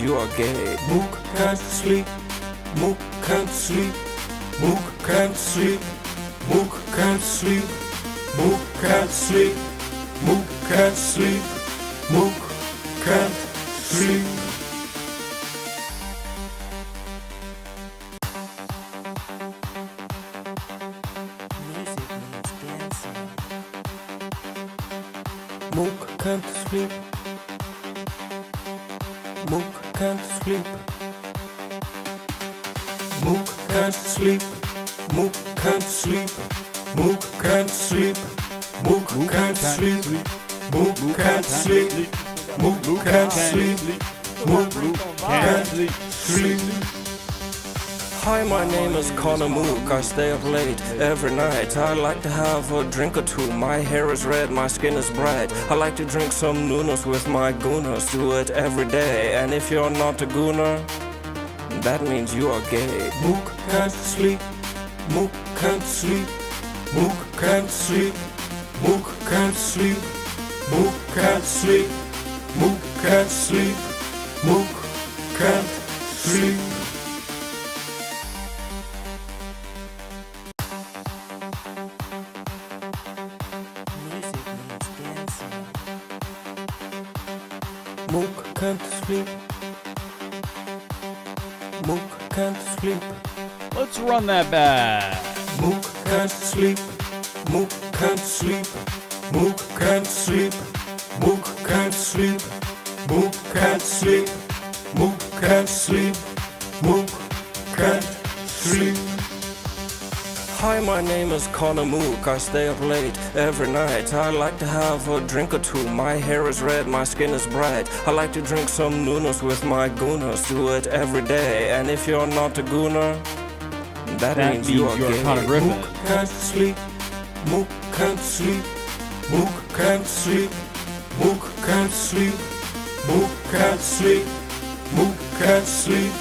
You are gay. Mook can't sleep. Mook can't sleep. Mook can't sleep. Mook can't sleep. Mook can't sleep. Mook can't sleep. Mook can't sleep. Music means dancing. Mook can't sleep. Mook can't sleep. Mook can't sleep. Mook can't sleep. Mook can't sleep. Mook can't sleep. Mook can't sleep. Mook can't sleep. Mook can't sleep. Hi, my name is Connor Mook. I stay up late every night. I like to have a drink or two. My hair is red, my skin is bright. I like to drink some Nunos with my gooners. Do it every day. And if you're not a gooner, that means you are gay. Mook can't sleep. Mook can't sleep. Mook can't sleep. Mook can't sleep. Mook can't sleep. Mook can't sleep. Mook can't sleep. Music means dancing. Mook can't sleep. Mook can't sleep. Let's run that back. Mook can't sleep. Mook can't sleep. Mook can't sleep. Mook can't sleep. Mook can't sleep. Mook can't sleep. Mook can't sleep. Hi, my name is Connor Mook. I stay up late every night. I like to have a drink or two. My hair is red, my skin is bright. I like to drink some Nunos with my gooners. Do it every day. And if you're not a gooner, that means you are gay. Connor Griffin. Mook can't sleep. Mook can't sleep. Mook can't sleep. Mook can't sleep. Mook can't sleep. Mook can't sleep.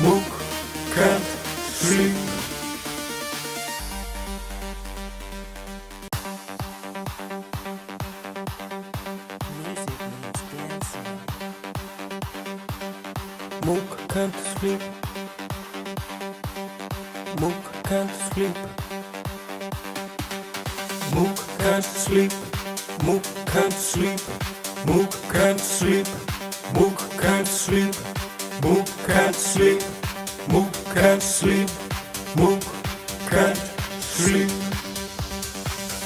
Mook can't sleep. Music means dancing. Mook can't sleep. Mook can't sleep. Mook can't sleep. Mook can't sleep. Mook can't sleep. Mook can't sleep. Mook can't sleep. Mook can't sleep. Mook can't sleep.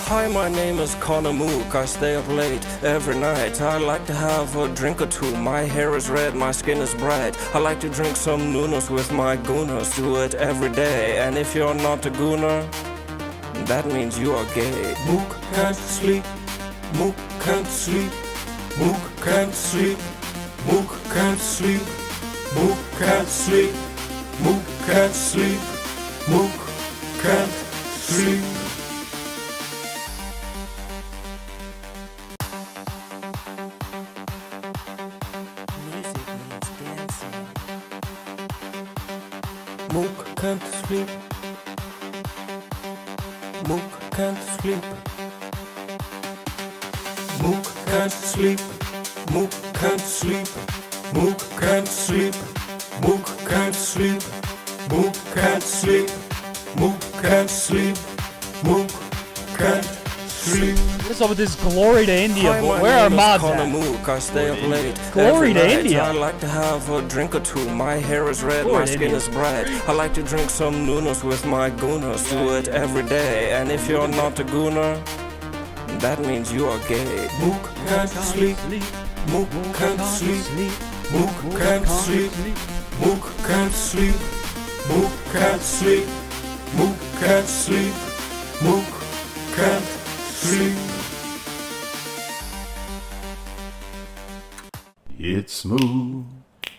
Hi, my name is Connor Mook. I stay up late every night. I like to have a drink or two. My hair is red, my skin is bright. I like to drink some Nunos with my gooners. Do it every day. And if you're not a gooner, that means you are gay. Mook can't sleep. Mook can't sleep. Mook can't sleep. Mook can't sleep. Mook can't sleep. Mook can't sleep. Mook can't sleep. Music means dancing. Mook can't sleep. Mook can't sleep. Mook can't sleep. Mook can't sleep. Mook can't sleep. Mook can't sleep. Mook can't sleep. Mook can't sleep. Mook can't sleep. What's up with this glory to India? Hi, But my where are name is mods Connor at? Mook. I stay up late Glory every to night. India. I like to have a drink or two. My hair is red, Glory my to skin India. is bright. I like to drink some Nunos with my gooners. Do it every day. And if you're not a gooner, that means you are gay. Mook can't sleep. Mook can't sleep. Mook can't sleep. Mook can't sleep. Mook can't sleep. Mook can't sleep. Mook can't sleep. It's Mook.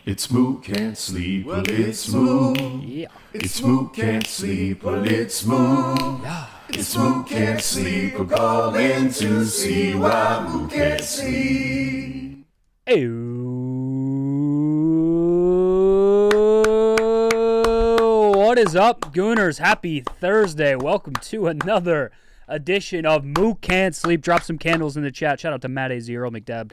It's Mook can't sleep. Well, it's Mook. Yeah. It's Mook can't sleep. Well, it's Mook. It's Mook can't sleep. We're calling to see why Mook can't sleep. Hey, what is up, Gooners? Happy Thursday. Welcome to another edition of Mook Can't Sleep. Drop some candles in the chat. Shout out to Matt A. Zero, McDab,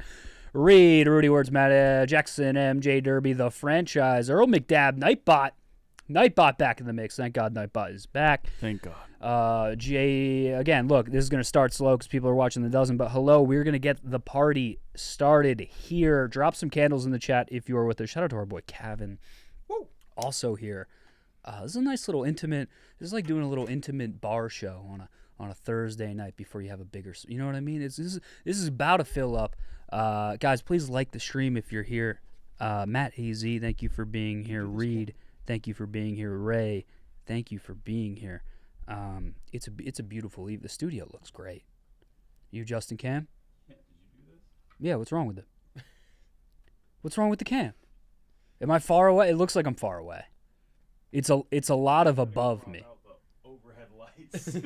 Reed, Rudy Words, Matt Jackson, MJ Derby, the franchise, Earl McDab, Nightbot back in the mix. Thank God Nightbot is back. Thank God. Jay, again, look, this is going to start slow because people are watching the dozen, but hello, we're going to get the party started here. Drop some candles in the chat if you are with us. Shout out to our boy Kevin. Woo. Also here. This is a nice little intimate, this is like doing a little intimate bar show on a Thursday night before you have a bigger, you know what I mean? This is about to fill up. Guys, please like the stream if you're here. Matt AZ, thank you for being here. Reed, thank you for being here. Ray, thank you for being here. It's a beautiful eve. The studio looks great. You, Justin Cam? Yeah, did you do this? Yeah, what's wrong with it? What's wrong with the cam? Am I far away? It looks like I'm far away. It's a lot of above me. Overhead lights.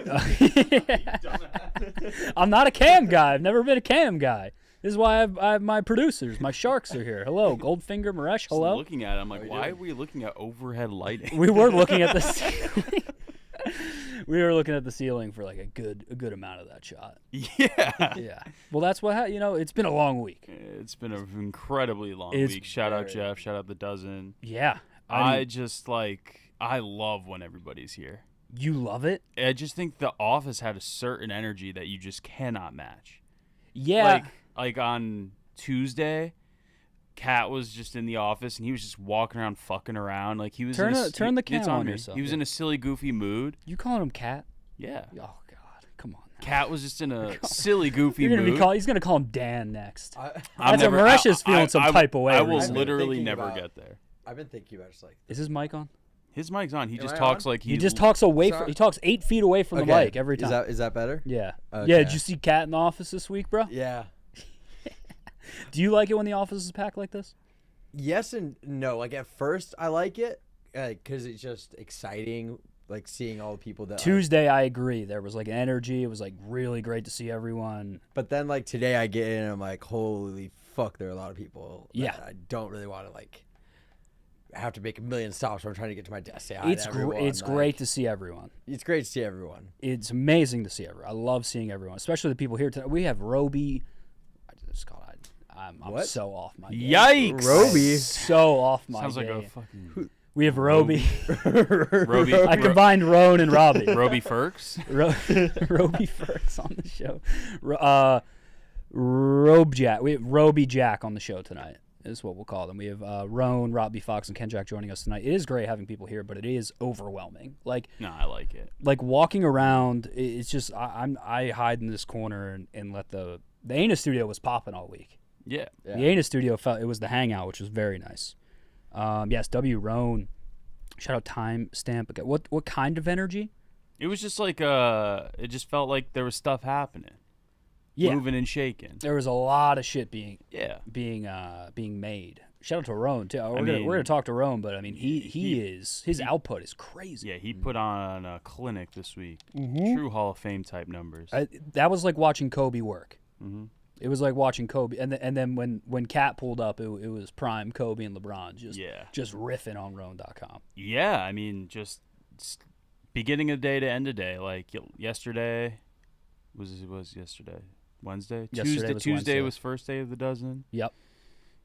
I'm not a cam guy. I've never been a cam guy. This is why I have my producers. My sharks are here. Hello, Goldfinger, Maresh. Hello. Looking at it, I'm like, why are we looking at overhead lighting? We were looking at the ceiling. We were looking at the ceiling for like a good amount of that shot. Yeah. Yeah. Well, that's what it's been a long week. It's been an incredibly long week. Shout out Jeff. Shout out the dozen. Yeah. I love when everybody's here. You love it? I just think the office had a certain energy that you just cannot match. Yeah. Like on Tuesday, Kat was just in the office and he was just walking around fucking around. Like he was turn the camera on me. yourself. He was in a silly, goofy mood. You calling him Kat? Yeah. Oh God, come on. Now. Kat was just in a silly, goofy mood. He's gonna call him Dan next. That's what Maresh is feeling some type of way. I will recently. literally never get there. I've been thinking about just like. Is his mic on? His mic's on. He Am just I talks on? like He just talks away. He talks 8 feet away from the mic every time. Is that better? Yeah. Okay. Yeah. Did you see Kat in the office this week, bro? Yeah. Do you like it when the office is packed like this? Yes and no. Like at first, I like it because it's just exciting. Like seeing all the people that. Tuesday, I agree. There was like an energy. It was like really great to see everyone. But then like today, I get in and I'm like, holy fuck, there are a lot of people. Yeah. That I don't really want to like. Have to make a million stops when I'm trying to get to my desk. Say It's great to see everyone. It's great to see everyone. It's amazing to see everyone. I love seeing everyone, especially the people here tonight. We have Robbie. I'm so off my game. Yikes! Robbie. So off my Sounds like game. a fucking. We have Robbie. Robbie. I combined Rone and Robbie. Robbie Firks. Robbie Firks on the show. Jack. We have Robbie Jack on the show tonight. Is what we'll call them. We have Rone, Robbie Fox, and Kenjac joining us tonight. It is great having people here, but it is overwhelming. No, I like it. Like walking around, it's just I hide in this corner and let the Anus studio was popping all week. Yeah. The Anus studio it was the hangout, which was very nice. Yes, W Rone. Shout out Timestamp. Okay, what kind of energy? It was just like it just felt like there was stuff happening. Yeah. Moving and shaking. There was a lot of shit being made. Shout out to Rone too. We're gonna talk to Rone, but I mean his output is crazy. Yeah, he put on a clinic this week. True Hall of Fame type numbers. That was like watching Kobe work. Mm-hmm. It was like watching Kobe, and then when Kat pulled up, it was prime Kobe and LeBron just riffing on Rone.com. Yeah, I mean just beginning of day to end of day. Like yesterday was yesterday. Wednesday? Tuesday was first day of the dozen. Yep.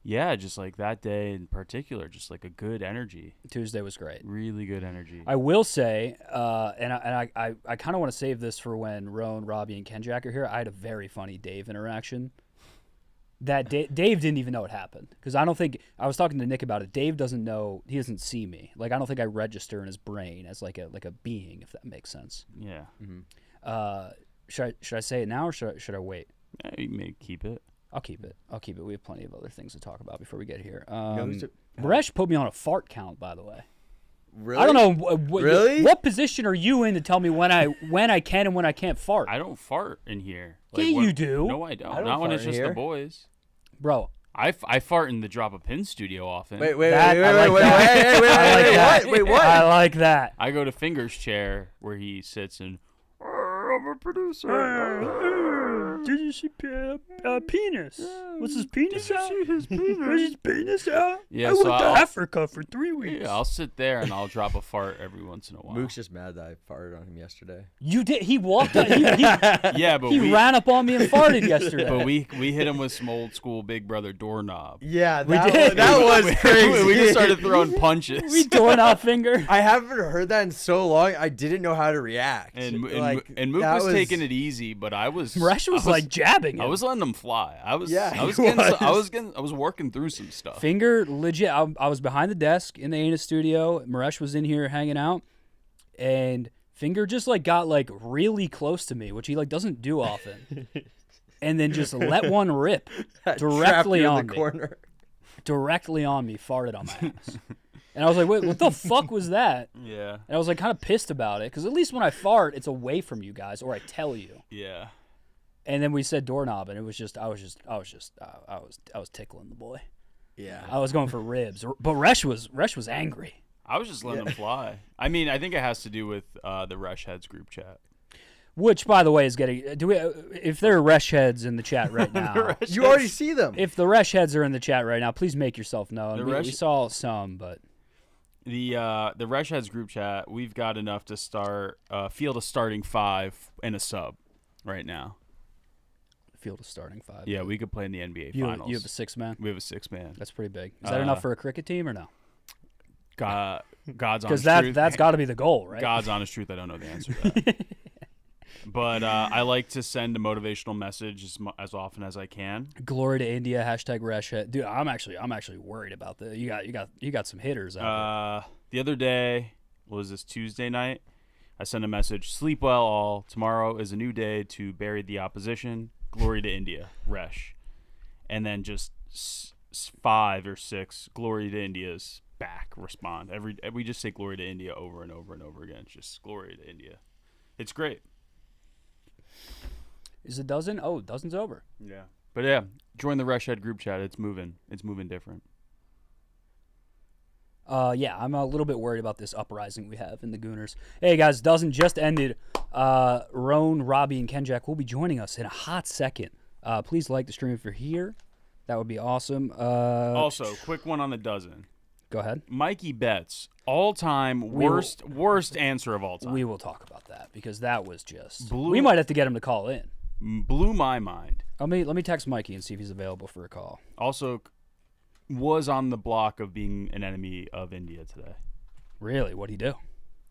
Yeah, just like that day in particular, just like a good energy. Tuesday was great. Really good energy. I will say, and I kind of want to save this for when Rone, Robbie, and Kenjac are here. I had a very funny Dave interaction. That Dave didn't even know it happened because I don't think I was talking to Nick about it. Dave doesn't know, he doesn't see me. Like I don't think I register in his brain as like a being, if that makes sense. Yeah. Mm-hmm. Should I say it now or should I wait? Yeah, you may keep it. I'll keep it. We have plenty of other things to talk about before we get here. Maresh put me on a fart count, by the way. Really? I don't know. Really? What position are you in to tell me when I can and when I can't fart? I don't fart in here. You do. No, I don't. I don't Not when fart it's in just here. the boys. Bro. I fart in the Drop a Pin studio often. Wait, I like what? I like that. I go to Finger's chair where he sits and I'm a producer. Did you see penis? What's his penis out? Where's his penis out? Yeah, I so went to I'll- Africa for 3 weeks. Yeah, I'll sit there and I'll drop a fart every once in a while. Mook's just mad that I farted on him yesterday. You did. He walked up. He Yeah, but we ran up on me and farted yesterday. but we hit him with some old school Big Brother doorknob. Yeah, did. that was crazy. We just started throwing punches. we doorknob finger. I haven't heard that in so long. I didn't know how to react. And like, Mook that was taking it easy, but I was. Maresh was like jabbing him. I was letting him fly. I was. Yeah, I was he getting. was. I was working through some stuff. Finger legit. I was behind the desk in the Anus studio. Maresh was in here hanging out, and Finger just like got like really close to me, which he like doesn't do often, and then just let one rip directly Trapped you on in the me. corner. Directly on me, farted on my ass. And I was like, wait, what the fuck was that? Yeah. And I was like kind of pissed about it because at least when I fart, it's away from you guys or I tell you. Yeah. And then we said doorknob, and it was just I was tickling the boy. Yeah. I was going for ribs, but Resh was angry. I was just letting him fly. I mean, I think it has to do with the Rush Heads group chat. Which, by the way, is getting. Do we? If there are Resh heads in the chat right now, You already see them. if the Resh heads are in the chat right now, please make yourself known. The We Resh- saw some, but The Rush Heads group chat, we've got enough to start field a starting 5 and a sub right now. field is starting 5. Yeah, we could play in the NBA You finals. have a 6-man. We have a 6-man. That's pretty big. Is that enough for a cricket team or no? God's Because honest truth. that's got to be the goal, right? God's honest truth. I don't know the answer to that. But I like to send a motivational message as often as I can. Glory to India. #Resh. Dude, I'm actually worried about that. You got some hitters out The other day, was this Tuesday night? I sent a message: "Sleep well, all. Tomorrow is a new day to bury the opposition. Glory to India, Resh." And then just 5 or 6 "Glory to India's" back respond. We just say "Glory to India" over and over and over again. It's just "Glory to India." It's great. there. Is a dozen? Oh, dozen's over. Yeah. But yeah, join the Rush Head group chat. It's moving. It's moving different. Yeah, I'm a little bit worried about this uprising we have in the Gooners. Hey guys, dozen just ended. Rone, Robbie, and Kenjac will be joining us in a hot second. Please like the stream if you're here. That would be awesome. Also, quick one on the dozen. Go ahead. Mikey Betts, all-time worst answer of all time. We will talk about that because that was just. Blew- We might have to get him to call in. Blew my mind. Let me text Mikey and see if he's available for a call. Also, was on the block of being an enemy of India today. Really? What'd he do?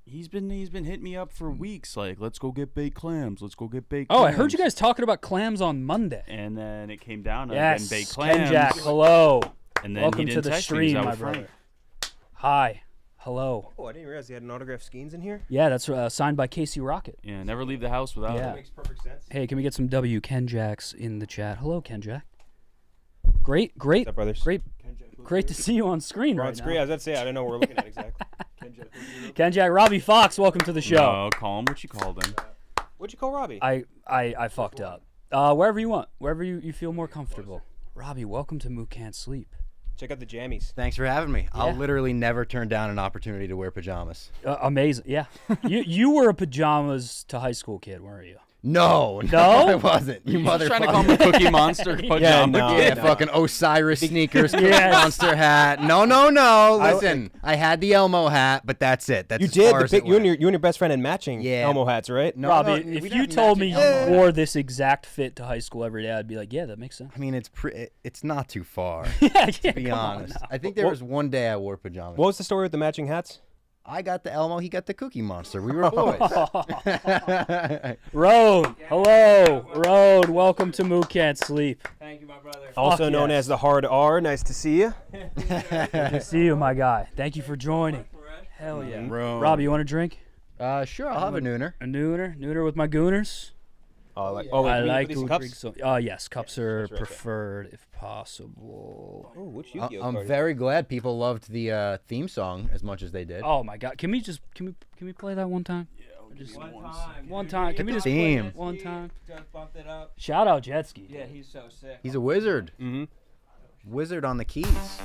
He's been hitting me up for weeks. Like, let's go get baked clams. Let's go get baked. Oh, clams. I heard you guys talking about clams on Monday. And then it came down to Yes, getting baked clams. Kenjac, hello. And then Welcome he to didn't the text me 'cause stream, I my was brother. frank. Hi. Hello. Oh, I didn't realize he had an autographed Skeens in here. Yeah, that's signed by Casey Rocket. Yeah, never leave the house without Yeah. it. Makes perfect sense. Hey, can we get some W Kenjacks in the chat? Hello, Kenjac. Great, What's up, brothers? great to see you on screen We're right on screen. I now. was about to say, I don't know what we're looking at exactly. Kenjac, Robbie Fox, welcome to the show. No, call him what you called him. What'd you call Robbie? I fucked up. Wherever you want, wherever you feel more comfortable. Robbie, welcome to Mook Can't Sleep. Check out the jammies. Thanks for having me. I'll Yeah. literally never turn down an opportunity to wear pajamas. Amazing, yeah. you were a pajamas to high school kid, weren't you? No, No? I wasn't. You Just trying to call him a motherfucker. Cookie Monster pajama no. kid. Yeah, No. fucking Osiris sneakers, Cookie Yes. Monster hat. No. Listen, I had the Elmo hat, but that's it. That's You as did. far The as it big, you and went. your best friend had matching Yeah. Elmo hats, right? No, Robbie, no, if we you didn't told me match you it. wore this exact fit to high school every day, I'd be like, yeah, that makes sense. I mean, it's not too far. yeah, To be come on honest, now. I think there was one day I wore pajamas. What was the story with the matching hats? I got the Elmo, he got the Cookie Monster. We were boys. Road, hello, Road. Welcome to Mook Can't Sleep. Also known yes. as the Hard R. Nice to see you. Good to see you, my guy. Thank you for joining. Hell yeah. Rome. Robbie, you want a drink? Sure, I'll have a nooner. A nooner with my gooners. Oh, wait, I we like need to some cups? drink some. Yes, cups are right there. preferred if possible. Oh, which Yu-Gi-Oh I'm card? very glad people loved the theme song as much as they did. Oh my God! Can we play that one time? Just one time. Can we just play theme. it one time? Just bumped it up. Shout out Jetski. Yeah, he's so sick. He's a wizard. Mm-hmm. Wizard on the keys.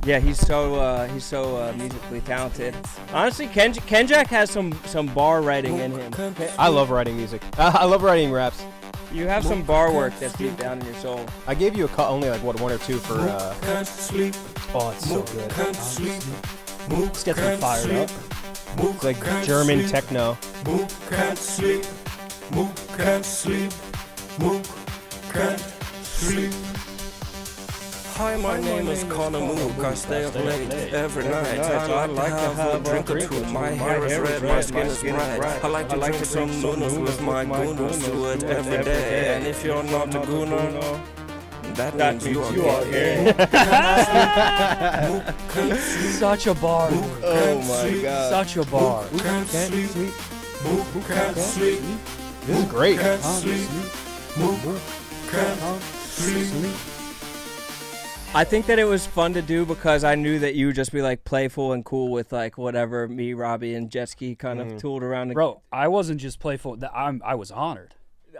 Yeah, he's so musically talented. Honestly, Kenjac has some bar writing in him. I love writing music. I love writing raps. You have some bar work that's deep down in your soul. I gave you only like one or two for. Can't sleep. Oh, it's so good. Can't sleep. Mook Let's get them can't fired sleep. up. Mook It's like can't German sleep. techno. Mook can't sleep. Mook can't sleep. Mook can't sleep. Hi, my name is Connor Mook. I stay up late every night. I like to have a drink or two. My hair is red, my skin is bright. I like to drink some Noonas with my gooners. Do it every day. And if you're not a gooner, that means you are gay. Such a bar. Oh my god. Such a bar. Can't sleep. Mook can't sleep. This is great. Can't sleep. Mook can't sleep. I think that it was fun to do because I knew that you would just be like playful and cool with like whatever me, Robbie, and jet ski kind of tooled around. Bro, I wasn't just playful. I was honored.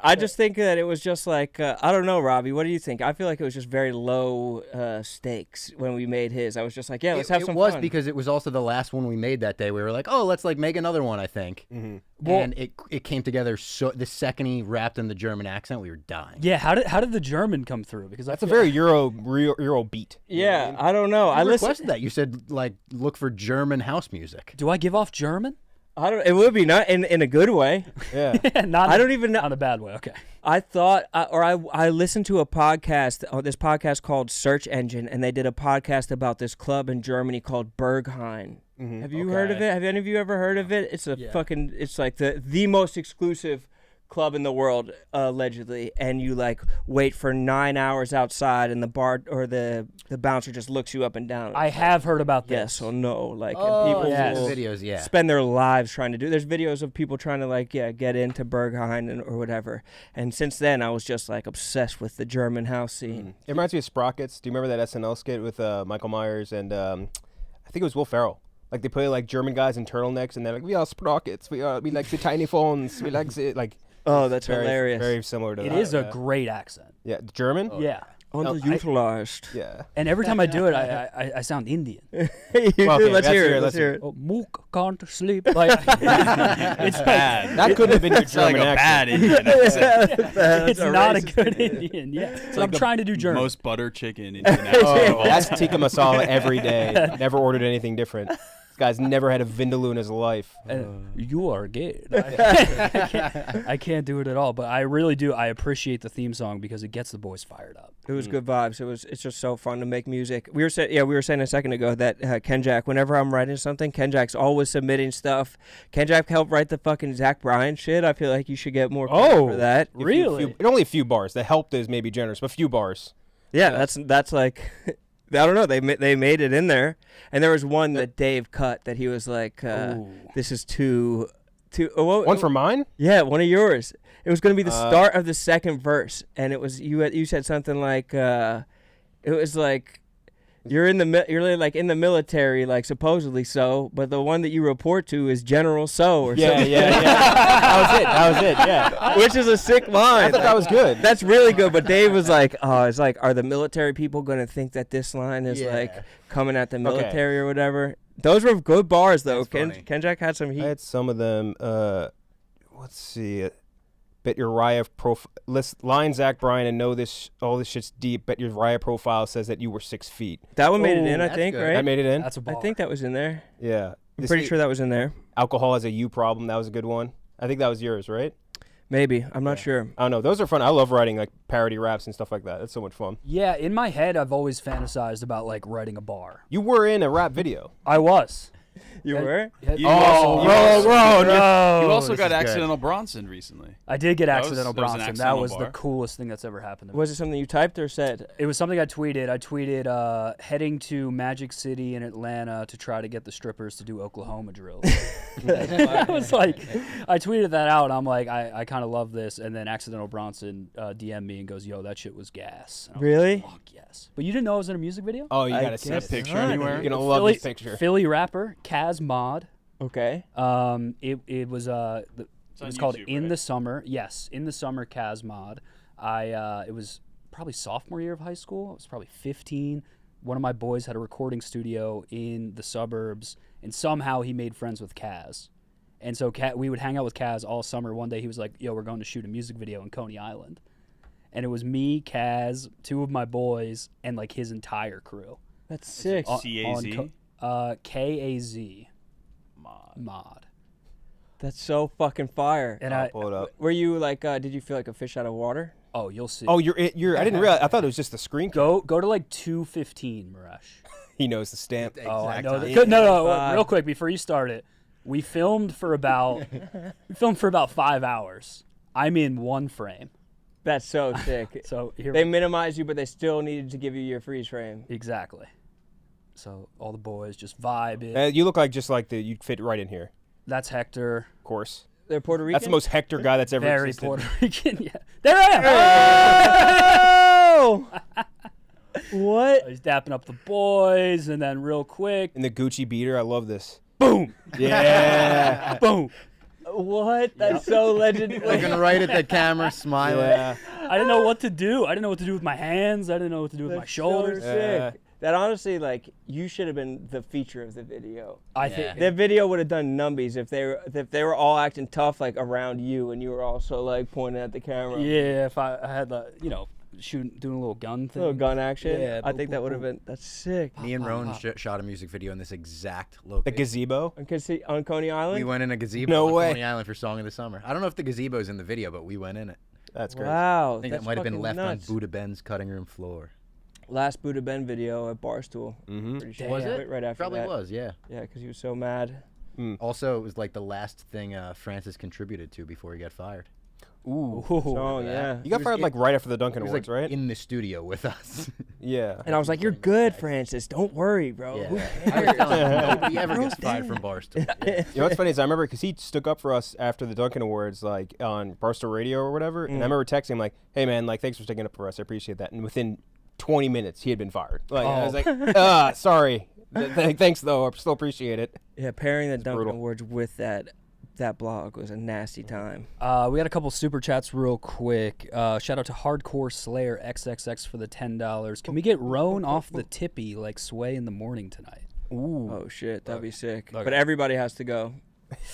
I just think that it was just like I don't know, Robbie. What do you think? I feel like it was just very low stakes when we made his. I was just like, yeah, let's have some It was fun. because it was also the last one we made that day. We were like, oh, let's like make another one, I think. Well- And it came together so the second he rapped in the German accent, we were dying. Yeah, how did the German come through? Because That's a very Euro beat. yeah, I don't know. I You listened. requested that. You said like look for German house music. Do I give off German? I don't. It would be not in a good way. Yeah. Not. I don't even know. Not in a bad way. Okay. I thought, I listened to a podcast, this podcast called Search Engine, and they did a podcast about this club in Germany called Berghain. Have you heard of it? Have any of you ever heard of it? It's a fucking, it's like the most exclusive club in the world, allegedly, and you like wait for 9 hours outside, and the bar or the bouncer just looks you up and down. I have heard about this. Yes or no, like, Oh, and people yes. will the videos, yeah. spend their lives trying to do. There's videos of people trying to like get into Berghain or whatever. And since then, I was just like obsessed with the German house scene. It reminds me of Sprockets. Do you remember that SNL skit with Michael Myers and I think it was Will Ferrell? Like they play like German guys in turtlenecks and they're like, we are Sprockets. We like the tiny phones. We like the like. Oh, that's very, hilarious. Very similar to It that. is a yeah. great accent. Yeah, German. Yeah. Underutilized. Yeah. And every time I do it, I sound Indian. You Well, do? okay, Let's hear it. let's hear it. Oh, Mook can't sleep. Like it's Bad. That could have been your It's like German a accent. bad Indian accent. it's not a racist good Indian. Yeah. So I'm like the trying to do German. Most butter chicken Indian accent. Oh, that's tikka masala every day. Never ordered anything different. This guy's never had a vindaloo in his life. You are gay. I can't do it at all, but I really do. I appreciate the theme song because it gets the boys fired up. It was good vibes. It's just so fun to make music. We were saying a second ago that Kenjac, whenever I'm writing something, Kenjac's always submitting stuff. Kenjac helped write the fucking Zach Bryan shit. I feel like you should get more credit for that. Really? Only a few bars. The help is maybe generous, but few bars. Yeah, that's like I don't know. They made it in there, and there was one that Dave cut that he was like, "This is too." One for mine? Yeah, one of yours. It was going to be the start of the second verse, and it was you said something like, "It was like you're like in the military, like supposedly so, but the one that you report to is General So or something." Yeah. That was it. Yeah. Which is a sick line. I thought that was good. That's really good. But Dave was like, "Oh, it's like, are the military people going to think that this line is like coming at the military or whatever?" Those were good bars, though. Kenjac had some heat. I had some of them. Let's see. Bet your Raya line Zach Bryan and know this. All this shit's deep. Bet your Raya profile says that you were 6 feet. That one made it in, I that's think, good. right? That made it in. That's a I bar. think that was in there. Yeah. I'm pretty sure that was in there. Alcohol has a you problem. That was a good one. I think that was yours, right? Maybe. I'm not sure. I don't know. Those are fun. I love writing like parody raps and stuff like that. It's so much fun. Yeah, in my head, I've always fantasized about like writing a bar. You were in a rap video. I was. You were? You You also got Accidental Bronson recently. I did get That was- accidental that was an Bronson. accidental That was bar. the coolest thing that's ever happened to me. Was it something you typed or said? It was something I tweeted. I tweeted heading to Magic City in Atlanta to try to get the strippers to do Oklahoma drills. I was like, I tweeted that out. And I'm like, I kind of love this. And then Accidental Bronson DM'd me and goes, "Yo, that shit was gas." And I was Really? like, fuck yes. But you didn't know it was in a music video? Oh, you I gotta see guess that picture picture not. anywhere? You're gonna love this picture. Philly rapper Kaz Mod. Okay. It was it on was called YouTube, In right? the Summer. Yes, In the Summer Kaz Mod. It was probably sophomore year of high school. I was probably 15. One of my boys had a recording studio in the suburbs, and somehow he made friends with Kaz. And so we would hang out with Kaz all summer. One day he was like, "Yo, we're going to shoot a music video in Coney Island," and it was me, Kaz, 2 of my boys, and like his entire crew. That's sick. CAZ? KAZ Mod. mod. That's so fucking fire. And I'll pull it up. Were you like, did you feel like a fish out of water? oh, you'll see. Oh, you're. I didn't realize. I thought it was just the screen. go to like 2:15, Marash. He knows the stamp. Oh, I Exact know. time. No, real quick before you start it, we filmed for about 5 hours. I'm in 1 frame. That's so sick. So here They minimized you, but they still needed to give you your freeze frame. exactly. So all the boys just vibing. You look like just like you'd fit right in here. That's Hector. Of course. They're Puerto Rican. That's the most Hector guy that's ever Very existed. Puerto Rican. Yeah. There I am. Oh! What? He's dapping up the boys, and then real quick, In the Gucci beater, I love this. boom, Yeah. boom. What? That's so legendary. Looking right at the camera, smiling. yeah. I didn't know what to do. I didn't know what to do with my hands. I didn't know what to do with my That's shoulders. So sick. Yeah. That honestly, like, you should have been the feature of the video. I Yeah. think That video would have done numbies if they were all acting tough like around you and you were also like pointing at the camera. yeah, if I had the doing a little gun thing. Little gun action. Yeah, I boop, think that boop, would have boop. been. That's sick. Me and Rone shot a music video in this exact location. The gazebo. On Coney Island. We went in a gazebo No on way. Coney Island for Song of the Summer. I don't know if the gazebo's in the video, but we went in it. That's great. Wow. I think that's that might have been fucking left nuts. on Buddha Ben's cutting room floor. Last Buddha Ben video at Barstool. Mm-hmm. Pretty sure. Was Yeah, it? Right after Probably that. was, yeah. Yeah, because he was so mad. Also, it was like the last thing Francis contributed to before he got fired. Ooh. Oh yeah. You got fired like right after the Duncan He was Awards, like right? in the studio with us. Yeah. And I was like, "You're good, Francis. Don't worry, bro." Yeah. Who I was telling him, nobody ever gets fired from Barstool. You know what's funny is I remember because he stuck up for us after the Duncan Awards, like on Barstool Radio or whatever. And I remember texting him like, "Hey man, like thanks for sticking up for us. I appreciate that." And within 20 minutes, he had been fired. Like I was like, sorry. Thanks though. I still appreciate it. Yeah, pairing the Duncan brutal. Awards with that blog was a nasty time. We got a couple super chats real quick. Shout out to Hardcore Slayer XXX for the $10. Can we get Rone off the tippy like Sway in the morning tonight? Ooh. Oh shit, that'd be sick. look. But everybody has to go.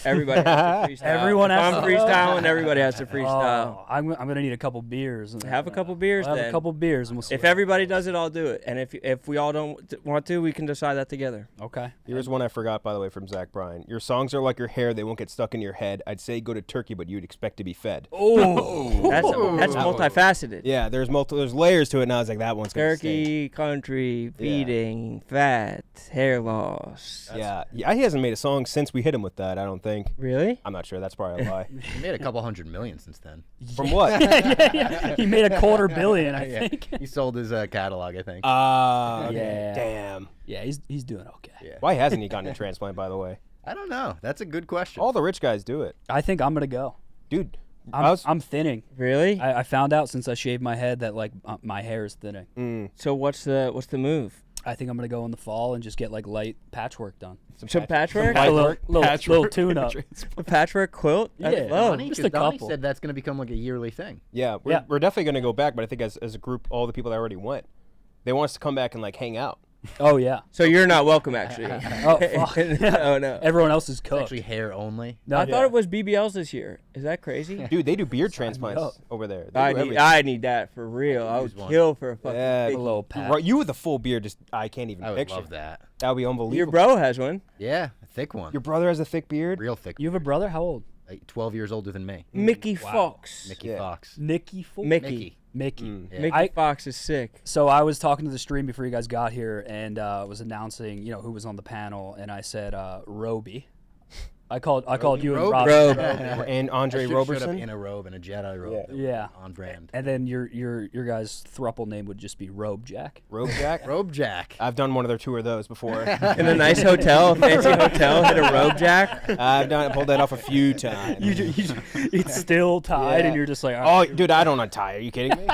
Everybody has to freestyle. Everyone If has I'm to- freestyling, everybody has to freestyle. Oh, I'm gonna need a couple beers. And Have a couple beers I'll have then. a couple beers and we'll see. If everybody does it, I'll do it. And if we all don't want to, we can decide that together. Okay. Here's one I forgot, by the way, from Zach Bryan. Your songs are like your hair; they won't get stuck in your head. I'd say go to Turkey, but you'd expect to be fed. Oh. That's multifaceted. Yeah, there's layers to it. And I was like, that one's gonna stink. Turkey, country, feeding, fat, hair loss. Yeah, he hasn't made a song since we hit him with that. I don't think. Really? I'm not sure. That's probably a lie. He made a couple $100 million since then. From what? yeah. He made $250 million, I Yeah. think. He sold his catalog, I think. Okay. Yeah. Damn. Yeah, he's doing okay. Yeah. Why hasn't he gotten a transplant, by the way? I don't know. That's a good question. All the rich guys do it. I think I'm gonna go. Dude, I'm thinning. Really? I found out since I shaved my head that like my hair is thinning. So what's the move? I think I'm gonna go in the fall and just get like light patchwork done. Some patchwork? Like, a little tune-up. A patchwork quilt? That's Yeah. love. Donnie, just 'cause a Donnie couple. said that's going to become like a yearly thing. Yeah, we're definitely going to go back, but I think as a group, all the people that already went, they want us to come back and like hang out. Oh yeah. So you're not welcome, actually. Oh fuck. Oh no. Everyone else is It's cooked. actually hair only. No, I thought it was BBLs this year. Is that crazy? Dude, they do beard transplants over there. They do everything. I need that for real. I would use one. kill for a fucking Yeah, big- a little Dude, pat. right, you with a full beard, just I can't even I would picture. love that. That would be unbelievable. Your bro has one. Yeah, a thick one. Your brother has a thick beard. Real thick. You have a brother? How old? Like 12 years older than me. Mickey Fox. Mickey Yeah. Fox. Nicky Fox. Mickey. Mickey. Yeah. Mickey Fox is sick. So I was talking to the stream before you guys got here and was announcing, who was on the panel, and I said Robbie. I called you and Robe? Robbie. And Andre I should've showed up Roberson. in a robe and a Jedi robe. Yeah. On brand. And then your guys' thruple name would just be Robe Jack. Robe Jack. Robe Jack. I've done one of their two of those before. In a nice hotel, fancy hotel, hit a robe jack. I've pulled that off a few times. It's still tied, Yeah. and you're just like, Oh, dude, I don't untie. Are you kidding me?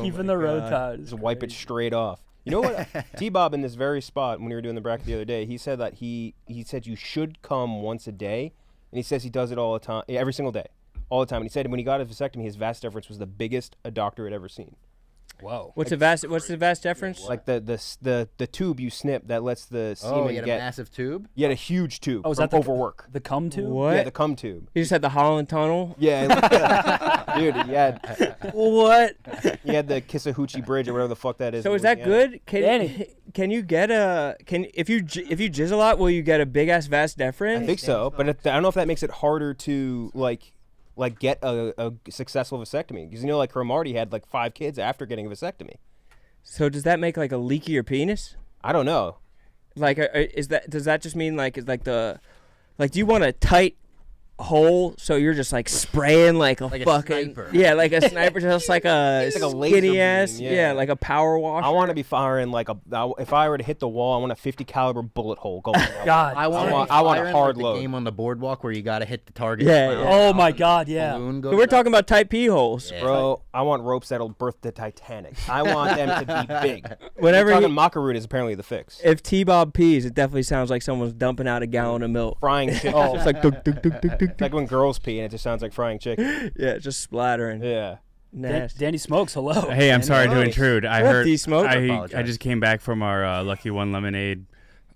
keeping the road tied. Just wipe it straight off. You know what? T-Bob in this very spot when we were doing the bracket the other day, he said that he said you should come once a day, and he says he does it all the time, every single day, all the time. And he said when he got his vasectomy, his vas deferens was the biggest a doctor had ever seen. Whoa. What's the vast deference? Like the tube you snip that lets the semen Oh, you had a get. massive tube? You had a huge tube. Oh, is from that the overwork? The cum tube? What? Yeah, the cum tube. You just had the Holland Tunnel. Yeah, dude. What? You had the Kisahoochie Bridge or whatever the fuck that is. So in is that Louisiana. good? Can you get if you jizz a lot, will you get a big ass vas deferens? I think so, but I don't know if that makes it harder to like get a successful vasectomy, because like Cromartie had like 5 kids after getting a vasectomy. So does that make like a leakier penis? I don't know. Like, does that just mean like do you want a tight hole so you're just like spraying like a fucking sniper. Yeah, like a sniper, just like a It's like a laser skinny ass beam, yeah. like a power washer. I want to be firing like if I were to hit the wall, I want a 50 caliber bullet hole going. God. I want I want a hard the load. game on the boardwalk where you got to hit the target. Yeah, fire yeah. Oh out my and God, yeah. balloon So goes we're up. talking about tight pee holes. Yeah. Bro, I want ropes that'll birth the Titanic. I want them to be big. Whenever Talking he- macaroon is apparently the fix. If T-Bob pees, it definitely sounds like someone's dumping out a gallon of milk. Frying chicken. Oh, it's like duk, duk, duk, duk, duk, It's like when girls pee and it just sounds like frying chicken. yeah, just splattering. Yeah. Nasty. Danny Smokes, hello. Hey, I'm sorry to Nice. intrude. I What up, heard D-Smoke? I Apologize. just came back from our Lucky One Lemonade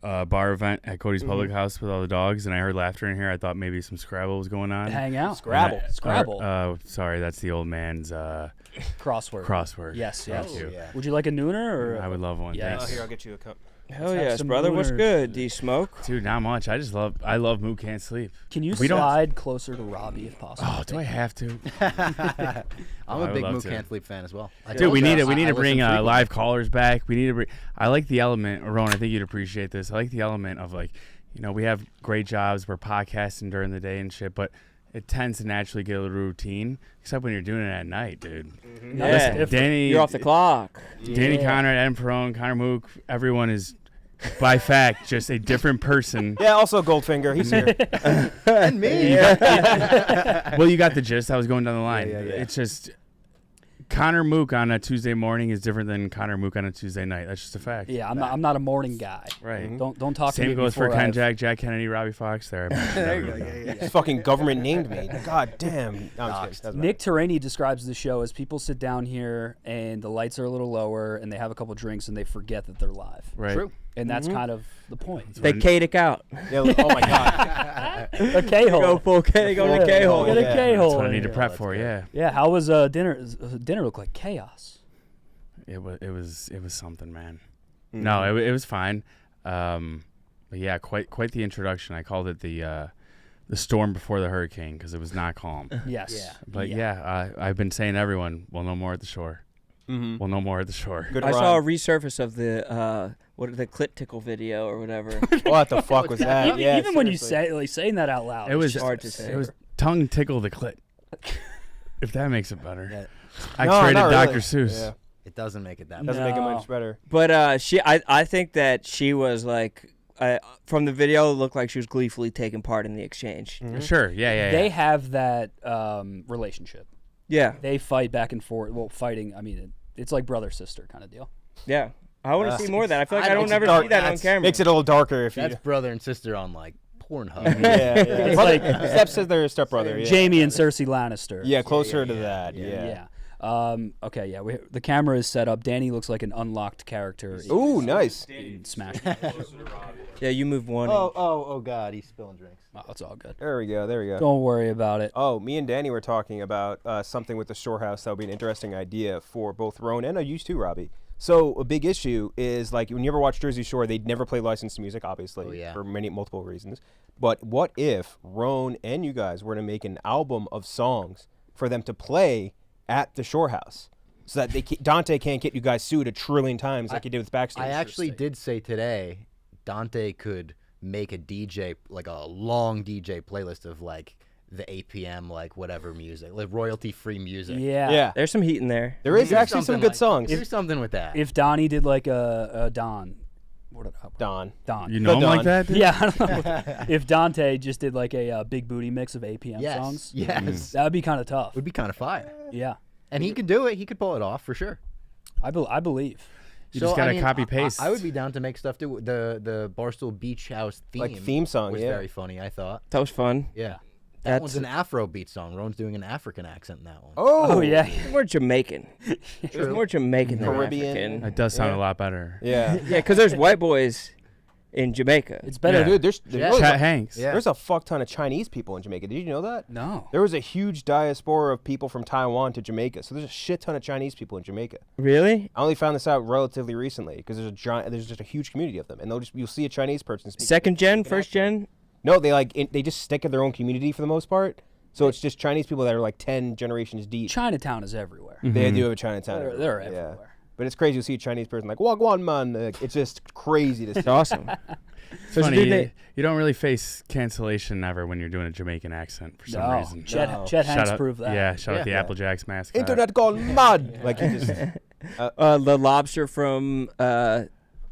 bar event at Cody's Public House with all the dogs, and I heard laughter in here. I thought maybe some Scrabble was going on. Hang out. Scrabble. Scrabble. Sorry, that's the old man's Crossword. crossword. Yes, Thank yes. you. Would you like a nooner or? I would love one. Yes. Oh, Thanks. here, I'll get you a cup. Hell have yes, some brother. What's Mooners. good? D-Smoke? Dude, not much. I love Mook Can't Sleep. Can you We don't- slide closer to Robbie if possible? Oh, do I have to? I'm I a would big love Mook to. Can't Sleep fan as well. Dude, we need to I bring listen frequently. live callers back. We need to bring. I like the element, Rone. I think you'd appreciate this. I like the element of like, we have great jobs. We're podcasting during the day and shit, but it tends to naturally get a little routine, except when you're doing it at night, dude. Yeah. Listen, Danny, You're off the clock. Danny Yeah. Conrad, Adam Perone, Connor Mook, everyone is, by fact, just a different person. Yeah, also Goldfinger. He's here. And me. Well, you got the gist. I was going down the line. Yeah. It's just Connor Mook on a Tuesday morning is different than Connor Mook on a Tuesday night. That's just a fact. Yeah, I'm not a morning guy. Right. Don't talk to me Same goes for before I've- Kenjac, Jack Kennedy, Robbie Fox. There. This fucking government named me. God damn. No, I'm just kidding. Doesn't Nick Terani describes the show as people sit down here and the lights are a little lower and they have a couple drinks and they forget that they're live. Right. True. And that's kind of the point. They K-dick out. matter. Yeah, oh my god. A K-hole. Go full K, go to K-hole. Get a Yeah. K-hole. That's what I in need to here. prep for. Yeah. Yeah, how was dinner? Dinner looked like chaos. It was something, man. No, it was fine. But yeah, quite the introduction. I called it the storm before the hurricane because it was not calm. Yes. Yeah. But yeah, I've been saying to everyone, we'll know more at the shore. Mm-hmm. We'll know more at the shore. Good I run. saw a resurface of the the clit tickle video or whatever. What the fuck was that? Even, Yeah, even when you seriously. say saying that out loud, It it's was just hard to say. It was tongue tickle the clit. If that makes it better. Yeah. I No, traded not Dr. really. Seuss. Yeah. It doesn't make it that Doesn't much. make it No. much better. But I think that she was like, from the video, it looked like she was gleefully taking part in the exchange. Sure. Yeah. They have that relationship. Yeah, They fight back and forth. Well, fighting. I mean, it's like brother sister kind of deal. yeah. I want to see more of that. I feel like I don't it's ever dark. see that on That's- camera. Makes it a little darker if you. That's brother and sister on like Pornhub. yeah. It's Brother- like stepsister, stepbrother. Yeah. Jamie and Cersei Lannister. Yeah, closer to that. Yeah. Okay. Yeah. The camera is set up. Danny looks like an unlocked character Ooh, nice. in Smash. Yeah, you move one. Oh God, he's spilling drinks. Oh, it's all good. There we go. Don't worry about it. Oh, me and Danny were talking about something with the storehouse that would be an interesting idea for both Rone and you too, Robbie. So a big issue is like when you ever watch Jersey Shore, they'd never play licensed music, obviously, Oh, yeah. for multiple reasons. But what if Rone and you guys were to make an album of songs for them to play at the Shore House, so that Dante can't get you guys sued 1 trillion times like he did with Backstage? I actually did say today, Dante could make a DJ, like a long DJ playlist of like the 8 p.m. like whatever music, like royalty-free music. Yeah. Yeah, There's some heat in there. there is Do actually some something good like- songs. Do something with that. If Donnie did like a Don. Don. Don. You know him Don. like that? Dude? Yeah, I don't know. If Dante just did like a big booty mix of APM yes, songs, yes, that would be kind of tough. would be kind of fire. Yeah, And he could do it. He could pull it off for sure. I believe. You just gotta copy paste. I would be down to make stuff too. The Barstool Beach House theme, Like theme song, was yeah. very funny. I thought. That was fun. Yeah. That one's an Afrobeat song. Rone's doing an African accent in that one. Oh yeah. It's more Jamaican. It's more Jamaican than Caribbean. African. That does sound a lot better. Yeah. Yeah, because there's white boys in Jamaica. It's better. Yeah. Dude, there's really Chet Hanks. Yeah. there's a fuck ton of Chinese people in Jamaica. Did you know that? No. There was a huge diaspora of people from Taiwan to Jamaica. So there's a shit ton of Chinese people in Jamaica. Really? I only found this out relatively recently because there's just a huge community of them, and you'll see a Chinese person speak. Second gen, first gen? No, they just stick in their own community for the most part. So it's just Chinese people that are like 10 generations deep. Chinatown is everywhere. They do have a Chinatown. They're everywhere, everywhere. But it's crazy to see a Chinese person like Wagwan man. It's just crazy to see. It's awesome. It's So funny. dude, You don't really face cancellation ever when you're doing a Jamaican accent for some No. reason. Chet Shout Hanks out- proved that. Yeah, shout out the Yeah. Applejacks mascot. Internet gone mad. Like he just. the lobster from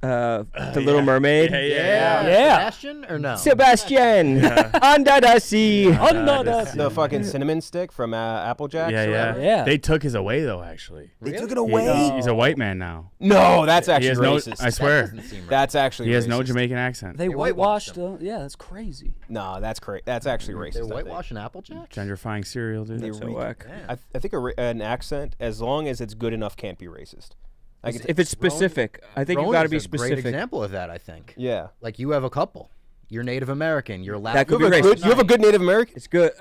The Little Mermaid. Yeah. Sebastian or no? Sebastian under the sea. Under the The fucking cinnamon stick from Applejack's. Yeah, or yeah, whatever. Yeah. They took his away though. Actually, They took it He- away. he's a white man now. No, that's He actually has no. racist. I swear, Doesn't seem right. That's actually he has no racist. Jamaican accent. They whitewashed whitewashed. Yeah, that's crazy. No, that's That's actually racist. They're I think. whitewashing Applejack? Gentrifying cereal, dude. They So re- whack. I think an accent, as long as it's good enough, can't be racist. Like If it's specific, I think you've Rone got to is be a specific. Great example of that, I think. yeah. Like you have a couple. You're Native American. You're Latin. That could You be have, a racist. good, you have a good Native American. It's good.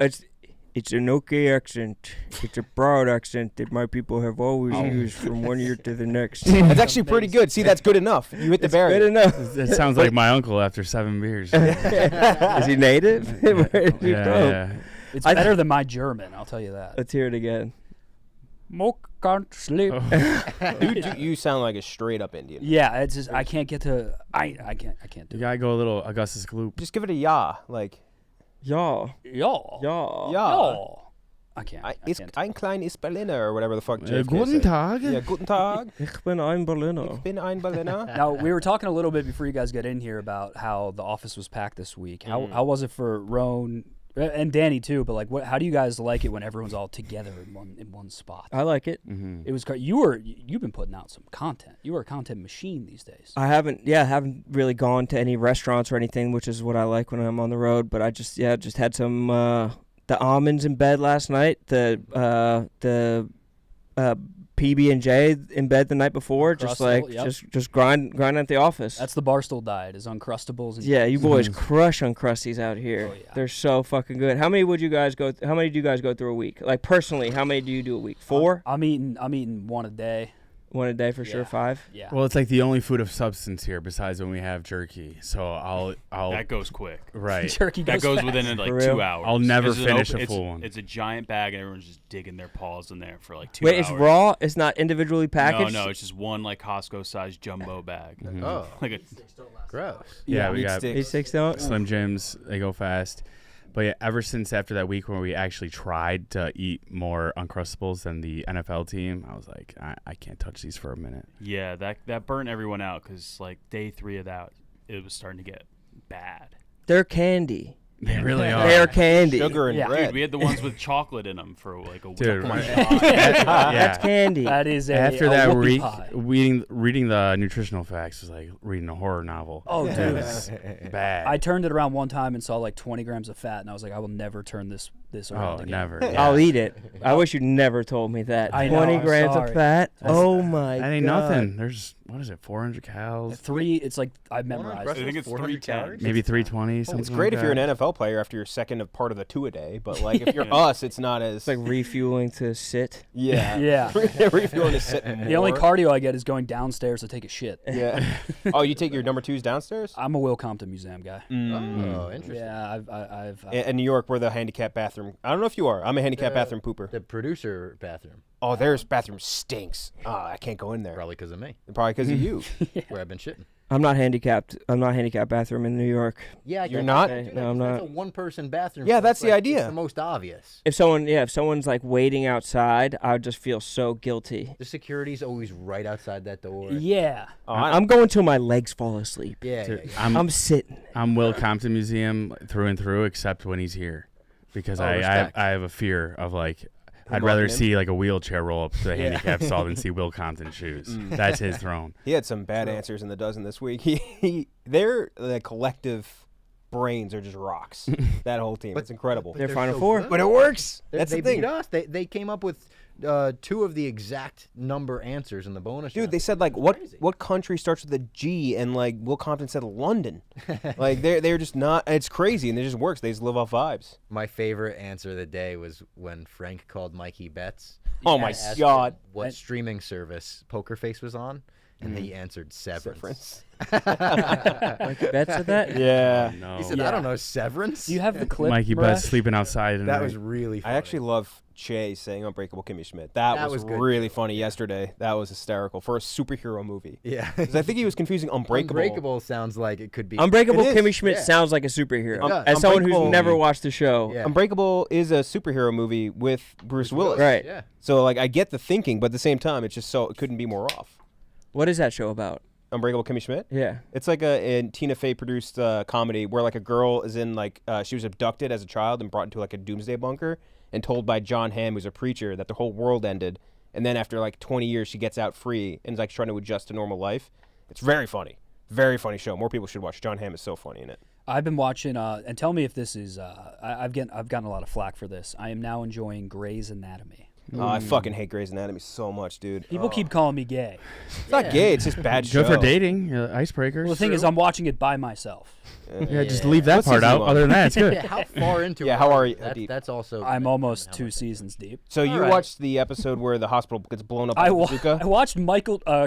It's an okay accent. It's a broad accent that my people have always used from one year to the next. That's actually pretty good. See, that's good enough. You hit the barrier. Good enough. That sounds like my uncle after 7 beers. Is he native? Where is he yeah, from? yeah. It's better than my German. I'll tell you that. Let's hear it again. Mook can't sleep. Dude, you sound like a straight up Indian. Yeah, it's just I can't get to. I can't do You gotta go a little Augustus Gloop. Just give it a ya. Like, Y'all. it. Y'all. Y'all. ja. Y'all. I can't. I Ist can't. ein klein ist Berliner or whatever the fuck. JFK Guten said. Tag. Yeah, guten Tag. Ich bin ein Berliner. Ich bin ein Berliner. Now we were talking a little bit before you guys got in here about how the office was packed this week. How was it for Rone and Danny too? But like, how do you guys like it when everyone's all together in one spot? I like it. It was you've been putting out some content. You are a content machine these days. I haven't really gone to any restaurants or anything, which is what I like when I'm on the road. But I just had some the almonds in bed last night. The PB&J in bed the night before, just like Uncrustable, yep. just grind at the office. That's the Barstool diet: is Uncrustables. And Yeah, you boys crush Uncrusties out here. Oh, yeah. They're so fucking good. How many do you guys go through a week? Like personally, how many do you do a week? 4? I'm eating one a day. One a day for sure. Yeah. 5. Yeah. Well, it's like the only food of substance here besides when we have jerky. So I'll That goes quick. right. Jerky That goes fast. within like For real? 2 hours. I'll never It's an finish a it's- full one. It's a giant bag, and everyone's just digging their paws in there for like 2 Wait, hours. it's raw. It's not individually packaged. No, it's just one like Costco-sized jumbo bag. Oh, Like a, gross. Yeah, we Meat got sticks. These 6 don't. Slim Jims. They go fast. But yeah, ever since after that week when we actually tried to eat more Uncrustables than the NFL team, I was like, I can't touch these for a minute. yeah, that burnt everyone out because like day 3 of that, it was starting to get bad. They're candy. They really are. They're candy. Sugar and Yeah. bread. Dude, we had the ones with chocolate in them for like a week. Dude, Oh my right. God. yeah. That's candy. That is After a that whoopie week, pie. reading the nutritional facts was like reading a horror novel. Oh, It dude. was bad. I turned it around one time and saw like 20 grams of fat, and I was like, I will never turn this around oh, again. never. I'll eat it. I wish you never told me that. I know, 20 I'm grams sorry. of fat. Oh my That ain't god. nothing. There's what is it? 400 cals, 3, it's like I memorized I it. think it's 310. maybe 320. Something It's great like if you're that. an NFL player after your second of part of the 2 a day, but like if you're us, it's not as It's like refueling to sit. yeah. Yeah. Refueling to sit more. The only cardio I get is going downstairs to take a shit. Yeah. Oh, you take your number 2s downstairs? I'm a Will Compton Museum guy. Oh, interesting. Yeah, I've In New York, we're the handicap bathroom. I don't know if you are. I'm a handicap bathroom pooper. The producer bathroom, Oh, their bathroom stinks. Oh, I can't go in there. probably because of me, Probably because of you. where I've been shitting. I'm not handicapped. I'm not handicapped bathroom in New York. Yeah, I You're get not? that. No, I'm That's not. a one-person bathroom. Yeah, so that's it's the like, idea. It's the most obvious. If someone's like waiting outside, I would just feel so guilty. The security's always right outside that door. yeah. Oh, I'm going till my legs fall asleep. Yeah, Dude, yeah, yeah. I'm I'm sitting. I'm Will Compton Museum through and through, except when he's here, because I respect. have a fear of like. I'd walking rather in? see like a wheelchair roll up to the handicap stall than see Will Compton shoes. That's his throne. He had some bad answers in the dozen this week. They're the collective brains are just rocks. That whole team. It's incredible. They're Final Four. But it works. That's they the thing. beat us. They came up with 2 of the exact number answers in the bonus. Dude, round. they said like what country starts with a G, and like Will Compton said London. Like they're just not. It's crazy, and it just works. They just live off vibes. My favorite answer of the day was when Frank called Mikey Betts. Oh my asked God. him what streaming service Poker Face was on, and he answered Severance. Mikey Betts said that? Yeah. No. He said, "I don't know Severance." Do you have the clip? Mikey Marash? Betts sleeping outside. That tonight. was really funny. I actually love Che saying Unbreakable Kimmy Schmidt. That was good, really too. funny yesterday. That was hysterical for a superhero movie. Yeah. 'Cause I think he was confusing Unbreakable. Unbreakable sounds like it could be. Unbreakable It is. Kimmy Schmidt Yeah. sounds like a superhero. It does. As someone who's Unbreakable- never watched the show. Yeah. Unbreakable is a superhero movie with Bruce Willis. Right. Yeah. So like I get the thinking, but at the same time, it's just so it couldn't be more off. What is that show about? Unbreakable Kimmy Schmidt. Yeah. It's like a Tina Fey produced comedy where like a girl is in like she was abducted as a child and brought into like a doomsday bunker and told by John Hamm, who's a preacher, that the whole world ended. And then after like 20 years, she gets out free and is like trying to adjust to normal life. It's very funny show. More people should watch. John Hamm is so funny in it. I've been watching, and tell me if this is. I've gotten a lot of flack for this. I am now enjoying Grey's Anatomy. I fucking hate Grey's Anatomy so much, dude. People keep calling me gay. It's not gay. It's just bad show. Good for dating. Icebreakers. Well, the thing is, I'm watching it by myself. Yeah, just leave that What part season out. you on? Other than that, it's good. Yeah, how far into? Yeah, it how are you? That's, Deep? that's also. I'm almost 2 seasons deep. So you Alright. watched the episode where the hospital gets blown up by I a bazooka? watched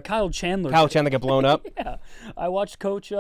Kyle Chandler. Kyle Chandler get blown up? Yeah, I watched Coach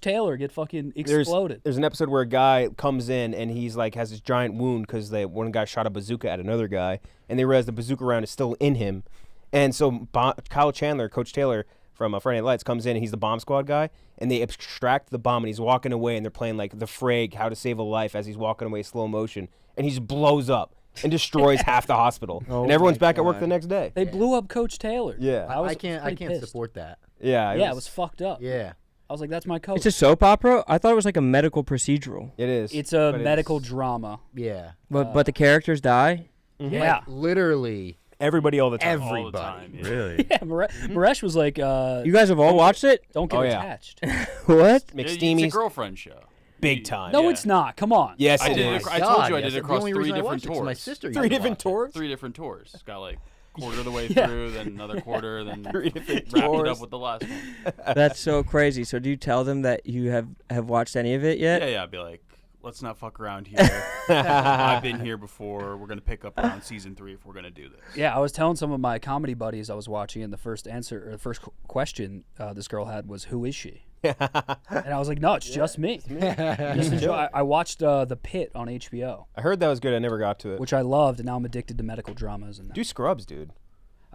Taylor get fucking exploded. There's an episode where a guy comes in and he's like has this giant wound because one guy shot a bazooka at another guy, and they realize the bazooka round is still in him, and so Kyle Chandler, Coach Taylor from Friday Night Lights, comes in and he's the bomb squad guy, and they extract the bomb and he's walking away and they're playing like the Frag, How to Save a Life as he's walking away slow motion, and he just blows up and destroys half the hospital, and everyone's back at work the next day. They blew up Coach Taylor. Yeah. I can't pretty pissed. support that. Yeah, It was fucked up. Yeah. I was like, that's my coach. It's a soap opera? I thought it was like a medical procedural. It is. It's a but medical drama. Yeah. But the characters die? Yeah. Literally everybody all the time. All the everybody. time. Yeah. Really? Yeah, Maresh was like, You guys have all watched it? don't get Oh, yeah. attached. What? It's a McSteamy's girlfriend show. big time. No, Yeah. it's not. Come on. Yes, I it did. is. I told you I God, did yes, it the across only 3 reason I different watched it 'cause tours. my sister used 3 to different watch it. tours. 3 different tours. Got like quarter of the way Yeah. through, then another quarter, then 3 different wrapped it tours. up with the last one. That's so crazy. So do you tell them that you have watched any of it yet? Yeah, I'd be like, let's not fuck around here. I've been here before. We're gonna pick up around season 3 if we're gonna do this. Yeah, I was telling some of my comedy buddies I was watching, and the first answer or the first question this girl had was, "Who is she?" And I was like, "No, it's just me." Just enjoy. I watched The Pit on HBO, I heard that was good. I never got to it. which I loved, and now I'm addicted to medical dramas. And Do Scrubs, dude.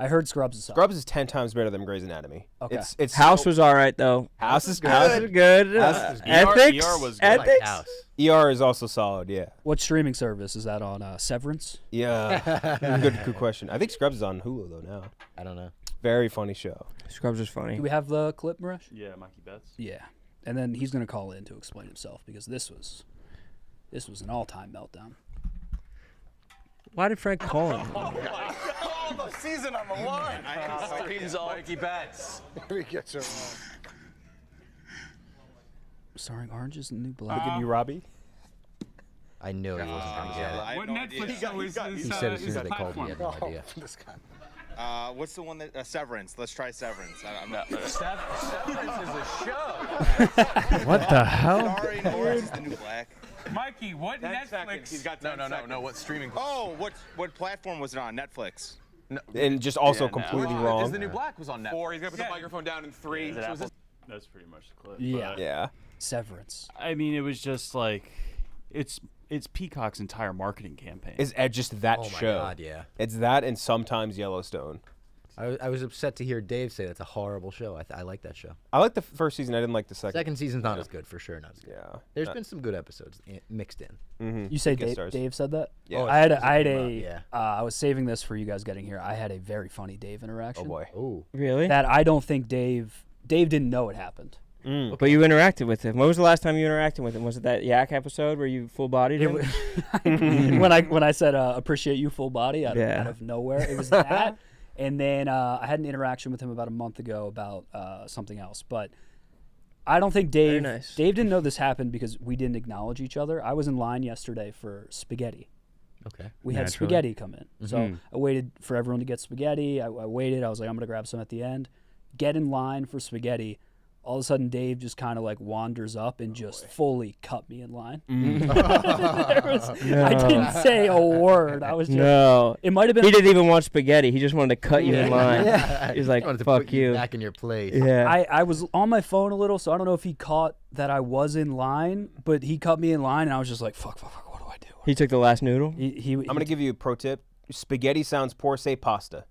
I heard Scrubs is Scrubs is 10 times better than Grey's Anatomy. Okay. It's House was all right though. House is House is good. good. House is good. Ethics. ER was good. I like Ethics. House. ER is also solid. Yeah. What streaming service is that on? Severance? Yeah. good question. I think Scrubs is on Hulu though now. I don't know. Very funny show. Scrubs is funny. Do we have the clip, Maresh? Yeah, Mikey Betts. Yeah, and then he's gonna call in to explain himself because this was an all-time meltdown. Why did Frank call him? Starring Orange is the New Look Black. at you, Robbie. I knew he wasn't going to get it. What Netflix show is this? He said as soon as they called me, he had no idea. What's the one that Severance? Let's try Severance. I'm not. What the hell? Sorry, Orange is the New Black. Mikey, what Netflix? He's got no. What streaming? Oh, what platform was it on? Netflix. And just also Yeah, no. completely wrong. Is the New Black was on Netflix? 4. He's gonna put the microphone down in 3. Is it Apple? That's pretty much the clip. Yeah. but, Yeah. Severance. I mean, it was just like, it's Peacock's entire marketing campaign. Is just that Oh my show. God, yeah. It's that and sometimes Yellowstone. I was upset to hear Dave say that's a horrible show. I like that show. I like the first season. I didn't like the second. Second season's not as good, for sure. Not as good. Yeah. There's been some good episodes mixed in. You say Guest Dave, stars. Dave said that? Yeah. Oh, I had yeah. I was saving this for you guys getting here. I had a very funny Dave interaction. Oh boy. Oh. Really? That I don't think Dave didn't know it happened. But you interacted with him. When was the last time you interacted with him? Was it that Yak episode where you full bodied him? when I said appreciate you full body out of nowhere, it was that. And then I had an interaction with him about a month ago about something else. But I don't think Very Dave. nice. Dave didn't know this happened because we didn't acknowledge each other. I was in line yesterday for spaghetti. Okay. We had Naturally. spaghetti come in, so Mhm. I waited for everyone to get spaghetti. I waited. I was like, I'm gonna grab some at the end. Get in line for spaghetti. All of a sudden, Dave just kind of like wanders up and just fully cut me in line. I didn't say a word. I was just. No. It might have been. He didn't even want spaghetti. He just wanted to cut you in line. Yeah. He's like, wanted to fuck put you you. back in your place. Yeah. I was on my phone a little, so I don't know if he caught that I was in line, but he cut me in line, and I was just like, fuck, what do I do? He took the last noodle. I'm gonna give you a pro tip. Spaghetti sounds poor. Say pasta.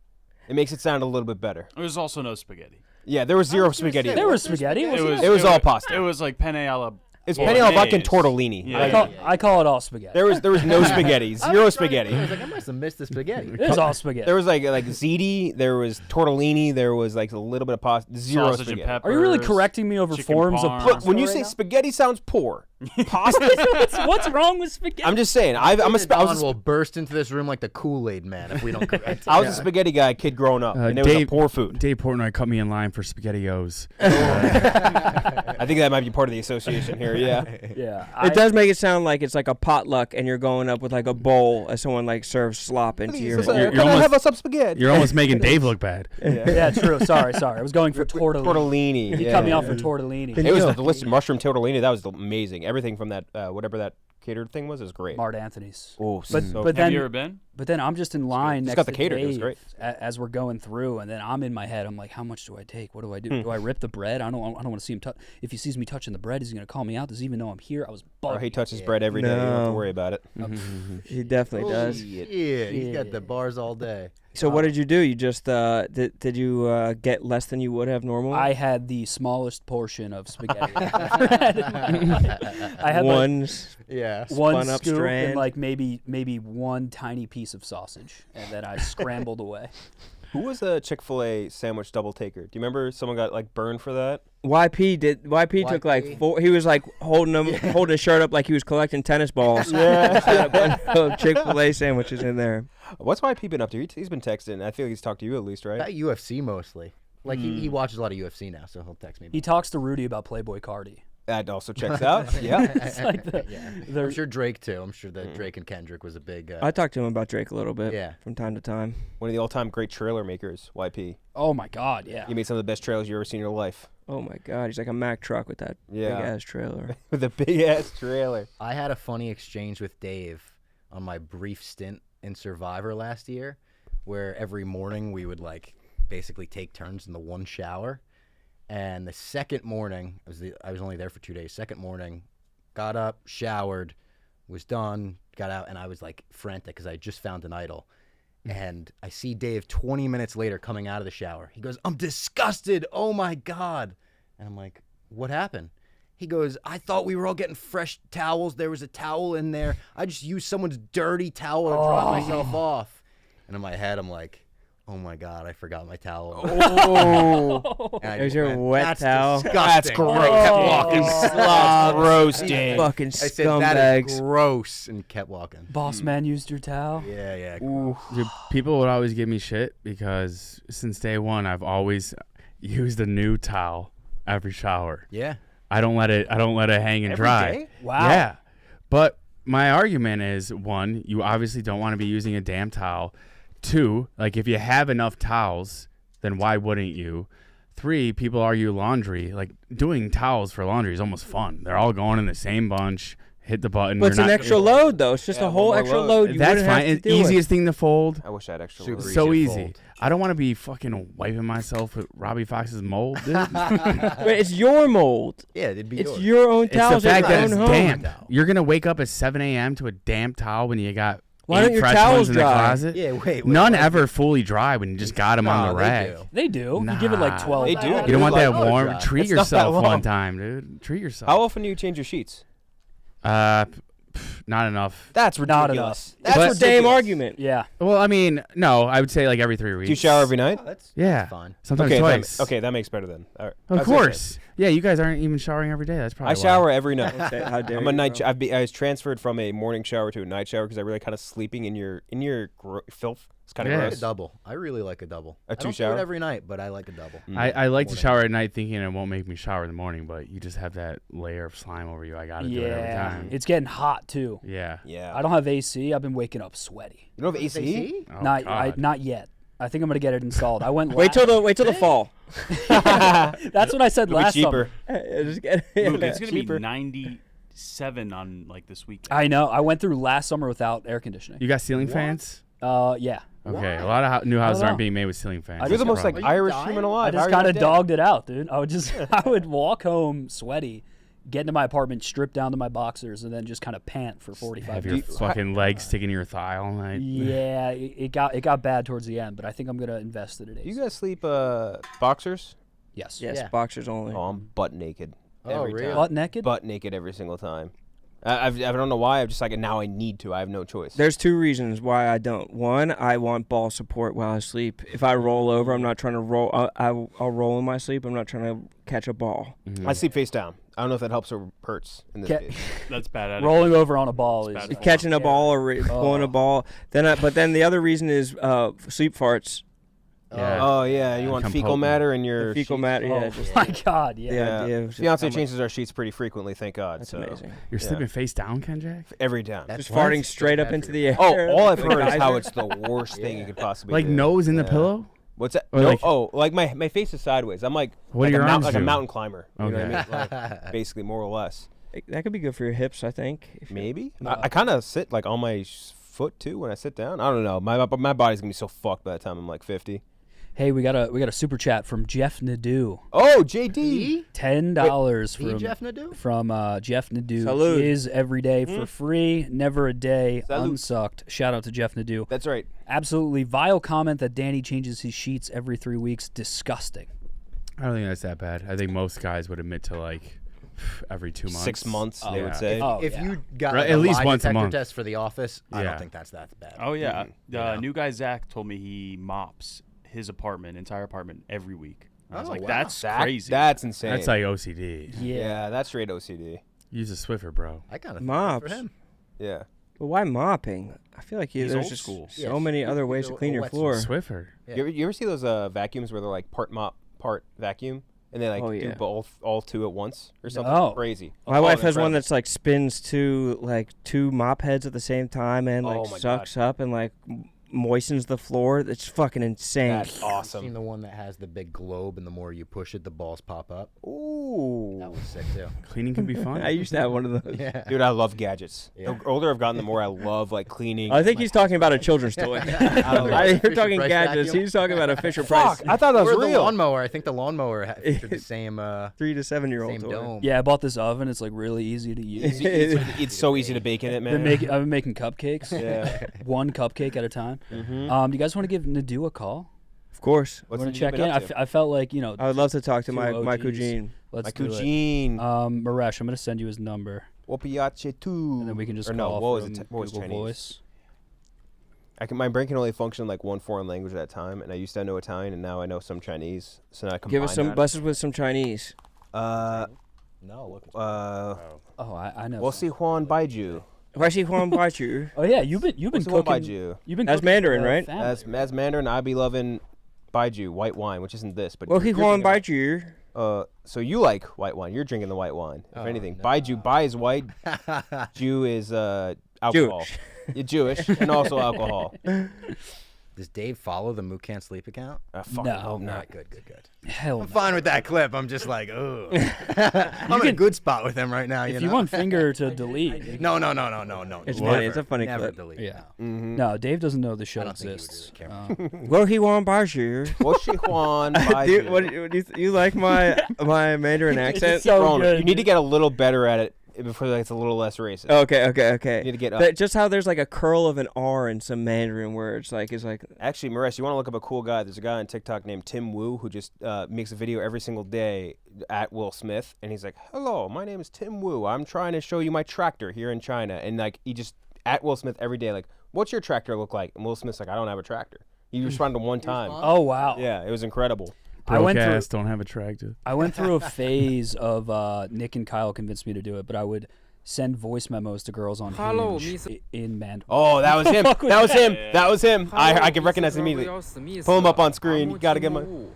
It makes it sound a little bit better. There's also no spaghetti. Yeah, there was zero spaghetti. There was spaghetti. It was all pasta. It was like penne alla. It's penne alla vodka and bolognese. tortellini. Yeah. I call it all spaghetti. There was no spaghetti. Zero spaghetti. I was like, I must have missed the spaghetti. It was all spaghetti. There was like ziti. There was tortellini. There was like a little bit of pasta. Zero Sausage and spaghetti. peppers. Are you really correcting me over chicken forms of parm. pasta? Look, when you right say now? spaghetti sounds poor, pasta. what's wrong with spaghetti? I'm just saying. I was Don a will burst into this room like the Kool-Aid man if we don't correct him. I was a spaghetti guy, kid growing up, and it was a Dave- poor food. Dave Portnoy cut me in line for SpaghettiOs. I think that might be part of the association here. Yeah. yeah, It does make it sound like it's like a potluck and you're going up with like a bowl as someone like serves slop into your. You're Can I almost- have us some spaghetti? You're almost making Dave look bad. Yeah, true. Sorry. I was going for tortellini. Tortellini. He Yeah. cut me off for tortellini. It was the delicious mushroom tortellini. That was amazing. Everything from that, whatever that catered thing was great. Mart Anthony's. Oh, But so but Have then you ever been? But then I'm just in line Just next got the to catered, it was Dave great. as we're going through, and then I'm in my head. I'm like, how much do I take? What do I do? Do I rip the bread? I don't want to see him touch. If he sees me touching the bread, he's gonna call me out. Does he even know I'm here? I was Or bugged. he touches bread every day. You don't have to No. worry about it. He definitely does. Yeah, he's got the bars all day. So what did you do? You just did you get less than you would have normally? I had the smallest portion of spaghetti. I had one. Yeah. one spun up scoop strand. and like maybe one tiny piece of sausage, and then I scrambled away. Who was a Chick-fil-A sandwich double taker? Do you remember someone got like burned for that? YP took like four. He was like holding his shirt up like he was collecting tennis balls. Yeah. Had a bunch of Chick-fil-A sandwiches in there. What's YP been up to? He's been texting. I feel like he's talked to you at least, right? That UFC mostly. Like he watches a lot of UFC now, so he'll text me. He talks to Rudy about Playboy Cardi. That also checks out. Yeah. It's like I'm sure Drake too. I'm sure that Drake and Kendrick was a big. I talked to him about Drake a little bit. Yeah. From time to time. One of the all-time great trailer makers, YP. Oh my God, yeah. You made some of the best trailers you've ever seen in your life. Oh my God, he's like a Mack truck with that Yeah. big ass trailer. With a big-ass trailer. I had a funny exchange with Dave on my brief stint in Survivor last year, where every morning we would like basically take turns in the one shower. And the second morning, I was only there for 2 days. Second morning, got up, showered, was done, got out, and I was like frantic because I had just found an idol. And I see Dave 20 minutes later coming out of the shower. He goes, "I'm disgusted. Oh my God." And I'm like, "What happened?" He goes, "I thought we were all getting fresh towels. There was a towel in there. I just used someone's dirty towel to dry myself off." And in my head, I'm like, "Oh my God, I forgot my towel." Oh. And I There's just your went, wet "That's towel." disgusting." That's gross. And I kept walking. That's gross, Dave. Fucking I said, "That is scumbags. gross," and kept walking. Boss man used your towel. Yeah. Dude, people would always give me shit because since day one, I've always used a new towel every shower. Yeah. I don't let it hang and Every dry. day? Wow. Yeah. But my argument is, one, you obviously don't want to be using a damn towel. Two, like if you have enough towels, then why wouldn't you? Three, people argue laundry. Like doing towels for laundry is almost fun. They're all going in the same bunch. Hit the button. But it's you're an not- extra load though. It's just Yeah, a whole one more extra load. load. You That's wouldn't have fine. to It's do it. easiest thing to fold. I wish I had extra Super loads. So easy to easy. fold. I don't want to be fucking wiping myself with Robbie Fox's mold, dude. But it's your mold. Yeah, it'd be It's yours. your own It's the towels. fact at that your it's own home. damp. You're gonna wake up at 7 a.m. to a damp towel when you got Why 8 don't your fresh towels ones in the dry? closet. Yeah, wait. None ever fully dry when you just got them on the rag. They do. You give it like Nah. 12 They do. hours. You don't want that Like, warm. dry. Treat It's not that yourself long. one time, dude. Treat yourself. How often do you change your sheets? Not enough. That's Not ridiculous. enough. That's But- ridiculous. Same argument. Yeah. Well, I mean, no. I would say like every 3 weeks. Do you shower every night? Yeah. That's fine. Sometimes okay, twice. That makes better then. All right. Of I was gonna say, course. Yeah, you guys aren't even showering every day. That's probably I why. shower every night. How dare I'm you, a night. bro. I was transferred from a morning shower to a night shower because I really kind of sleeping in your filth It's kind of Yeah. I like a gross. double. I really like a double. A I don't do two-shower? it every night, but I like a double. I like to Morning. shower at night thinking it won't make me shower in the morning, but you just have that layer of slime over you. I gotta do it every Yeah, time. it's getting hot too. Yeah. Yeah. I don't have AC. I've been waking up sweaty. You don't have AC? Oh, Not yet. I think I'm gonna get it installed. I went. Wait till the fall. That's what I said It'll be last cheaper. summer. Just get Luke, it's gonna cheaper. be 97 on like this weekend. I know. I went through last summer without air conditioning. You got ceiling fans? Yeah. Okay, a lot of new houses know. aren't being made with ceiling fans. I You're just the most like Are you Irish dying? human I alive. just kind of dogged it out, dude. I would walk home sweaty, get into my apartment, strip down to my boxers, and then just kind of pant for 45 Have your minutes. fucking legs sticking to your thigh all night. Yeah, it got bad towards the end, but I think I'm gonna invest in it. Do you guys sleep boxers? Yes. Yes, Yeah. boxers only. Oh, I'm butt naked. Oh, every really? time. Butt naked? Butt naked every single time. I don't know why. I'm just like, now I need to. I have no choice. There's two reasons why I don't. One, I want ball support while I sleep. If I roll over, I'm not trying to roll. I'll roll in my sleep. I'm not trying to catch a ball. I sleep face down. I don't know if that helps or hurts in this case. That's bad. Rolling over on a ball It's is bad. Catching a Yeah. ball or pulling a ball. But then the other reason is sleep farts. Yeah. Oh yeah, you want Become fecal potent. matter in your Fecal sheets? matter. Oh Yeah, just my god, yeah. the Yeah. idea of just Fiance how much- changes our sheets pretty frequently, thank God. That's so amazing. You're Yeah. sleeping face down, Kenjac? every time. That's Just farting straight up bad into for the you. air. Oh, all I've Like heard is how geyser. it's the worst thing you could possibly Like do. nose in the Yeah. pillow? What's that? Or No, like- like my face is sideways. I'm like What like do your a arms like a do? mountain climber. You know what Okay. I mean? Like, basically, more or less. That could be good for your hips, I think. if you- Maybe. No. I kind of sit like on my foot too when I sit down. I don't know. My body's gonna be so fucked by the time I'm like 50. Hey, we got a super chat from Jeff Nadeau. Oh, JD. $10 The from Jeff Nadeau? from Jeff Nadeau. Salud. Is every day for free, never a day Salud. unsucked. Shout out to Jeff Nadeau. That's right. Absolutely vile comment that Danny changes his sheets every 3 weeks. Disgusting. I don't think that's that bad. I think most guys would admit to like every 2 months. 6 months, they Yeah. would say. Oh, If yeah. you got Right, like, at a least lie once a detector month. test for the office, I Yeah. don't think that's that bad. Oh yeah, know? new guy Zach told me he mops his entire apartment every week. I was Oh, like, wow. that's crazy. That's insane. That's like OCD. yeah, that's straight OCD. Use a Swiffer, bro. I kind of Mops. for him. Yeah. But why mopping? I feel like He's there's old just school. so Yeah, many you other can ways do to a clean your wet floor. Swiffer. Yeah. You ever see those vacuums where they're like part mop, part vacuum, and they like Oh, do yeah. both all two at once or something Oh. crazy? My Oh, wife has one incredible. that's like spins two mop heads at the same time and like Oh my sucks up and like moistens the floor. It's fucking insane. That's Seen awesome. the one that has the big globe, and the more you push it, the balls pop up. Ooh. That was sick too. Cleaning can be fun. I used to have one of those. Yeah. Dude, I love gadgets. Yeah. The older I've gotten, the more I love like cleaning. I think he's talking about a children's toy. You're Fisher talking Price gadgets. vacuum? He's talking about a Fisher Fuck, Price I thought that was Or the real. lawnmower. I think the lawnmower featured the same 3 to 7 year old same toy. dome. Yeah, I bought this oven. It's like really easy to use. It's so easy to bake in it, man. I've been making cupcakes. Yeah. One cupcake at a time. Mhm. Do you guys want to give Nadeau a call? Of course. What's Want the to check been in? up to? I felt like, you know, I would love to talk to Two my OGs. cougine. let's My do it. cougine. Maresh, I'm going to send you his number, Opiace too. and then we can just or call no, what was from it? What was Google Chinese? Voice. My brain can only function like one foreign language at a time, and I used to know Italian, and now I know some Chinese. So now I combine Give us some that. buses with some Chinese. No, look. Oh, I know. We'll see Juan Baiju. Why she Juan Baichu? Oh yeah, you've been We'll see Juan cooking. Baiju. You've been That's cooking Mandarin, for the right? family. As Mandarin, I be loving Baiju, white wine, which isn't this, but Well, he you're Juan drinking Baichu. so you like white wine. You're drinking the white wine. If Oh, anything, no. Baiju, Bai is white, Jew is alcohol. Jewish. You're Jewish and also alcohol. Does Dave follow the Mook Can't Sleep account? I fucking No. hope All not. right, good. Hell, I'm no. fine with that clip. I'm just like, oh. I'm in a good spot with him right now. If you you know? want finger to delete, No. It's never, funny. It's a funny never clip. delete. yeah. Mm-hmm. No, Dave doesn't know the show I don't think he would exists. do it, Well, he Juan Baichu. What's she Juan Dude, Baiju? what do you like my Mandarin accent? so Ron, good. you need to get a little better at it before it's a little less racist. Okay. You need to get up. Just how there's like a curl of an R in some Mandarin words, like is like. Actually, Maresh, you want to look up a cool guy? There's a guy on TikTok named Tim Wu who just makes a video every single day at Will Smith, and he's like, "Hello, my name is Tim Wu. I'm trying to show you my tractor here in China." And like he just at Will Smith every day, like, "What's your tractor look like?" And Will Smith's like, "I don't have a tractor." He responded one time. Oh wow. Yeah, it was incredible. I went through. Broadcast don't have attractive. I went through a phase of Nick and Kyle convinced me to do it, but I would send voice memos to girls on Hello, Hinge in man. Oh, that was him. Fuck with That was him. Yeah. That was him. I can 哈 recognize 喽 him ，Mr. immediately. Will Smith Pull him up on screen. You gotta get him. 阿姆提姆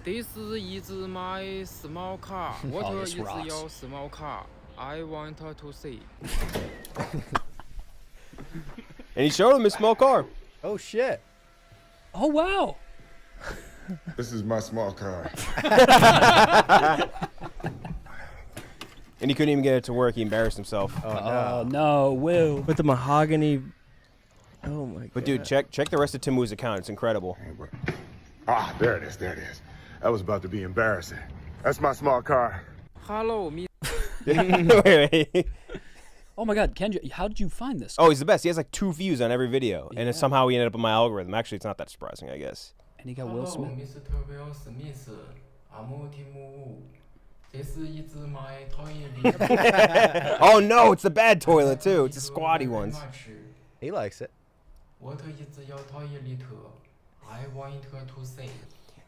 This is my small car. What Oh, is this rocks. your small car? I want to see. And he showed him his small car. Oh shit. Oh wow. This is my small car. And he couldn't even get it to work. He embarrassed himself. Oh no, Will. With the mahogany. Oh my god. But dude, check the rest of Timu's account. It's incredible. Ah, there it is. There it is. That was about to be embarrassing. That's my small car. Hello, Mr. Wait. Oh my God, Kenjac, how did you find this? Oh, he's the best. He has like 2 views on every video, and somehow he ended up in my algorithm. Actually, it's not that surprising, I guess. And he got Will Smith. Mr. Will Smith. I'm Timu. This is my toilet. Oh no, it's the bad toilet too. It's the squatty ones. He likes it. What is your toilet? I want to say.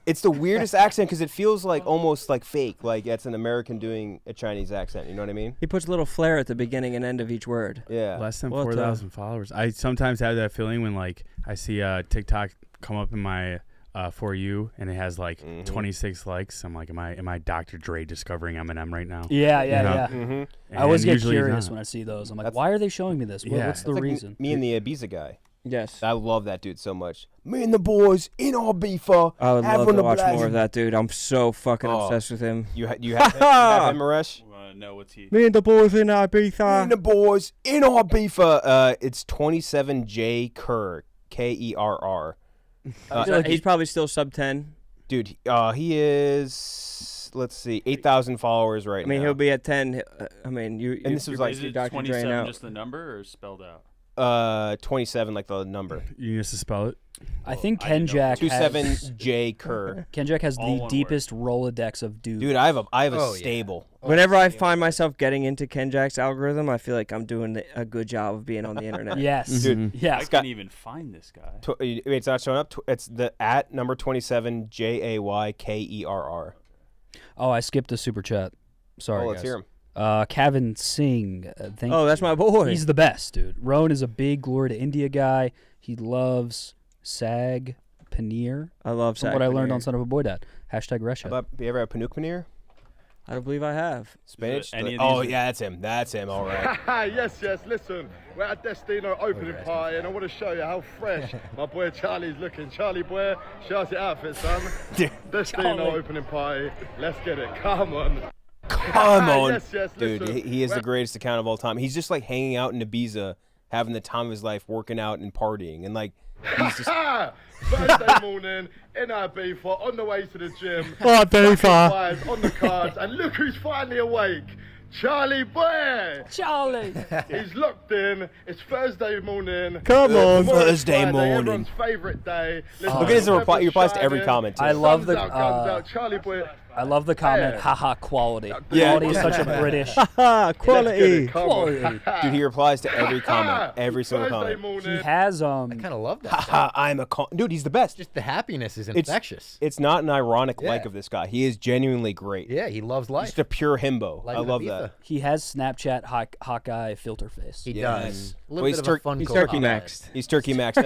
It's the weirdest accent because it feels like almost like fake, like it's an American doing a Chinese accent. You know what I mean? He puts a little flair at the beginning and end of each word. Yeah. Less than Well, 4,000 followers. I sometimes have that feeling when like I see TikTok come up in my For You and it has like 26 likes. I'm like, am I Dr. Dre discovering Eminem right now? Yeah, You know? Mm-hmm. I always And get usually he's curious not. when I see those. I'm like, That's- why are they showing me this? Yeah. What's the It's like reason? me and the Ibiza guy. Yes. I love that dude so much. Me and the boys in Ibiza. I would love having to a watch blast. more of that dude. I'm so fucking Oh. obsessed with him. You have him, Maresh? No, what's he? Me and the boys in Me Ibiza. and the boys in Ibiza. It's 27J Kerr, Kerr. He's probably still sub 10. Dude, he is. Let's see, 8,000 followers right I mean, now. he'll be at 10. I mean, And this was like- Is it Dr. Dre 27 out. just the number or spelled out? 27, like the number. You used to spell it. I think I didn't know. Kenjac has 27J Kerr. Kenjac has All the one word. deepest Rolodex of dudes. Dude, I have a Oh, yeah. stable. Whenever I find myself getting into Kenjac's algorithm, I feel like I'm doing a good job of being on the internet. Yes. Dude, Yeah. I can't even find this guy. Wait, it's not showing up. It's the at number 27 JAYKERR. Oh, I skipped the super chat. Sorry, Oh, let's guys. hear him. Kevin Singh. Thank Oh, that's my boy. He's the best, dude. Rone is a big Glory to India guy. He loves sag paneer. I love From Sag what I learned paneer. on Son of a Boy Dad. Hashtag Resha. How about, you ever had Panook Paneer? I don't believe I have. Spinach? any of Oh, these- yeah, that's him. That's him, all right. Yes, listen, we're at Destino opening party and I want to show you how fresh my boy Charlie's looking. Charlie boy, show us your outfit, son. Destino opening party, let's get it, come on. Come on. Yes, Dude, listen. he is the greatest account of all time. He's just like hanging out in Ibiza, having the time of his life, working out and partying. And like, he's just. Thursday morning in Ibiza, on the way to the gym. Oh, Ibiza. Fires on the cards, and look who's finally awake. Charlie boy! Charlie! He's locked in. It's Thursday morning. Come on, Tomorrow's Thursday Friday, morning. Everyone's favorite day. Listen, Look at his reply. He replies to shining. every comment. Too. I love the Thumbs out, Charlie boy. I love the comment, Yeah. haha, quality. Yeah. Quality is such a British Ah, Let's get quality. it, come quality. on. Dude, he replies to every comment. Every single Thursday comment. morning. He has I kind of love that. Haha, I'm a dude. He's the best. Just the happiness is It's- infectious. It's not an ironic Yeah. like of this guy. He is genuinely great. Yeah, he loves life. Just a pure himbo. Like I love Ibiza. that. He has Snapchat Hawkeye filter face. He Yes. does. A Well, little he's bit of a fun He's culture. turkey maxed. He's turkey max.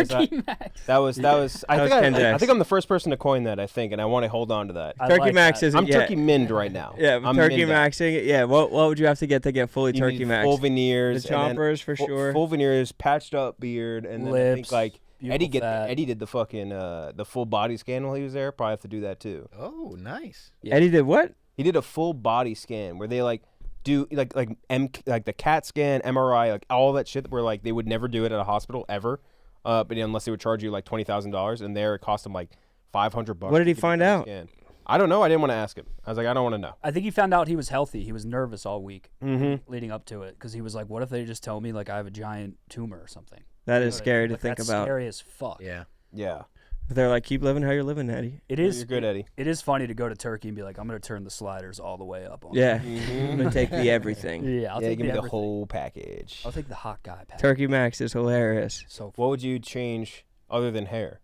That was. I was think Kenjac. I think I'm the first person to coin that. I think, and I want to hold on to that. I Turkey like Max that. isn't I'm yet. turkey minned right now. Yeah, but I'm turkey minned out. maxing. Yeah, what would you have to get fully You turkey need maxed? full veneers, The and then choppers for sure. Full veneers, patched up beard, and then I think Lips, like beautiful fat. Eddie did the fucking the full body scan while he was there. Probably have to do that too. Oh, nice. Eddie did what? He did a full body scan where they like do like the CAT scan, MRI, like all that shit where like they would never do it at a hospital ever, but unless they would charge you like $20,000, and there it cost him like $500. What did he to get find the out? scan. I don't know. I didn't want to ask him. I was like, I don't want to know. I think he found out he was healthy. He was nervous all week Mm-hmm. leading up to it because he was like, "What if they just tell me like I have a giant tumor or something?" That You is know what I scary mean? to Like, think that's about. Scary as fuck. Yeah. Yeah. They're like, keep living how you're living, Eddie. It is. You're good, Eddie. It is funny to go to Turkey and be like, "I'm gonna turn the sliders all the way up." On Yeah, Mhm. I'm gonna take the everything. Yeah, I'll Yeah, take give me the everything. whole package. I'll take the hot guy pack. Turkey Max is hilarious. So What would you change other than hair?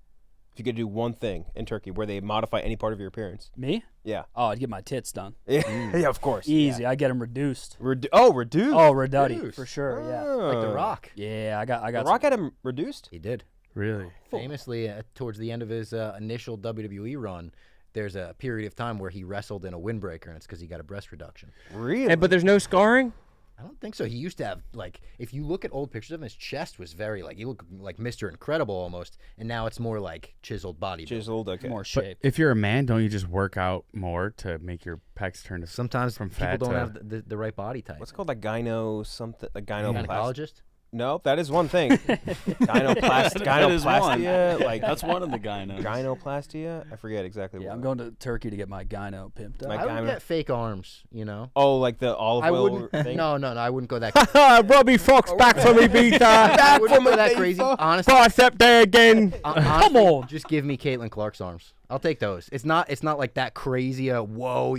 If you could do one thing in Turkey where they modify any part of your appearance. Me? Yeah. Oh, I'd get my tits done. Yeah, of course. Easy. I get them reduced. Reduced? Oh, Reduced reduced for sure. Yeah. Like The Rock. Yeah, I got. The Rock had him reduced? He did. Really? Famously, towards the end of his initial WWE run, there's a period of time where he wrestled in a windbreaker, and it's because he got a breast reduction. Really? But there's no scarring? I don't think so. He used to have, like, if you look at old pictures of him, his chest was very, like, he looked like Mr. Incredible almost, and now it's more like chiseled body. Chiseled, okay. More But shape. if you're a man, don't you just work out more to make your pecs turn to Sometimes from people fat don't to have the right body type. What's it called? Like gyno something? Like gynoplast? Gynecologist? No, that is one thing. Gynoplastia. That is one. Like That's one of the gynos. Gynoplastia? I forget exactly Yeah, what. I'm going to Turkey to get my gyno pimped My up. I would get fake arms, you know? Oh, like the olive I oil wouldn't. thing? No, I wouldn't go that. Robbie Fox back for me, Beta. I wouldn't go that crazy. Honestly, Bicep day again. Come on, just give me Caitlin Clark's arms. I'll take those. It's not like that crazy. Whoa,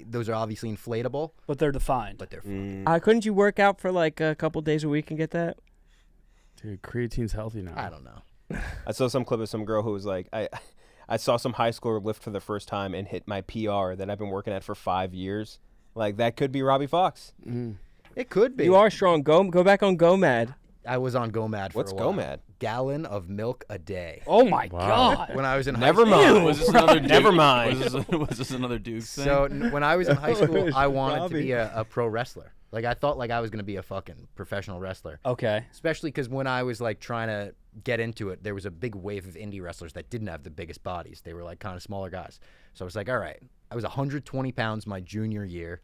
those are obviously inflatable, But they're defined. but they're fine. Couldn't you work out for like a couple days a week and get that? Dude, creatine's healthy now. I don't know. I saw some clip of some girl who was like, I saw some high schooler lift for the first time and hit my PR that I've been working at for 5 years. Like, that could be Robbie Fox. It could be. You are strong. Go back on GoMad. I was on GoMad for What's a while. GoMad? Gallon of milk a day. Oh my God. When I was in Never high school. mind. Was this another Duke? Never mind. Was this another Duke thing? So when I was in high school, I wanted Robbie. to be a pro wrestler. Like, I thought like I was gonna be a fucking professional wrestler. Okay. Especially because when I was like trying to get into it, there was a big wave of indie wrestlers that didn't have the biggest bodies. They were like kind of smaller guys. So I was like, all right. I was 120 pounds my junior year.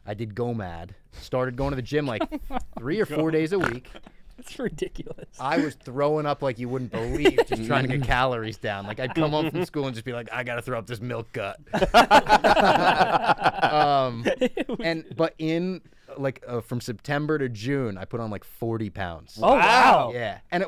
I did GoMad. Started going to the gym like 3 or 4 days a week. That's ridiculous. I was throwing up like you wouldn't believe, just trying to get calories down. Like I'd come home from school and just be like, I gotta throw up this milk gut. But in like from September to June, I put on like 40 pounds. Oh wow. Yeah, and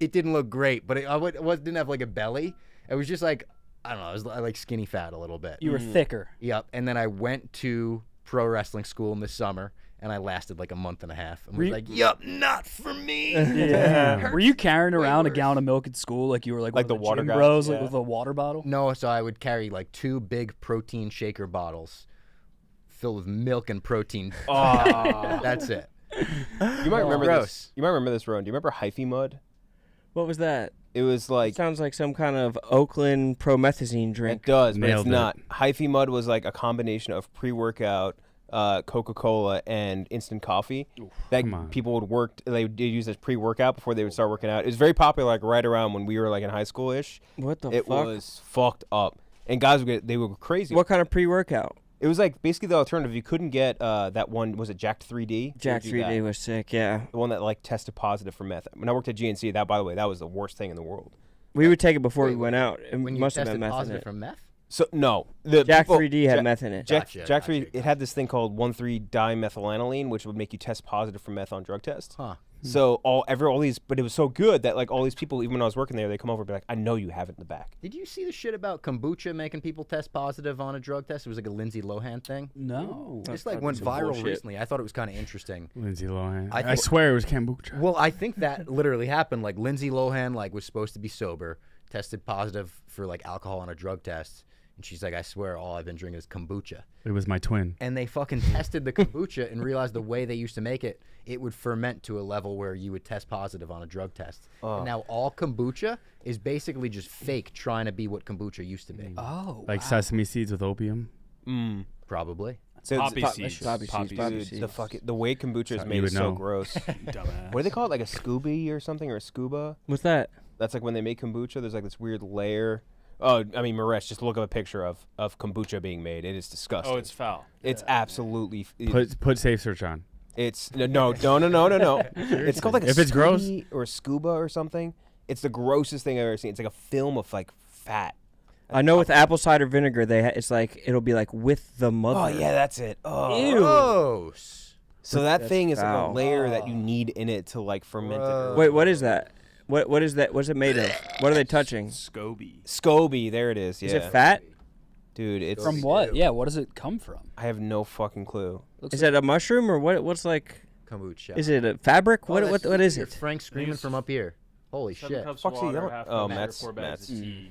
it didn't look great, but didn't have like a belly. It was just like I don't know. I was like skinny fat a little bit. You were thicker. Yep. And then I went to pro wrestling school in the summer. And I lasted like a month and a half. And was like, yup, not for me. Yeah. Were you carrying around a gallon of milk at school like you were like one the of water gym guys? bros, Yeah. like with a water bottle? No, so I would carry like 2 big protein shaker bottles filled with milk and protein. That's it. You might remember Gross. this. You might remember this, Rone. Do you remember hyphy mud? What was that? It was like Sounds like some kind of Oakland promethazine drink. it does, but Nailed it's it. not. Hyphy mud was like a combination of pre-workout, Coca-Cola, and instant coffee that come on. people would work. They would use as pre-workout before they would start working out. It was very popular, like right around when we were like in high school ish. What the It fuck? was fucked up, and guys would get they were crazy. What kind of pre-workout? It was like basically the alternative. You couldn't get that one. Was it Jack 3D? Jack 3D was sick, yeah. The one that like tested positive for meth. When I worked at GNC, that by the way, that was the worst thing in the world. We would take it before we went out. It When you must have tested been meth in positive it. from meth? So no, the Jack people- 3D had Jack- meth in it. Jack Gotcha, 3 it had this thing called 1,3-dimethylaniline, which would make you test positive for meth on drug tests. Huh. So all these, but it was so good that like all these people, even when I was working there, they come over and be like, I know you have it in the back. Did you see the shit about kombucha making people test positive on a drug test? It was like a Lindsay Lohan thing. No. This like fucking went some viral bullshit. recently. I thought it was kind of interesting. Lindsay Lohan. I I thought- swear it was kombucha. Well, I think that literally happened. Like Lindsay Lohan like was supposed to be sober, tested positive for like alcohol on a drug test, and she's like, I swear all I've been drinking is kombucha. It was my twin. And they fucking tested the kombucha and realized the way they used to make it, it would ferment to a level where you would test positive on a drug test. And now all kombucha is basically just fake trying to be what kombucha used to be. Oh. Like sesame seeds with opium. Probably. So Poppy it's- seeds. Poppy seeds, poppy Dude, seeds. the way kombucha is You made would is so know. gross. Dumbass. What do they call it? Like a Scooby or something, or a scuba? What's that? That's like when they make kombucha. There's like this weird layer. Oh, I mean, Maresh, just look up a picture of kombucha being made. It is disgusting. Oh, it's foul. It's absolutely. Put safe search on. It's no. It's called like a If it's gross- Scooby or a scuba or something. It's the grossest thing I've ever seen. It's like a film of like fat. I know with apple cider vinegar, it's like it'll be like with the mother. Oh yeah, that's it. Oh. Ew. Gross. So that That's thing is like a foul. layer that you need in it to like ferment it. Wait, what is that? What is that? What's it made of? What are they touching? Scoby. Scoby, there it is. Yeah. Is it fat? Dude, it's From what? Yeah, what does it come from? I have no fucking clue. Is it a mushroom or what? What's like? Kombucha. Is it a fabric? Oh, What that's- is you're it? Frank screaming from up here. Holy 7 shit. cups Foxy, of you water, don't- half oh, cup of Matt's- sugar, 4 bags Matt's- of tea.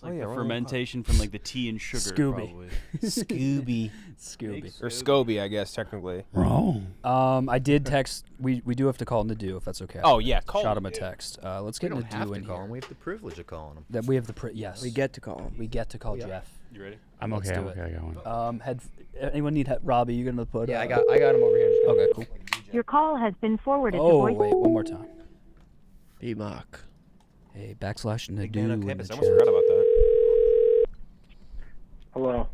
It's like yeah, the Rone. fermentation from like the tea and sugar. Scooby. Probably. Scooby. Scooby. Or Scoby, I guess, technically. Wrong. I did text. We do have to call Nadu if that's okay. Oh, yeah, call Shot him a Nadu. text. Let's We get don't have Nadu to in call here. him. We have the privilege of calling him. That we have the yes. We get to call him. We get to call Jeff. You ready? I'm Let's okay. do I'm it. okay. I got one. Anyone need Robbie? You gonna put? Yeah, I got him over here. Okay, cool. Your call has been forwarded to Oh voice. wait, one more time. B-Mock. Hey, backslash Nadu Dan on in the campus. I chat. almost forgot about that. Hello.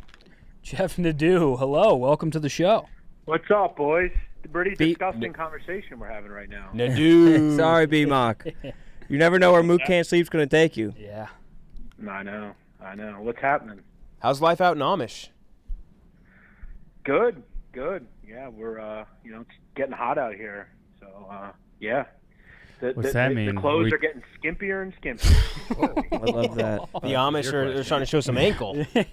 Jeff Nadu, hello. Welcome to the show. What's up, boys? Pretty Be- disgusting conversation we're having right now. Nadu. Sorry, B-Mock. You never know where Mook Can't Sleep's going to take you. Yeah. I know. What's happening? How's life out in Amish? Good. Yeah, we're it's getting hot out here. So yeah. What's that mean? The clothes are getting skimpier and skimpier. I love that. The Amish are trying to show some ankle. I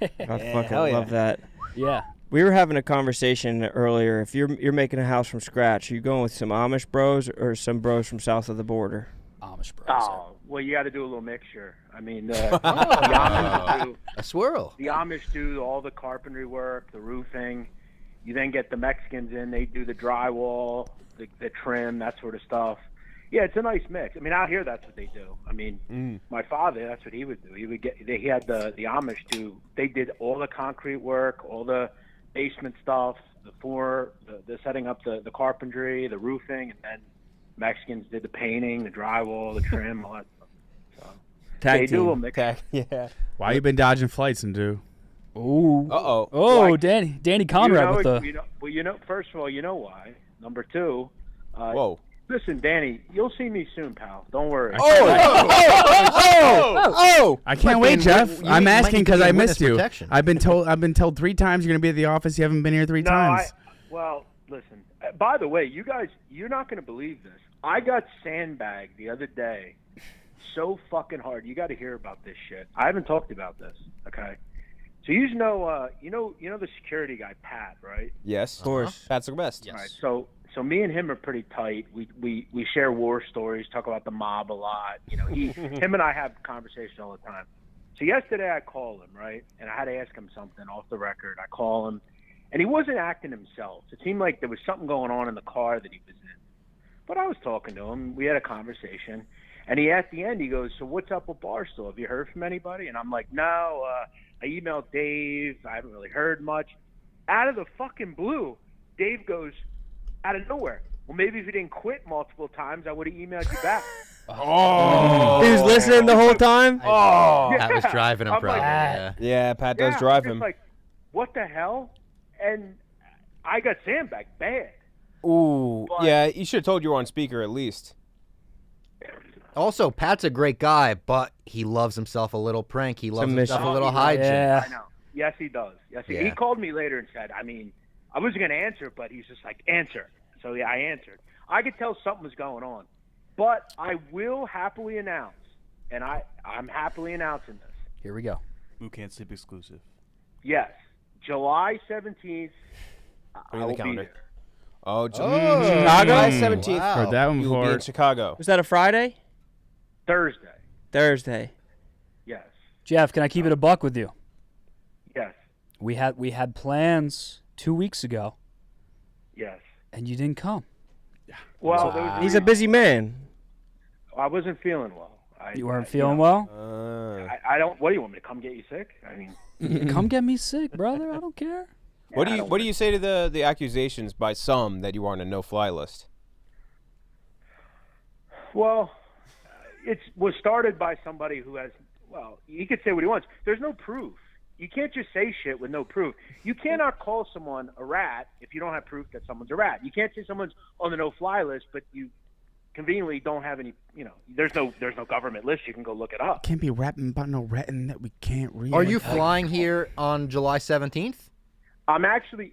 fucking love that. Yeah. We were having a conversation earlier. If you're making a house from scratch, are you going with some Amish bros or some bros from south of the border? Amish bros. Oh, well, you got to do a little mixture. I mean, the Amish do A swirl. the Amish do all the carpentry work, the roofing. You then get the Mexicans in; they do the drywall, the trim, that sort of stuff. Yeah, it's a nice mix. I mean, out here, that's what they do. I mean, my father, that's what he would do. He had the Amish do. They did all the concrete work, all the basement stuff, the setting up the carpentry, the roofing, and then Mexicans did the painting, the drywall, the trim, all that stuff. So Tag they do a team. mix. Yeah. Why you been dodging flights and do? Ooh. Uh-oh. Oh, Like, Danny Conrad with the. First of all, you know why. Number two, Whoa. listen, Danny, you'll see me soon, pal. Don't worry. Oh! I can't wait, Jeff. I'm asking because I missed you. I've been told 3 times you're gonna be at the office. You haven't been here 3 times. Well, listen. By the way, you guys, you're not going to believe this. I got sandbagged the other day so fucking hard. You got to hear about this shit. I haven't talked about this. Okay. So you know the security guy, Pat, right? Yes. Of course. Pat's the best. All right. So me and him are pretty tight. We share war stories, talk about the mob a lot. You know, him and I have conversations all the time. So yesterday I called him, right? And I had to ask him something off the record. I call him, and he wasn't acting himself. It seemed like there was something going on in the car that he was in. But I was talking to him. We had a conversation. And at the end, he goes, so what's up with Barstool? Have you heard from anybody? And I'm like, no, I emailed Dave. I haven't really heard much. Out of the fucking blue, Dave goes, out of nowhere, well, maybe if you didn't quit multiple times, I would have emailed you back. He was listening the whole time? Pat was driving him I'm probably. like, Yeah. Yeah, Pat does Yeah, drive I'm just him. like, what the hell? And I got sandbagged bad. Ooh. But- Yeah, you should have told you were on speaker at least. Also, Pat's a great guy, but he loves himself a little prank. He loves himself a little hijink. Yeah. I know. Yes, he does. Yes, he Yeah. called me later and said, I mean, I wasn't going to answer, but he's just like, answer. So, yeah, I answered. I could tell something was going on. But I will happily announce, and I'm happily announcing this. Here we go. Mook Can't Sleep exclusive. Yes, July 17th, I Put it in the will be calendar. there. Oh, Chicago? July 17th. Wow. Heard that one You will be before. in Chicago. Was that a Friday? Thursday. Thursday. Yes. Jeff, can I keep it a buck with you? Yes. We had plans 2 weeks ago, Yes. and you didn't come. Well, there was He's a busy man. I wasn't feeling well. You weren't feeling well? I don't. What do you want me to come get you sick? I mean, Come get me sick, brother. I don't care. What do you say to the accusations by some that you were on a no-fly list? well, it was started by somebody who has. Well, he could say what he wants. There's no proof. You can't just say shit with no proof. You cannot call someone a rat if you don't have proof that someone's a rat. You can't say someone's on the no-fly list, but you conveniently don't have any. You know, there's no government list. You can go look it up. Can't be rapping about no ratting that we can't read. Are you flying here on July 17th? I'm actually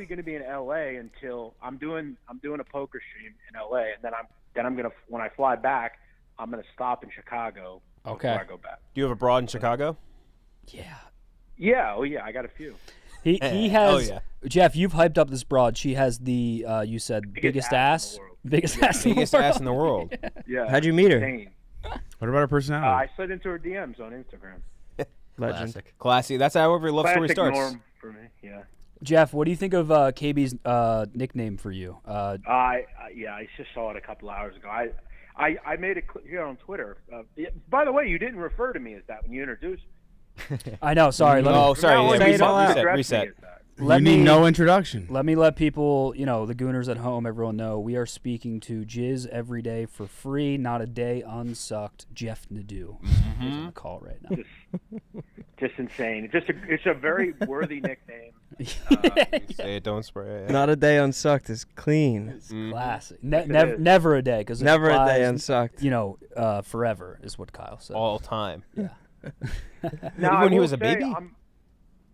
going to be in LA until I'm doing a poker stream in LA, and then I'm gonna, when I fly back, I'm gonna stop in Chicago Okay. before I go back. Do you have a broad in Chicago? Yeah. Yeah, oh yeah, I got a few. He has. Oh, yeah. Jeff, you've hyped up this broad. She has the you said biggest ass. Biggest ass. in the Biggest world. ass in the world. Yeah. How'd you meet her? Insane. What about her personality? I slid into her DMs on Instagram. Legend. Classic. Classy. That's how every love story Classic starts. Norm for me. Yeah. Jeff, what do you think of KB's nickname for you? I just saw it a couple hours ago. I made it here on Twitter. By the way, you didn't refer to me as that when you introduced me. I know. Sorry. Reset. You need no introduction. Let me let people, the Gooners at home, everyone know we are speaking to Jizz every day for free, not a day unsucked. Jeff Nadeau is on the call right now. Just insane. It's a very worthy nickname. Say it, don't spray it. Not a day unsucked is clean. It's classic. Never a day, because never a day unsucked. Forever is what Kyle said. All time. Yeah. Now, Even when he was a baby.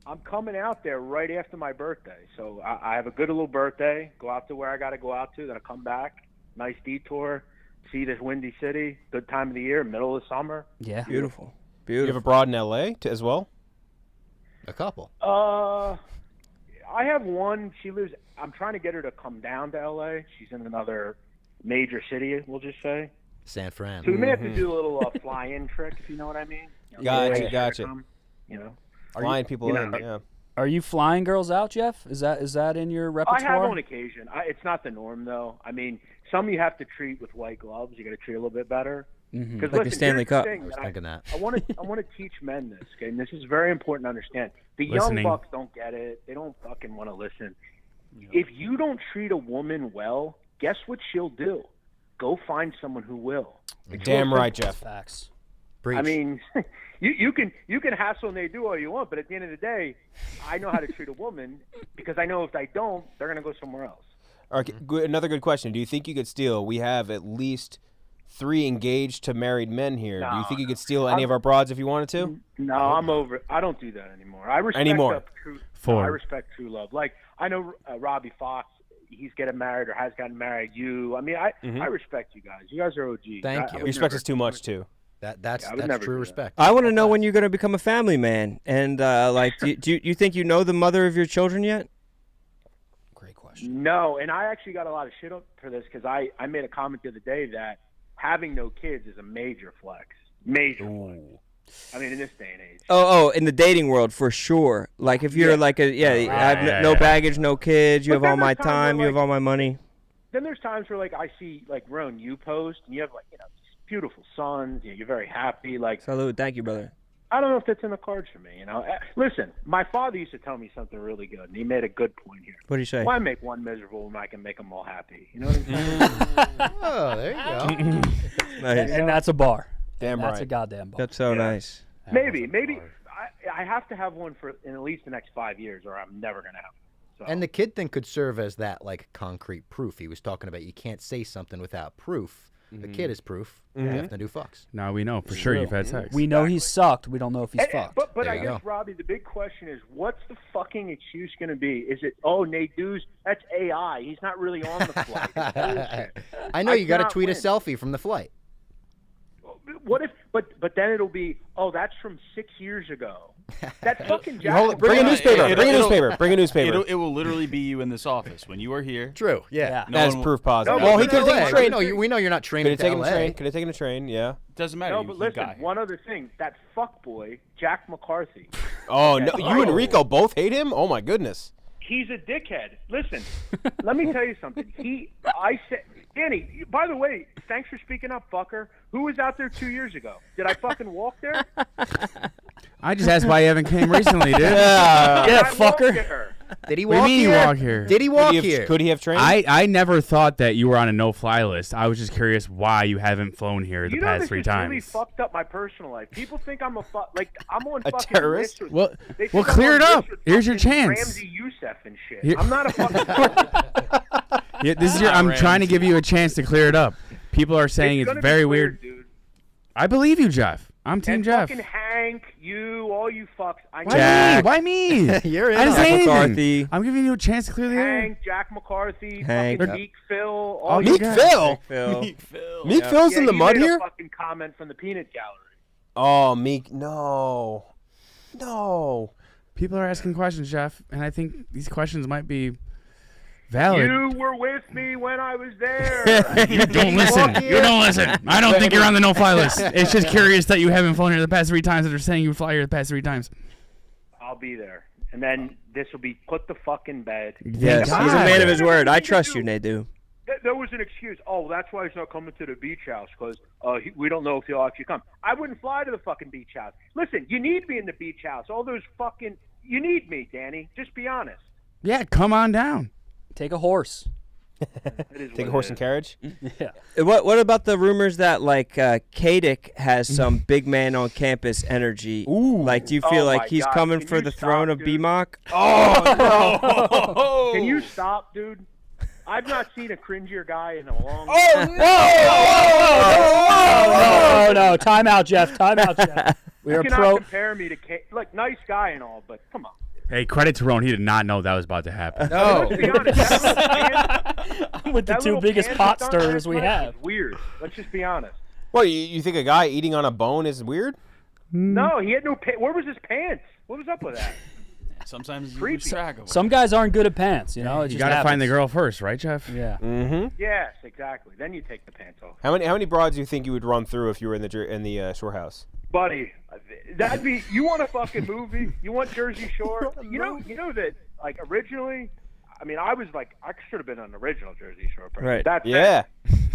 I'm coming out there right after my birthday, so I have a good little birthday. Go out to where I got to go out to, then I come back. Nice detour, see this windy city. Good time of the year, middle of summer. Yeah, beautiful. You have a broad in L.A. As well. A couple. I have one. She lives. I'm trying to get her to come down to L.A. She's in another major city. We'll just say San Fran. So we may have to do a little fly-in trick, if you know what I mean. Gotcha. Flying people in. Yeah. Are you flying girls out, Jeff? Is that in your repertoire? I have on occasion. It's not the norm, though. I mean, some you have to treat with white gloves. You got to treat a little bit better. Mm-hmm. Like the Stanley Cup. I was thinking that. I want to teach men this, okay? And this is very important to understand. The Listening. young bucks don't get it. They don't fucking want to listen. If you don't treat a woman well, guess what she'll do? Go find someone who will. It's Damn real right, simple. Jeff. Facts. I mean, you can hassle and they do all you want, but at the end of the day, I know how to treat a woman because I know if I don't, they're gonna go somewhere else. Okay, another good question. Do you think you could steal? We have at least 3 engaged to married men here. Do you think you could steal any of our broads if you wanted to? No, I'm over it. I don't do that anymore. I respect I respect true love. Like I know Robbie Fox. He's getting married or has gotten married. I respect you guys. You guys are OGs. Thank you. You respect us too much too. That's true respect. I want to know when you're going to become a family man. And do you think you know the mother of your children yet? Great question. No, and I actually got a lot of shit up for this because I made a comment the other day that having no kids is a major flex. Major flex. I mean, in this day and age. Oh, in the dating world, for sure. Like, if you're I have no baggage, no kids, you have all my time, you have all my money. Then there's times where, I see, Rone, you post, and you have, beautiful sons, you're very happy. Salute. Thank you, brother. I don't know if that's in the cards for me, Listen, my father used to tell me something really good, and he made a good point here. What did he say? Why make one miserable when I can make them all happy? You know what I'm saying? Oh, there you go. Nice. And that's a bar. Damn That's right. a goddamn bar. That's so nice. Maybe. I have to have one for in at least the next 5 years, or I'm never going to have one. So. And the kid thing could serve as that concrete proof. He was talking about you can't say something without proof. The kid is proof. You have to do fucks. Now we know for sure you've had sex. We know he's sucked. We don't know if he's fucked. But I guess, Robbie, the big question is, what's the fucking excuse going to be? Is it, Nate Dews, that's AI. He's not really on the flight. I know you got to tweet a selfie from the flight. What if? But then it'll be. Oh, that's from 6 years ago. That fucking Jack. Bring a newspaper. Bring a newspaper. It will literally be you in this office when you are here. True. Yeah. That is proof positive. Well, he could have taken a train. No, we know you're not training. Could have taken a train. Yeah. Doesn't matter. No, but listen. One other thing. That fuckboy, Jack McCarthy. Oh no! You and Rico both hate him. Oh my goodness. He's a dickhead. Listen, let me tell you something. I said, Danny, by the way, thanks for speaking up, fucker. Who was out there 2 years ago? Did I fucking walk there? I just asked why you haven't came recently, dude. Yeah, fucker. Did he What do walk you mean here? you walk here? Did he walk here? Could he have trained? I never thought that you were on a no-fly list. I was just curious why you haven't flown here the past 3 times. Really fucked up my personal life. People think I'm I'm on a fucking terrorist. Lists Well, they think I'm clear on it up. lists with Here's your fucking chance. Ramsey Youssef and shit. Here- I'm not a fucking. Yeah, this is I'm trying to give you a chance to clear it up. People are saying it's gonna be very cleared, weird. Dude. I believe you, Jeff. I'm Team And Jeff. fucking Hank, you, all you fucks. I Why me? Why me? You're in I didn't on say it. anything. McCarthy. I'm giving you a chance to clear the air. Hank, Jack McCarthy, Hank. fucking Meek Phil. All Meek you Phil. Phil. Meek Phil's in the you mud made here. A fucking comment from the peanut gallery. Oh, Meek, no. People are asking questions, Jeff, and I think these questions might be Valid. You were with me when I was there. You don't listen. You don't listen. I don't think you're on the no-fly list. It's just curious that you haven't flown here the past 3 times, that they're saying you would fly here the past 3 times. I'll be there. And then this will be put the fuck in bed. Yes, he's a man of his word. I trust you, Nadu. There was an excuse. Oh, that's why he's not coming to the beach house, because we don't know if he'll actually come. I wouldn't fly to the fucking beach house. Listen, you need me in the beach house. All those fucking... You need me, Danny. Just be honest. Yeah, come on down. Take a horse. Take a horse and carriage. Yeah. What about the rumors that like Kenjac has some big man on campus energy? Ooh. Like, do you feel like he's coming for the throne of BMOC? Oh no! Can you stop, dude? I've not seen a cringier guy in a long time. No. Time out, Jeff. Time out, Jeff. We You are cannot compare me to like nice guy and all, but come on. Hey, credit to Rone. He did not know that was about to happen. No. Let's be honest, I'm with the that 2 little biggest pants pot that's on stirrers that we place have. is weird. Let's just be honest. Well, you think a guy eating on a bone is weird? No, he had no pants. Where was his pants? What was up with that? Sometimes you Creepy. lose track of them. Some guys aren't good at pants, you know. It You just got to find the happens. girl first, right, Jeff? Yeah. Mm-hmm. Yes, exactly. Then you take the pants off. How many broads do you think you would run through if you were in the shore house? Buddy, that'd be. You want a fucking movie? You want Jersey Shore? You know that like originally. I mean, I should have been on the original Jersey Shore. Person. Right. That's Yeah.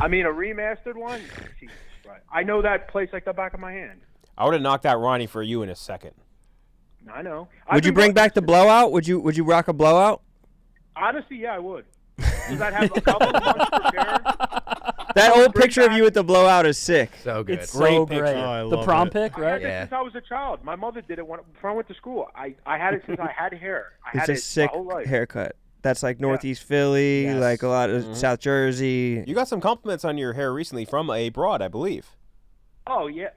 I mean, a remastered one. Jesus Christ. I know that place like the back of my hand. I would have knocked out Ronnie for you in a second. I know. Would you bring back the blowout? Would you rock a blowout? Honestly, yeah, I would. Does that have a couple of months prepared? That old picture of you with the blowout is sick. So good. It's so picture. great. Oh, I The love prom it. pic, I right? had that since I was a child. My mother did it when I went to school. I had it since I had hair. I It's had a it sick my whole life. haircut. That's like Northeast Philly, Yes. like a lot of South Jersey. You got some compliments on your hair recently from a broad, I believe. Oh yeah.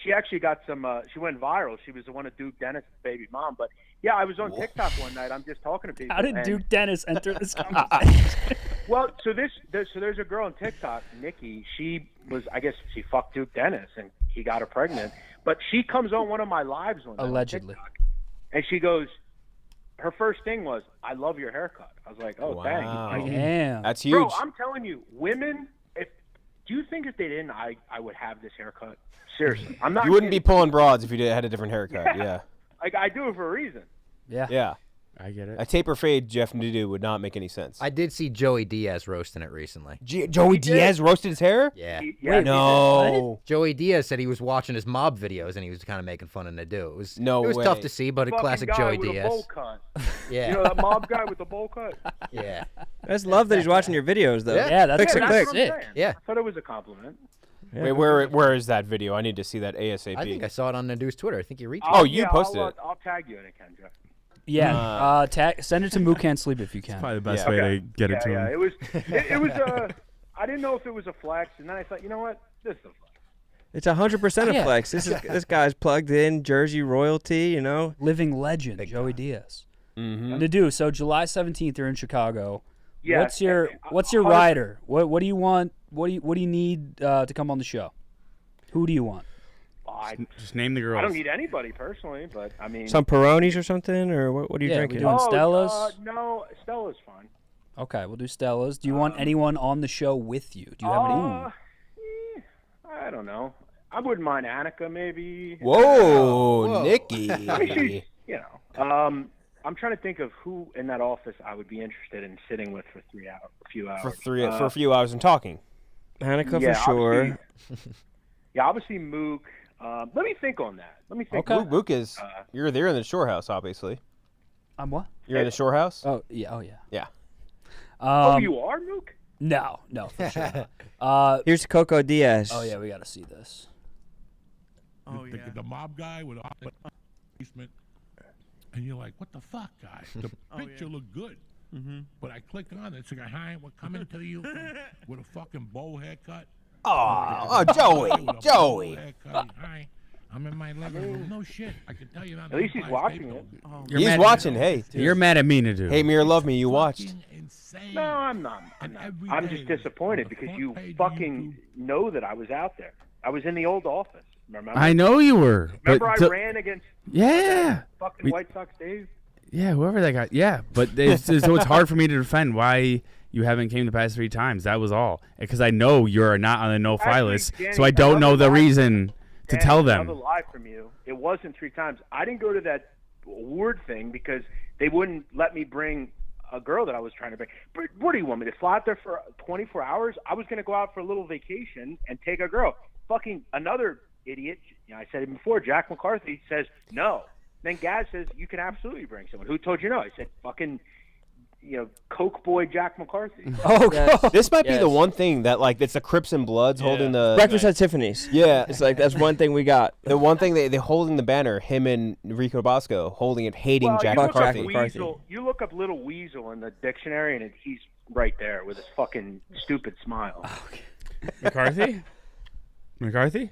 She actually got some. She went viral. She was the one of Duke Dennis' baby mom. But yeah, I was on TikTok one night. I'm just talking to people. How did and- Duke Dennis enter this conversation? Well, so there's a girl on TikTok, Nikki. She was, I guess, she fucked Duke Dennis and he got her pregnant. But she comes on one of my lives one night on Allegedly. TikTok, and she goes, her first thing was, "I love your haircut." I was like, "Oh, Wow. thanks." Damn. That's huge. Bro, I'm telling you, women. Do you think if they didn't, I would have this haircut? Seriously, I'm not. You wouldn't be kidding. pulling broads if you had a different haircut. Yeah. Like I do it for a reason. Yeah. Yeah. I get it. A taper fade Jeff Nadu would not make any sense. I did see Joey Diaz roasting it recently. Joey Diaz roasted his hair? Yeah. Yeah, No. Joey Diaz said he was watching his mob videos and he was kind of making fun of Nadu. It was No It was way. tough to see, but a Fucking classic guy Joey with a Diaz. bowl cut. Yeah. You know that mob guy with the bowl cut? Yeah. I just love that he's watching your videos, though. Yeah, that's Click, pretty click, That's click. what I'm saying. Yeah. I thought it was a compliment. Wait, where is that video? I need to see that ASAP. I think I saw it on Nadu's Twitter. I think he retweeted Oh, it. you yeah, posted I'll, it. I'll tag you in it, Kenjac. Yeah. Send it to Mook Can't Sleep if you can. Probably the best Yeah. way Okay. to get it to Yeah, him. it was. It was. I didn't know if it was a flex, and then I thought, you know what, this is a flex. It's 100% a Yeah. flex. This guy's plugged in, Jersey royalty, you know. Living legend, Joey Diaz. Mm-hmm. Nadu, so July 17th, you're in Chicago. Yeah. What's your rider? What do you want? What do you need to come on the show? Who do you want? Just name the girls. I don't need anybody personally, but I mean. Some Peronis or something, or what are you Yeah, we drinking? doing Stella's? No, Stella's fine. Okay, we'll do Stella's. Do you want anyone on the show with you? Do you have any? I don't know. I wouldn't mind Annika, maybe. Whoa, Nikki. I mean, she's, you know. I'm trying to think of who in that office I would be interested in sitting with for a few hours. For a few hours and talking. Annika yeah, for sure. Yeah, obviously Mook. Let me think on that. Let me think. Okay. Mook is. You're there in the shore house, obviously. I'm what? You're in the shore house? Oh yeah. Oh yeah. Yeah. You are Mook? No, for sure. Here's Coco Diaz. Oh yeah, we got to see this. Oh, the mob guy with the basement, and you're like, what the fuck, guy? The picture looked good. Mm-hmm. But I click on it, it's like, hi, we're coming to you with a fucking bowl haircut. Oh, Joey, With a bowl Joey. haircut. Hi, I'm in my living room. No shit, I can tell you that. At least he's watching it. He's watching. Hey, You're mad at me, Nadu. Hey, Mir, love me. You watched. No, I'm not. I'm just disappointed because you fucking know that I was out there. I was in the old office. Remember? I know you were. Remember but I ran against Yeah. fucking White Sox Dave? Yeah, whoever that guy. Yeah, but so it's hard for me to defend why you haven't came the past 3 times. That was all. Because I know you're not on the no-fly Actually, list, Danny, so I don't know the reason to Danny, tell them. Another lie from you. It wasn't 3 times. I didn't go to that award thing because they wouldn't let me bring a girl that I was trying to bring. But what do you want me to fly out there for 24 hours? I was going to go out for a little vacation and take a girl. Fucking another idiot. I said it before. Jack McCarthy says no. Then Gaz says you can absolutely bring someone. Who told you no? I said fucking, Coke boy Jack McCarthy. This might be the one thing that it's the Crips and Bloods holding the Breakfast at Tiffany's. Yeah, it's like that's one thing we got. The one thing they holding the banner, him and Rico Bosco holding it, hating Jack McCarthy. You look up Little Weasel in the dictionary, and he's right there with his fucking stupid smile. McCarthy? McCarthy?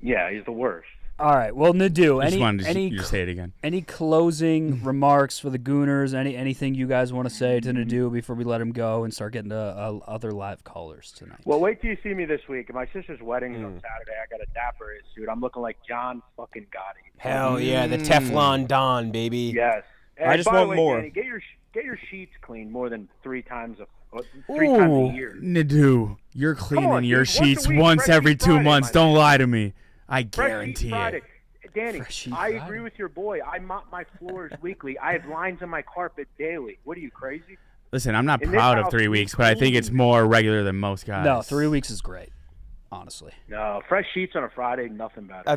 Yeah, he's the worst. All right. Well, Nadu, I just wanted to just say it again. Any closing remarks for the Gooners? Anything you guys want to say to Nadu before we let him go and start getting to other live callers tonight? Well, wait till you see me this week. My sister's wedding is on Saturday. I got a dapper suit. I'm looking like John fucking Gotti. Hell yeah, the Teflon Don, baby. Yes. And I just by the want way, more. Danny, get your sheets cleaned more than 3 times a Ooh, year. Nadu, you're cleaning on, your dude. Once a sheets week, once Fresh every Sheet 2 Friday, months. my Don't lie to me. I Fresh guarantee Sheet Friday. it. Danny, I agree with your boy. I mop my floors weekly. I have lines on my carpet daily. What are you, crazy? Listen, I'm not In this proud of house, 3 weeks, but I think it's more regular than most guys. No, 3 weeks is great. Honestly. No, fresh sheets on a Friday, nothing better. I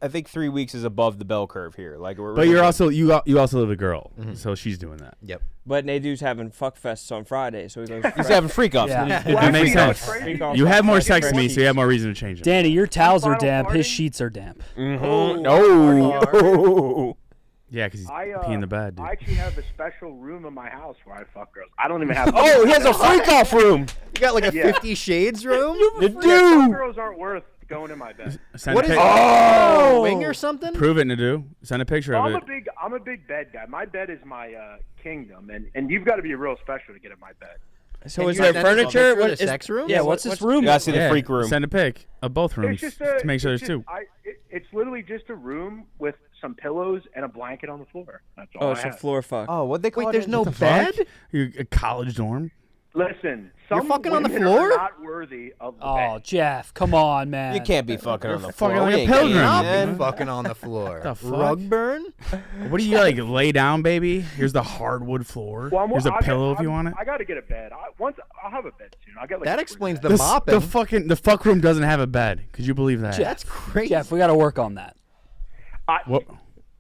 think 3 weeks is above the bell curve here. But you're also you also live a girl, so she's doing that. Yep. But Nadu's having fuck fests on Friday, so he goes. He's having freak offs. Yeah. It makes sense. Freak off You on have more Friday, sex than me, fresh so you have sheets. more reason to change them. Danny, your towels are Final damp. party? His sheets are damp. Oh. Yeah, because he's peeing in the bed, dude. I actually have a special room in my house where I fuck girls. I don't even have. Oh, he has a freak off room. You got like a Yeah. 50 Shades room? Fuck girls aren't worth going in my bed. Send What a is pic- oh, wing or something? Prove it, Nadu. Send a picture of it. I'm a big bed guy. My bed is my kingdom, and you've got to be real special to get in my bed. So Can is you there send us a furniture? picture of What the is sex room? Yeah, what's this room? You gotta see the Yeah, freak room. Send a pic of both rooms It's just to make sure there's two. It's literally just a room with some pillows and a blanket on the floor. That's all Oh, I it's a have. floor fuck. Oh, what they call Wait, it? there's no What the bed? fuck? You're a college dorm? Listen, some fucking on the women floor? are not worthy of the Oh, bed. Jeff, come on, man. You can't be fucking on the floor. fucking like We a ain't getting pilgrim. that, Not man. fucking on the floor. The fuck? Rug burn? What do you like? Lay down, baby. Here's the hardwood floor. Well, Here's a pillow if you want it. I got to get a bed. I'll have a bed soon. I got like That a explains the The mopping. the fuck room doesn't have a bed. Could you believe that? That's crazy. Jeff, we got to work on that. What?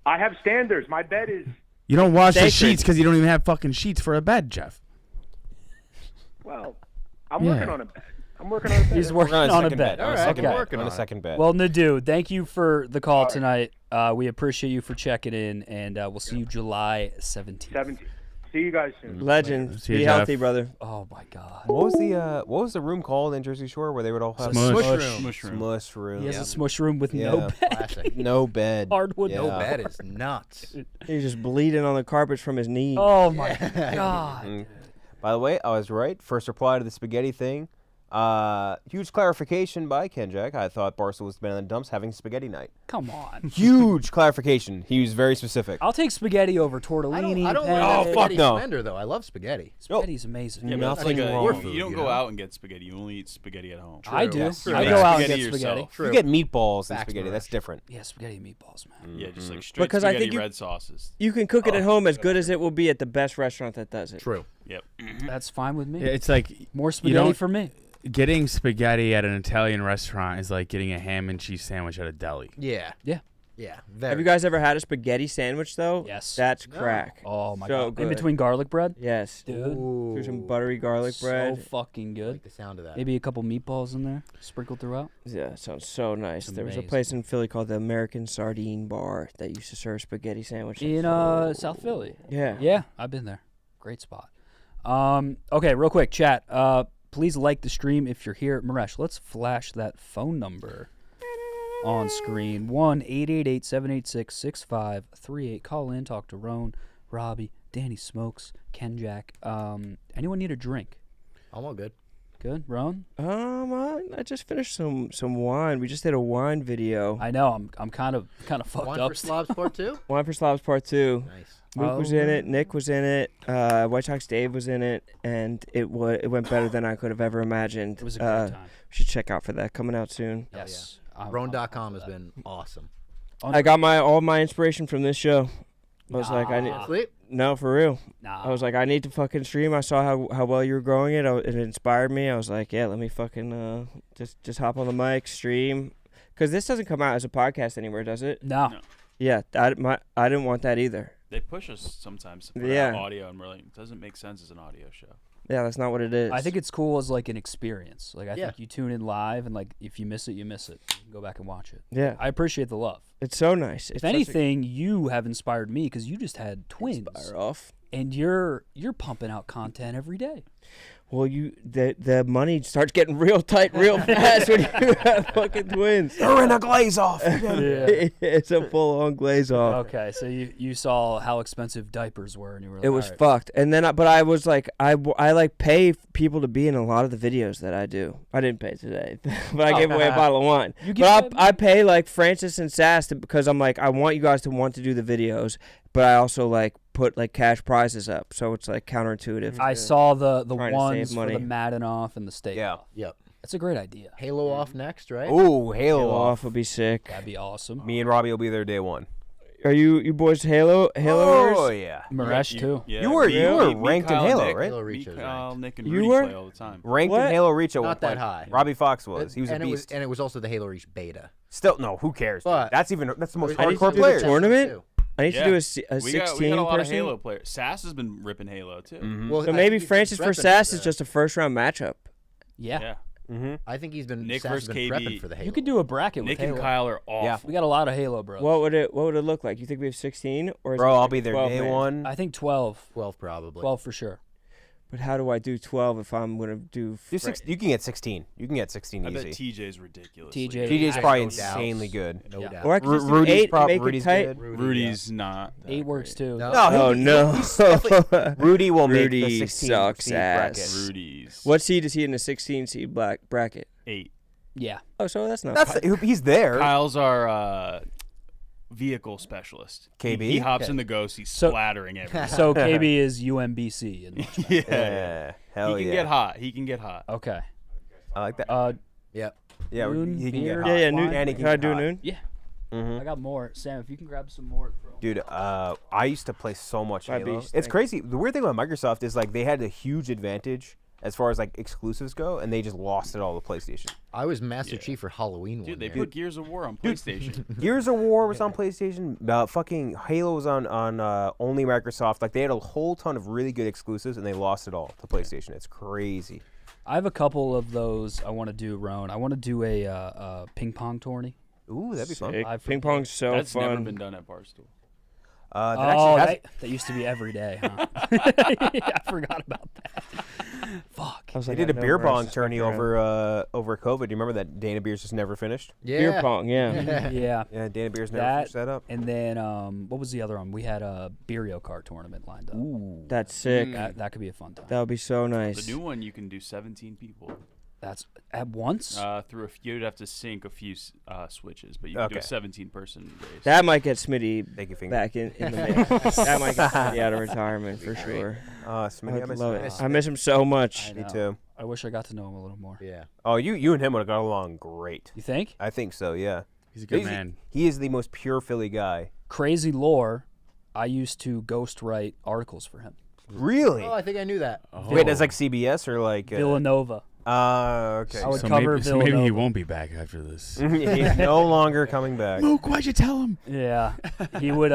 I have standards. My bed is You don't wash the Sacred. sheets because you don't even have fucking sheets for a bed, Jeff. well. I'm Yeah. working on a bed. I'm working on a bed. He's working on a second bed. On a All second right, bed. working On a on it. second bed. Well, Nadu, thank you for the call tonight. We appreciate you for checking in, and we'll see you July 17th. 17. See you guys soon. Legend. See you, Be Jeff. healthy, brother. Oh, my God. what was the room called in Jersey Shore where they would all have Smush. Mush room. Smush room. He has a smush room with Yeah. no bed. Classic. No bed. Hardwood. Yeah. No bed is nuts. He's just bleeding on the carpets from his knee. Oh, my God. Mm. By the way, I was right. First reply to the spaghetti thing. Huge clarification by Kenjac. I thought Barca was been in the dumps having spaghetti night. Come on. Huge clarification. He was very specific. I'll take spaghetti over tortellini. I don't penne. like fuck spaghetti no. splendor, though. I love spaghetti. Spaghetti's amazing. Yeah, but it's Nothing like wrong. you don't go out and get spaghetti. You only eat spaghetti at home. I do. Yes. I You go make out and get spaghetti spaghetti. yourself. You get meatballs and Facts, spaghetti. Marash. That's different. Yeah, spaghetti and meatballs, man. Yeah, just like straight Because I spaghetti think red sauces. You can cook it at home as good as it will be at the best restaurant that does it. True. Yep. That's fine with me. Yeah, it's like More you spaghetti don't- for me. Getting spaghetti at an Italian restaurant is like getting a ham and cheese sandwich at a deli. Yeah. Yeah. Yeah. Have you guys ever had a spaghetti sandwich though? Yes. That's crack. Oh, my So God. good. In between garlic bread? Yes. Dude. Through some buttery garlic bread. So fucking good. like the sound of that. Maybe a couple meatballs in there, sprinkled throughout. Yeah, it sounds so nice. It's There was a amazing. place in Philly called the American Sardine Bar that used to serve spaghetti sandwiches. In South Philly. Yeah. Yeah, I've been there. Great spot. Okay, real quick, chat. Please like the stream if you're here. Maresh, let's flash that phone number on screen. 1-888-786-6538. Call in, talk to Rone, Robbie, Danny Smokes, Kenjac. Anyone need a drink? I'm all good. Good, Rone. I just finished some wine. We just did a wine video. I know. I'm kind of fucked Wine up. for Slobs Part 2? Wine for Slobs Part 2. Nice. Mook was in it. Nick was in it. White Sox Dave was in it, and it went better than I could have ever imagined. It was a great time. We should check out for that coming out soon. Yes. Rone.com has been awesome. I got all my inspiration from this show. I was like, I need Sleep? No, for real. Nah. I was like, I need to fucking stream. I saw how well you were growing it. It inspired me. I was like, yeah, let me fucking just hop on the mic, stream, because this doesn't come out as a podcast anywhere, does it? No. Yeah, I didn't want that either. They push us sometimes to put Yeah. out audio, and we're like, it doesn't make sense as an audio show. Yeah, that's not what it is. I think it's cool as like an experience. Like I Yeah. think you tune in live, and like if you miss it, you miss it. You can go back and watch it. Yeah. I appreciate the love. It's so nice. If anything, you have inspired me because you just had twins. Inspire off. And you're pumping out content every day. Well, the money starts getting real tight real fast when you have fucking twins. They're in a glaze off. It's a full-on glaze off. Okay, so you saw how expensive diapers were, and you were like, It was "All right." fucked. And then, but I was like, I like pay people to be in a lot of the videos that I do. I didn't pay today, but I gave away a bottle of wine. You give But away- I pay like Francis and Sass because I'm like, I want you guys to want to do the videos, but I also like put like cash prizes up, so it's like counterintuitive. I to saw the trying to ones save for the money. Madden off and the steak off. Yep. That's a great idea. Halo off next, right? Ooh, Halo Halo off. off would be sick. That'd be awesome. Me and Robbie will be there day one. Are you boys Halo? Oh yeah. Maresh too. Yeah, You were me, ranked in Kyle, Halo, Nick, right? Halo Reach Me, was Kyle, ranked. Nick, and You Rudy were? play all the time. Ranked What? in Halo Reach at one Not that point. high. Robbie Fox was. He was a and beast. it was also the Halo Reach beta. Still, no. Who cares? dude? But- That's the most I need to hardcore do the players. tournament. I need Yeah. to do a We 16 got a lot person. of Halo players. Sass has been ripping Halo too. Mm-hmm. Well, So I maybe think he's Francis been for prepping Sass for is the- just a first round matchup. Yeah. Yeah. Mm-hmm. I think he's been Nick Sass has versus been KB. prepping for the Halo. You could do a bracket Nick with and Halo. Kyle are off. Yeah. We got a lot of Halo bros. What would it look like? You think we have 16 or is Bro, it I'll like be there 12 day man? one. I think 12. 12 probably. 12 for sure. But how do I do 12 if I'm gonna do? Do six, you can get 16. You can get 16 I bet easy. TJ's ridiculous. TJ. TJ's probably no doubts. insanely good. No Yeah. doubt. Or I could just do Rudy's 8 and make Rudy's it tight. good. Rudy's not. that 8 works great. too. No. Oh no! Rudy will make the Rudy 16 sucks seed ass. bracket. Rudy's. What seed is he in the 16 seed bracket? 8. Yeah. Oh, so that's not. That's he's there. Kyle's our vehicle specialist. KB? He hops Okay. in the Ghost. He's So- splattering everything. So KB is UMBC. And yeah. Yeah, hell He can yeah. get hot. He can get hot. okay. I like that. Yep. Yeah, noon, he can beer, get hot. Yeah, yeah. wine. Noon. And he Can can I get do hot. noon? Yeah. Mhm. I got more. Sam, if you can grab some more. Bro. Dude, I used to play so much My Halo. beast, It's thank crazy. The weird thing about Microsoft is like they had a huge advantage as far as like exclusives go, and they just lost it all to PlayStation. I was Master Chief for Halloween Dude, one they year. put Gears of War on PlayStation. Gears of War was on PlayStation. Fucking Halo was on only Microsoft. Like they had a whole ton of really good exclusives, and they lost it all to PlayStation. It's crazy. I have a couple of those I want to do, Rone. I want to do a ping pong tourney. Ooh, that'd be fun. Sick. I've- Ping pong's so That's fun. never been done at Barstool. That Oh, actually has, that used to be every day, huh? I forgot about that. Fuck. I was they like, did I a know beer where I pong stuck tourney around. over COVID. Do you remember that Dana Beers just never finished? Yeah. Beer pong, yeah. Yeah. Yeah, Dana Beers never That finished that up. and then what was the other one? We had a Beerio Kart tournament lined up. Ooh. That's sick. That could be a fun time. That would be so nice. The new one, you can do 17 people. That's at once. You'd have to sync a few switches, but you can do a Okay. 17-person race. That might get Smitty Thank you, Finger. back in the mix. That might get Smitty out of retirement for sure. Smitty, I I'd miss love him. it. I miss him so much. I Me know. too. I wish I got to know him a little more. Yeah. Oh, you and him would have got along great. You think? I think so. Yeah. He's a good man. He is the most pure Philly guy. Crazy lore. I used to ghostwrite articles for him. Really? Oh, I think I knew that. Wait, as like CBS or like Villanova. Okay. I would So cover maybe he Villanova. won't be back after this. He's no longer coming back. Mook, why'd you tell him? Yeah, he would.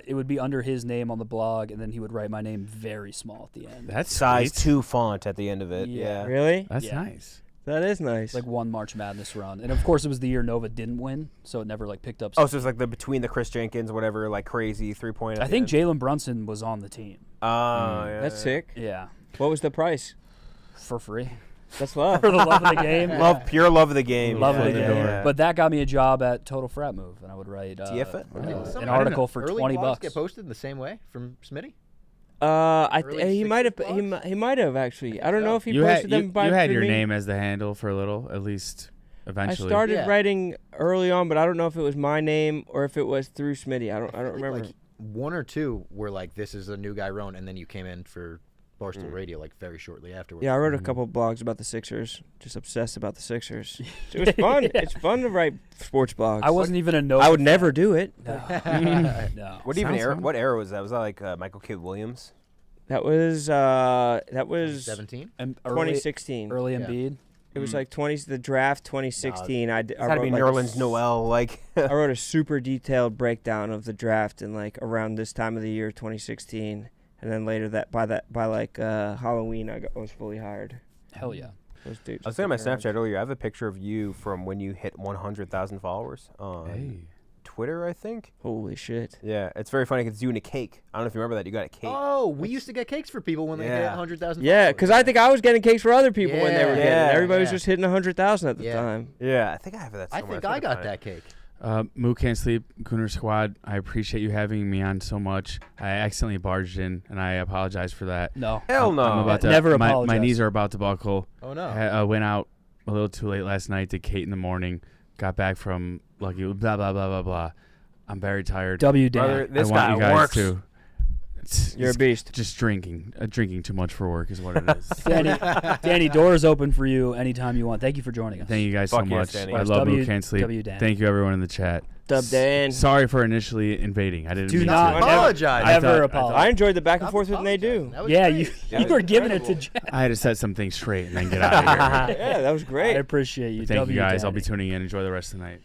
It would be under his name on the blog, and then he would write my name very small at the end. That's Size sweet. 2 font at the end of it. Yeah. Yeah. Really? That's Yeah. nice. That is nice. Like one March Madness run, and of course it was the year Nova didn't win, so it never like picked up. Oh, so it's like the between the Chris Jenkins, whatever, like crazy 3-point. I think Jalen Brunson was on the team. Yeah. That's sick. Yeah, What was the price? for free. That's love. For the love of the game. Pure love of the game. Love yeah, of the yeah, game. yeah. But that got me a job at Total Frat Move, and I would write TF it? an article for Early $20 blogs get posted in the same way from Smitty? He might have. He might have actually. I don't know if he posted them by. You had through your me. name as the handle for a little, at least eventually. I started writing early on, but I don't know if it was my name or if it was through Smitty. I don't remember. Like one or two were like, "This is a new guy, Rone," and then you came in for Barstool Radio like very shortly afterwards. Yeah, I wrote a couple blogs about the Sixers. Just obsessed about the Sixers. It was fun. It's fun to write sports blogs. I wasn't even a I would never do it. No. What era? What era was that? Was that like Michael Kidd Williams? That was 17? 2016. Early Yeah. Embiid. It was like the draft 2016. I It's wrote gotta be like Nerlens Noel. Like I wrote a super detailed breakdown of the draft and like around this time of the year, 2016, and then later by like Halloween, I was fully hired. Hell yeah. Those dudes I was thinking on my took care of Snapchat earlier. I have a picture of you from when you hit 100,000 followers on Twitter, I think. Holy shit! Yeah, it's very funny because it's you and a cake. I don't know if you remember that. You got a cake. Oh, we used to get cakes for people when they hit 100,000. Yeah, because I think I was getting cakes for other people when they were getting it. Everybody was yeah. just hitting 100,000 at the time. Yeah, I think I have that I somewhere. think I got find it. that cake. Mook Can't Sleep, Gooner Squad, I appreciate you having me on so much. I accidentally barged in, and I apologize for that. No. Hell no. I'm about to, Never my apologize. knees are about to buckle. Oh, no. I went out a little too late last night, did Kate in the morning, got back from Lucky, blah, blah, blah, blah, blah. I'm very tired. W Dan. Brother, this I want guy you guys works. to. You're a beast. Just drinking too much for work is what it is. Danny, doors open for you anytime you want. Thank you for joining us. Thank you guys so Fuck yes, much. Danny. I Yes, love W- Mook Can't Sleep. W Dan. Thank you everyone in the chat. Dub Dan. Sorry for initially invading. I didn't Do mean not to. apologize. I Ever thought- apologize. I enjoyed the back and forth with Nadu. That was Yeah, great. you were giving it to Jeff. I had to set some things straight and then get out of here. Yeah, that was I great. appreciate you. Thank W you guys. I'll Danny. be tuning in. Enjoy the rest of the night.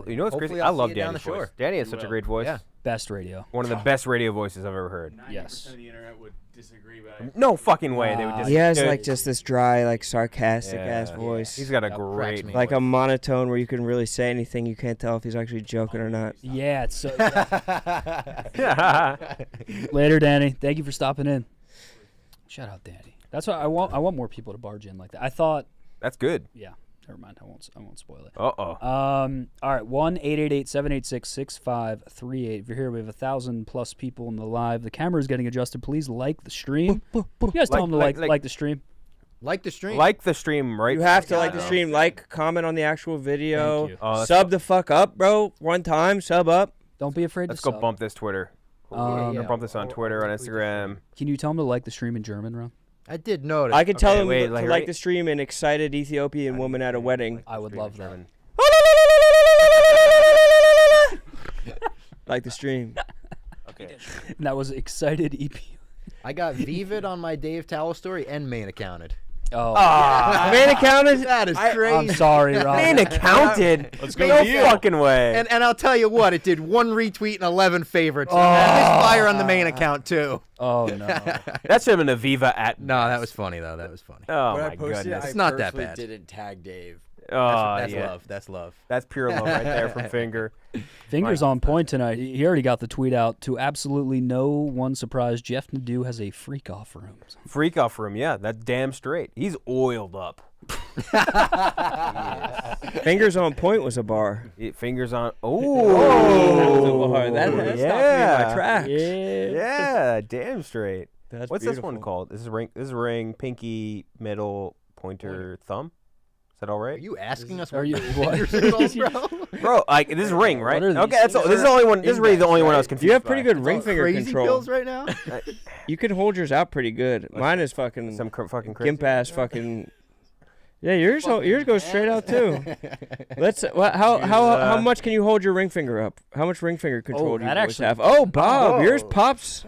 You know what's Hopefully crazy? I'll I see love you down Danny's the voice. shore. Danny has such a great voice. Yeah. Best radio. One of the best radio voices I've ever heard. Yes. The internet would disagree, but No fucking way they would just. He has like just this dry, like sarcastic ass Yeah. voice. He's got a That great cracks me Like voice. a monotone where you can really say anything. You can't tell if he's actually joking or not. Yeah, it's so. Later, Danny. Thank you for stopping in. Shout out, Danny. That's why I want more people to barge in like that. I thought. That's good. Yeah. Never mind. I won't spoil it. Uh-oh. All right. 1-888-786-6538. If you're here, we have 1,000+ people in the live. The camera is getting adjusted. Please like the stream. You guys tell them to like the stream. Like the stream. Like the stream, right? You have to like the stream, like, comment on the actual video. Thank you. Sub the fuck up, bro. One time, sub up. Don't be afraid Let's to go sub. bump this Twitter. Yeah. Bump this on Twitter, on Instagram. Can you tell them to like the stream in German, Ron? I did notice. I could tell Okay, him wait, to like, like right- the stream an excited Ethiopian woman at a wedding. I would love that. Like the stream. Okay. And that was excited EP. I got Vivid on my Dave Towel story and main accounted. Oh. Man accounted? That is crazy. I'm sorry, Ron. Main accounted? Let's go No to you. fucking way. And I'll tell you what, it did 1 retweet and 11 favorites. And misfire on the main account too. Oh no. That should have been a Viva at. No, that was funny though. That was funny. Oh When I my posted goodness. it, I It's not that purposely bad. didn't tag Dave. That's yeah. love. That's love. That's pure love right there from Finger. Fingers on point tonight. He already got the tweet out. To absolutely no one's surprise, Jeff Nadeau has a freak off room. Freak off room, yeah. That's damn straight. He's oiled up. Fingers on Point was a bar. Fingers on. That was a bar. That stopped me in yeah. my tracks. Yeah, damn straight. That's What's this one beautiful. called? This is ring, pinky, middle, pointer, thumb. Is that all right? Are you asking us Are what you- the what? fingers are called, bro? Bro, like this is ring, right? What are Okay, these that's all. This is the only one. This is really the only one I was confused. You have pretty by. good ring finger Crazy control. pills right now? You can hold yours out pretty good. Mine is fucking Some fucking crazy. gimp ass fucking. Yeah, yours goes straight out too. Let's. How much can you hold your ring finger up? How much ring finger control do you that boys actually- have? Oh, Bob, Oh. yours pops.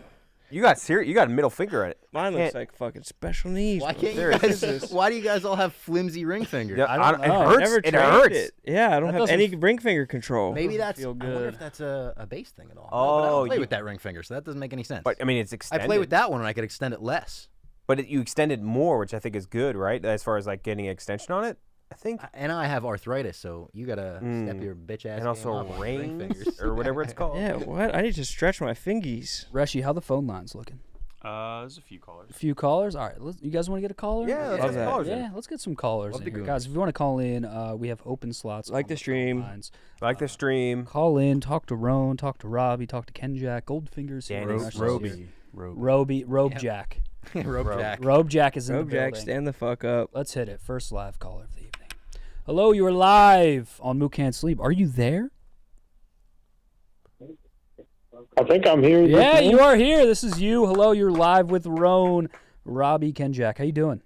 You got you got a middle finger on it. Mine looks like fucking special needs. Why bro. can't you There it guys? Why do you guys all have flimsy ring fingers? Yeah, I don't it know. hurts. Never It trained hurts. it. Yeah, I don't have doesn't any ring finger control. Maybe that's. feel I wonder good. if that's a base thing at all. Oh, but I don't play you- with that ring finger, so that doesn't make any sense. But I mean, it's I extended. play with that one, and I could extend it less. But you extend it more, which I think is good, right? As far as like getting an extension on it, I think. And I have arthritis, so you gotta step your bitch ass. And also game up on ring rings fingers or whatever it's called. Yeah, what? I need to stretch my fingies. Reshi, how the phone lines looking? There's a few callers. A few callers. All right, you guys want to get a caller? Yeah, let's Love get that. callers in. Yeah, let's get some callers Love in the here. goons. Guys, if you want to call in, we have open slots. Like on the phone stream. lines. Like the stream. Call in, talk to Rone, talk to Robbie, talk to Kenjac, Goldfinger's here. Danny's Rash's Robbie. here. Robbie, Jack. Robe Jack is in Robe the Jack, building. stand the fuck up. Let's hit it. First live caller of the evening. Hello, you are live on Mook Can't Sleep. Are you there? I think I'm here. Yeah, you are here. This is you. Hello, you're live with Rone, Robbie, Kenjac. How you doing?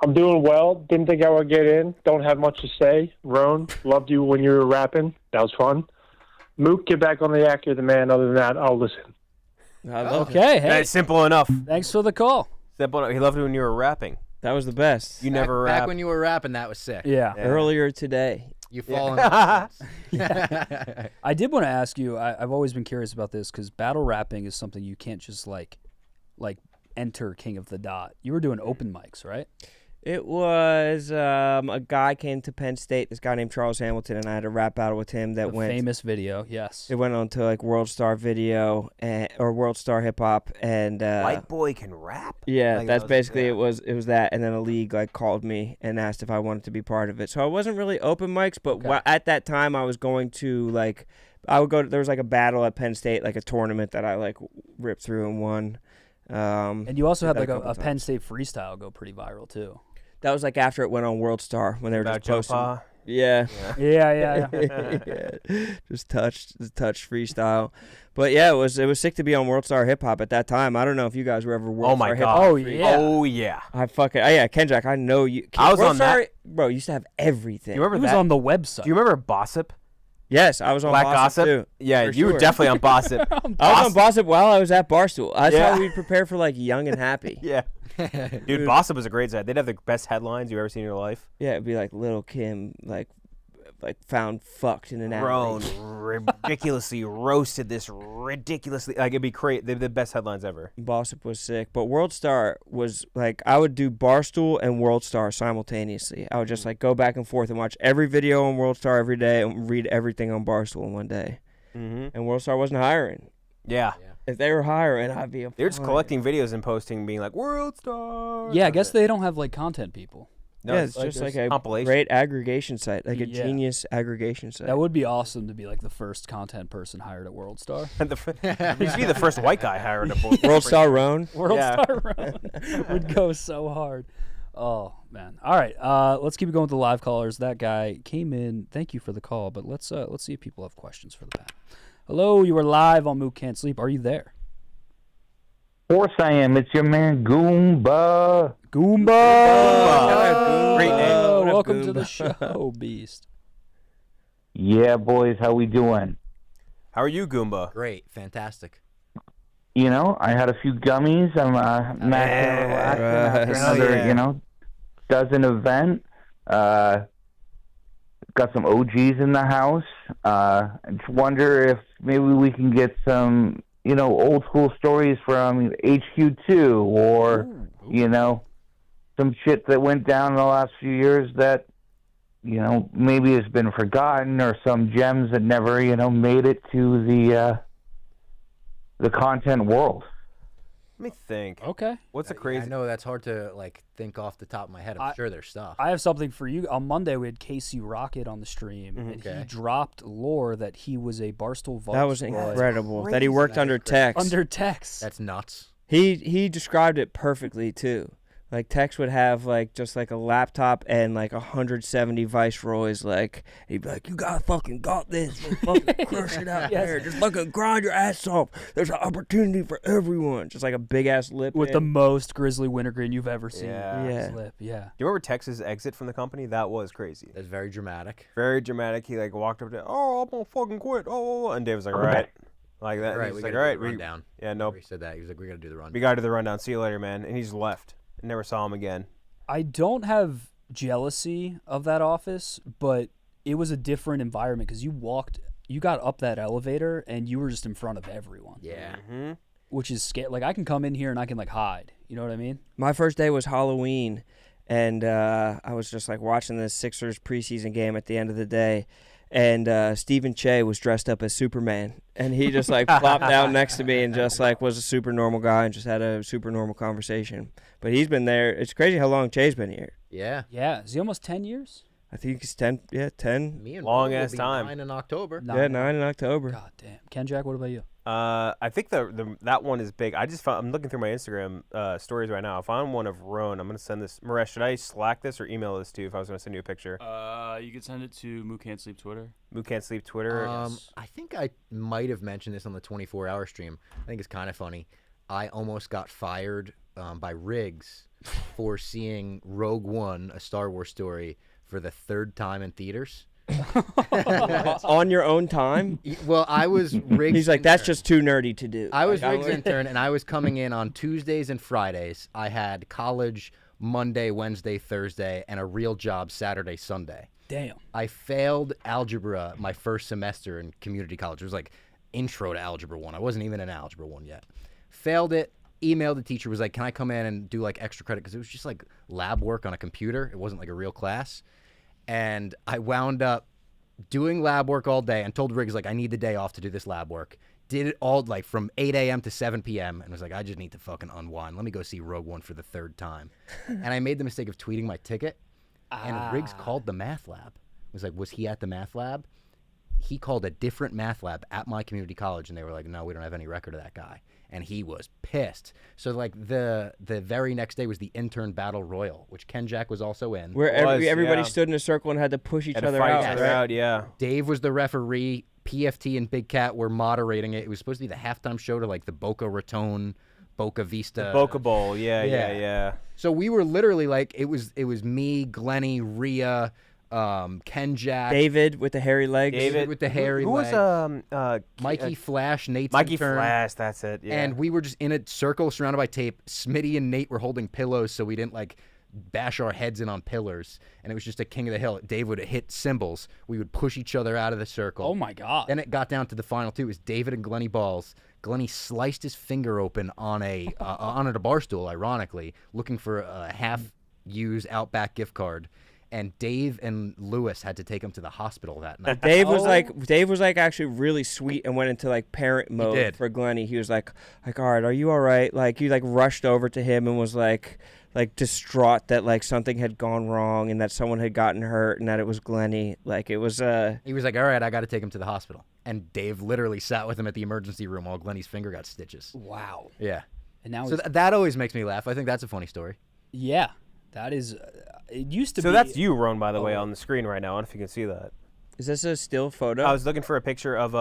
I'm doing well. Didn't think I would get in. Don't have much to say. Rone, loved you when you were rapping. That was fun. Mook, get back on the act. You're the man. Other than that, I'll listen. Okay, hey. That's simple enough. Thanks for the call. Simple enough. He loved it when you were rapping. That was the best. You never Back rap. when you were rapping, that was sick. Yeah. Earlier today. You fall in. I did want to ask you, I've always been curious about this because battle rapping is something you can't just like enter King of the Dot. You were doing open mics, right? It was a guy came to Penn State, this guy named Charles Hamilton, and I had a rap battle with him that The went famous video, yes. It went on to like World Star Video or World Star Hip Hop and White boy can rap. Yeah, Like, that's that was- basically yeah. it was that, and then a league like called me and asked if I wanted to be part of it. So I wasn't really open mics, but at that time I was going to like I would go to, there was like a battle at Penn State, like a tournament that I like ripped through and won. And you also had did like that a couple Penn times. State freestyle go pretty viral too. That was like after it went on World Star when they were About just posting. Joe Pa? Yeah. Yeah. Yeah. Just touch freestyle. But yeah, it was sick to be on World Star Hip Hop at that time. I don't know if you guys were ever World Oh my Star Hip God. Hop. Oh, yeah. Oh yeah. I fucking Kenjac, I know you. I was World on Star, that. Bro, used to have everything. Do you remember He was that? on the website. Do you remember Bossip? Yes, I was on Black Bossip too. Yeah, for you were sure. definitely on Bossip. I was on Bossip while I was at Barstool. That's Yeah. how we'd prepare for like Young and Happy. Yeah. Dude, Bossip was a great site. They'd have the best headlines you've ever seen in your life. Yeah, it'd be like Little Kim like found fucked in an alley. Rone ridiculously roasted this ridiculously. Like, it'd be great. They're the best headlines ever. Bossip was sick, but World Star was like I would do Barstool and World Star simultaneously. I would just like go back and forth and watch every video on World Star every day and read everything on Barstool in one day. Mm-hmm. And World Star wasn't hiring. Yeah. If they were hiring, I'd be. They're just collecting videos and posting, being like, World Star. Yeah, I guess they don't have like content people. No, Yeah, it's just like a compilation. great aggregation site, like a Yeah. genius aggregation site. That would be awesome to be like the first content person hired at World Star. You should be the first white guy hired at World Star Rone. World Yeah. Star Rone would go so hard. Oh man! All right, let's keep it going with the live callers. That guy came in. Thank you for the call, but let's see if people have questions for the panel. Hello, you are live on Mook Can't Sleep. Are you there? Of course I am. It's your man Goomba. Goomba. Great name. Welcome to the show, Beast. Yeah, boys, how we doing? How are you, Goomba? Great, fantastic. You know, I had a few gummies. I'm maxing and relaxing after another, dozen event. Got some OGs in the house. I just wonder if maybe we can get some, old school stories from HQ2 or, some shit that went down in the last few years that, maybe has been forgotten, or some gems that never, made it to the content world. Let me think. Okay. What's a crazy? I know that's hard to think off the top of my head. I'm sure there's stuff. I have something for you. On Monday, we had Casey Rocket on the stream, and he dropped lore that he was a Barstool Vault. That was incredible. That he worked under Tex. Under Tex. That's nuts. He described it perfectly too. Like Tex would have like just like a laptop and like 170 Viceroys. Like he'd be like, "You guys fucking got this. Just fucking crush it out there. Just fucking grind your ass off. There's an opportunity for everyone." Just like a big ass lip with in. the most grizzly wintergreen you've ever seen. Yeah. His lip. Yeah. Do you remember Tex's exit from the company? That was crazy. That's very dramatic. Very dramatic. He like walked up to, "Oh, I'm gonna fucking quit." Oh, and Dave was like, "All right." Like that. Right, He was we like, gotta "All do right, the rundown." Yeah, nope. He said that. He was like, "We gotta do the rundown." We gotta do the rundown. See you later, man. And he just left. Never saw him again. I don't have jealousy of that office, but it was a different environment because you got up that elevator and you were just in front of everyone. Yeah. Mm-hmm. Which is scary. Like I can come in here and I can like hide. You know what I mean? My first day was Halloween, and I was just like watching the Sixers preseason game at the end of the day, and Stephen Che was dressed up as Superman, and he just like plopped down next to me and just like was a super normal guy and just had a super normal conversation. But he's been there. It's crazy how long Che's been here. Yeah. Yeah. Is he almost 10 years? I think it's 10. Yeah, 10. Me and Long Rone will ass be time. 9 in October. Yeah, 9 in October. God damn. Kenjac, what about you? I think that one is big. I'm looking through my Instagram stories right now. I found one of Rone. I'm gonna send this. Maresh, should I Slack this or email this to you if I was gonna send you a picture? You could send it to Mook Can't Sleep Twitter. Mook Can't Sleep Twitter. I think I might have mentioned this on the 24-hour stream. I think it's kind of funny. I almost got fired by Riggs for seeing Rogue One, a Star Wars story, for the 3rd time in theaters. On your own time? Well, I was Riggs. He's like, that's just too nerdy to do. I was Like, Riggs' intern, and I was coming in on Tuesdays and Fridays. I had college Monday, Wednesday, Thursday, and a real job Saturday, Sunday. Damn. I failed algebra my first semester in community college. It was like intro to Algebra 1. I wasn't even in Algebra 1 yet. Failed it. Emailed the teacher, was like, can I come in and do like extra credit? Because it was just like lab work on a computer. It wasn't like a real class. And I wound up doing lab work all day and told Riggs, like, I need the day off to do this lab work. Did it all, like, from 8 a.m. to 7 p.m. and was like, I just need to fucking unwind. Let me go see Rogue One for the 3rd time. And I made the mistake of tweeting my ticket. And Riggs called the math lab. Was like, was he at the math lab? He called a different math lab at my community college, and they were like, no, we don't have any record of that guy. And he was pissed. So, like, the very next day was the intern battle royal, which Kenjac was also in. Where everybody stood in a circle and had to push each other out. Yeah. Dave was the referee. PFT and Big Cat were moderating it. It was supposed to be the halftime show to, like, the Boca Raton, Boca Vista. The Boca Bowl. Yeah. So we were literally, like, it was me, Glennie, Rhea, Kenjac, David with the hairy legs. David with the hairy Who legs. was Mikey Flash, Nate's Mikey intern. Flash, that's it. Yeah. And we were just in a circle surrounded by tape. Smitty and Nate were holding pillows so we didn't like bash our heads in on pillars. And it was just a king of the hill. Dave would hit cymbals. We would push each other out of the circle. Oh my God. Then it got down to the final two. It was David and Glennie balls. Glennie sliced his finger open on a bar stool, ironically, looking for a half-used Outback gift card. And Dave and Lewis had to take him to the hospital that night. Dave was like actually really sweet and went into like parent mode for Glennie. He was like, all right, are you all right? Like he like rushed over to him and was like distraught that like something had gone wrong and that someone had gotten hurt and that it was Glennie. Like it was He was like, all right, I got to take him to the hospital. And Dave literally sat with him at the emergency room while Glennie's finger got stitches. Wow. Yeah. And now so that always makes me laugh. I think that's a funny story. Yeah. That is it used to be. So that's you, Rone, by the way, on the screen right now. I don't know if you can see that. Is this a still photo? I was looking for a picture of or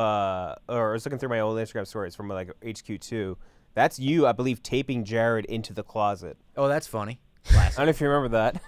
I was looking through my old Instagram stories from like HQ2. That's you, I believe, taping Jared into the closet. Oh, that's funny. I don't know if you remember that.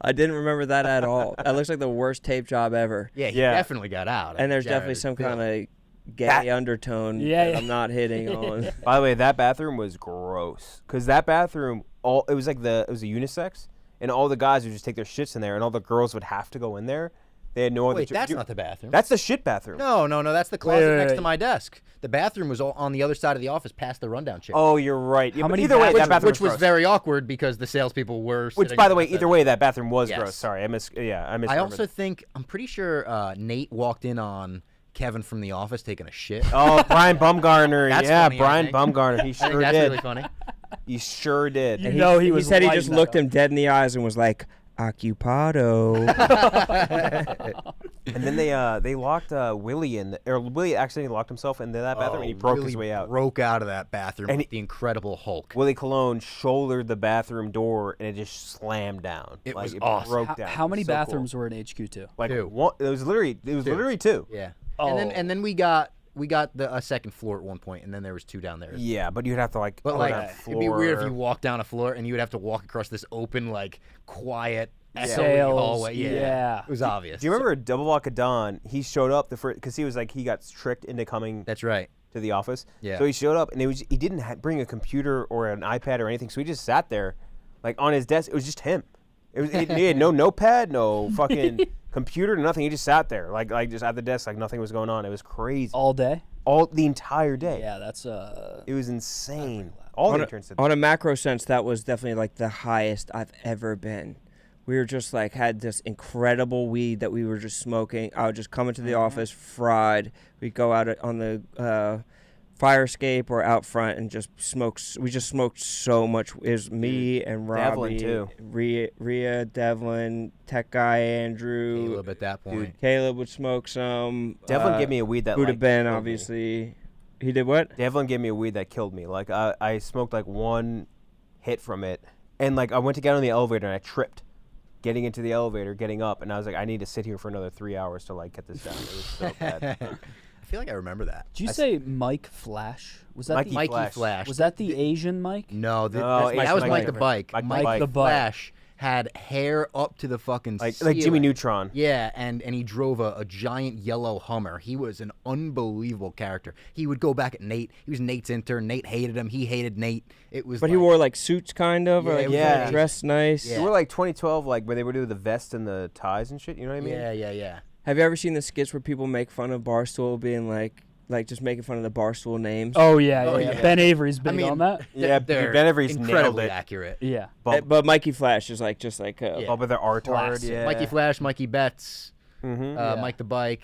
I didn't remember that at all. That looks like the worst tape job ever. Yeah, he definitely got out. And there's definitely some kind of gay undertone that I'm not hitting on. By the way, that bathroom was gross. Because that bathroom, it was a unisex. And all the guys would just take their shits in there, and all the girls would have to go in there. They had no other. Wait, that's not the bathroom. That's the shit bathroom. No, that's the closet next to my desk. The bathroom was on the other side of the office, past the rundown chair. Oh, you're right. How many? Either way, that bathroom which was very awkward because the salespeople were. Which, by the way, either way, that bathroom was Yes. gross. Sorry, I misremembered. I also think I'm pretty sure Nate walked in on Kevin from The Office taking a shit. Oh, Brian Bumgarner. That's yeah, funny, Brian Bumgarner. He sure I think that's did. really funny. He sure did. And he said he just looked him dead in the eyes and was like, Occupado. And then they locked Willie in, or Willie accidentally locked himself into that bathroom, and he broke his way out. Broke out of that bathroom And with the Incredible Hulk. Willie Colon shouldered the bathroom door, and it just slammed down. It like, was it awesome. broke down. How many So cool. bathrooms were in HQ2? Like Two. one. It was literally two. Yeah. Oh. And then we got a second floor at one point, and then there was two down there. Yeah, but you'd have to like. But go like, down it'd be weird if floor. you walked down a floor and you would have to walk across this open, like, quiet Sales, hallway. yeah. It was obvious. Do you remember Double Block of Dawn? He showed up because he was like he got tricked into coming. That's right. To the office. Yeah. So he showed up and he didn't bring a computer or an iPad or anything. So he just sat there, like on his desk. It was just him. He had no notepad, no fucking computer, nothing. He just sat there, like just at the desk, like nothing was going on. It was crazy. All day? The entire day. Yeah, that's It was insane. All the interns did. On a macro sense, that was definitely like the highest I've ever been. We were just like had this incredible weed that we were just smoking. I would just come into the office fried. We'd go out on the fire escape or out front and just smoked. We just smoked so much. It was me and Robbie, Devlin, too. Rhea, Devlin, tech guy Andrew. Caleb at that point. Caleb would smoke some. Devlin gave me a weed that Buddha like, Ben, killed me. obviously. He did what? Devlin gave me a weed that killed me. Like I smoked like one hit from it, and like I went to get on the elevator and I tripped, getting into the elevator, getting up, and I was like, I need to sit here for another 3 hours to like get this down. It was so bad. I feel like I remember that. Did you say Mike Flash? Was that Mikey the Flash? Was that the Asian Mike? No, No, that was Mike Mike the the- Bike. Mike the Bike. Flash had hair up to the fucking like ceiling. Jimmy Neutron. Yeah, and he drove a giant yellow Hummer. He was an unbelievable character. He would go back at Nate. He was Nate's intern. Nate hated him. He hated Nate. It was. But he wore like suits, kind of, or Yeah, like it was like- dressed nice. You were like 2012, like where they would do the vest and the ties and shit. You know what I mean? Yeah. Have you ever seen the skits where people make fun of Barstool being like just making fun of the Barstool names? Oh yeah. Ben Avery's been on that. Yeah, they're Ben Avery's nailed incredibly it. accurate. Yeah. But Mikey Flash is like just like Bob with their R-tard, Classic. yeah. Mikey Flash, Mikey Betts, Mhm. Mike the Bike.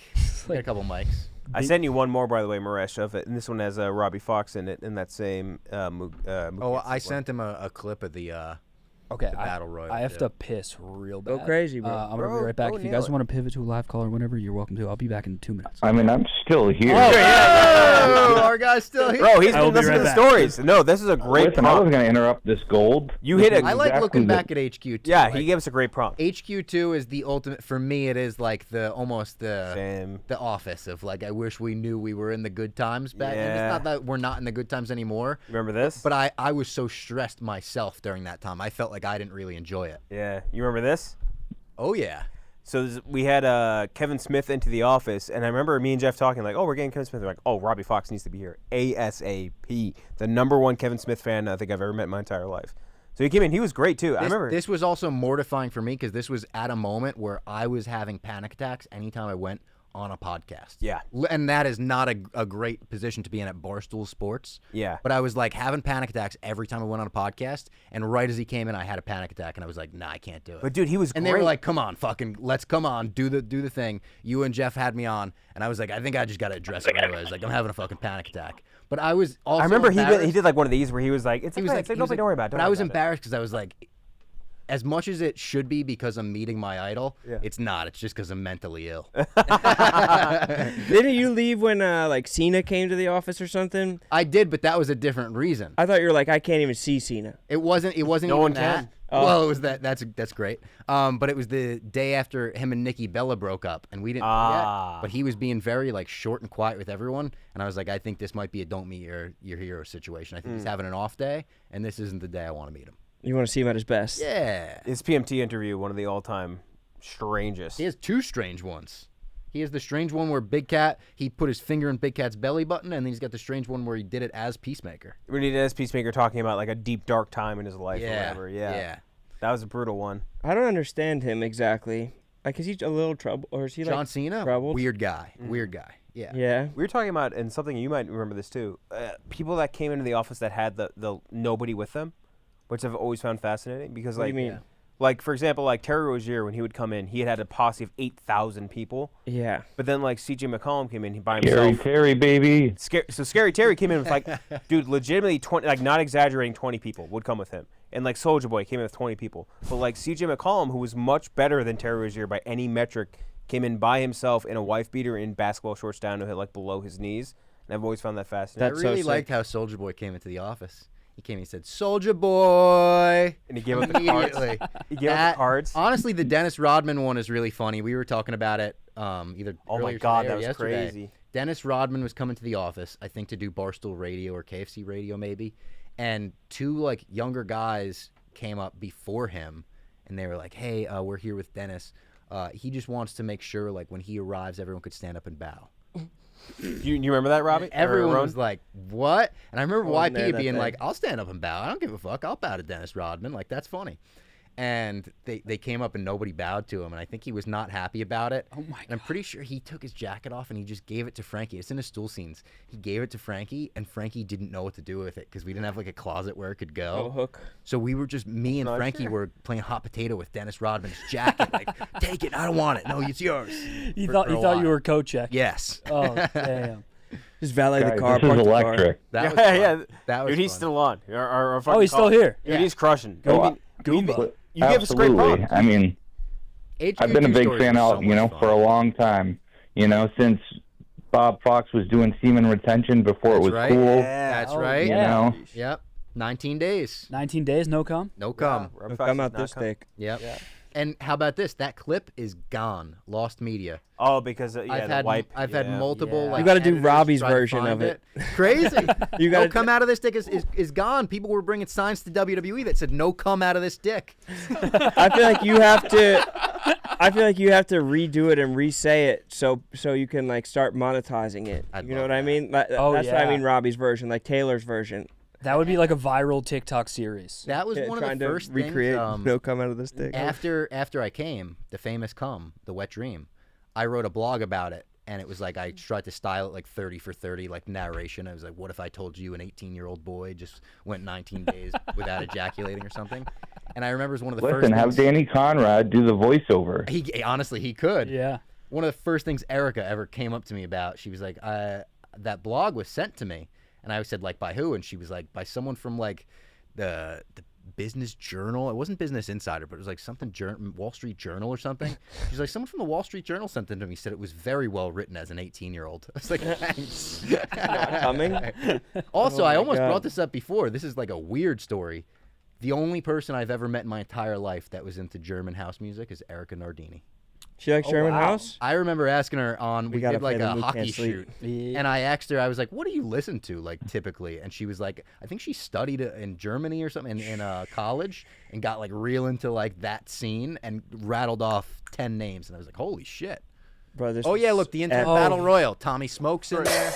We had a couple Mikes. I sent you one more, by the way, Maresh, of it, and this one has Robbie Fox in it, in that same Mook. Oh, I sent him a clip of the Okay, the battle royal. I have too. to piss real bad. Go crazy, bro. I'm gonna be right back. If you guys want to pivot to a live call or whatever, you're welcome to. I'll be back in 2 minutes. I mean, I'm still here. Oh, our guy's still here. Bro, he's I will been be listening right to back. stories. No, this is a great Listen, I prompt. was going to interrupt this gold. You hit it. I like Exactly looking the- back at HQ2. Yeah, like, he gave us a great prompt. HQ2 is the ultimate for me. It is like almost the Same. office of like I wish we knew we were in the good times back. And Yeah. it's not that we're not in the good times anymore. Remember this? But I was so stressed myself during that time. I felt like I didn't really enjoy it. Yeah, you remember this? Oh yeah. So we had Kevin Smith into the office, and I remember me and Jeff talking like, "Oh, we're getting Kevin Smith." They're like, "Oh, Robbie Fox needs to be here ASAP." The #1 Kevin Smith fan I think I've ever met in my entire life. So he came in. He was great too. I remember This was also mortifying for me because this was at a moment where I was having panic attacks anytime I went on a podcast. Yeah. And that is not a great position to be in at Barstool Sports. Yeah. But I was like having panic attacks every time I went on a podcast. And right as he came in, I had a panic attack. And I was like, nah, I can't do it. But dude, he was and great. they were like, come on, come on, do the thing. You and Jeff had me on. And I was like, I think I just got to address it right away. I was like, I'm having a fucking panic attack. But I was also I remember he embarrassed. did like one of these where he was like, "It's He was okay, like, it's okay, don't worry about it." But I was embarrassed because I was like, as much as it should be because I'm meeting my idol, Yeah. it's not. It's just because I'm mentally ill. Didn't you leave when like Cena came to the office or something? I did, but that was a different reason. I thought you were like, I can't even see Cena. It wasn't. It wasn't No even one that. can. Oh. Well, it was that. That's great. But it was the day after him and Nikki Bella broke up, and we didn't know yet. But he was being very like short and quiet with everyone, and I was like, I think this might be a don't meet your hero situation. I think he's having an off day, and this isn't the day I want to meet him. You want to see him at his best? Yeah. His PMT interview, one of the all-time strangest. He has two strange ones. He has the strange one where Big Cat, he put his finger in Big Cat's belly button, and then he's got the strange one where he did it as Peacemaker. When he did his Peacemaker talking about like a deep dark time in his life or Yeah, whatever. Yeah. yeah. That was a brutal one. I don't understand him exactly. Like, is he a little trouble, or is he like John Cena, troubled? weird guy. Weird guy. Yeah. Yeah. We were talking about, and something you might remember this too, people that came into the office that had the nobody with them, which I've always found fascinating because What do like, you mean? like for example, like Terry Rozier, when he would come in, he had a posse of 8,000 people. Yeah. But then like CJ McCollum came in by himself. Terry, baby. So Scary Terry came in with like, dude, legitimately 20, like not exaggerating, 20 people would come with him. And like Soulja Boy came in with 20 people. But like CJ McCollum, who was much better than Terry Rozier by any metric, came in by himself in a wife beater in basketball shorts down to hit like below his knees. And I've always found that fascinating. I really liked how Soulja Boy came into the office. He came and he said, Soulja Boy. And he gave up the cards. Immediately. He gave up the cards. Honestly, the Dennis Rodman one is really funny. We were talking about it either Oh my earlier God, today that or was yesterday. crazy. Dennis Rodman was coming to the office, I think to do Barstool Radio or KFC Radio maybe. And two like younger guys came up before him and they were like, hey, we're here with Dennis. He just wants to make sure like when he arrives, everyone could stand up and bow. You remember that, Robbie? And everyone Or Rone? was like, what? And I remember I wasn't there YP that being day. like, I'll stand up and bow. I don't give a fuck. I'll bow to Dennis Rodman. Like, that's funny. And they came up and nobody bowed to him. And I think he was not happy about it. Oh, my And I'm pretty sure he took his jacket off and he just gave it to Frankie. It's in his stool scenes. He gave it to Frankie and Frankie didn't know what to do with it because we didn't have like a closet where it could go. Oh, hook. So we were just, me and Not Frankie sure. were playing hot potato with Dennis Rodman's jacket. Like, take it. I don't want it. No, it's yours. You For- thought for a you while. were Kenjac. Yes. Oh damn. Just valet the Guys, car. this is park the car. electric. That was Yeah, fun. yeah. That was Dude, he's fun. still on. Our Oh, fucking he's still call- here. Dude, he's crushing. Oh, Goomba. You give us a great Absolutely. prompt. I mean, I've been a HQ2 big stories fan were out, so you know, much for a fun. long time. You know, since Bob Fox was doing semen retention before That's it was right. cool. That's right. You know, Yep. 19 days. 19 days, no cum? No cum. Rob Come Fox out is this not com- thick. Yep. And how about this? That clip is gone. Lost media. Oh, because yeah, I've the had wipe. I've had yeah. multiple. You Like, gotta do editors Robbie's try to version find of it. Crazy. You No gotta come out of this dick is gone. People were bringing signs to WWE that said "No come out of this dick." I feel like you have to. I feel like you have to redo it and re-say it so you can like start monetizing it. You know what I mean? That's Oh, what I yeah. mean. Robbie's version, like Taylor's version. That would be like a viral TikTok series. That was Yeah, one of trying the to first recreate things. no come out of this dick. After I came, the famous cum, the wet dream, I wrote a blog about it, and it was like I tried to style it like 30 for 30, like narration. I was like, what if I told you an 18-year-old boy just went 19 days without ejaculating or something? And I remember it was one of the first listen, have things. Danny Conrad do the voiceover. He honestly he could. Yeah. One of the first things Erica ever came up to me about, she was like, that blog was sent to me. And I said, like, by who? And she was like, by someone from, like, the Business Journal. It wasn't Business Insider, but it was, like, something, Wall Street Journal or something. She's like, someone from the Wall Street Journal sent it to me, said it was very well written as an 18-year-old. I was like, thanks. Not coming? Also, Oh I my almost God. brought this up before. This is, like, a weird story. The only person I've ever met in my entire life that was into German house music is Erica Nardini. She likes German house? I remember asking her on, we gotta did like play the a Mook hockey Can't Sleep. shoot. And I asked her, I was like, what do you listen to, like, typically? And she was like, I think she studied in Germany or something in college and got, like, real into, like, that scene and rattled off 10 names. And I was like, holy shit. Bro, this Oh, yeah, is look, the Intimate epic. Battle Royal. Tommy Smoke's in there.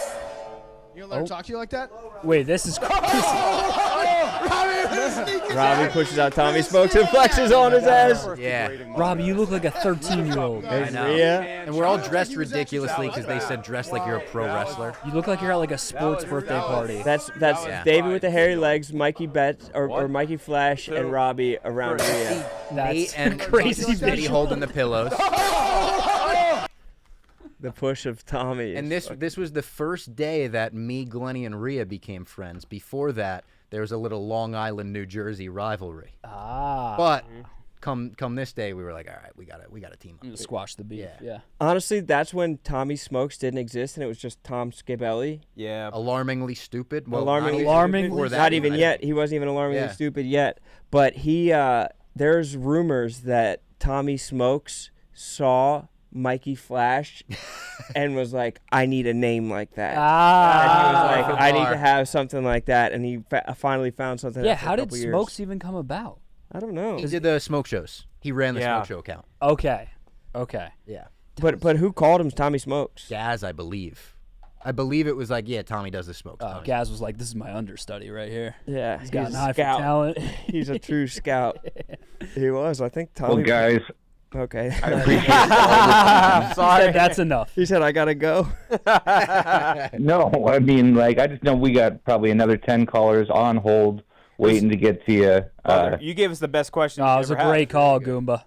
You gonna let her talk to you like that? Wait, this is Robbie pushes out Tommy Smokes and flexes on his ass. Yeah. Robbie, you look like a 13-year-old. I know. Yeah. And we're all dressed ridiculously because they said dress like you're a pro wrestler. You look like you're at like a sports birthday party. That's Yeah. David with the hairy legs, Mikey Betts or Mikey Flash and Robbie around Rhea. That's Nate and crazy Eddie visual. holding the pillows. The push of Tommy. And this was the first day that me, Glennie, and Rhea became friends. Before that, there was a little Long Island, New Jersey rivalry. Ah. But come this day, we were like, all right, we gotta team up. Squash the beef. Yeah. Honestly, that's when Tommy Smokes didn't exist and it was just Tom Scabelli. Yeah. Alarmingly stupid. Well, Alarmingly before that, not even I- yet. He wasn't even alarmingly Yeah. stupid yet. But he there's rumors that Tommy Smokes saw Mikey Flash and was like, I need a name like that. Ah. And he was like, I need to have something like that. And he finally found something. Yeah, after a how did couple years. Smokes even come about? I don't know. He did the smoke shows. He ran the Yeah. smoke show account. Okay. Yeah. But who called him Tommy Smokes? Gaz, I believe. I believe it was like, yeah, Tommy does the smoke. Gaz was like, this is my understudy right here. Yeah, He's got he's an a eye for scout. talent. He's a true scout. He was. I think Tommy. Well, guys, Okay. I appreciate all the He said that's enough. He said I gotta go. No, I mean, like, I just know we got probably another 10 callers on hold waiting to get to you. Brother, you gave us the best question. Oh, we it was a ever had. great call, Goomba.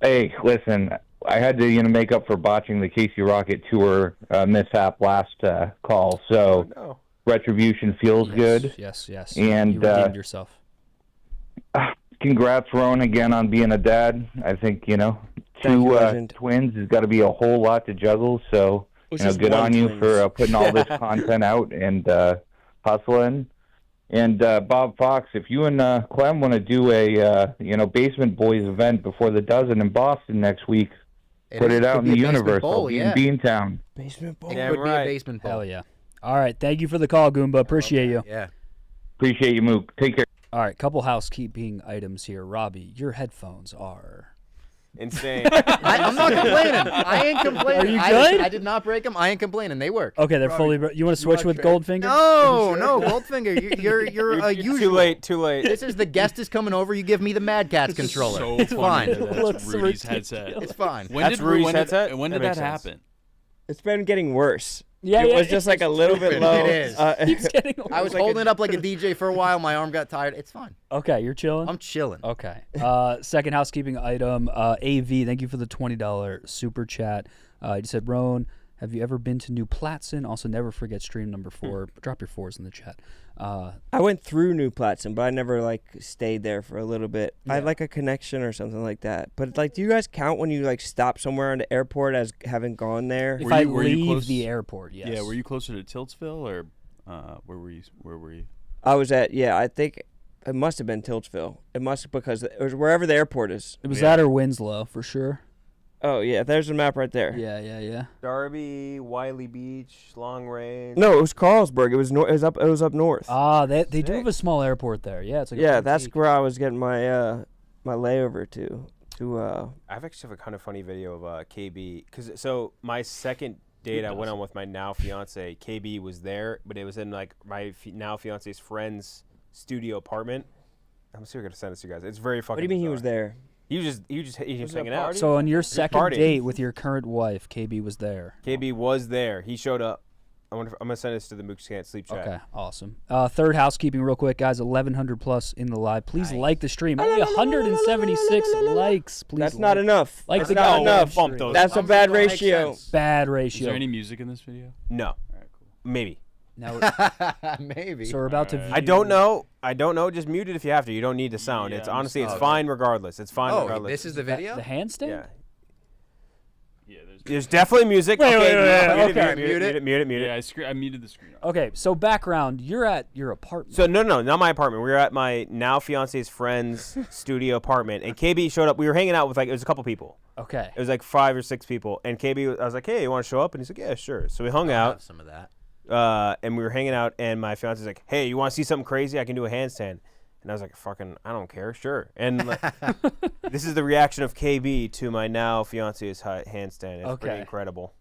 Hey, listen, I had to, make up for botching the Casey Rocket Tour mishap last call, so retribution feels good. Yes. And you redeemed yourself. Congrats, Rone, again on being a dad. I think, Thank two you, legend. twins has got to be a whole lot to juggle, so, Which is good one on you twins. for putting all this content out and hustling. And Bob Fox, if you and Clem want to do a Basement Boys event before the dozen in Boston next week, put it out in the universe. I'll be in Beantown. Basement bowl. It Yeah, could be right. a basement ball. Hell yeah. All right. Thank you for the call, Goomba. Appreciate you. Yeah. Appreciate you, Mook. Take care. All right. Couple housekeeping items here. Robbie, your headphones are... Insane. I'm not complaining. I ain't complaining. Are you I good? I did not break them. I ain't complaining. They work. Okay, they're fully... You want to switch with Goldfinger? No, Goldfinger. You're a usual. Too late. This is the guest is coming over. You give me the Mad Cats controller. So it's funny fine. that That's Rudy's headset. It's fine. When did Rudy's headset? When did That that makes sense. happen? It's been getting worse. Yeah, it was just like a little bit low. It is. Keeps getting I was holding it up like a DJ for a while. My arm got tired. It's fine. Okay, you're chilling? I'm chilling. Okay. Second housekeeping item, AV, thank you for the $20 super chat. You said, Rone, Have you ever been to New Platson? Also, never forget stream number 4. Drop your 4s in the chat. I went through New Platson, but I never like stayed there for a little bit. I had like a connection or something like that. But like, do you guys count when you like stop somewhere on the airport as having gone there? If I leave the airport, yes. Yeah, were you closer to Tiltsville or where were you? I was at, I think it must have been Tiltsville. It must, because it was wherever the airport is. It was that or Winslow for sure. Oh yeah, there's the map right there. Yeah. Darby, Wiley Beach, Long Range. No, it was Carlsberg. It was it was up north. They do have a small airport there. Yeah, it's like that's where I was getting my my layover to. I've actually have a kind of funny video of KB so my second date I went on with my now fiance. KB was there, but it was in like my now fiance's friend's studio apartment. I'm still gonna send this to you guys. It's very fucking. What do you mean bizarre. he was there? He was just hanging out. So on your second date with your current wife, KB was there. KB was there. He showed up. I'm gonna send this to the Mook Can't Sleep chat. Okay, awesome. Third housekeeping real quick, guys. 1,100 plus in the live. Please like the stream. Only 176 likes. Please. That's not enough. Like That's not enough. That's a bad ratio. Bad Is ratio. there any music in this video? No. All right, cool. Maybe. Now maybe. So we're about to view. I don't know. Just mute it if you have to. You don't need the sound. It's honestly, it's fine regardless. It's fine regardless. This is the video? The handstand? Yeah. There's definitely music. Wait, Mute it. Yeah, I muted the screen. Okay, so background. You're at your apartment. So no, not my apartment. We were at my now fiance's friend's studio apartment, and KB showed up. We were hanging out with it was a couple people. Okay. It was like 5 or 6 people, and KB, I was like, hey, you want to show up? And he's like, yeah, sure. So we hung out. Have some of that. And we were hanging out, and my fiance's like, hey, you want to see something crazy? I can do a handstand. And I was like, fucking, I don't care, sure. And like, this is the reaction of KB to my now fiance's handstand. It's pretty incredible.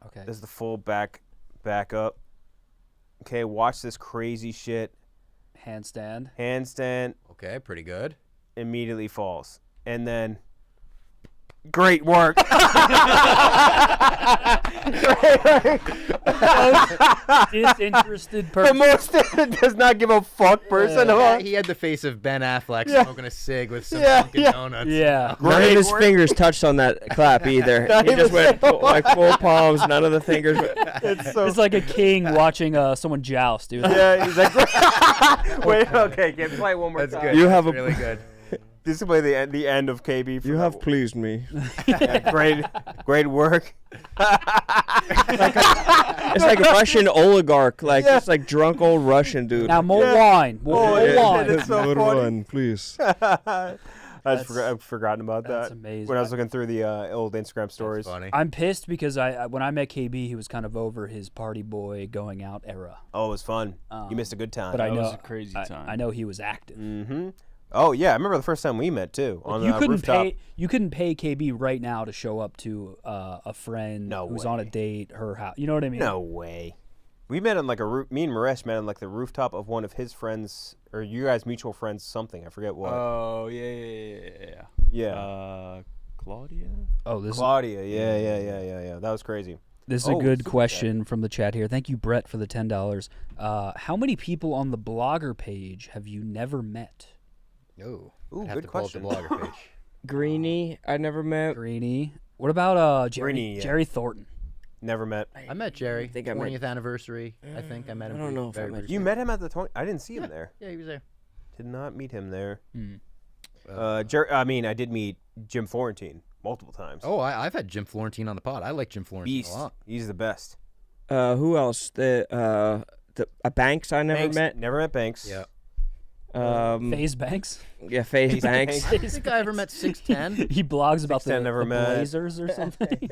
Okay. This is the full back up. Okay, watch this crazy shit. Handstand. Okay, pretty good. Immediately falls. And then, great work. Disinterested person. The most does not give a fuck person. He had the face of Ben Affleck smoking a cig with some Dunkin' Donuts. Yeah. None of his fingers touched on that clap either. He just went like full palms. None of the fingers. It's like a king watching someone joust, dude. Yeah, he's like, wait, okay, can play one more time. That's good. You have really good. This is play the end of KB. For You have pleased me. Yeah, great work. It's like a Russian oligarch, like just like drunk old Russian dude. Now more wine. More wine. It's so More funny. wine, please. I've forgotten about that's that. amazing. When I was looking through the old Instagram stories. Funny. I'm pissed because when I met KB, he was kind of over his party boy going out era. Oh, it was fun. You missed a good time. But I That know was a crazy time. I know he was active. Mm-hmm. Oh yeah, I remember the first time we met too on You the couldn't rooftop. you couldn't pay KB right now to show up to a friend who's on a date, her house. You know what I mean? No way. We met on like me and Maresh met on like the rooftop of one of his friends, or you guys mutual friends, something. I forget what. Oh yeah. Yeah. Claudia. Oh, this Claudia. Yeah. That was crazy. This is a good question from the chat here. Thank you, Brett, for the $10. How many people on the blogger page have you never met? Ooh, good question. Pull up the blogger page. Greenie, I never met. Greenie. What about Jerry? Greenie, yeah. Jerry Thornton. Never met. I met Jerry. think I met- 20th anniversary. I think I met him. I don't know if I very met briefly. You met him at the 20. I didn't see him there. Yeah, he was there. Did not meet him there. Hmm. I did meet Jim Florentine multiple times. Oh, I've had Jim Florentine on the pod. I like Jim Florentine Beast. a lot. He's the best. Who else? The Banks I never Banks, met. Never met Banks. Yeah. FaZe Banks. Yeah, FaZe Banks. I think I ever met 610. He blogs about the 610 never met. Blazers or something.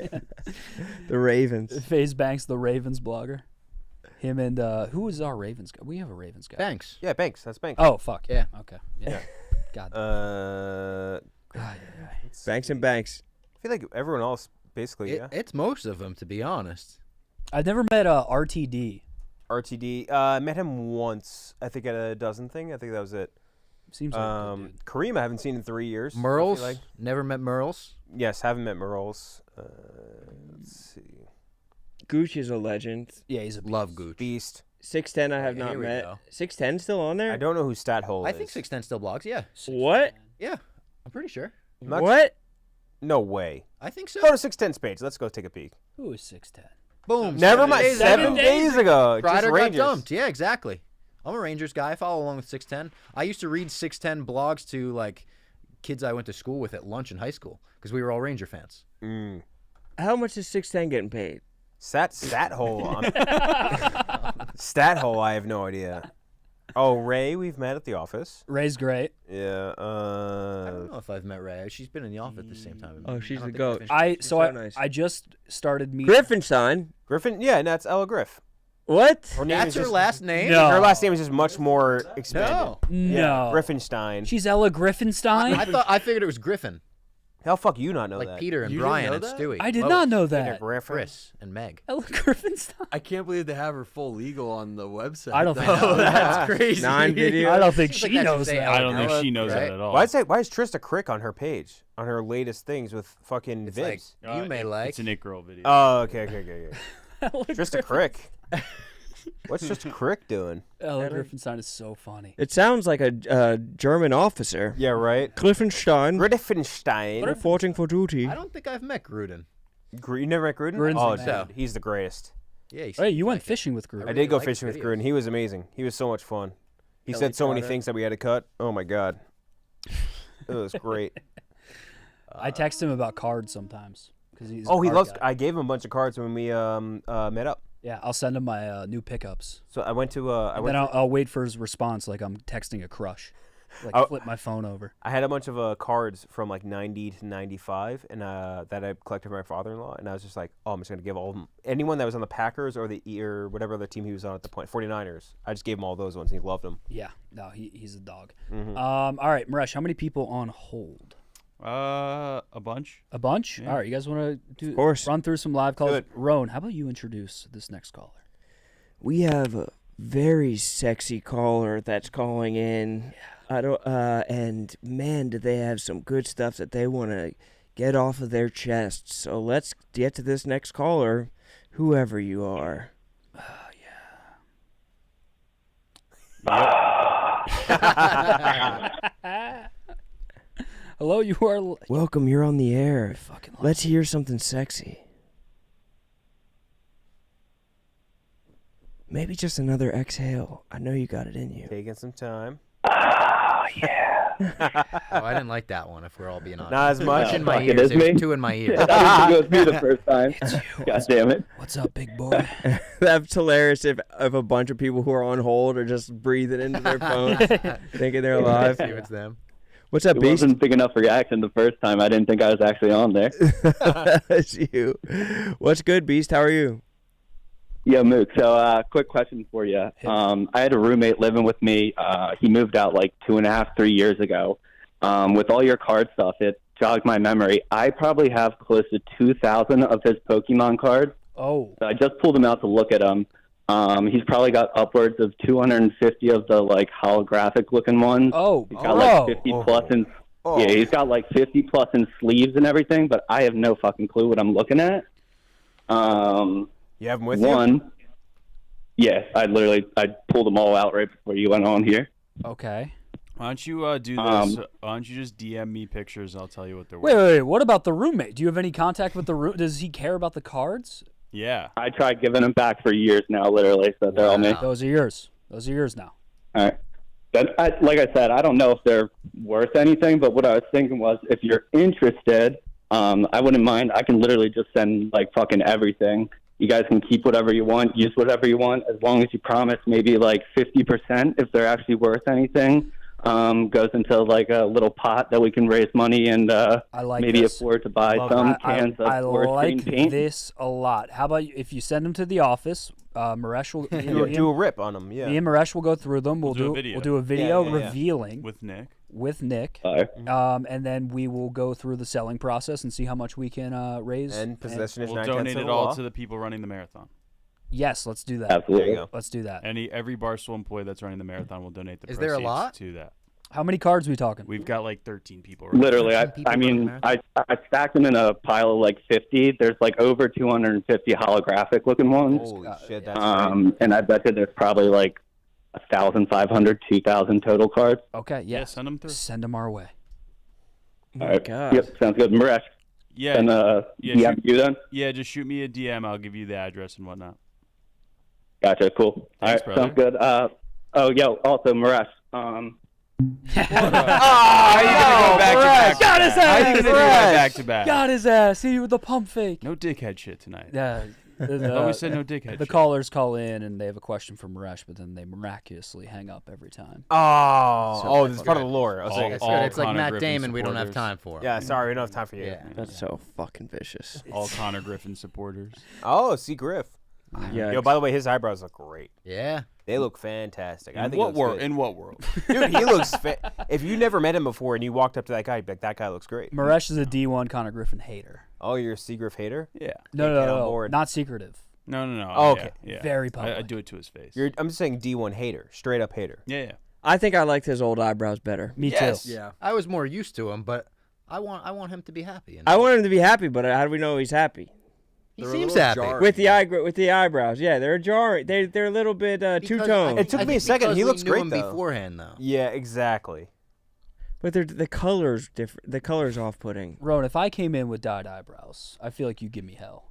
The Ravens. FaZe Banks, the Ravens blogger. Him and who is our Ravens guy? We have a Ravens guy. Banks. Yeah, Banks. That's Banks. Oh fuck. Yeah. Okay. Yeah. God. Banks and Banks. I feel like everyone else basically. Yeah. It's most of them, to be honest. I've never met RTD. RTD. I met him once. I think at a dozen thing. I think that was it. Seems like a good dude. Kareem, I haven't seen in 3 years. Merles. I feel like. Never met Merles. Yes, haven't met Merles. Let's see. Gooch is a legend. Yeah, he's a Love Gooch. Beast. 610 I have Here not we met. go. 610 still on there? I don't know who Stathole I is. think 610 still blogs. Yeah. What? Yeah. I'm pretty sure. Not- What? No way. I think so. Go to 610's page. Let's go take a peek. Who is 6'10"? Boom. Never mind. 7 days ago. Just Kreider got Rangers. dumped. Yeah, exactly. I'm a Rangers guy. I follow along with 6'10". I used to read 6'10" blogs to like kids I went to school with at lunch in high school because we were all Ranger fans. How much is 6'10" getting paid? Stat hole. Stat hole. I have no idea. Oh, Ray, we've met at the office. Ray's great. Yeah. I don't know if I've met Ray. She's been in the office at the same time. Oh, she's I the don't think goat. we've been- nice. I just started meeting Griffinstein. Griffin. Yeah, and that's Ella Griff. What? Her name That's is her just- last name? No. Her last name is just much more expanded. No. No. Griffinstein. She's Ella Griffinstein. I figured it was Griffin. How fuck you not know Like that? Peter and You didn't Brian know and that? Stewie. I did Lois, not know that. Chris and Meg. Ella Griffinstein. I can't believe they have her full legal on the website. I don't think though. that's crazy. 9 videos. I don't think Seems like she that should knows say that. I don't think Ella, she knows right? that at all. Why is Trista Crick on her page? On her latest things with fucking It's Vince? like, you may like. It's an It Girl video. Oh, okay. Ella Trista Crick. What's Trista Crick doing? Ella Griffinstein is so funny. It sounds like a German officer. Yeah, right. Griffenstein. Griffinstein. Reporting for duty. I don't think I've met Gruden. You never met Gruden? Gruden's Oh, the dude, man. he's the greatest. Yeah. Hey, you went fishing with Gruden. I did go like fishing with videos. Gruden. He was amazing. He was so much fun. He Kelly said so many Potter. things that we had to cut. Oh my god. It was great. I text him about cards sometimes because he's. Oh, a he card loves. guy. I gave him a bunch of cards when we met up. Yeah, I'll send him my new pickups. So I went to. And then I'll wait for his response, like I'm texting a crush. Like Oh. flip my phone over. I had a bunch of cards from like 90 to 95, and that I collected for my father-in-law, and I was just like, oh, I'm just gonna give all of them. Anyone that was on the Packers or or whatever other team he was on at the point, 49ers. I just gave him all those ones, and he loved them. Yeah, no, he's a dog. Mhm. All right, Maresh, how many people on hold? A bunch. A bunch. Yeah. All right, you guys want to Of course. run through some live calls? Good. Rone, how about you introduce this next caller? We have a very sexy caller that's calling in. I don't. And man, do they have some good stuff that they want to get off of their chests. So let's get to this next caller, whoever you are. Hello, you are. Welcome, you're on the air. Let's hear something sexy. Maybe just another exhale. I know you got it in you. Taking some time. Oh, I didn't like that one. If we're all being honest, Not as much. Much in my Fuck, it ears. is There's me? 2 in my ears. I thought it was me the first time. God damn it. What's up, big boy? That's hilarious if a bunch of people who are on hold are just breathing into their phones, thinking they're alive. See if it's them. What's up, It Beast? wasn't big enough reaction the first time. I didn't think I was actually on there. That's you. What's good, Beast? How are you? Yo, Mook. So, quick question for you. I had a roommate living with me. He moved out like 2.5, 3 years ago. With all your card stuff, it jogged my memory. I probably have close to 2,000 of his Pokemon cards. Oh. So I just pulled him out to look at them. He's probably got upwards of 250 of the like holographic looking ones. Oh, he's got like 50 plus in. Yeah, he's got like 50 plus in sleeves and everything. But I have no fucking clue what I'm looking at. You have them with you? One. Yeah, I pulled them all out right before you went on here. Okay. Why don't you do this? Why don't you just DM me pictures and I'll tell you what they're Wait, worth. wait. What about the roommate? Do you have any contact with the room? Does he care about the cards? Yeah. I tried giving them back for years now, literally. So they're all me. Those are yours. Those are yours now. All right. Like I said, I don't know if they're worth anything, but what I was thinking was if you're interested, I wouldn't mind. I can literally just send like fucking everything. You guys can keep whatever you want, use whatever you want, as long as you promise maybe like 50% if they're actually worth anything. Goes into like a little pot that we can raise money and maybe this. afford to buy some cans I of forest green like paint. this a lot. How about if you send them to the office? Maresh will Do a rip on them. Yeah. Me and Maresh will go through them. We'll do a video Yeah. revealing with Nick. And then we will go through the selling process and see how much we can raise. And possession is We'll 9/10 donate of it the all law. to the people running the marathon. Yes, let's do that. Absolutely. There you go. Let's do that. Every Barstool employee that's running the marathon will donate the Is there a proceeds lot? to that. How many cards are we talking? We've got like 13 people. Running. Literally, I mean, I stacked them in a pile of like 50. There's like over 250 holographic looking ones. Holy shit, that's and I bet you there's probably like 1,500, 2,000 total cards. Okay, yeah. Send them through. Send them our way. All right. Yep, sounds good. Maresh. Yeah. Then yeah, DM you then. Yeah, just shoot me a DM. I'll give you the address and whatnot. Gotcha. Cool. Thanks, All right. Sounds good. Also, Maresh. Got his ass. Back to back. Got his ass. See you with the pump fake. No dickhead shit tonight. Yeah. We said no dickhead. The shit. callers call in and they have a question for Maresh, but then they miraculously hang up every time. Oh, this is part of the lore. I was saying, It's like Matt Damon. We don't have time for him. Yeah, sorry, we don't have time for you. Yeah. That's so fucking vicious. All Connor Griffin supporters. Oh, see Griff. Yeah. Yo, by the way, his eyebrows look great. Yeah. They look fantastic. I In think what it looks world? good. In what world? Dude, he looks. If you never met him before and you walked up to that guy, you'd be like, that guy looks great. Maresh is a D1 Connor Griffin hater. Oh, you're a C Griff hater? Yeah. No, not secretive. No. Oh, okay. Yeah. Very public. I do it to his face. I'm just saying D1 hater, straight up hater. Yeah. I think I liked his old eyebrows better. Me too. Yeah. I was more used to him, but I want him to be happy. I want him to be happy, but how do we know he's happy? He seems happy. With the eyebrows. Yeah, they're jarring. They're a little bit two-tone. It took me a second. He looks great him though. beforehand though. Yeah, exactly. But the color's different. The color's off-putting. Rone, if I came in with dyed eyebrows, I feel like you'd give me hell.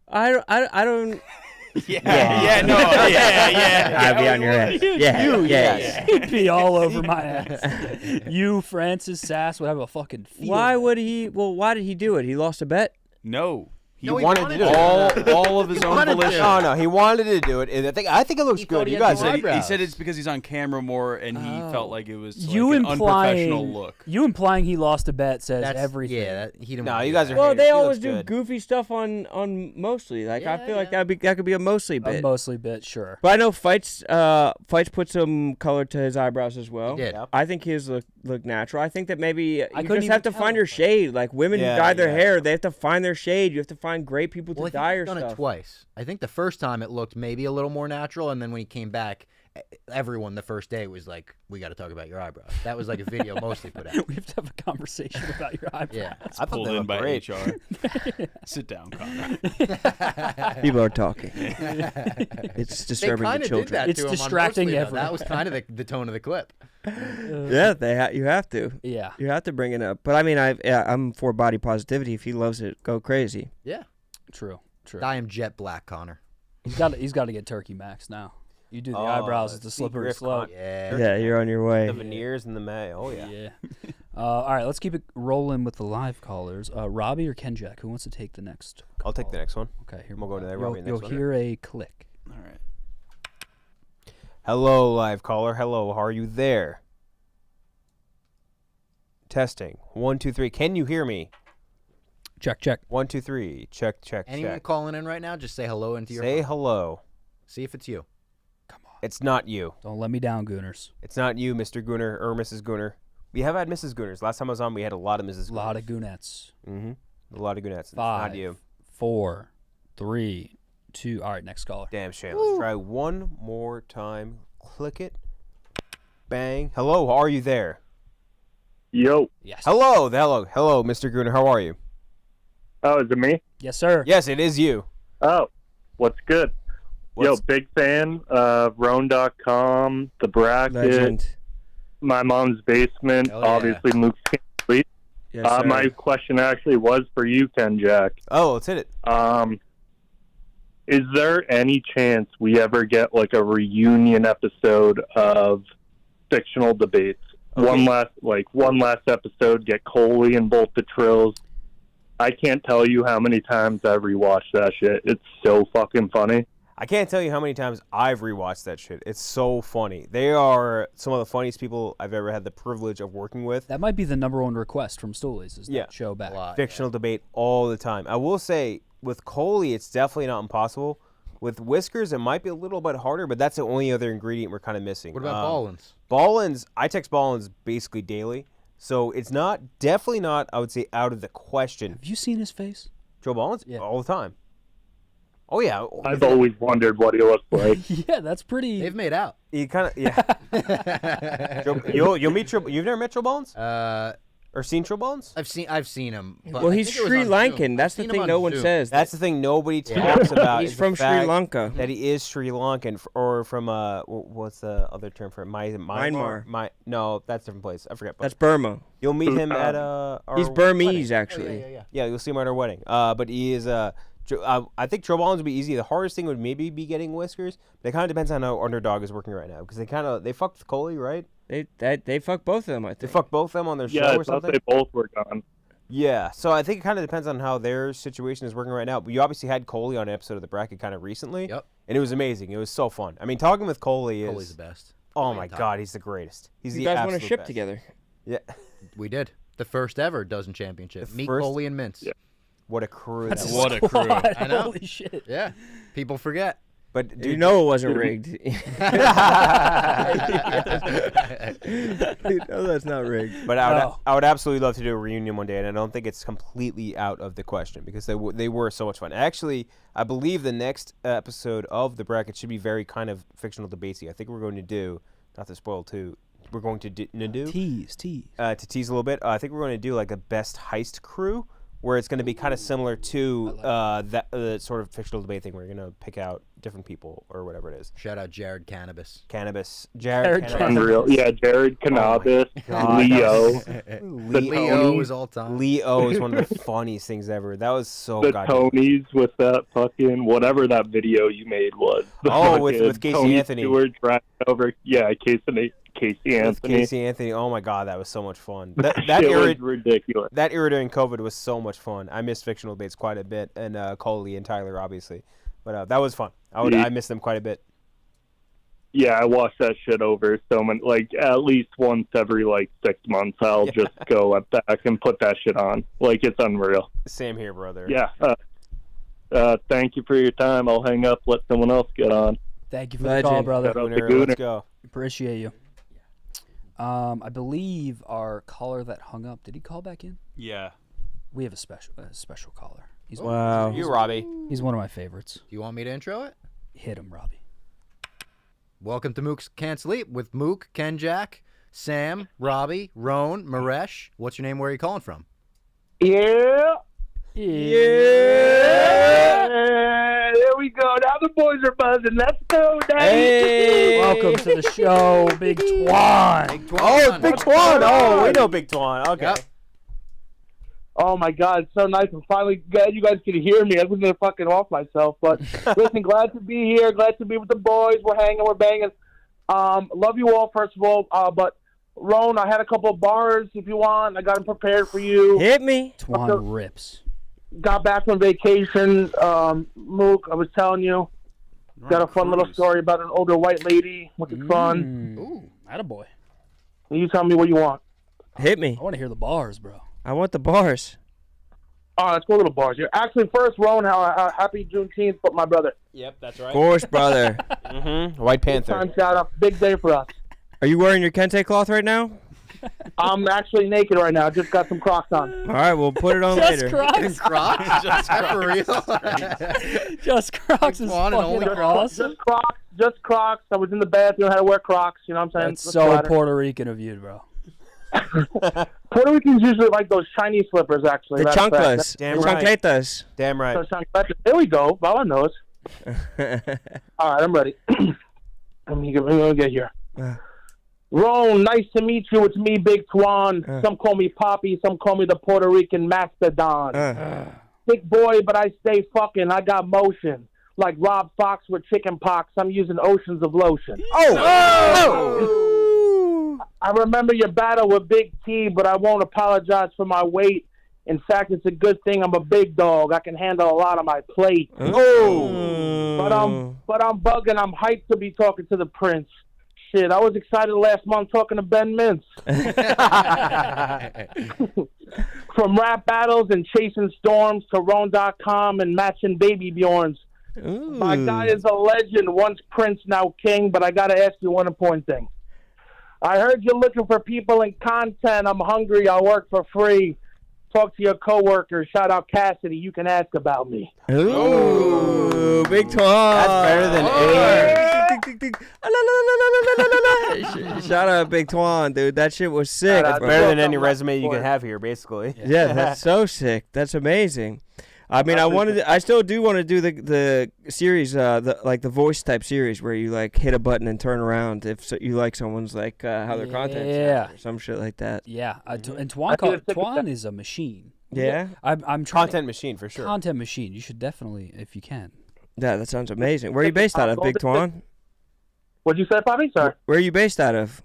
I don't. I'd be on your ass. Yeah. He'd be all over my ass. You, Francis Sass, would have a fucking field. Why would he? Well, why did he do it? He lost a bet. No. He wanted to do it. All of his own volition. Oh no, he wanted to do it. And I think it looks good. You guys, he said it's because he's on camera more, and he felt like it was you an unprofessional look. You implying he lost a bet says everything. Yeah, he didn't. No, you guys are. Well, haters. they He always looks do good. goofy stuff on mostly. Like I feel like that could be a mostly bit. A mostly bit, sure. But I know Fights put some color to his eyebrows as well. He did. I think his look natural. I think that maybe you couldn't just have even to find your shade. Like women who Yeah, dye their yeah. hair, they have to find their shade. You have to find great people to Well, I think dye he's your done stuff. it twice. I think the first time it looked maybe a little more natural, and then when he came back, everyone the first day was like, "We got to talk about your eyebrows." That was like a video mostly put out. We have to have a conversation about your eyebrows. Yeah, I thought Pulled they in looked by great. HR. Sit down, Connor. People are talking. It's They disturbing kind the of did children. that It's to him on distracting Mostly, though. everyone. That was kind of the tone of the clip. Yeah, you have to. Yeah. You have to bring it up. But I mean, I'm for body positivity. If he loves it, go crazy. Yeah, True. dye him jet black, Connor. He's got to get Turkey Max now. You do the eyebrows, it's a slippery Griff slope. Yeah, you're on your way. The veneers and the May. Oh yeah. Yeah. All right, let's keep it rolling with the live callers. Robbie or Kenjac, who wants to take the next? I'll take the next one. Okay, here We'll we go to that. You'll, Robbie, next you'll one. hear a click. All right. Hello, live caller. Hello, are you there? Testing. 1, 2, 3. Can you hear me? Check. 1, 2, 3. Check. Anyone calling in right now, just say hello into your Say phone. hello. See if it's you. It's not you. Don't let me down, Gooners. It's not you, Mr. Gooner or Mrs. Gooner. We have had Mrs. Gooners. Last time I was on, we had a lot of Mrs. Gooners. A lot of Goonettes. Mm-hmm. A lot of Goonettes. It's 5, not you. 4, 3, 2. All right, next caller. Damn shame. Let's try one more time. Click it. Bang. Hello, are you there? Yo. Yes. Hello, Mr. Gooner. How are you? Oh, is it me? Yes, sir. Yes, it is you. Oh, what's good? Yo, big fan of Rone.com, The Bracket, Legend. My Mom's Basement, Hell yeah. obviously Mook's Can't Sleep. Yes, sir. My question actually was for you, Kenjac. Oh, let's hit it. Is there any chance we ever get like a reunion episode of fictional debates? Okay. One last episode, get Coley and both the Trills. I can't tell you how many times I've rewatched that shit. It's so fucking funny. I can't tell you how many times I've rewatched that shit. It's so funny. They are some of the funniest people I've ever had the privilege of working with. That might be the number one request from Stoolies is that show back. Fictional debate all the time. I will say, with Coley, it's definitely not impossible. With Whiskers, it might be a little bit harder, but that's the only other ingredient we're kind of missing. What about Ballins? Ballins, I text Ballins basically daily. So it's definitely not, I would say, out of the question. Have you seen his face? Joe Ballins? Yeah. All the time. Oh, yeah. I've always wondered what he looks like. Yeah, that's pretty. They've made out. You kind of, yeah. You'll meet Joe, you've never met Joe Ballins? Or seen Trill Bones? I've seen him. But Well, I he's think it was Sri on Lankan. Zoom. That's I've the seen him thing on no one Zoom. says. That's the thing nobody talks about. He's is from the Sri fact Lanka. That he is Sri Lankan, or from what's the other term for it? Myanmar. No, that's a different place. I forget. That's Burma. You'll meet him at our He's Burmese, wedding. actually. Yeah, you'll see him at our wedding. But he is I think Trill Bones would be easy. The hardest thing would maybe be getting whiskers. But it kind of depends on how Underdog is working right now, because they fucked with Coley, right? They fucked both of them. I think they fucked both of them on their show Yeah, or I thought something. they both were gone. Yeah, so I think it kind of depends on how their situation is working right now. But you obviously had Coley on an episode of The Bracket kind of recently. Yep. And it was amazing. It was so fun. I mean, talking with Coley's the best. Oh my God, he's the greatest. He's You the guys won a absolute ship best. together. Yeah. We did. The first ever dozen championship. Meet first- Coley and Mints. Yeah. What a crew. That's that a was. What a crew. squad. I know. Holy shit. Yeah. People forget. But You dude, know it wasn't rigged. You know that's not rigged. But I would absolutely love to do a reunion one day, and I don't think it's completely out of the question because they were so much fun. Actually, I believe the next episode of The Bracket should be very kind of fictional debatey. I think we're going to do, not to spoil too, we're going to do Tease. to tease a little bit. I think we're going to do like a best heist crew, where it's going to be kind of similar to that sort of fictional debate thing where you're going to pick out different people or whatever it is. Shout out Jared Cannabis. Jared Cannabis. Unreal. Yeah, Jared Cannabis, God, Leo. Leo is all time. Leo is one of the funniest things ever. That was so The goddamn. Tonys with that fucking whatever that video you made was. The Oh, with fucking Casey Tony Anthony. Stewart dragging over. Yeah, Casey With Anthony. Casey Anthony. Oh my God, that was so much fun. That That shit era, was ridiculous. that era during COVID was so much fun. I missed fictional debates quite a bit, and Coley and Tyler obviously, but that was fun. I missed them quite a bit. Yeah, I watch that shit over so many, like at least once every 6 months. I'll just go back and put that shit on. It's unreal. Same here, brother. Yeah. Thank you for your time. I'll hang up. Let someone else get on. Thank you for the call, brother. Shout out to Gooner, let's Gooner. go. Appreciate you. I believe our caller that hung up, did he call back in? Yeah. We have a special caller. He's Wow. You, Robbie. He's one of my favorites. Do you want me to intro it? Hit him, Robbie. Welcome to Mook's Can't Sleep with Mook, Kenjac, Sam, Robbie, Rone, Maresh. What's your name? Where are you calling from? Yeah. There we go. Now the boys are buzzing. Let's go, Daddy. Hey, welcome to the show, Big Twan. Oh, it's Big Twan. Oh, we know Big Twan. Okay. Yep. Oh my God, it's so nice. I'm finally glad you guys could hear me. I was gonna fucking off myself, but listen, glad to be here. Glad to be with the boys. We're hanging, we're banging. Love you all, first of all. But Rone, I had a couple of bars if you want. I got them prepared for you. Hit me. Twan rips. Got back from vacation. Mook, I was telling you, got a fun little story about an older white lady, which is fun. Ooh, attaboy. You tell me what you want. Hit me. I want to hear the bars, bro. I want the bars. All right, let's go little bars here. Actually, first, Rone, happy Juneteenth, but my brother. Yep, that's right. Of course, brother. White Panther. Time shout out. Big day for us. Are you wearing your kente cloth right now? I'm actually naked right now. Just got some Crocs on. All right, we'll put it on later. Crocs? Crocs? Just For real? Just Crocs is Twan and only fucking awesome. Just Crocs. I was in the bathroom, had to wear Crocs. You know what I'm saying? That's Let's so flatter. Puerto Rican of you, bro. Puerto Ricans usually like those Chinese slippers, actually. The Matter of fact. chanclas. Damn The right. chancletas. Damn right. So there we go. Baba knows. All right, I'm ready. Let me get here. Rone, nice to meet you. It's me, Big Twan. Some call me Poppy. Some call me the Puerto Rican Mastodon. Big boy, but I stay fucking. I got motion. Like Rob Fox with chicken pox. I'm using oceans of lotion. I remember your battle with Big T, but I won't apologize for my weight. In fact, it's a good thing I'm a big dog. I can handle a lot on my plate. Oh. But I'm bugging. I'm hyped to be talking to the Prince. Shit, I was excited last month talking to Ben Mintz. From rap battles and chasing storms to Rone.com and matching baby Bjorns. My guy is a legend, once Prince, now king, but I got to ask you one important thing. I heard you're looking for people and content. I'm hungry. I work for free. Talk to your coworkers. Shout out Cassidy. You can ask about me. Ooh, Big Twan. That's better than air. Shout out Big Twan, dude. That shit was sick. That's bro. better than any resume you can have here, basically. Yeah, that's so sick. That's amazing. I mean, I still do want to do the series, the voice type series where you like hit a button and turn around if you like someone's like how their content or some shit like that. Yeah, and Twan is a machine. Yeah, I'm trying content machine for sure. Content machine. You should definitely, if you can. Yeah, that sounds amazing. Where are you based out of, Big Twan? What'd you say, Bobby? Sorry. Where are you based out of?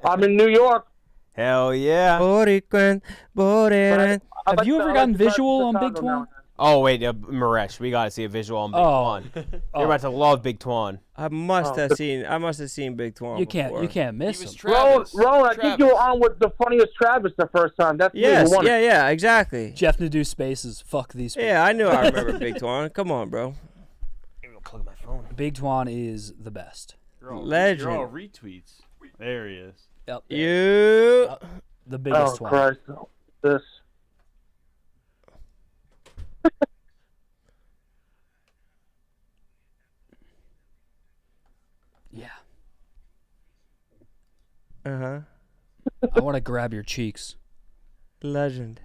I'm in New York. Hell yeah. Have you ever gotten visual on Big Twan? Oh wait, Maresh, we gotta see a visual on Big Twan. You're about to love Big Twan. I must have seen Big Twan. You can't miss him. Ron, I think you were on with the funniest Travis the first time. That's yeah, exactly. Jeff Nadeau Spaces. Fuck these. Spaces. Yeah, I knew. I remember Big Twan. Come on, bro. Plug my phone. Big Twan is the best. Legend. You're all retweets. There he is. Yep. The biggest one. Christ. This. Yeah. I want to grab your cheeks. Legend.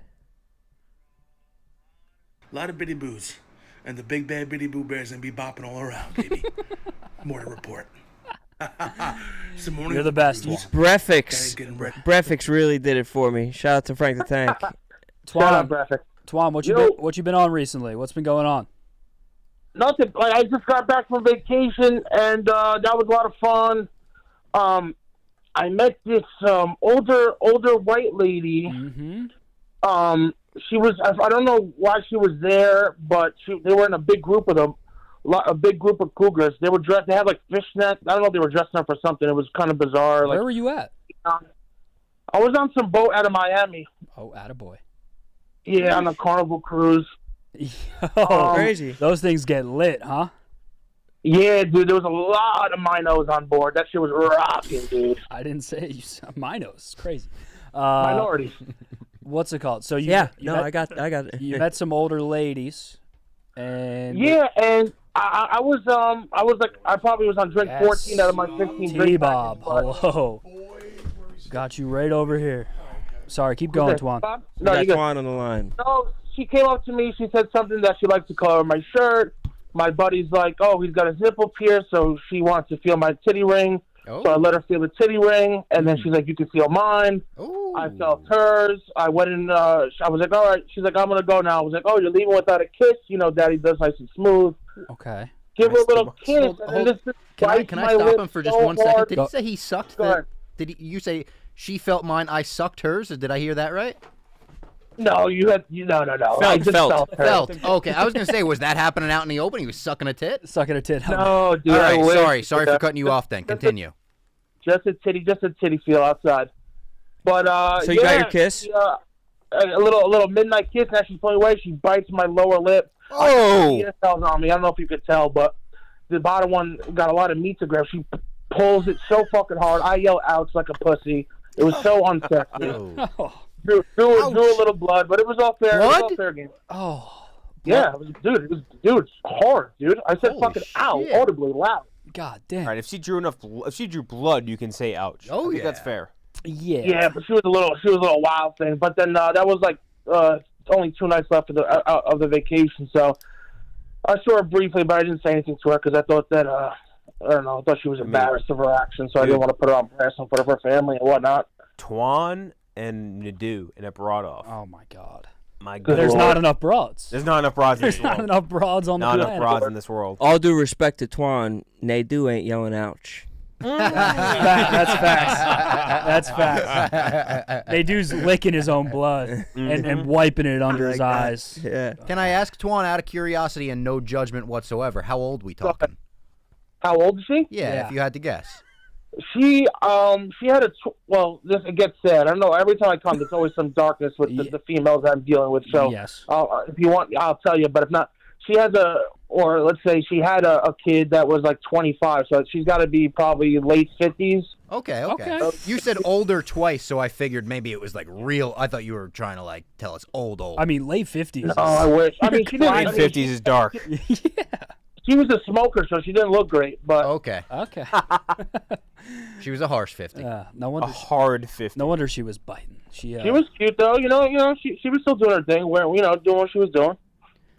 A lot of bitty boos. And the big bad bitty boo bears and be bopping all around, baby. More to report. You're the best one. Brefix really did it for me. Shout out to Frank the Tank. Twan, what you been on recently? What's been going on? Nothing. I just got back from vacation, and that was a lot of fun. I met this older white lady. Mm-hmm. She was. I don't know why she was there, but they were in a big group with a big group of cougars. They were dressed. They had like fishnet. I don't know if they were dressing up for something. It was kind of bizarre. Where were you at? I was on some boat out of Miami. Oh, attaboy. Yeah, on a Carnival cruise. Crazy. Those things get lit, huh? Yeah, dude. There was a lot of minos on board. That shit was rocking, dude. I didn't say you said minos. It's crazy. Minorities. What's it called? So I got it. You met some older ladies, and and I was like I probably was on drink 14 out of my 15 drinks. T-Bob, hello. Got you right over here. Sorry, keep going, Twan. No, you got Twan on the line. No, she came up to me. She said something that she liked to color my shirt. My buddy's like, oh, he's got his nipple pierced, so she wants to feel my titty ring. Oh. So I let her feel the titty ring, and then she's like, you can feel mine. Ooh. I felt hers. I went in. I was like, all right. She's like, I'm going to go now. I was like, oh, you're leaving without a kiss? You know, Daddy does nice and smooth. Okay. Give her a little kiss. Can I stop him for just 1 second? Did he say he sucked you say she felt mine, I sucked hers? Or did I hear that right? No, no. Felt. Okay, I was gonna say, was that happening out in the open? He was sucking a tit. Sucking a tit. No, dude. All right, sorry for cutting you off. Then continue. Just a titty feel outside. But so you got your kiss? A little midnight kiss. Now she's pulling away. She bites my lower lip. Oh! On me. I don't know if you could tell, but the bottom one got a lot of meat to grab. She pulls it so fucking hard. I yell ouch like a pussy. It was so unsexy. Drew a little blood, but it was all fair. Blood? It was all fair game. Oh. Yeah, it's hard, dude. I said fucking ow, audibly loud. God damn. All right, if she drew blood, you can say ouch. Oh, I think that's fair. Yeah. Yeah, but she was a little wild thing. But then that was like only 2 nights left of the vacation, so I saw her briefly, but I didn't say anything to her because I thought that I don't know. I thought she was embarrassed of her action, so I didn't want to put her on blast in front of her family and whatnot. Twan and Nadeau and it brought off. Oh my God. My God. There's not enough broads. There's not enough broads in this world. There's not enough broads on the planet. Not enough broads in this world. All due respect to Twan, Nadeau ain't yelling ouch. That's facts. That's facts. Nadeau's licking his own blood and wiping it under his eyes. Yeah. Can I ask Twan, out of curiosity and no judgment whatsoever, how old we talking? How old is she? Yeah, if you had to guess. She had it gets sad. I don't know. Every time I come, there's always some darkness with the females I'm dealing with. So yes. If you want, I'll tell you. But if not, she has let's say she had a kid that was like 25. So she's got to be probably late 50s. Okay. You said older twice, so I figured maybe it was like real. I thought you were trying to like tell us old. I mean, late 50s. Oh, I wish. I mean, she late 50s is dark. She was a smoker, so she didn't look great. But okay. Okay. She was a harsh 50. No wonder. A hard 50. No wonder she was biting. She was cute though. You know, she was still doing her thing. Where doing what she was doing.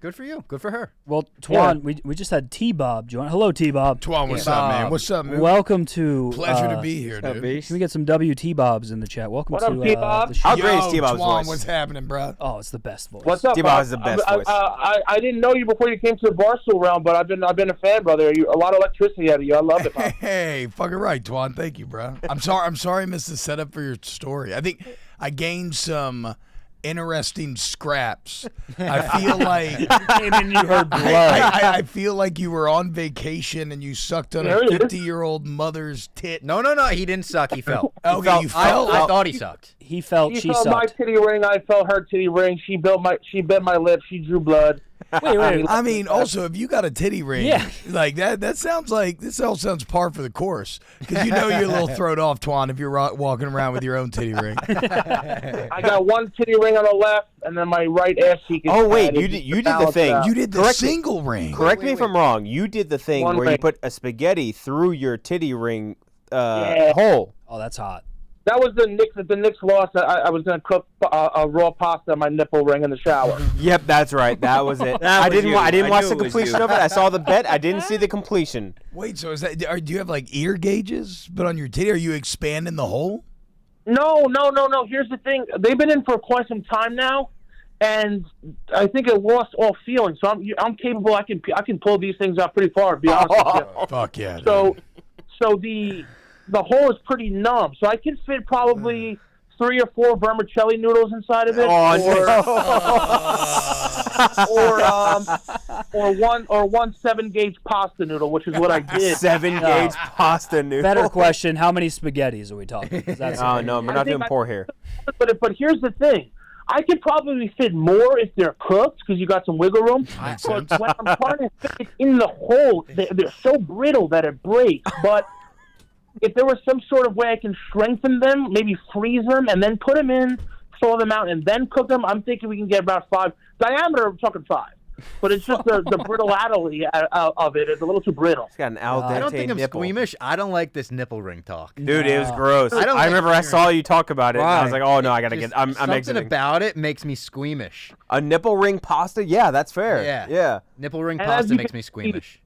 Good for you. Good for her. Well, Twan, we just had T-Bob join. Hello, T-Bob. Twan, what's up, man? What's up, man? Welcome to. Pleasure to be here, dude. Can we get some WT-Bobs in the chat? Welcome what to up, T-Bob? the show. How great is T-Bob's Twan, voice? what's happening, bro? Oh, it's the best voice. What's up, T-Bob is the best voice. I didn't know you before you came to the Barstool realm, but I've been a fan, brother. A lot of electricity out of you. I love it, Bob. Hey, fucking right, Twan. Thank you, bro. I'm sorry I missed the setup for your story. I think I gained some interesting scraps. I feel like came in, you heard blood. I feel like you were on vacation and you sucked on a 50-year-old mother's tit. No, he didn't suck. He felt. Okay, you felt. I thought he sucked. He felt. She She felt my sucked. titty ring. I felt her titty ring. She bit my lip. She drew blood. Wait. I mean, also, if you got a titty ring, Yeah. like that sounds like this all sounds par for the course. Because you know you're a little thrown off, Twan, if you're walking around with your own titty ring. I got one titty ring on the left, and then my right ass cheek is Oh wait, fat. you did the thing. You did the single ring. Correct me if I'm wrong. You did the thing One where you ring. put a spaghetti through your titty ring Yeah. hole. Oh, that's hot. That was the Knicks loss. I was gonna cook a raw pasta on my nipple ring in the shower. Yep, that's right. That was it. I didn't watch the completion of it. I saw the bet. I didn't see the completion. Wait, so is that? Do you have like ear gauges put on your titty? Are you expanding the hole? No. Here's the thing. They've been in for quite some time now, and I think it lost all feeling. So I'm capable. I can pull these things out pretty far. To be honest with you. Fuck yeah. So the hole is pretty numb. So I can fit probably 3 or 4 vermicelli noodles inside of it, or one 7-gauge pasta noodle, which is what I did. 7-gauge pasta noodle. Better question: how many spaghettis are we talking? 'Cause that's Oh no, we're not doing pour here. But here's the thing. I could probably fit more if they're cooked because you got some wiggle room. But when I'm trying to fit it in the hole, they're so brittle that it breaks. But if there was some sort of way I can strengthen them, maybe freeze them and then put them in, thaw them out, and then cook them, I'm thinking we can get about 5 diameter. I'm talking 5. But it's just the brittlability of it. It's a little too brittle. It's got an al dente I don't think I'm nipple. squeamish. I don't like this nipple ring talk. Dude, it was gross. I don't I like remember I saw you talk about it. And I was Right. like, oh no, I gotta Just get. I'm something exiting. about it makes me squeamish. A nipple ring pasta? Yeah, that's fair. Yeah. Nipple ring And as pasta you makes can me see- squeamish.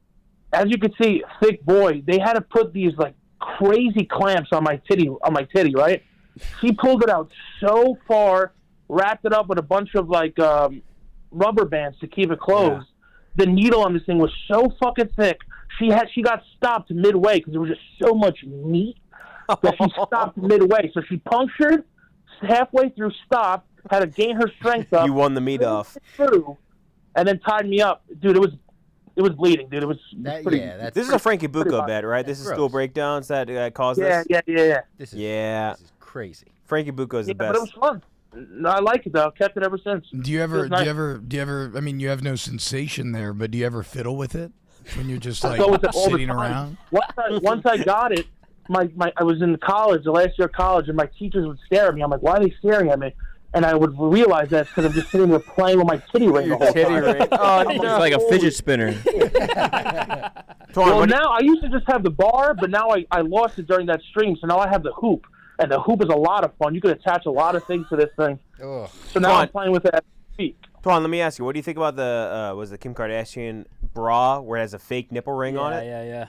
As you can see, thick boy, they had to put these like crazy clamps on my titty, right? He pulled it out so far, wrapped it up with a bunch of like rubber bands to keep it closed. The needle on this thing was so fucking thick. She got stopped midway because there was just so much meat that she stopped midway. So she punctured halfway through, stopped, had to gain her strength up. You won the meat off. Through, and then tied me up, dude. It was bleeding, dude. It was pretty. This is a Frankie pretty Bucco bad. bet, right? This is gross. stool breakdowns that caused Yeah, this. yeah. This is crazy. Frankie Bucco is the But it best. was fun. I like it though. I've kept it ever since. Do you ever? It was Do you ever? I mean, you have no sensation there, but do you ever fiddle with it when you're just I like go with it all the sitting time. around? Once I got it, I was in college, the last year of college, and my teachers would stare at me. I'm like, why are they staring at me? And I would realize that's because I'm just sitting there playing with my titty ring the whole titty time. ring. Oh, It's like a fidget spinner. Well, now I used to just have the bar, but now I lost it during that stream, so now I have the hoop. And the hoop is a lot of fun. You can attach a lot of things to this thing. Ugh. So now I'm playing with that feet. Twan, let me ask you, what do you think about the Kim Kardashian bra where it has a fake nipple ring on it? Yeah.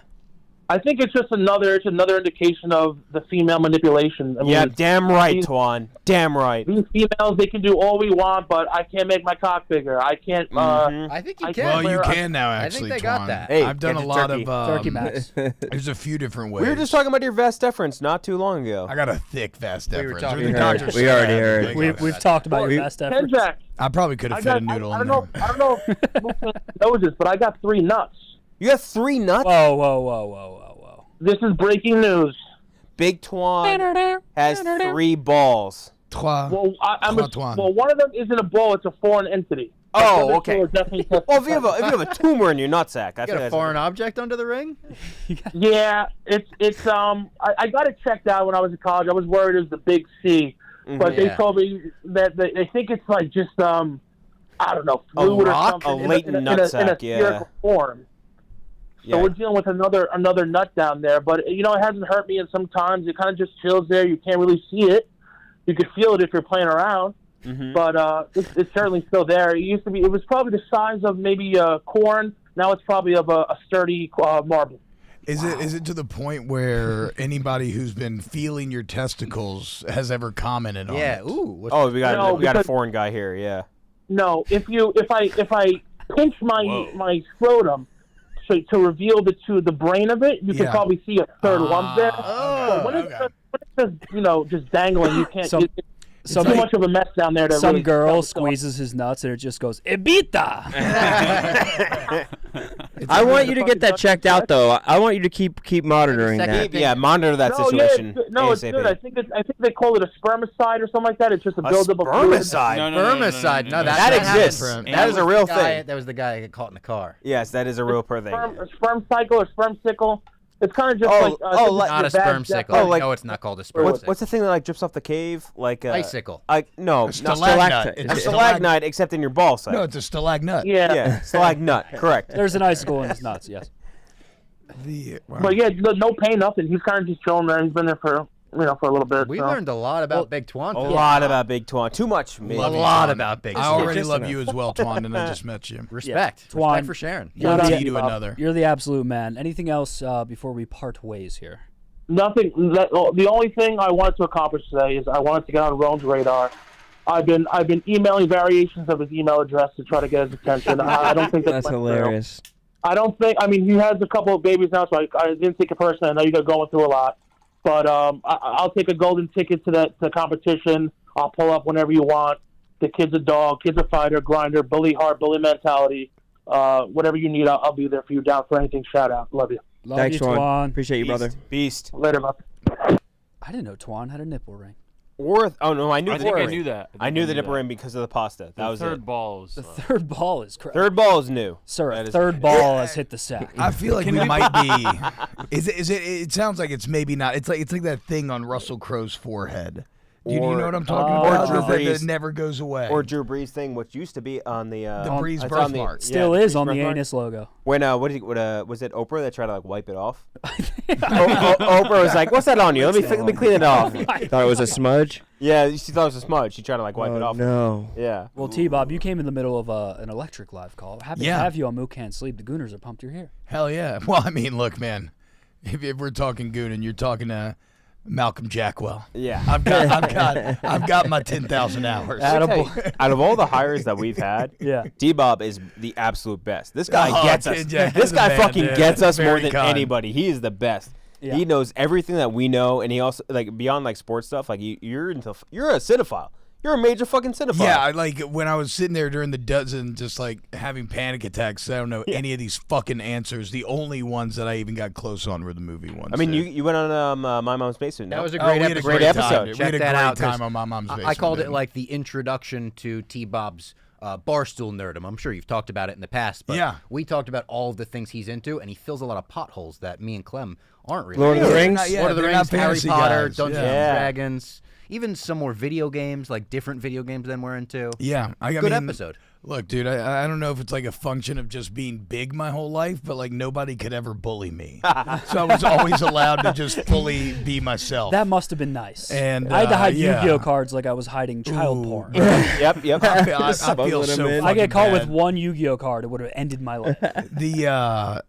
I think it's just another indication of the female manipulation. I mean, Yeah, damn right, these- Twan. Damn right. These females, they can do all we want, but I can't make my cock bigger. I can't. I think you can. Well, you can now. I Actually, think they got Twan. that. Hey, I've done get a your lot turkey. of Turkey Max. There's a few different ways. We were just talking about your vas deferens not too long ago. I got a thick vas We were deferens. talking- Or the We doctor heard. said We already I had heard. a big We've vas talked about Well, your best efforts. Kenjac, I probably could have fit a noodle I in don't there. know. I don't know if Mook knows this, but I got 3 nuts. You have 3 nuts? Whoa. This is breaking news. Big Twan has 3 balls. Trois. Well, Trois. well, one of them isn't a ball; it's a foreign entity. Oh, The other okay. two are definitely Well, if you have a tumor in your nutsack, I You think got a that's foreign object under the ring? Yeah, it's I got it checked out when I was in college. I was worried it was the big C, but they Yeah. told me that they think it's like just I don't know, fluid or rock? something A latent in a nutsack, spherical form. So we're dealing with another nut down there. But, it hasn't hurt me, and sometimes it kind of just chills there. You can't really see it. You could feel it if you're playing around. Mm-hmm. But it's certainly still there. It was probably the size of maybe corn. Now it's probably of a sturdy marble. Is it to the point where anybody who's been feeling your testicles has ever commented on it? Yeah. Ooh. We got a foreign guy here. Yeah. No, if I pinch my scrotum to reveal the brain of it, you can probably see a third lump there. But when it's just dangling, you can't. It's too much of a mess down there. Some girl squeezes his nuts and it just goes Ibita. I want you to get that checked out, though. I want you to keep monitoring that. Yeah, monitor that situation. It's good. I think they call it a spermicide or something like that. It's just a buildup of fluid. Spermicide. Spermicide. No, that exists. That is a real thing. That was the guy that got caught in the car. Yes, that is a real thing. A sperm cycle or sperm sickle. It's kind of just not a sperm sickle. No, it's not called a sperm sickle. What's the thing that drips off the cave? Like icicle. No, a stalagmite. It's a stalagmite, except in your ball sack. No, it's a stalagnut. Yeah, stalagnut. Correct. There's an icicle in his nuts. Yes. But yeah, no pain, nothing. He's kind of just chilling there. He's been there for a little bit. We learned a lot about Big Twan. A lot about Big Twan. Too much. A lot about Big Twan. I already love you as well, Twan, and I just met you. Respect. Twan, Respect for sharing. You're the absolute man. Anything else before we part ways here? Nothing. The only thing I wanted to accomplish today is I wanted to get on Rone's radar. I've been emailing variations of his email address to try to get his attention. I don't think that's hilarious. I don't think. I mean, he has a couple of babies now, so I didn't take it personally. I know you're going through a lot. But I'll take a golden ticket to the competition. I'll pull up whenever you want. The kid's a dog, kid's a fighter, grinder, bully heart, bully mentality. Whatever you need, I'll be there for you. Down for anything. Shout out. Love you. Thanks, Twan. Appreciate you, brother. Beast. Later, bud. I didn't know Twan had a nipple ring. I knew. I think I knew that. I knew the nipple ring because of the pasta. That was third ball. The third ball is correct. Third ball is new. Sir, a third ball has hit the sack. I feel like we might be. Is it? It sounds like it's maybe not. It's like that thing on Russell Crowe's forehead. Do you know what I'm talking about? Or Drew Brees. That never goes away. Or Drew Brees thing, which used to be on the Brees birthmark. Still is on the anus logo. When was it Oprah that tried to wipe it off? Oprah was like, "What's that on you? Let me clean it off." Thought it was a smudge. Yeah, she thought it was a smudge. She tried to wipe it off. No. Yeah. Well, T-Bob, you came in the middle of an electric live call. Happy to have you on Mook Can't Sleep. The Gooners are pumped you're here. Hell yeah. Well, I mean, look, man. If we're talking Goonin, you're talking Malcolm Jackwell. Yeah, I've got my 10,000 hours. Out of all the hires that we've had, D-Bob is the absolute best. This guy gets us. This guy fucking gets us more than anybody. He is the best. Yeah. He knows everything that we know, and he also beyond sports stuff. You're a cinephile. You're a major fucking cinephile. Yeah, when I was sitting there during the dozen, just having panic attacks. I don't know any of these fucking answers. The only ones that I even got close on were the movie ones. I mean, you went on My Mom's Basement. That was a great episode. Great episode. Check we had a that great out, time on My Mom's Basement. I called it the introduction to T-Bob's Barstool Nerdum. I'm sure you've talked about it in the past, but we talked about all of the things he's into, and he fills a lot of potholes that me and Clem aren't really. Lord of the Rings, Lord of the Rings, Harry Potter, Dungeons and Dragons. Even some more video games, different video games than we're into. Yeah. Good episode. Look, dude, I don't know if it's a function of just being big my whole life, but nobody could ever bully me. So I was always allowed to just fully be myself. That must have been nice. And I had to hide Yu-Gi-Oh cards like I was hiding child porn. Yep. I feel so I get caught bad. with one Yu-Gi-Oh card, it would have ended my life.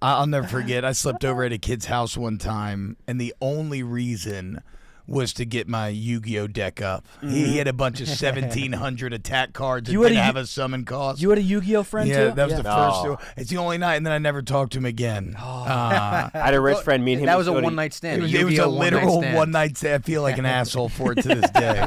I'll never forget, I slept over at a kid's house one time, and the only reason was to get my Yu-Gi-Oh deck up. He had a bunch of 1,700 attack cards and didn't have a summon cost. You had a Yu-Gi-Oh friend too? Yeah, that was the first. It's the only night, and then I never talked to him again. I had a rich friend meet him. That was a one-night stand. It was a literal one-night stand. I feel like an asshole for it to this day.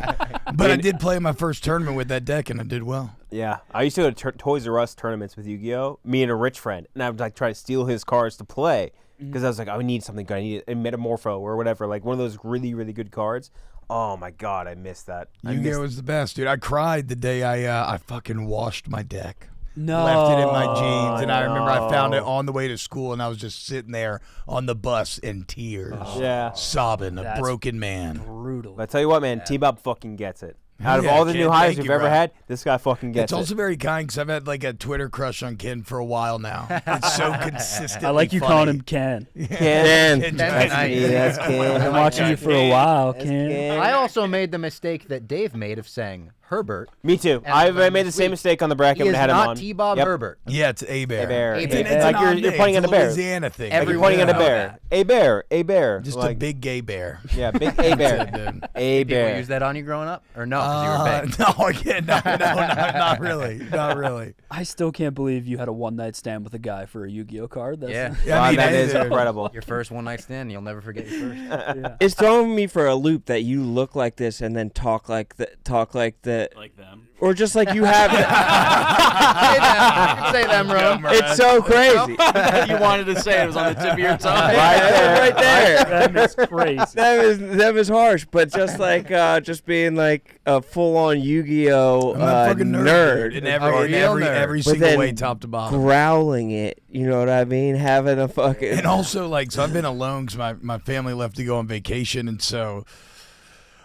But I did play my first tournament with that deck, and I did well. Yeah, I used to go to Toys R Us tournaments with Yu-Gi-Oh. Me and a rich friend, and I would try to steal his cards to play. Because I was like, I need something good. I need a Metamorpho or whatever, one of those really, really good cards. Oh my god, I missed that. Yu-Gi-Oh was the best, dude. I cried the day I fucking washed my deck. No. Left it in my jeans, and I remember I found it on the way to school, and I was just sitting there on the bus in tears, sobbing, a broken man. Brutal. But I tell you what, man, T-Bob fucking gets it. Out of all the new hires we've ever had, this guy fucking gets It's also very kind because I've had like a Twitter crush on Ken for a while now. It's so consistent. I like you funny. calling him Ken. Ken. That's Ken. I've been watching you for a while, Ken. I also made the mistake that Dave made of saying Herbert. Me too. I made the same mistake on the bracket He when is I had him not on. T-Bob Yep. Herbert. Yeah, it's a bear. A bear. A It's bear. it's like you're pointing at a bear. Louisiana thing. Like you're pointing at a bear. A bear. A bear. Just like, a big gay bear. Yeah, big A bear. A People bear. use that on you growing up, or no? Because you were big. No, again, no, not really, not really. I still can't believe you had a one-night stand with a guy for a Yu-Gi-Oh card. That's Yeah, Wow, that is incredible. Your first one night stand, you'll never forget your first. Yeah. It's throwing me for a loop that you look like this and then talk like the Like them. or just like you have. Say them, Rone. It's so crazy. You wanted to say it was on the tip of your tongue. Right there. That is crazy. That is harsh, but just like just being like a full-on Yu-Gi-Oh I'm a fucking nerd in every But single then way, top to bottom. growling it. You know what I mean? Having a fucking And also, like, so I've been alone because my family left to go on vacation, and so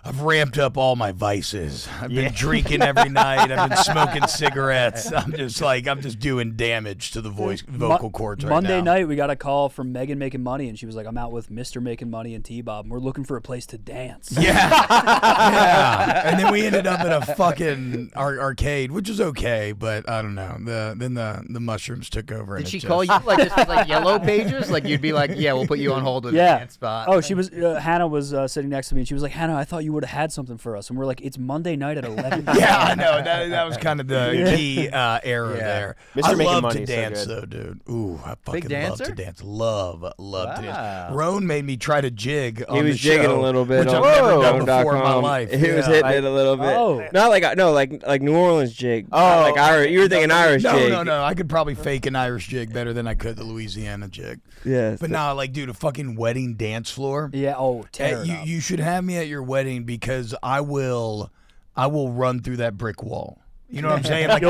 I've ramped up all my vices. I've been drinking every night. I've been smoking cigarettes. I'm just doing damage to the vocal cords right Monday now. night, we got a call from Megan making money, and she was like, "I'm out with Mr. Making Money and T-Bob, and we're looking for a place to dance." Yeah. And then we ended up at a fucking arcade, which was okay, but I don't know. Then the mushrooms took over. Did and she it call just- you like this was like Yellow Pages? Like you'd be like, yeah, we'll put you on hold with a dance spot. Oh, she was. Hannah was sitting next to me, and she was like, "Hannah, I thought you would have had something for us." And we're like, "It's Monday night at 11." Yeah, I know. That was kind of the key error there. Mr. I Making love Money to is so dance, good. though, dude. Ooh, I fucking love dancer? to dance. Love to dance. Wow. Rone made me try to jig on He was the jigging show, a little bit which on I've never done Rone.com. before in my life. He was hitting it a little bit. Oh. Not like New Orleans jig. Oh. Not like Irish. You were thinking Irish No, jig. no. I could probably fake an Irish jig better than I could the Louisiana jig. Yeah. But nah, like, dude, a fucking wedding dance floor. Yeah. Oh, tear it up. You should have me at your wedding because I will run through that brick wall. You know what I'm saying? Like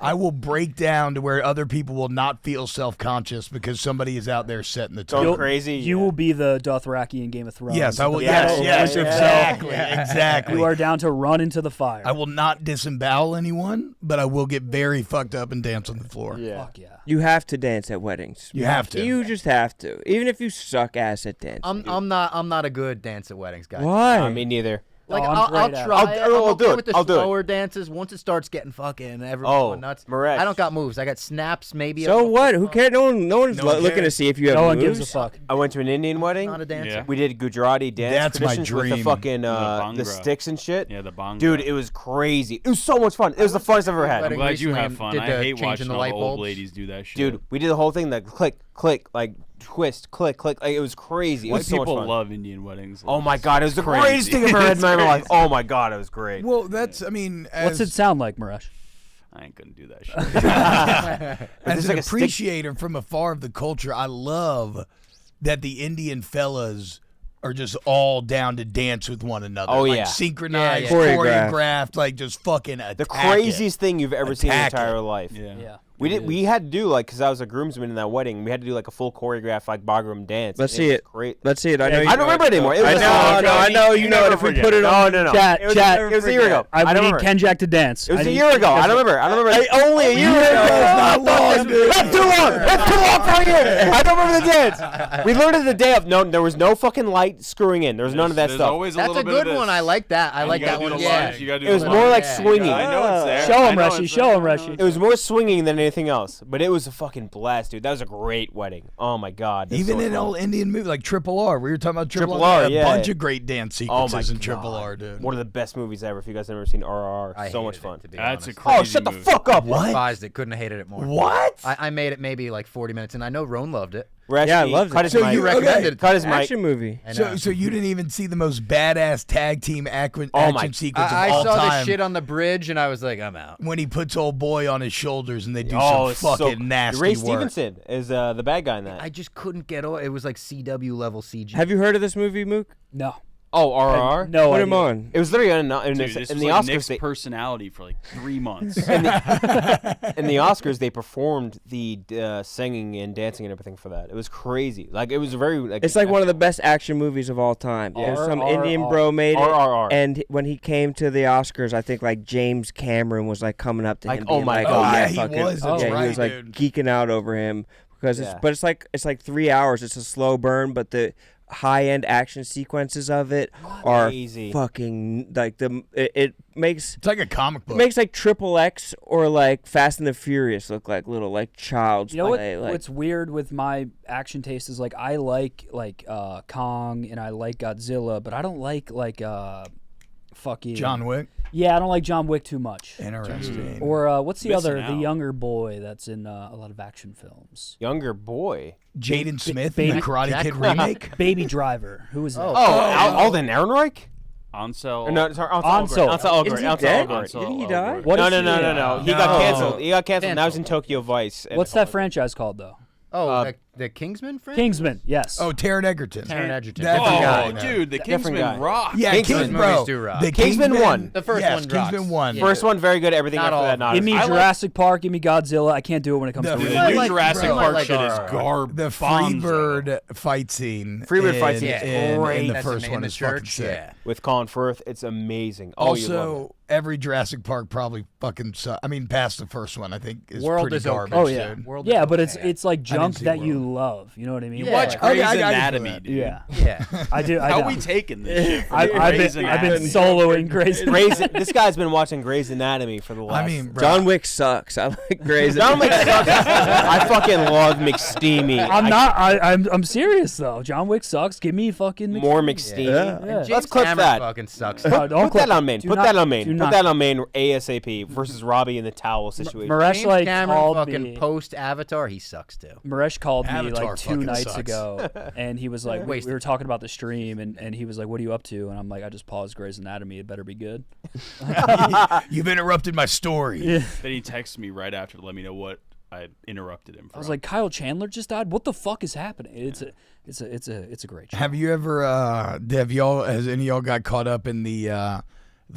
I will break down to where other people will not feel self-conscious because somebody is out there setting the tone. Go crazy. You will be the Dothraki in Game of Thrones. Yes, I will. The Yes, battle exactly, yourself. exactly. You are down to run into the fire. I will not disembowel anyone, but I will get very fucked up and dance on the floor. Yeah. Fuck yeah. You have to dance at weddings. You have to. You just have to. Even if you suck ass at dancing. I'm not a good dance at weddings, guys. Why? Me neither. Like Oh, I'm I'll great at it. try. I'll I'm do okay it. with the I'll do it. slower dances. Once it starts getting fucking everyone going nuts. Maresh. I don't got moves. I got snaps. Maybe. So what? Who cares? No one's No one looking to cares. see if you have No one moves. gives a fuck. I went to an Indian wedding. Not a dancer. Yeah. We did Gujarati dance That's my traditions with the dream. fucking The the bhangra. sticks and shit. Yeah, the bhangra. Dude, it was crazy. It was so much fun. It was the funnest I've ever had. I'm glad you recently have and fun. did I the hate changing watching the all light the old bulbs. ladies do that shit. Dude, we did the whole thing, like click, like twist, click. Like, it was crazy. It White was so much people fun. love Indian weddings. Oh my god, it was the Crazy. greatest thing I've ever had in my It's life. crazy. Oh my god, it was great. Well, that's. I mean, What's it sound like, Maresh? I ain't gonna do that shit. As There's an like a stick- appreciator from afar of the culture, I love that the Indian fellas are just all down to dance with one another. Oh, like yeah. synchronized, Yeah, choreographed, like just fucking attack The craziest thing you've ever seen in your Attack entire it. life. Yeah. We had to do like, because I was a groomsman in that wedding, we had to do like a full choreographed like ballroom dance. Let's and see was it. Great. Let's see it. I know. I don't remember it anymore. It was I know. You know it. If we put it on. No. Chat, It was, chat. It was a year ago. I I don't need remember. Kenjac to dance. It was I a need year ago. I don't remember. Only a year ago. That's not long, dude. That's too long. That's too long for a year. I don't remember the dance. We learned it the day of. No, there was no fucking light screwing in. There was none of that There's stuff. always a That's little a bit of good this. one. I like that. I like You that gotta do one. the Yeah. lunge, you gotta do It was the more lunge. like Yeah. swinging. I know it's there. Show I him, know Rushy. it's Show there. him, Rushy. It was more swinging than anything else, but it was a fucking blast, dude. That was a great wedding. Oh my god. That was Even so in much old fun. Indian movie like Triple R, we were talking about Triple Triple R. R, A yeah. bunch of great dance Oh sequences my in Triple God. R, dude. One of the best movies ever. If you guys have never seen RRR, I so much hated it, fun. to be That's a honest. crazy Oh, shut the movie. fuck up! What? Despised it. Couldn't have hated it more. What? I made it maybe like 40 minutes, and I know Rone loved it. Rashi, Yeah, I loved it. cut his So mic. you recommended it. Cut his mic. Action movie. I know. So you didn't even see the most badass tag team action Oh my- sequence I of all saw time this shit on the bridge, and I was like, I'm out. when he puts old boy on his shoulders and they do Oh, some it's fucking so, nasty Ray work. Stevenson is the bad guy in that. I just couldn't get over. It was like CW level CG. Have you heard of this movie, Mook? No. Oh, RRR? No Put idea. him on. It was literally in Dude, the this in was the like Oscars. Nick's They, personality for like 3 months. in the Oscars, they performed the singing and dancing and everything for that. It was crazy. Like it was very. Like, It's like one of the best action movies of all time. There's some Indian bro made it, RRR. and when he came to the Oscars, I think like James Cameron was like coming up to Like, him, oh being my like, God. "Oh yeah, He fucking, was, that's yeah." right, He was like dude. geeking out over him because Yeah. it's like 3 hours. It's a slow burn, but the high-end action sequences of it are Crazy. fucking like it makes It's like a comic book. it makes like XXX or like Fast and the Furious look like little like child's You know what? play. Like, What's weird with my action taste is like I like Kong and I like Godzilla, but I don't like fucking John Wick. Yeah, I don't like John Wick too much. Interesting. Or what's the Missing other? out. The younger boy that's in a lot of action films. Younger boy. Jaden Smith in the Karate Kid remake. Baby Driver. Who was that? Alden Ehrenreich? Ansel. No, sorry, Ansel. Ansel Elgort. Is he Ansel dead? Elgort. Didn't he die? What No, is no, he- no, no, no. He got No. canceled. He got canceled. Now he's in Tokyo Vice. And What's that franchise called though? Oh, the Kingsman franchise? Kingsman. Yes. Oh, Taron Egerton. Taron Egerton. That Oh, guy. dude, the Different Kingsman guy. rock. Yeah, Kingsman Kingsman, movies bro. do rock. The Kingsman won. The first yes, one rocks. Kingsman won. First one, very good. Everything Not after all that, of not. Give me I like- Jurassic Park. Give me Godzilla. I can't do it when it comes The to Dude, movies. the new like- Jurassic bro, I Park like shit is RRR. garbage. The Freebird fight scene. Freebird fight in- scene is in great. the That's first in one the is fucking church, sick. yeah. With Colin Firth, it's amazing. Oh, you love it. Also, every Jurassic Park probably fucking I mean, past the first one, I think is World pretty is okay. garbage. Oh yeah, dude. World yeah, is but okay. it's like junk see that World. you love. You know what I mean? You Yeah. watch Grey's I got you for Anatomy, that. dude. Yeah, Yeah. I do. How know. we taking this shit? from I've Grey's been Anatomy? soloing Grey's Anatomy. This guy's been watching Grey's Anatomy for the last. I mean, bro, John Wick sucks. I like Grey's John Wick sucks. I fucking love McSteamy. I'm serious though. John Wick sucks. Give me fucking More McSteamy. McSteamy. Yeah. Let's James clip Cameron that. fucking sucks. No, don't Put clip that on it. main. Do Put not- that on main. do Put not- that on main ASAP versus Robbie in the towel situation. Maresh James like Cameron called fucking me. post Avatar, he sucks too. Maresh called me Avatar like 2 fucking nights sucks. ago, and he was like, we Wasted. were talking about the stream, and he was like, "What are you up to?" And I'm like, "I just paused Grey's Anatomy. It better be good." You've interrupted my story. Yeah. Then he texted me right after to let me know what I interrupted him for. I was like, "Kyle Chandler just died. What the fuck is happening?" It's a great show. Have you ever has any of y'all got caught up in the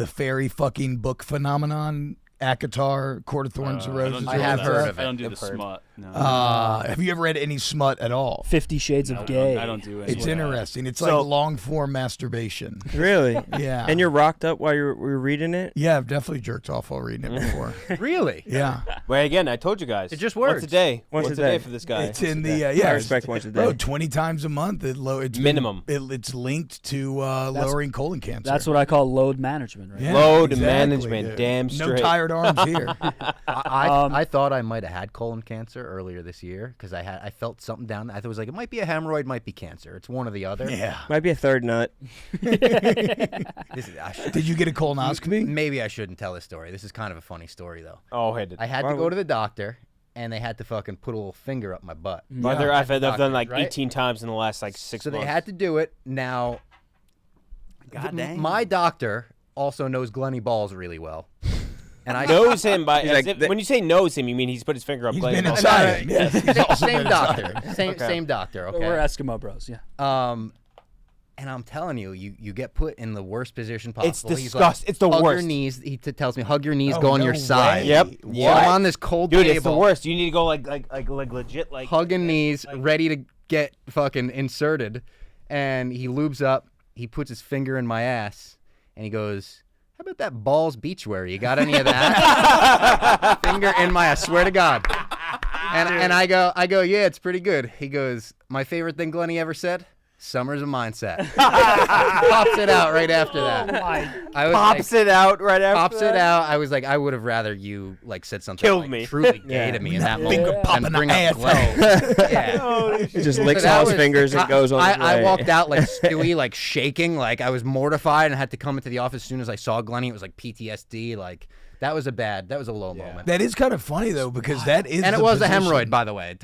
fairy fucking book phenomenon? ACOTAR, Court of Thorns and Roses. I have heard of it. I don't do the I've heard. smut. No. Have you ever read any smut at all? 50 Shades of Gay. I don't do it. It's interesting. It's So- like long form masturbation. Really? Yeah. And you're rocked up while you're reading it? Yeah, I've definitely jerked off while reading it before. Really? Yeah. Well, again, I told you guys. It just Once works. a day. Once Once a a day day for this guy. It's in the I yeah. respect once a Bro, day. 20 times a month. It's Minimum. It's linked to lowering colon cancer. That's what I call load management, right? Yeah, Load exactly, management. dude. Damn No straight. tired arms here. I thought I might have had colon cancer earlier this year because I felt something down there. I thought it was like it might be a hemorrhoid, might be cancer. It's one or the other. Yeah. Might be a third nut. Did you get a colonoscopy? Maybe I shouldn't tell this story. This is kind of a funny story though. Oh, hey, I had to go to the doctor, and they had to fucking put a little finger up my butt. Brother, I've done Doctor, like right? 18 times in the last like 6 So months. they had to do it. Now, my doctor also knows Glenny Balls really well. And I knows him by He's as like, if- when you say knows him, you mean he's put his finger up. He's Glenn been Balls. inside him. Yes, he's also same been doctor, inside him. same doctor. Okay, We're Eskimo bros, yeah. And I'm telling you, you get put in the worst position possible. It's He's disgusting. Like, it's the hug worst. Your knees. He tells me, hug your knees, Oh, go on no your side. way. Yep. So Yeah. I'm on this cold Dude, table. it's the worst. You need to go like legit like hugging knees, ready to get fucking inserted. And he lubes up. He puts his finger in my ass, and he goes, "How about that Balls beachwear? You got any of that?" Finger in my ass. Swear to God. And I go, "Yeah, it's pretty good." He goes, "My favorite thing Glenny ever said? Summer's a mindset." Pops it out right after that. I was pops it out right after. Pops it out. I was like, I would have rather you like said something Killed like, me. truly gay to me in that moment. Finger popping than the bring up ass Glenn. Yeah. He just licks So that all his was- fingers and goes on his I way. walked out like Stewie, like shaking, like I was mortified and had to come into the office as soon as I saw Glenny. It was like PTSD. Like that was a low moment. That is kind of funny though, because that is And it the was a position. hemorrhoid, by the way.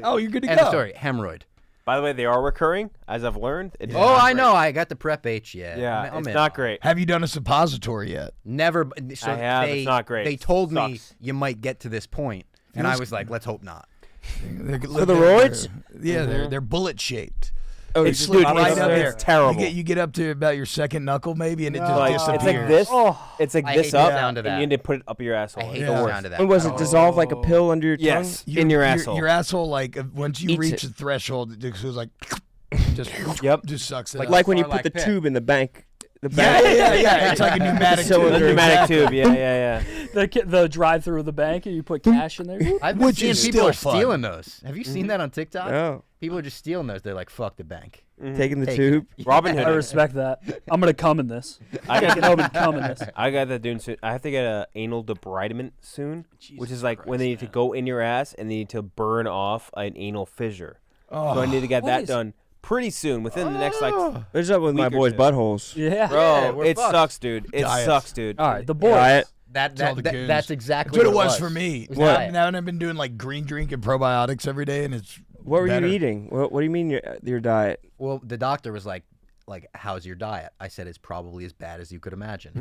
Oh, you're good to end of go. story. Hemorrhoid. By the way, they are recurring, as I've learned. It's Oh, not I great. know. I got the Prep H. Yeah. Yeah, I'm it's in. not great. Have you done a suppository yet? Never. So I have. They, It's not great. They told me Sucks. you might get to this point, and I was like, let's hope not. For the roids? Yeah, they're bullet shaped. Oh, It's dude, right it's up there. it's terrible. You get up to about your second knuckle maybe, and it just Like, disappears. it's like this. It's like I this hate the up, sound of and that. you need to put it up your asshole. I hate It's the the worst. sound of that. And was it dissolved like a pill under your tongue? Yes, in your asshole. Your asshole, like once you Eats reach it. the threshold, it just goes like, just just sucks it up. Like when you Or put like the pit. tube in the bank. The Yeah, bank. yeah. It's like a pneumatic tube. The pneumatic tube. Yeah. The drive-through of the bank, and you put cash in there. I've been Which seeing is people still are fun. stealing those. Have you seen that on TikTok? No. People are just stealing those. They're like, fuck the bank. Taking the Take tube. Robin I Hood. respect that. I'm gonna come in this. I Get home and come in this. I got that doing soon. I have to get a anal debridement soon, which is like when they need to go in your ass and they need to burn off an anal fissure. So I need to get that done pretty soon, within the next like. What's up with my week or boys' two. buttholes? Yeah. Bro, we're it fucked. sucks, dude. It Diet. sucks, dude. All right, the boys. Diet. That's all the goons. that's exactly That's what it what was for me. It was Now, diet. now I've been doing like green drink and probiotics every day, and it's What were better. you eating? What do you mean your diet? Well, the doctor was like, how's your diet? I said it's probably as bad as you could imagine.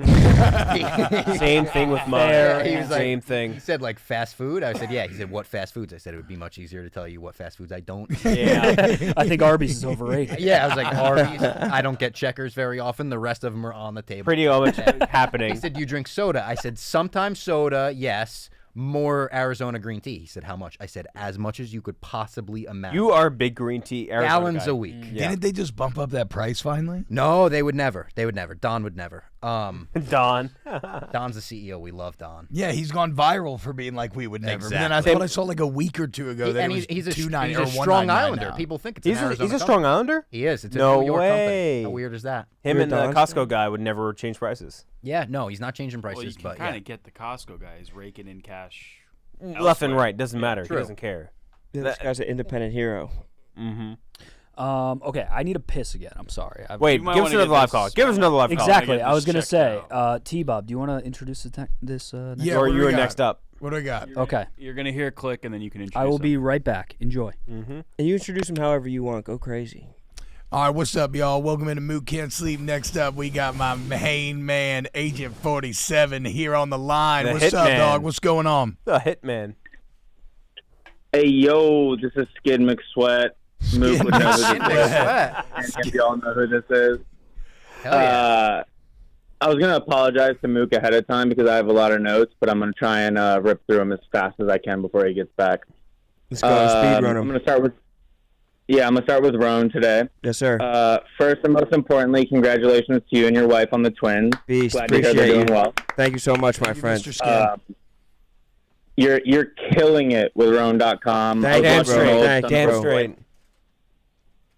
Same thing with mine. Fair. He was like- Same thing. He said like fast food. I said yeah. He said what fast foods? I said it would be much easier to tell you what fast foods I don't. Yeah. I think Arby's is overrated. Yeah, I was like Arby's. I don't get Checkers very often. The rest of them are on the table. Pretty much He happening. said you drink soda. I said sometimes soda, yes. More Arizona green tea. He said how much? I said as much as you could possibly imagine. You are a big green tea Arizona gallons guy. a week. Yeah. Didn't they just bump up that price finally? No, they would never. They would never. Don would never. Don. Don's the CEO. We love Don. Yeah, he's gone viral for being like we would never. But then I Exactly. thought I saw like a week or two ago that And it was he's a $2.99 or strong $1.99 Islander. now. People think it's He's an Arizona a company. strong Islander? He is. It's a No New York way. company. How weird is that? Him You're and the Don's Costco guy would never change prices. Yeah, no, he's not changing prices, Well, you can but kind yeah. of get the Costco guys raking in cash. Left and elsewhere. right. Doesn't matter. True. He doesn't care. Yeah, this guy's an independent hero. Mm-hmm. Okay, I need a piss again. I'm sorry. Wait, You might give us wanna another get live this- call. Give us another live call. Exactly. get I was this gonna checked say, out. T-Bob, do you want to introduce this? Next Yeah, Or what do you we were got? next up. What do I got? Okay. You're gonna hear a click, and then you can introduce. I will them. be right back. Enjoy. Mm-hmm. And you introduce him however you want. Go crazy. All right, what's up, y'all? Welcome into Mook Can't Sleep. Next up, we got my main man, Agent 47, here on the line. The What's up, hitman. dog? What's going on? The Hitman. Hey, yo, this is Skid McSweat. Mook would know who Skid this is. McSweat. And if y'all know who this is. Hell yeah. I was going to apologize to Mook ahead of time because I have a lot of notes, but I'm going to try and rip through them as fast as I can before he gets back. Let's go. Speed run I'm him. going to start with Rone today. Yes, sir. First and most importantly, congratulations to you and your wife on the twins. Beast. Glad to hear they're Appreciate you. doing well. Thank you so much, my friend. Mr. Skin. You're killing it with Rone.com. Thank I you, was bro. watching an old Thank Son you, of a bro. Boy-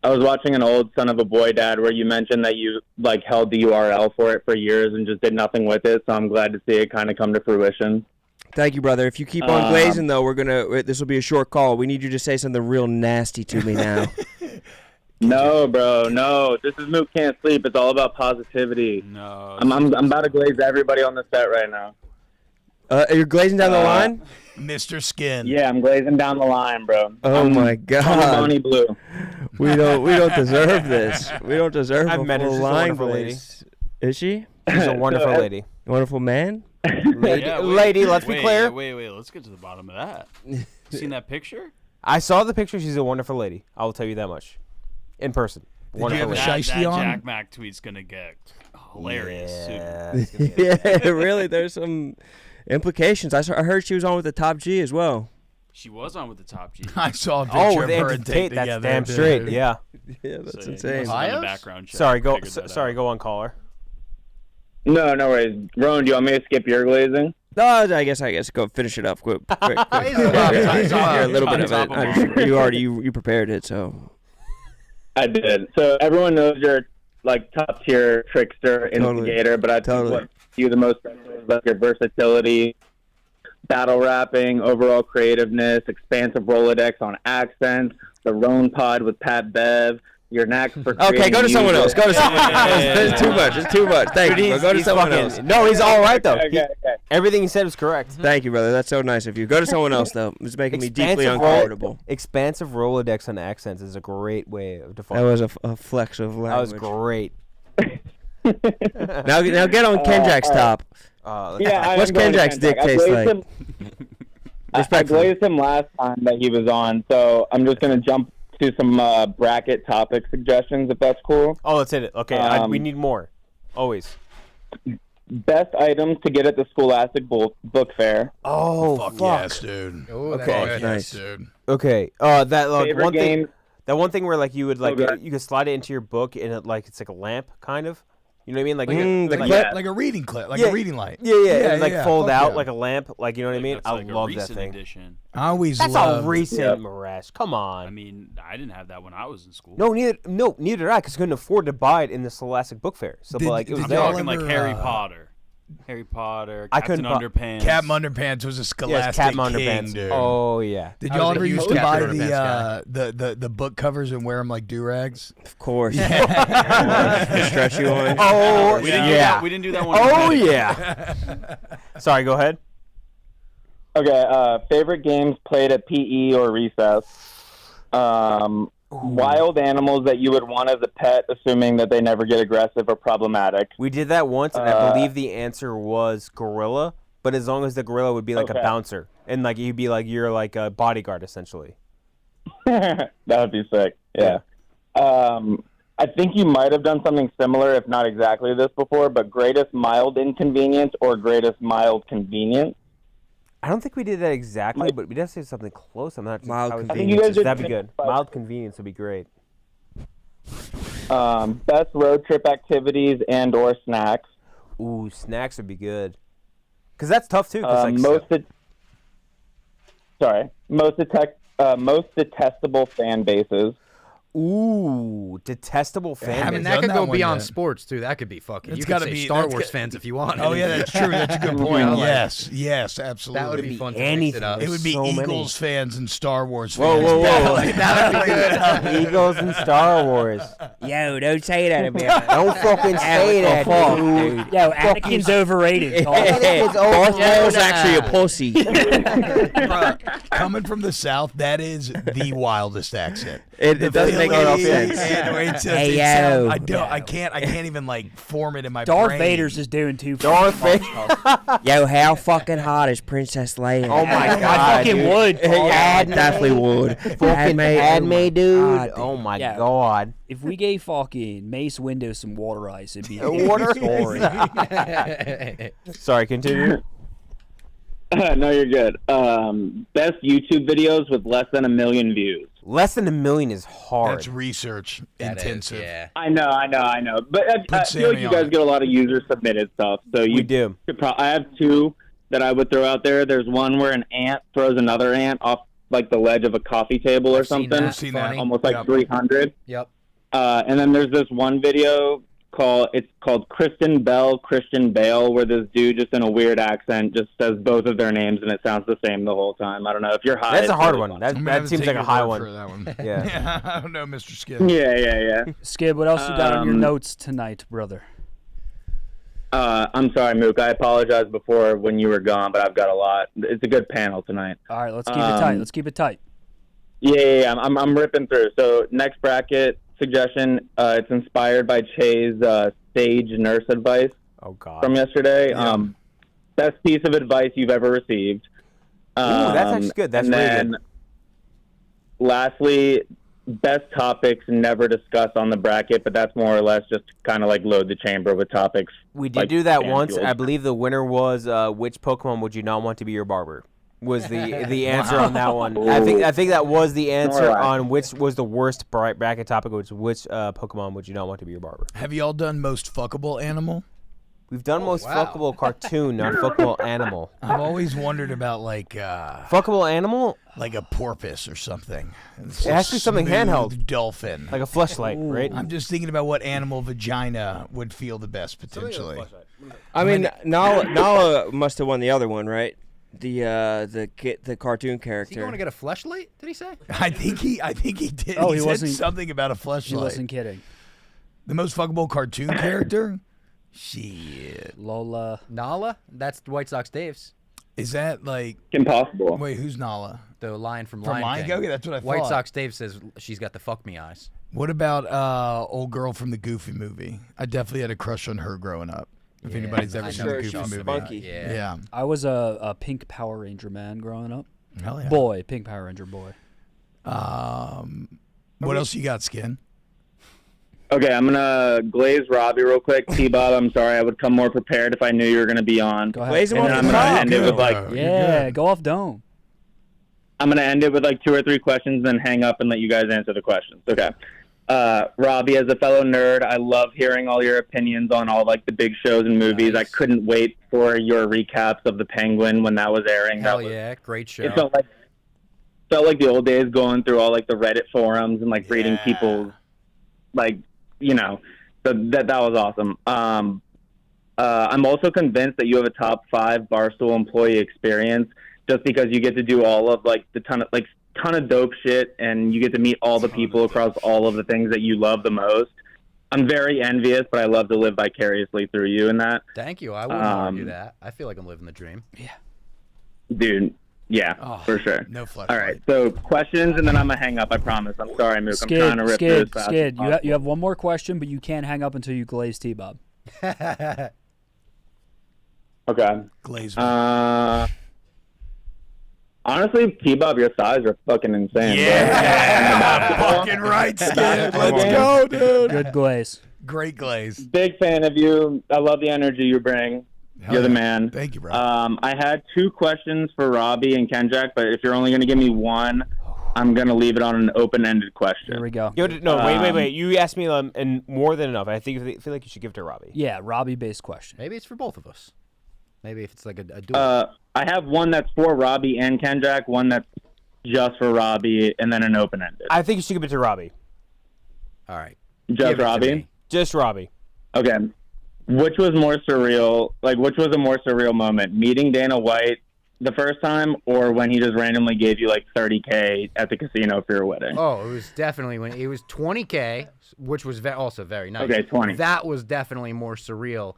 I was watching an old Son of a Boy Dad where you mentioned that you like held the URL for it for years and just did nothing with it. So I'm glad to see it kind of come to fruition. Thank you, brother. If you keep on glazing, though, we're gonna. This will be a short call. We need you to say something real nasty to me now. No, bro, no. This is Mook Can't Sleep. It's all about positivity. No. I'm about to glaze everybody on the set right now. You're glazing down the line. Mr. Skin. Yeah, I'm glazing down the line, bro. Oh I'm my Tony God. Bonnie Blue. We don't deserve this. We don't deserve I've a met her. full She's a line wonderful lady. glaze. Is she? She's a wonderful lady. Wonderful man. Lady, Yeah, lady, let's be wait, clear. Wait. Let's get to the bottom of that. You seen that picture? I saw the picture. She's a wonderful lady. I will tell you that much. In person. you Wonderful have a lady. shiesty on? Jack Mac tweet's gonna get hilarious soon. Yeah, it's gonna get- Yeah, really. There's some implications. I heard she was on with the Top G as well. She was on with the Top G. I saw a picture Oh, of with her Andy and Tate Tate, together. that's damn straight. Yeah. Yeah, that's So, insane. must have done a Bios? background check, Sorry, go. figured that Sorry, out. go on, caller. No worries. Ron, do you want me to skip your glazing? No, I guess go finish it up. Quick. He's alive. He's alive. A little bit He's of it. on top of You already you prepared it, so. I did. So everyone knows you're like top tier trickster, Totally. instigator, but I think Totally. what you the most special is like your versatility, battle rapping, overall creativeness, expansive Rolodex on accents, the Rone pod with Pat Bev, your knack for Okay, go to creating someone else. music. Go to someone else. It's too much. It's too much. Thank you. Go to He's someone fucking- else. No, he's all right though. Okay. Everything he said was correct. Thank you, brother. That's so nice of you. Go to someone else though. It's making me deeply Expansive uncomfortable. Expansive Rolodex on accents is a great way of That defining. was a flex of That was language. great. Now get on Kenjac's top. Yeah, What's I'm going to Kenjac's dick Kenjac. taste like? I Respectfully. glazed him last time that he was on, so I'm just going to jump to some bracket topic suggestions, if that's cool. Oh, let's hit it. Okay, we need more. Always. Best items to get at the Scholastic book fair. Oh, fuck fuck. yes, dude. Okay, Yes, dude. Okay. That Favorite one game? thing. That one thing where like you would like Okay. you could slide it into your book and it's like a lamp kind of. You know what I mean? Like Like a reading clip, like yeah, a reading light. Yeah, and fold fuck out yeah. like a lamp, like you know what I mean? That's I like a love that recent thing. edition. I always That's love a recent Morash. Come on. I mean, I didn't have that when I was in school. No, neither did I, because I couldn't afford to buy it in the Scholastic Book Fair. So, Did- like, it was did there. y'all Talking like ever, Harry Potter. Harry Potter, I Captain couldn't Underpants. Captain Underpants was a Scholastic Captain king, Underpants. dude. Oh yeah. Did I y'all was a ever huge used to buy Captain Underpants the book covers and wear them like do-rags? Of course. Yeah. The stretchy one. Oh, We didn't do yeah. that. We didn't do that one. Oh, yeah. Sorry, go ahead. Okay, favorite games played at PE or recess. Wild animals that you would want as a pet, assuming that they never get aggressive or problematic. We did that once, and I believe the answer was gorilla, but as long as the gorilla would be like a Okay. bouncer. And like you'd be like, you're like a bodyguard, essentially. That would be sick. Yeah. I think you might have done something similar, if not exactly this before, but greatest mild inconvenience or greatest mild convenience. I don't think we did that exactly, but we definitely did something close. I'm not Mild I was- I think you guys did That'd be good. Mild convenience would be great. Best road trip activities and or snacks. Ooh, snacks would be good. Because that's tough, too. 'Cause, like, most detestable fan bases. Ooh, detestable fan I mean, base. that could that go one beyond yet. sports too. That could be fucking. It's You could gotta say be- Star that's Wars got- fans if you want. Oh yeah, that's true. That's a good point. Like, Yes, yes, absolutely. That would be fun to mix anything. it up. It would be so many. Eagles fans and Star Wars Whoa, fans. whoa, whoa. That would be good. Eagles and Star Wars. Yo, don't say that about Don't fucking say that, dude. Yo, Anakin's overrated. It's Darth Maul's overrated. actually a pussy. Bruh, coming from the South, that is the wildest accent. It doesn't make no sense. Hey, yo. I can't even like form it in my Darth brain. Vader's just doing too. Darth fucking Vader. much. Yo, how fucking hot is Princess Leia? Oh my god. I fucking dude. would. Yeah, I definitely would. Fucking Padme, dude. Oh my Yeah. god. If we gave fucking Mace Windu some water ice, it'd be a Water story. Sorry, continue. No, you're good. Best YouTube videos with less than 1 million views. Less than 1 million is hard. That's research That is, intensive. yeah. I know. But I feel like Sammy you on guys it. get a lot of user submitted stuff. So you We do. could I have two that I would throw out there. There's one where an ant throws another ant off like the ledge of a coffee table or I've seen something. that. Seen Funny. that. Almost like Yep. 300. Yep. And then there's this one video called Kristen Bell, Christian Bale, where this dude just in a weird accent just says both of their names and it sounds the same the whole time. I don't know if you're high. That's a it's hard really one. fun. I'm gonna That have to seems take like a your high word one. for that one. Yeah. I don't know, Mr. Skip. Yeah. Skib, what else you got on your Um, notes tonight, brother? I'm sorry, Mook. I apologize before when you were gone, but I've got a lot. It's a good panel tonight. All right, let's keep it tight. Let's keep it tight. Yeah. I'm ripping through. So next bracket suggestion. It's inspired by Che's sage nurse advice Oh god. from yesterday. Yeah. Best piece of advice you've ever received. That's actually good. That's and really then, good. Lastly, best topics never discussed on the bracket, but that's more or less just kind of like load the chamber with topics. We did like do that fan once. fueled. I believe the winner was which Pokemon would you not want to be your barber? Was the answer on that one. I think that was the answer Snorlax. on which was the worst bracket topic, which Pokemon would you not want to be your barber? Have y'all done most fuckable animal? We've done most wow. fuckable cartoon, not fuckable animal. I've always wondered about like Fuckable animal? a porpoise or something. It has to be something Smooth handheld. Dolphin. Like a fleshlight, right? I'm just thinking about what animal vagina would feel the best potentially. I mean, Nala must have won the other one, right? The cartoon character. Is he going to get a fleshlight? Did he say? I think he did. Oh, he he said wasn't- something about a He fleshlight. wasn't kidding. The most fuckable cartoon character? Shit. Lola. Nala? That's White Sox Dave's. Is that like Impossible. wait, who's Nala? The lion from From Lion King. King? Yeah, that's what I White thought. Sox Dave says she's got the fuck me eyes. What about old girl from the Goofy movie? I definitely had a crush on her growing up. If Yeah, anybody's I ever know seen the who Goofy she's movie. spunky. Yeah. I was a pink Power Ranger man growing up. Hell yeah. Boy, pink Power Ranger boy. What else you got, Skin? Okay, I'm gonna glaze Robbie real quick. T-Bob, I'm sorry, I would come more prepared if I knew you were gonna be on. Go ahead. Glaze him And off then the I'm gonna top. end it with like Yeah, go off dome. I'm gonna end it with like 2 or 3 questions, then hang up and let you guys answer the questions. Okay. Robbie, as a fellow nerd, I love hearing all your opinions on all like the big shows and movies. I couldn't wait for your recaps of The Penguin when that was airing. Hell That was, yeah, great show. It felt like the old days, going through all like the Reddit forums and like reading people's like, you know, that was awesome. I'm also convinced that you have a top 5 Barstool employee experience, just because you get to do all of like the ton of dope shit, and you get to meet all the people across all of the things that you love the most. I'm very envious, but I love to live vicariously through you in that. Thank you. I wouldn't argue that. I feel like I'm living the dream. Yeah. Dude, yeah, for sure. No flesh. All right, so questions, and then I'm going to hang up, I promise. I'm sorry, Mook. I'm trying to rip through as fast as possible. You have one more question, but you can't hang up until you glaze T-Bob. Okay. Glaze. Honestly, T-Bob, your thighs are fucking insane. Yeah, fucking right, Skin. Let's go, dude. Good glaze. Great glaze. Big fan of you. I love the energy you bring. You're the man. Thank you, bro. I had 2 questions for Robbie and Kenjac, but if you're only going to give me one, I'm going to leave it on an open-ended question. Here we go. No, wait. You asked me and more than enough. I feel like you should give it to Robbie. Yeah, Robbie-based question. Maybe it's for both of us. Maybe if it's like a duel. I have one that's for Robbie and Kenjac, one that's just for Robbie, and then an open-ended. I think you should give it to Robbie. All right. Just Robbie? Just Robbie. Okay. Which was more surreal? Like, which was a more surreal moment? Meeting Dana White the first time, or when he just randomly gave you like $30K at the casino for your wedding? Oh, it was definitely when it was $20K, which was also very nice. Okay, 20. That was definitely more surreal.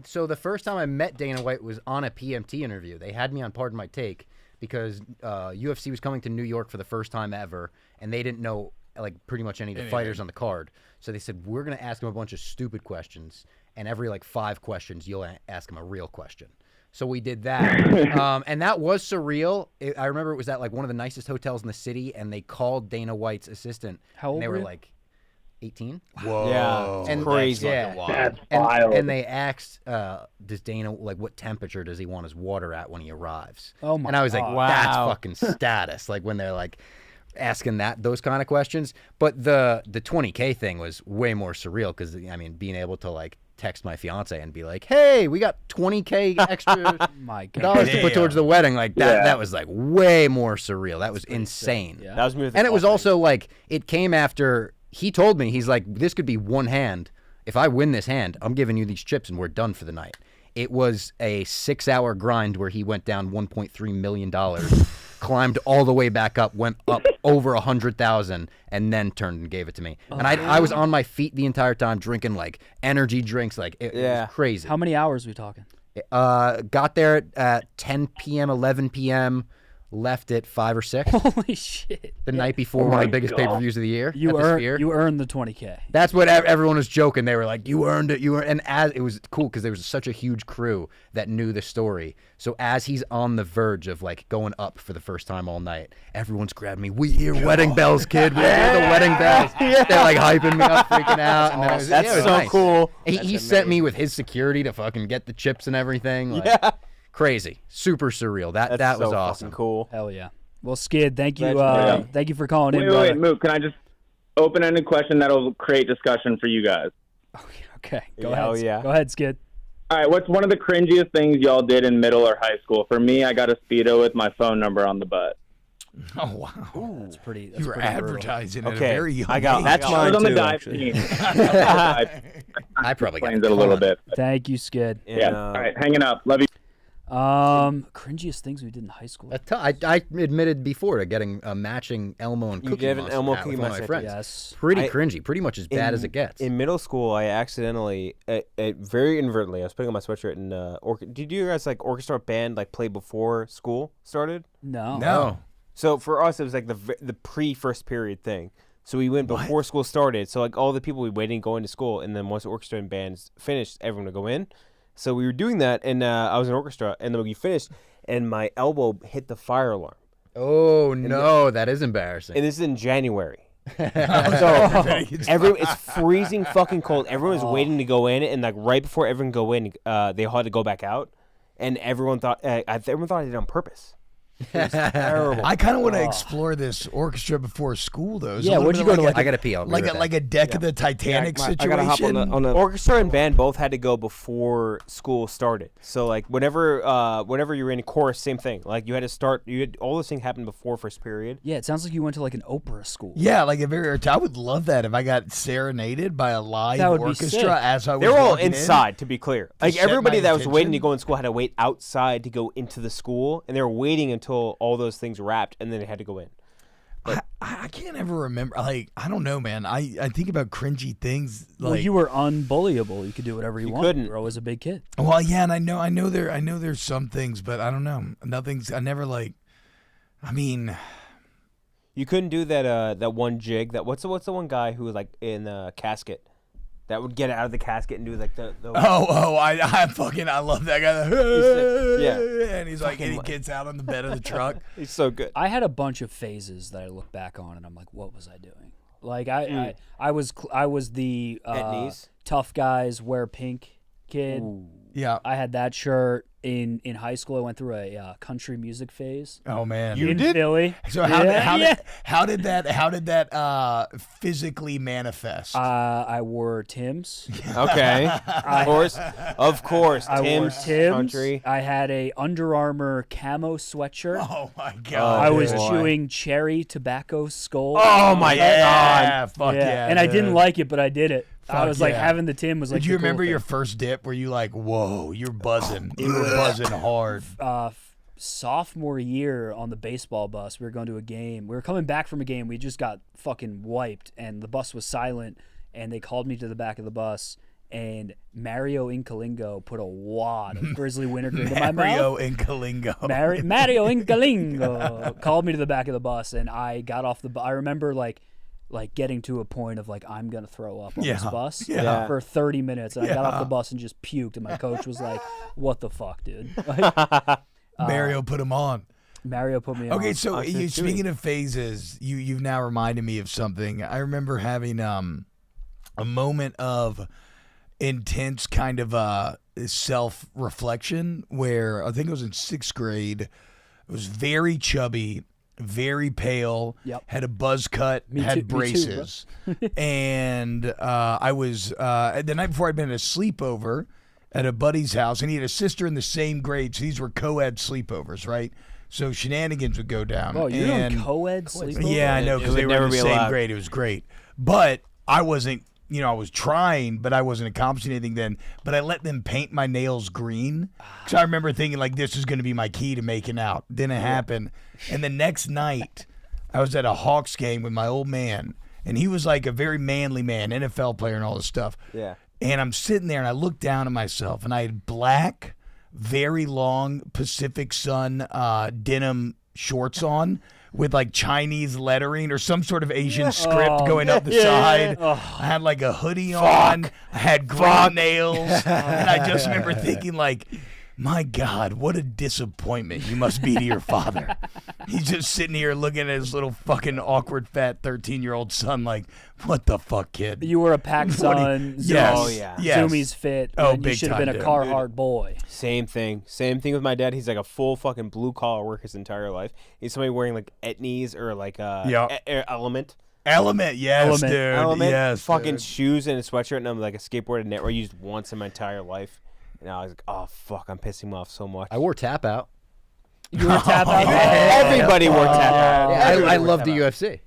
So the first time I met Dana White was on a PMT interview. They had me on Pardon My Take because UFC was coming to New York for the first time ever, and they didn't know like pretty much any of the fighters on the card. So they said, we're going to ask him a bunch of stupid questions, and every like 5 questions you'll ask him a real question. So we did that, and that was surreal. I remember it was at like one of the nicest hotels in the city, and they called Dana White's assistant. How old and they were were you? like 18. Whoa. Yeah. And Crazy. That's wild. And they asked, does Dana, like, what temperature does he want his water at when he arrives? Oh, my And I was like, God. that's Wow. fucking status. Like, when they're, like, asking those kind of questions. But the 20K thing was way more surreal because, I mean, being able to, like, text my fiance and be like, hey, we got 20K extra My God. dollars to put towards the wedding. Like, Yeah. that was, like, way more surreal. That was insane. Yeah. That was me with the And it was golf also, like, it came after he told me, he's like, this could be one hand. If I win this hand, I'm giving you these chips and we're done for the night. It was a 6-hour grind where he went down $1.3 million, climbed all the way back up, went up over 100,000, and then turned and gave it to me. And I was on my feet the entire time drinking like energy drinks. Like it was crazy. How many hours are we talking? Got there at 10 p.m., 11 p.m., left at 5 or 6. Holy shit! The night before one of the biggest pay-per-views of the year. You at the Sphere. you earned the 20K. That's what everyone was joking. They were like, "You earned it. You earned." And as it was cool because there was such a huge crew that knew the story. So as he's on the verge of like going up for the first time all night, everyone's grabbing me. We hear wedding bells, kid. We hear the wedding bells. They're like hyping me up, freaking out. And then it was, That's it was so nice. cool. He sent me with his security to fucking get the chips and everything. Like, Yeah. crazy, super surreal. That That's was so awesome. fucking cool. Hell yeah. Well, Skid, thank you. Legendary. Thank you for calling in, Wait, brother. Mook, can I just open-ended question that'll create discussion for you guys? Okay, go Hell ahead. yeah. Go ahead, Skid. All right, what's one of the cringiest things y'all did in middle or high school? For me, I got a Speedo with my phone number on the butt. Oh, wow. That's pretty. That's You were pretty brutal. advertising at a Okay, very young I got age. that's I mine was on the too. dive Actually. team. I probably got Explains it a little bit. Thank you, Skid. Yeah. All right, hanging up. Love you. Cringiest things we did in high school. I admitted before to getting a matching Elmo and You Cookie gave an Monster Elmo hat Cookie with one of my Monster friends. Yes. Pretty cringy, pretty much as bad as it gets. In middle school, I accidentally, very inadvertently, I was putting on my sweatshirt and did you guys like orchestra band like play before school started? No. No. So for us, it was like the pre-first period thing. So we went before school started. So like all the people we waiting going to school, and then once the orchestra and bands finished, everyone would go in. So we were doing that, and I was in orchestra, and then we finished, and my elbow hit the fire alarm. Oh no, that is embarrassing. And this is in January. It's freezing fucking cold. Everyone's waiting to go in, and like right before everyone go in, they had to go back out, and everyone thought I did it on purpose. It was terrible. I kind of want to explore this orchestra before school, though. Yeah, what'd you go to? I got to pee. Like a deck of the Titanic situation. I gotta hop on the orchestra and band both had to go before school started. So like whenever you're in chorus, same thing. Like you had to start. You had all those things happen before first period. Yeah, it sounds like you went to like an opera school. Yeah, like a very. I would love that if I got serenaded by a live orchestra as I was. They were all walking inside, to be clear. Like set everybody my that was waiting to intention. go in school had to wait outside to go into the school, and they were waiting until all those things wrapped, and then they had to go in. I can't ever remember. Like I don't know, man. I think about cringy things. Like, Well, you were unbullyable. You could do whatever you wanted. couldn't. You were always a big kid. Well, yeah, and I know there's some things, but I don't know. Nothing's. I never like. I mean, You couldn't do that one jig. What's the one guy who was like in the casket that would get out of the casket and do like the I love that guy. Yeah. And he's like, and he gets out on the bed of the truck. He's so good. I had a bunch of phases that I look back on, and I'm like, what was I doing? Like I was the tough guys wear pink kid. Ooh. Yeah, I had that shirt in high school. I went through a country music phase. Oh man, in Philly. So how did that physically manifest? I wore Tim's. Okay, of course. I wore Tim's Tim's. country. I had a Under Armour camo sweatshirt. Oh my god! I was chewing cherry tobacco skull. Oh my god! Fuck yeah! And I didn't like it, but I did it. I Fuck was like, yeah. having the Tim was like. Did you the cool remember thing. your first dip? Were you like, whoa, you're buzzing? You were buzzing hard. Sophomore year on the baseball bus, we were going to a game. We were coming back from a game. We just got fucking wiped, and the bus was silent. And they called me to the back of the bus, and Mario Incalingo put a wad of Grizzly Wintergreen in my mouth. Mario Incalingo. Mario Incalingo called me to the back of the bus, and I got off the bus. I remember like getting to a point of like, I'm gonna throw up on this bus for 30 minutes, and I got off the bus and just puked, and my coach was like, what the fuck, dude? Like, Mario put him on. Mario put me on. Okay, so speaking of phases, you've now reminded me of something. I remember having a moment of intense kind of self-reflection where I think it was in 6th grade. I was very chubby, very pale, had a buzz cut, had braces. And I was, the night before I'd been at a sleepover at a buddy's house, and he had a sister in the same grade, so these were co-ed sleepovers, right? So shenanigans would go down. Oh, you're doing co-ed sleepover? Yeah, I know, because they were in the same grade. It was great. But I wasn't, I was trying, but I wasn't accomplishing anything then. But I let them paint my nails green. Because I remember thinking, like, this is going to be my key to making out. Didn't happen. And the next night, I was at a Hawks game with my old man. And he was like a very manly man, NFL player and all this stuff. Yeah. And I'm sitting there, and I look down at myself, and I had black, very long Pacific Sun denim shorts on with like Chinese lettering or some sort of Asian script going up the side. I had like a hoodie on. I had green nails. And I just remember thinking like, my God, what a disappointment you must be to your father. He's just sitting here looking at his little fucking awkward fat 13-year-old son like, what the fuck, kid? You were a PacSun. Yes. Oh, yeah. Zoomies fit. Oh, you should have been a Carhartt boy. Same thing with my dad. He's like a full fucking blue collar worker his entire life. He's somebody wearing like Etnies or like Element. Element, yes, dude. Element, yes, fucking dude. shoes and a sweatshirt, and I'm like a skateboard and net where I used once in my entire life. And I was like, oh fuck, I'm pissing him off so much. I wore Tap Out. You wore Tap Out? Everybody wore Tap Out. Yeah, I love the UFC.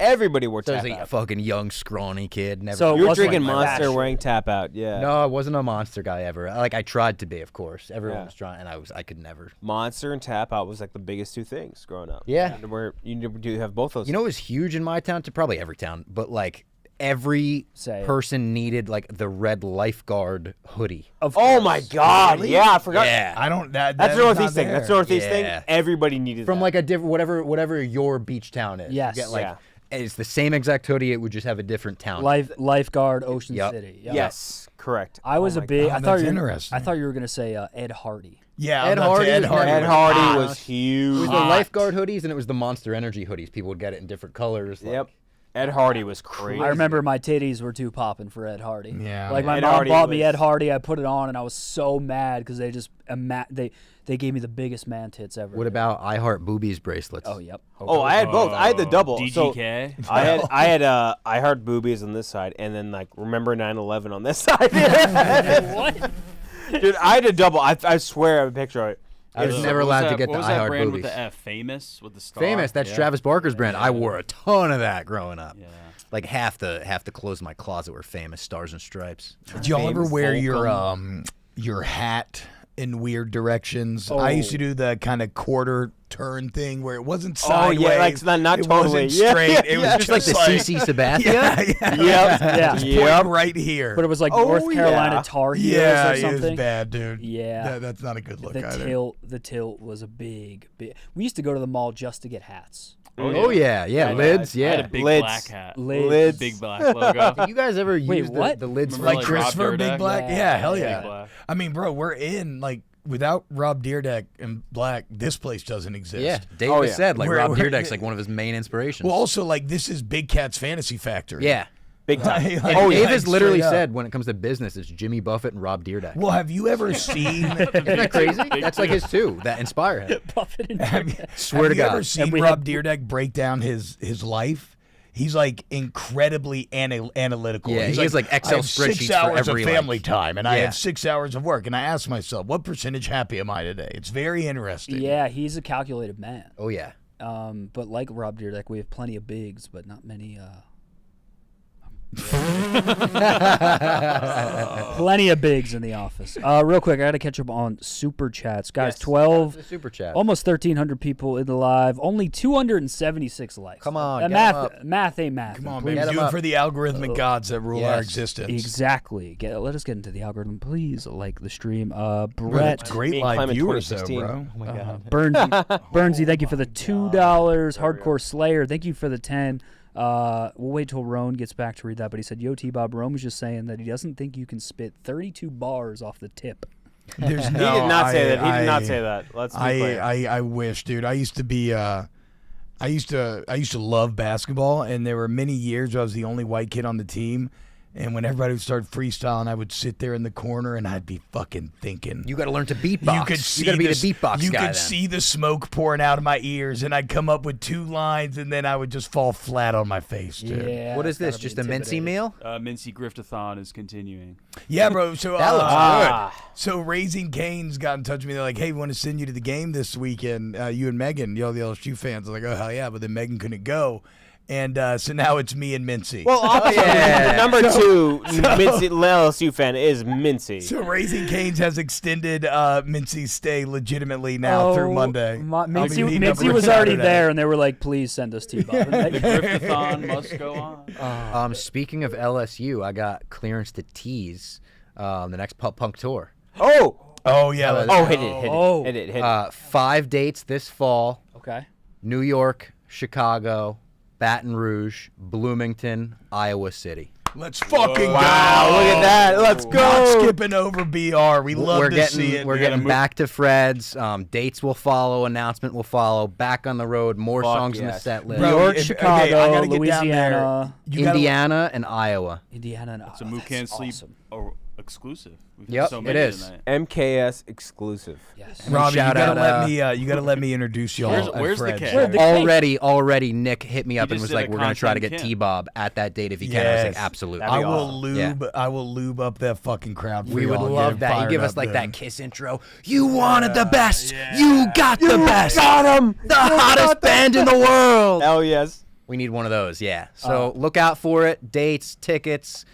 Everybody wore So I Tap was a Out. fucking young, scrawny kid. Never. So You were wasn't drinking like Monster, fashion. wearing Tap Out. Yeah. No, I wasn't a Monster guy ever. Like I tried to be, of course. Everyone was trying, and I could never. Monster and Tap Out was like the biggest two things growing up. Yeah. And where you do have both those. You know, it was huge in my town. To probably every town, but like every person needed like the red lifeguard hoodie. Oh my God! Really? Yeah, I forgot. Yeah. I don't. That's a Northeast thing. That's a Northeast thing. Yeah. Everybody needed From that. like a different whatever your beach town is. Yes. You get, like, Yeah. it's the same exact hoodie. It would just have a different town. Lifeguard Ocean Yep. City. Yep. Yes, correct. I was Oh a my big. God, I thought that's you. interesting. I thought you were gonna say Ed Hardy. Yeah, Ed Hardy. Ed Hardy was It huge. was the lifeguard hoodies, and it was the Monster Energy hoodies. People would get it in different colors. Like, Yep. Ed Hardy was crazy. I remember my titties were too popping for Ed Hardy. Yeah. Like my Ed mom Hardy bought me was- Ed Hardy. I put it on and I was so mad because they just they gave me the biggest man tits ever. What about I Heart Boobies bracelets? Oh, yep. Oh, I had both. I had the double. DGK? So I had I Heart Boobies on this side, and then like Remember 9/11 on this side. What? Dude, I had a double. I swear I have a picture of it. I was never allowed to get what the was I that Heart brand Boobies. with the F? Famous with the star. Famous. That's Travis Barker's brand. I wore a ton of that growing up. Yeah. Like half the clothes in my closet were Famous Stars and Stripes. Did y'all ever Famous wear Volcom. your hat in weird directions? I used to do the kind of quarter turn thing where it wasn't sideways. Oh yeah, like not it totally. wasn't straight. Yeah, it was just like the CC Sabathia. Yeah. Just point right here. But it was like North Carolina Tar Heels yeah, or something. it was bad, dude. Yeah. That's not a good look either. The tilt was a big. We used to go to the mall just to get hats. Oh yeah, lids, I had a big black hat. Lids. Big black logo. Did you guys ever use what? the lids Remember, Like like Christopher Rob Big Dyrdek? Black? Yeah, hell Big yeah. Black. I mean, bro, we're in like without Rob Dyrdek and Black, this place doesn't exist. Yeah, Davis said like Rob We're- Dyrdek's like one of his main inspirations. Well, also like this is Big Cat's Fantasy Factory. Yeah. Big time. Like, And Davis straight literally up. said when it comes to business, it's Jimmy Buffett and Rob Dyrdek. Well, have you ever seen? Isn't that crazy? That's like his two that inspire him. Buffett and Swear have to you God. ever seen Rob Dyrdek break down his life? He's like incredibly analytical. Yeah, He's he has, like, Excel I have 6 spreadsheets for hours every, of family like- time, and I Yeah. have 6 hours of work. And I ask myself, what percentage happy am I today? It's very interesting. Yeah, he's a calculated man. Oh yeah. But like Rob Dyrdek, we have plenty of bigs, but not many. Plenty of bigs in the office. Real quick, I got to catch up on super chats, guys. Yes, 12, the super chat. almost 1,300 people in the live. Only 276 likes. Come on, get 'em math, up. math ain't math. Come on, please. baby. Do it for the algorithmic gods that rule our Yes, existence. Exactly. Let us get into the algorithm, please. Like the stream. Brett. That's great Me live Climate viewers, though, 2016. bro. Oh my God. Bernsey, thank you for the $2. Hardcore Slayer, thank you for the 10. We'll wait till Rone gets back to read that, but he said, Yo, T-Bob, Rone was just saying that he doesn't think you can spit 32 bars off the tip. There's He no, did not say that. He I- did not say that. Let's be clear. I wish, dude. I used to be I used to love basketball, and there were many years where I was the only white kid on the team. And when everybody would start freestyling, I would sit there in the corner and I'd be fucking thinking. You got to learn to beatbox. You could see got to be the this- beatbox You guy. could then. see the smoke pouring out of my ears, and I'd come up with 2 lines, and then I would just fall flat on my face, dude. Yeah. What is that's this? gotta be Just a mincy intimidating. meal? Mincy Griftathon is continuing. Yeah, bro. So That looks good. So Raising Cane's got in touch with me. They're like, "Hey, we want to send you to the game this weekend. You and Megan, the LSU fans." I was like, "Oh hell yeah!" But then Megan couldn't go, and so now it's me and Mincy. Well, obviously, the number 2 Mincy, LSU fan is Mincy. So Raising Cane's has extended Mincy's stay legitimately now through Monday. Mincy was already there, and they were like, "Please send us T-Bob." The Griftathon must go on. Speaking of LSU, I got clearance to tease the next Pop Punk tour. Oh, yeah. hit it. 5 dates this fall. Okay. New York, Chicago, Baton Rouge, Bloomington, Iowa City. Let's fucking Wow, go! look at that. Let's go. Not skipping over BR. We love we're to getting, see it. We're man. getting back to Fred's. Dates will follow. Announcement will follow. Back on the road. More Fuck songs in the yes. set list. New Bro, York, I Chicago, gotta get down there. Louisiana, You gotta- Indiana, and Iowa. Indiana, and So Mook Can't Sleep awesome. exclusive. We've Yep, got so it many is. tonight. MKS exclusive. Yes. Robbie, you Shout gotta out, let me. You gotta let me introduce y'all. Where's the at Fred's. cake? Where'd the cake? Already, Nick hit me up and just was did like, a "We're gonna try to content get camp. T-Bob at that date if you can." I was like, Yes. "Absolutely." That'd I be will awesome. lube. Yeah. I will lube up that fucking crowd. For We would y'all, get love them that. You fired give us up, like dude. that Kiss intro. You wanted the best. You got the best. Got him. The hottest band in the world. Hell yes. We need one of those, yeah. So look out for it. Dates, tickets.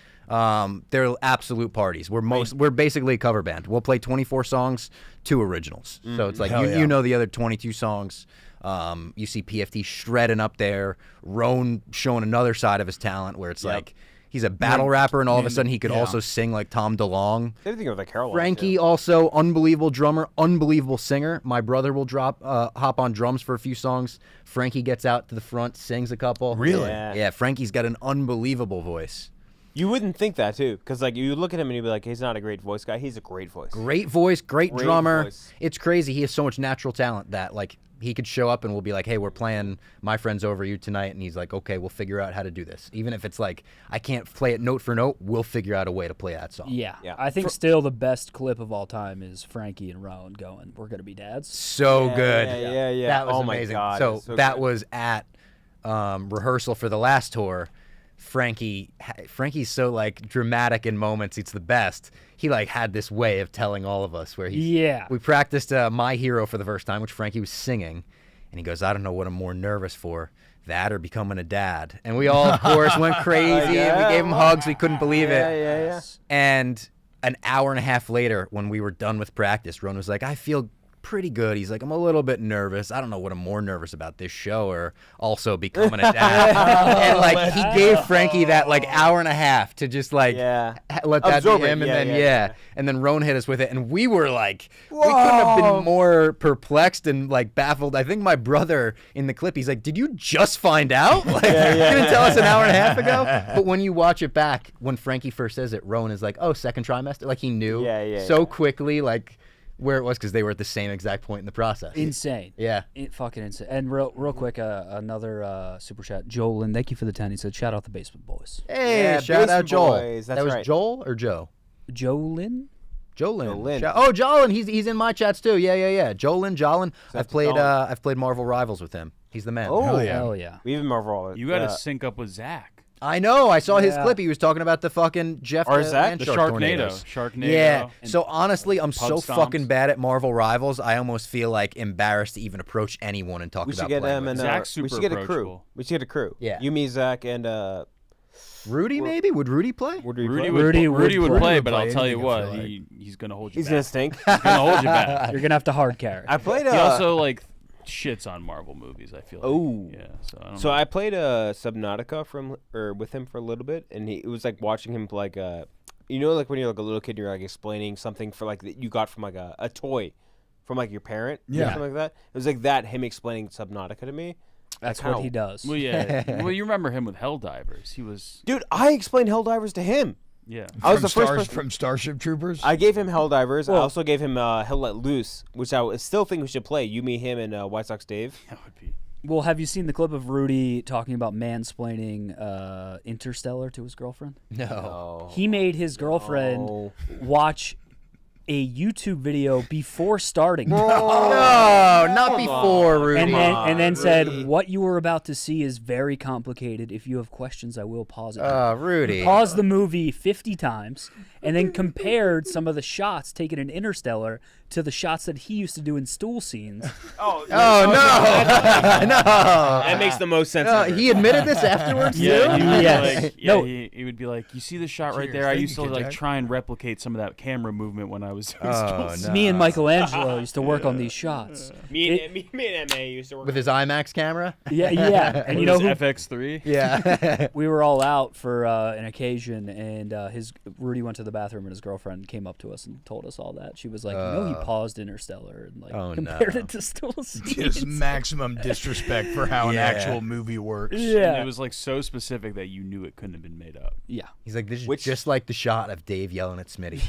They're absolute parties. We're basically a cover band. We'll play 24 songs, 2 originals. So it's like Hell yeah. you know the other 22 songs. You see PFT shredding up there. Rone showing another side of his talent where it's like he's a battle rapper and all of a sudden he could also sing like Tom DeLonge. Same thing with the Carolina. Frankie also unbelievable drummer, unbelievable singer. My brother will hop on drums for a few songs. Frankie gets out to the front, sings a couple. Really? Yeah, Frankie's got an unbelievable voice. You wouldn't think that too, because like you look at him and you'd be like, he's not a great voice guy. He's a great voice. Great voice, great drummer. voice. It's crazy. He has so much natural talent that like he could show up and we'll be like, hey, we're playing My Friend's Over You tonight. And he's like, okay, we'll figure out how to do this. Even if it's like, I can't play it note for note, we'll figure out a way to play that song. Yeah. I think still the best clip of all time is Frankie and Rone going, "We're gonna be dads." So good. Yeah. That was Oh my amazing. God, So, it's so that good. was at rehearsal for the last tour. Frankie's so like dramatic in moments. It's the best. He like had this way of telling all of us where we practiced My Hero for the first time, which Frankie was singing, and he goes, I don't know what I'm more nervous for, that or becoming a dad. And we all of course went crazy. And we gave him hugs. We couldn't believe it. Yeah. And an hour and a half later, when we were done with practice, Rone was like, I feel pretty good. He's like, I'm a little bit nervous. I don't know what I'm more nervous about, this show or also becoming a dad. And like he gave Frankie that like hour and a half to just like let that Absorb be it. him. And Yeah, then yeah. And then Rone hit us with it. And we were like, we couldn't have been more perplexed and like baffled. I think my brother in the clip, he's like, did you just find out? Like, you didn't tell us an hour and a half ago? But when you watch it back, when Frankie first says it, Rone is like, oh, second trimester? Like he knew so quickly, like, where it was, because they were at the same exact point in the process. Insane. Yeah. Fucking insane. And real quick, another super chat. Joelin, thank you for the 10. He said, shout out the Basement Boys. Hey, shout out Basement Joel. Boys, that's that was right. Joel or Joe? Jolin? Jolin. Jolin. He's in my chats too. Yeah. Jolin. I've played Marvel Rivals with him. He's the man. Oh, hell yeah. We even Marvel. You got to sync up with Zach. I know. I saw his clip. He was talking about the fucking Jeff Or Zach? The Shark Sharknado. Yeah. So honestly, I'm so Pub Stomps. fucking bad at Marvel Rivals. I almost feel like embarrassed to even approach anyone and talk We about should get playing him with and them. Zach's we super should get a crew. approachable. We should get a crew. Yeah. You, me, Zach, and Rudy maybe? Would Rudy play? Rudy would would play, but play I'll tell you anything, I what, feel like. he's gonna hold you he's back. gonna stink. He's gonna hold you back. You're going to have to hard carry. I played. He also like shits on Marvel movies. I feel like. Oh. Yeah. So I don't So know. I played Subnautica with him for a little bit, and it was like watching him like you know, like when you're like a little kid, you're like explaining something for like that you got from like a toy from like your parent, or something like that. It was like that, him explaining Subnautica to me. That's what he does. Well, yeah. Well, you remember him with Helldivers. He was. Dude, I explained Helldivers to him. Yeah. I was the first person. from Starship Troopers. I gave him Helldivers. I also gave him Hell Let Loose, which I still think we should play. You, me, him, and White Sox Dave. That would be. Well, have you seen the clip of Rudy talking about mansplaining Interstellar to his girlfriend? No. He made his girlfriend watch a YouTube video before starting. No, not before, Rudy. And then said, what you were about to see is very complicated. If you have questions, I will pause it. Rudy. He paused the movie 50 times and then compared some of the shots taken in Interstellar to the shots that he used to do in stool scenes. No. That makes the most sense. ever. He admitted this afterwards, Yeah, too? he would be Yes. like, No. he would be like, you see the shot right Cheers. there? I Thank used to you, like Kenjac. try and replicate some of that camera movement when I was doing Oh, stool no. Me and Michelangelo used to work on these shots. Me and MA used to work With his IMAX camera? Yeah. And you know who? FX3? Yeah. We were all out for an occasion, and Rudy went to the bathroom, and his girlfriend came up to us and told us all that. She was like, he paused Interstellar and like compared it to stool scenes. Just maximum disrespect for how an actual movie works. Yeah. And it was like so specific that you knew it couldn't have been made up. Yeah. He's like, this is just like the shot of Dave yelling at Smitty.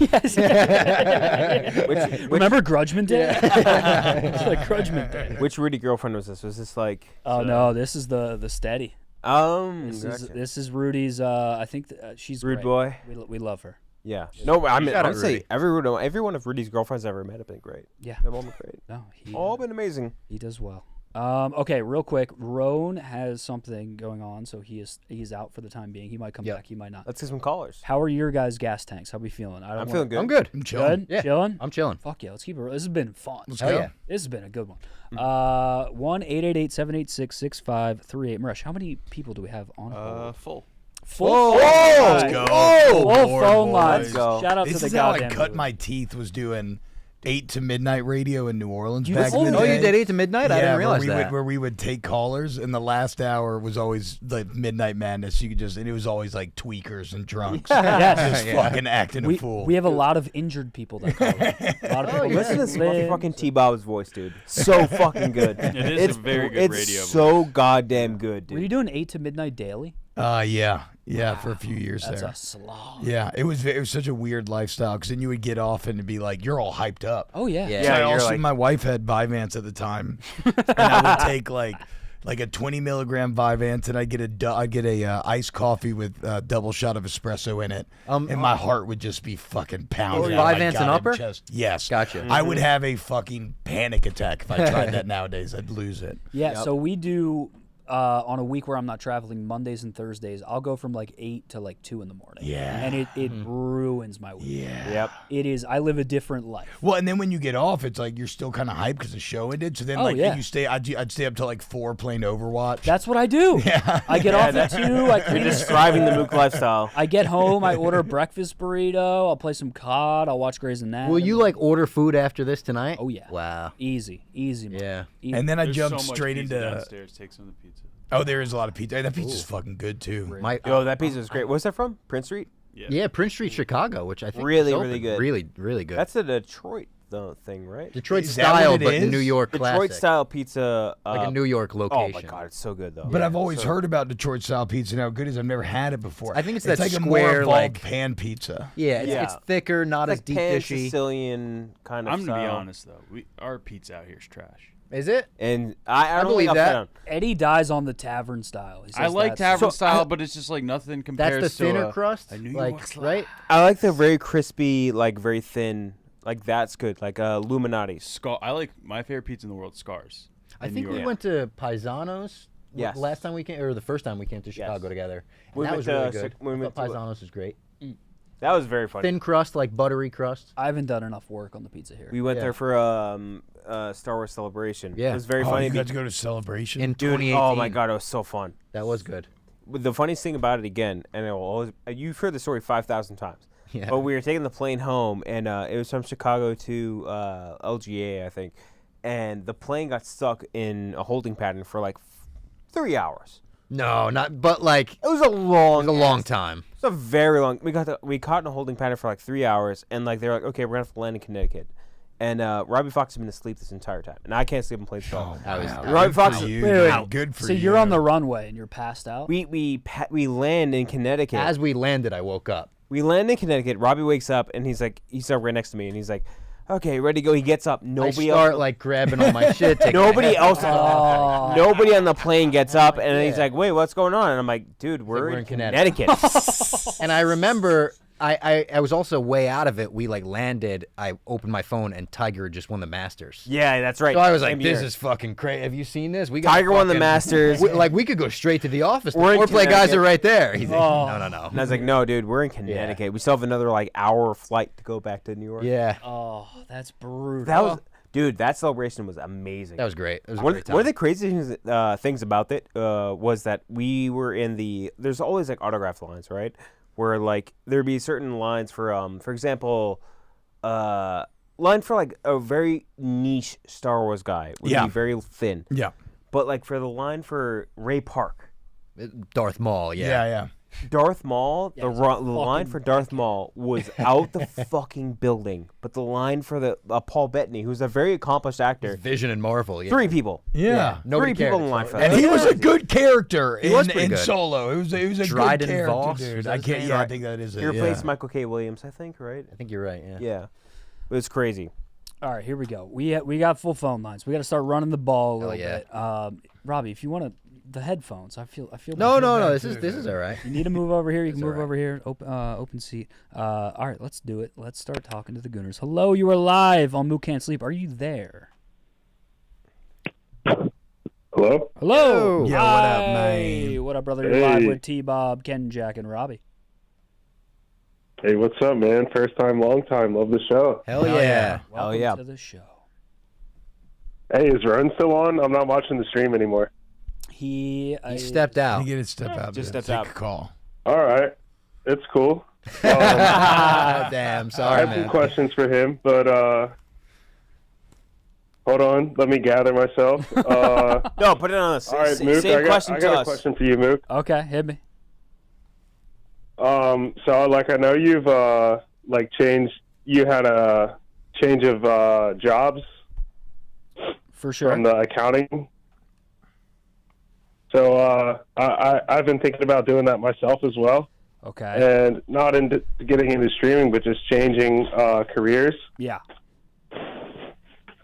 Remember Grudgman Day? It's like Grudgman Day. Which Rudy girlfriend was this? Was this like? Oh no, this is the steady. Gotcha. This is Rudy's. I think she's Rude great. boy. We love her. Yeah. No, I mean, Shout out I'd say Rudy. every one of Rudy's girlfriends I ever met have been great. Yeah. They've all been great. No, All been amazing. He does well. Okay, real quick. Rone has something going on, so he's out for the time being. He might come back. He might not. Let's get some callers. How are your guys' gas tanks? How we feeling? I'm feeling good. I'm good. I'm chilling. Good? Yeah. Chilling? I'm chilling. Fuck yeah, let's keep it. This has been fun. Let's Hell go. yeah. This has been a good one. 1-888-786-6538. Mresh, how many people do we have on hold? Full. Full. Let's go. Full Board phone boys. lines. Let's go. Shout out This to the is how I goddamn cut group. my teeth, was doing 8 to midnight radio in New Orleans You back was- in the oh, day. you did 8 to midnight? I didn't realize where that. where we would take callers, and the last hour was always like midnight madness. You could just, and it was always like tweakers and drunks, just fucking acting a fool. We have a lot of injured people that call in. A lot of people Listen to this live- fucking T-Bob's voice, dude. So fucking good. It is a very good it's radio so goddamn good, Were you dude. doing 8 to midnight daily? Yeah, for a few years That's there. a slog. Yeah, it was such a weird lifestyle because then you would get off and it'd be like you're all hyped up. Oh yeah. So my wife had Vyvanse at the time, and I would take like a 20 milligram Vyvanse, and I'd get a iced coffee with a double shot of espresso in it, and my heart would just be fucking pounding. Vyvanse and upper? Yes, Gotcha. I would have a fucking panic attack if I tried that nowadays. I'd lose it. Yeah, so we do on a week where I'm not traveling, Mondays and Thursdays, I'll go from like 8 to like 2 in the morning. Yeah. And it ruins my week. Yeah. Yep. It is. I live a different life. Well, and then when you get off, it's like you're still kind of hyped because the show ended. So then, you stay. I'd stay up till like 4 playing Overwatch. That's what I do. Yeah. I get off at 2. You're describing the Mook lifestyle. I get home. I order a breakfast burrito. I'll play some COD. I'll watch Grey's Anatomy. Will you like order food after this tonight? Oh yeah. Wow. Easy, man. Yeah. Easy. And then I There's jumped so much straight pizza into. downstairs. Take some of the pizza. Oh, there is a lot of pizza. That pizza's fucking good too. Yo, that pizza is great. Where's that from? Prince Street? Yeah, Prince Street, Chicago, which I think Really, is really open. good. Really, really good. That's a Detroit thing, right? Detroit Is that what style, it but is? New York Detroit classic. style pizza. Like a New York location. Oh my god, it's so good though. But I've always heard about Detroit style pizza and how good it is. I've never had it before. I think it's like that a more square, evolved like pan pizza. Yeah, it's thicker, not It's as like deep pan dishy. Sicilian kind of I'm gonna be style. honest though, our pizza out here is trash. Is it? And I don't believe think that. I'll Eddie dies on the tavern style. He says I like that's- tavern style, but it's just like nothing compares That's the thinner to crust, a New like York right? I like the very crispy, like very thin. Like that's good. Like Illuminati. I like my favorite pizza in the world, Scars. I in think New we York. went to Paisanos Yes. last time we came, or the first time we came to Chicago together. And We that went was to really Chi- good. we I went thought to- Paisanos was great. That was very funny. Thin crust, like buttery crust. I haven't done enough work on the pizza here. We went there for Star Wars Celebration. Yeah. It was very Oh, funny. you got to go to Celebration? In Dude, 2018. oh my god, it was so fun. That was good. The funniest thing about it again, and it will always, you've heard the story 5,000 times. Yeah. But we were taking the plane home, and it was from Chicago to LGA, I think. And the plane got stuck in a holding pattern for like 3 hours. No, not. But like It was a long time. It's a very long. We caught in a holding pattern for like 3 hours, and like they're like, okay, we're gonna have to land in Connecticut. And Robbie Fox has been asleep this entire time, and I can't sleep in planes at all. Robbie Fox. Good for so you. you're on the runway and you're passed out. We land in Connecticut. As we landed, I woke up. We land in Connecticut. Robbie wakes up and he's right next to me, and he's like, "Okay, ready to go." He gets up. Nobody I start else. like grabbing all my shit. taking my Nobody headphones else. off. Nobody on the plane gets up, and he's like, "Wait, what's going on?" And I'm like, "Dude, we're in Connecticut." And I remember I was also way out of it. We like landed. I opened my phone and Tiger just won the Masters. Yeah, that's right. So I was Same like, "This year. is fucking crazy. Have you seen this? We got Tiger won the Masters. We could go straight to the office. The We're in foreplay guys Connecticut. are right there." He's like, Oh. no. And I was like, "No, dude, we're in Connecticut. We still have another like hour flight to go back to New York." Yeah. Oh, that's brutal. That was, dude. That celebration was amazing. That was great. It was a one, great one of time. the crazy things about it was that we were in the. There's always like autograph lines, right? Where like there'd be certain lines for example, line for like a very niche Star Wars guy would be very thin. Yeah. But like for the line for Ray Park, Darth Maul. Yeah. Yeah. Darth Maul, the line for Darth Maul was out the fucking building. But the line for the Paul Bettany, who's a very accomplished actor, Vision and Marvel. Yeah. 3 people. Yeah. Nobody Three people cared. in line for that. And he was a good character He was in, pretty in good. Solo. It was a Dryden good character, Voss, dude. was that I his can't. name? Yeah, I think that is it. He replaced yeah. Michael K. Williams, I think, right? I think you're right. Yeah. Yeah. It was crazy. All right, here we go. We got full phone lines. We got to start running the ball a little bit. Robbie, if you want the headphones, I feel. No. This is all right. You need to move over here. You can move over here. Open seat. All right, let's do it. Let's start talking to the Gooners. Hello, you are live on Mook Can't Sleep. Are you there? Hello? Hello. Yeah, what up, Hi. man? What up, brother? You're live Hey. with T-Bob, Kenjac, and Robbie. Hey, what's up, man? First time, long time. Love the show. Hell yeah. Welcome to the show. Hey, is Rone still on? I'm not watching the stream anymore. He stepped out. He get his step out. Just dude. stepped Take out. a call. All right. It's cool. Damn. I Sorry, have man. some questions for him, but hold on. Let me gather myself. No, put it on us. All right, Mook, Same I question got to a us. question for you, Mook. Okay, hit me. So, like, I know you've, you had a change of jobs for sure from the accounting. So I've been thinking about doing that myself as well. Okay. And not into getting into streaming, but just changing careers. Yeah.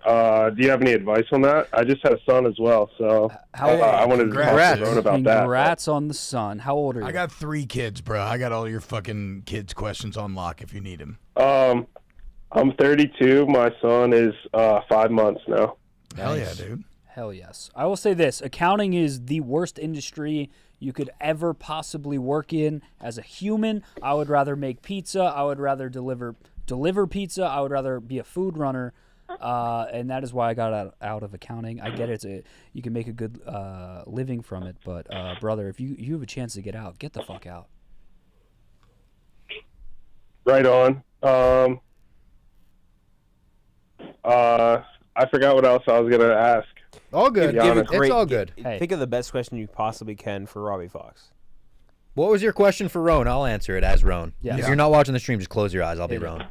Do you have any advice on that? I just had a son as well, so I wanted to talk to Rone about that. Congrats on the son. How old are you? I got 3 kids, bro. I got all your fucking kids' questions on lock if you need them. I'm 32. My son is 5 months now. Hell yeah, dude. Hell yes. I will say this. Accounting is the worst industry you could ever possibly work in. As a human, I would rather make pizza. I would rather deliver pizza. I would rather be a food runner. And that is why I got out of accounting. I get it. You can make a good living from it. But, brother, if you have a chance to get out, get the fuck out. Right on. I forgot what else I was going to ask. All good. It's all good. Think of the best question you possibly can for Robbie Fox. What was your question for Rone? I'll answer it as Rone. Yes. If you're not watching the stream, just close your eyes. I'll be Rone.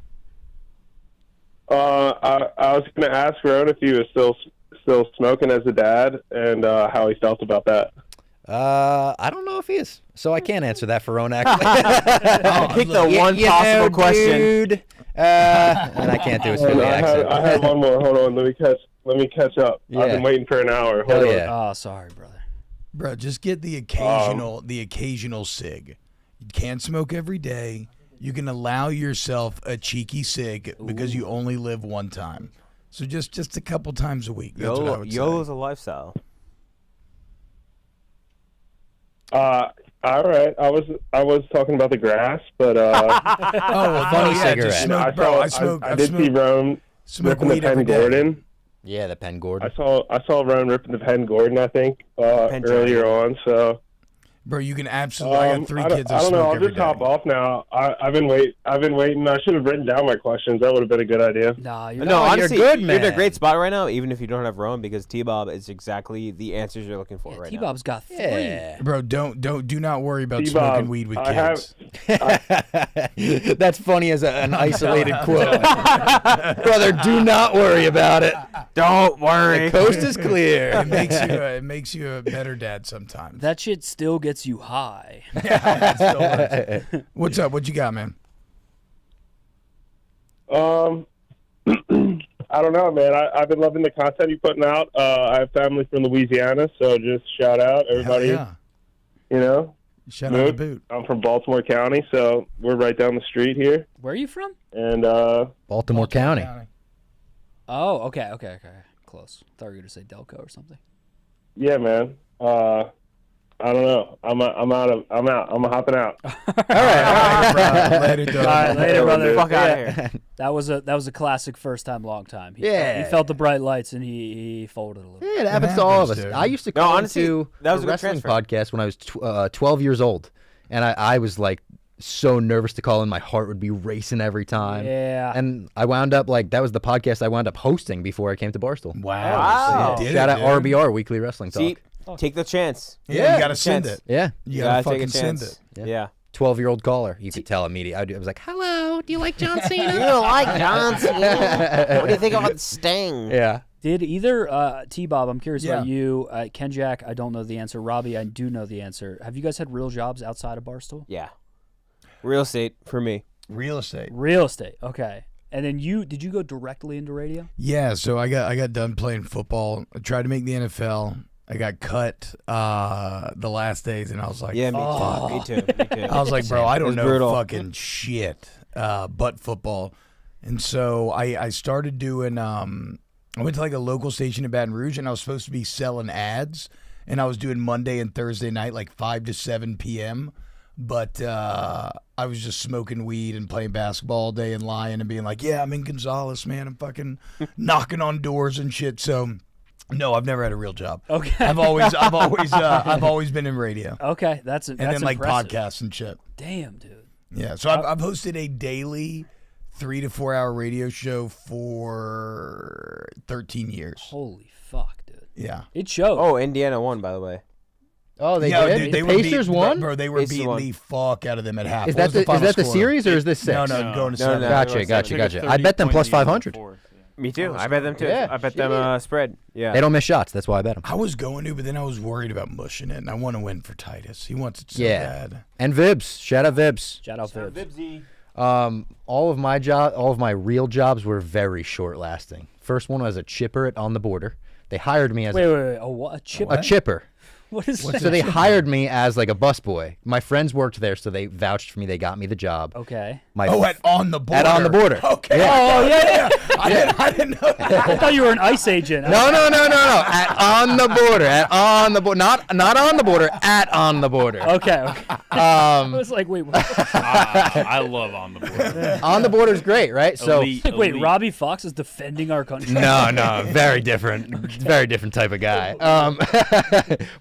I was going to ask Rone if he was still smoking as a dad and how he felt about that. I don't know if he is, so I can't answer that for Rone. Actually, Pick the one possible question. Dude. And I can't do his Philly accent. I have one more. Hold on, let me catch up. Yeah. I've been waiting for an hour. Hold on. Oh, sorry, brother. Bro, just get the occasional cig. You can't smoke every day. You can allow yourself a cheeky cig because you only live one time. So just a couple times a week. That's what I would say. YOLO's a lifestyle. All right. I was talking about the grass, but funny cigarette. I did see Rone ripping the Penn Gordon. Yeah, the Penn Gordon. I saw Rone ripping the Penn Gordon, I think, earlier on. So, bro, you can absolutely. I got 3 kids. I don't know. I'll every just day. hop off now. I've been waiting. I should have written down my questions. That would have been a good idea. Honestly, you're good, You're man. in a great spot right now, even if you don't have Rone, because T-Bob is exactly the answers you're looking for right now. T-Bob's got 3. Yeah. Bro, do not worry about T-Bob, smoking weed with I kids. That's funny as an isolated quote. Brother, do not worry about it. Don't worry. The coast is clear. It makes you a better dad sometimes. That shit still gets you high. What's up? What you got, man? I don't know, man. I've been loving the content you're putting out. I have family from Louisiana, so just shout out everybody. Hell yeah. You know, shout out to Boot. I'm from Baltimore County, so we're right down the street here. Where are you from? And Baltimore County. Oh, okay. Close. Thought you were gonna say Delco or something. Yeah, man. I don't know. I'm out. I'm hopping out. All right. Bro. Later, dog. All right, later, brother. Fuck out of here. That was a classic first time, long time. He Yeah. felt the bright lights and he folded a little. Yeah, it happens to all of us. dude. I used to come to that was a a good wrestling transfer. podcast when I was 12 years old, and I was like so nervous to call in. My heart would be racing every time. Yeah. And I wound up that was the podcast I wound up hosting before I came to Barstool. Wow. So you did Shout it, out dude. RBR Weekly Wrestling Talk. See, take the chance. Yeah, you gotta send Chance. it. Yeah. You gotta take a fucking send chance. it. Yeah. 12-year-old caller. You could tell immediately. I was like, hello, do you like John Cena? You don't like John Cena. What do you think about Sting? Yeah. Did either T-Bob, I'm curious Yeah. about you, Kenjac, I don't know the answer. Robbie, I do know the answer. Have you guys had real jobs outside of Barstool? Yeah. Real estate for me. Real estate. Real estate, okay. And then did you go directly into radio? Yeah, so I got done playing football. I tried to make the NFL. I got cut the last days, and I was like, Yeah, me fuck. too. Me too. I was like, bro, I It don't was know brutal. fucking shit but football. And so I started doing, I went to like a local station in Baton Rouge, and I was supposed to be selling ads, and I was doing Monday and Thursday night, like 5 to 7 p.m., but I was just smoking weed and playing basketball all day and lying and being like, yeah, I'm in Gonzales, man. I'm fucking knocking on doors and shit. So, no, I've never had a real job. Okay. I've always been in radio. Okay, that's And then like impressive. podcasts and shit. Damn, dude. Yeah, so I've hosted a daily 3 to 4 hour radio show for 13 years. Holy fuck, dude. Yeah. It shows. Oh, Indiana won, by the way. Oh, they Yeah, did? dude, they the were Pacers beating, won? Bro, they were Pacers beating won. the fuck out of them at half. Is What was that the final is that the score? series or is this 6? No, going to No, 7. no. Gotcha. It's like a I bet them plus 30-point lead in the 500. fourth, Me too. Oh, I bet them too. Yeah, I bet them spread. Yeah. They don't miss shots. That's why I bet them. I was going to, but then I was worried about mushing it, and I want to win for Titus. He wants it so bad. And Vibs. Shout out Vibs. Shout out Vibs. All of my real jobs were very short lasting. First one was a chipper at On the Border. They hired me as wait. A chipper? A chipper. What is that? So they hired me as like a busboy. My friends worked there, so they vouched for me. They got me the job. Okay. At On the Border. At On the Border. Okay. Yeah. Oh, yeah. I didn't know that. I thought you were an ICE agent. No. At On the Border. At On the Border. Not On the Border. At On the Border. Okay. I was like, wait. What? I love On the Border. On the Border is great, right? So wait, Robbie Fox is defending our country. No, very different type of guy.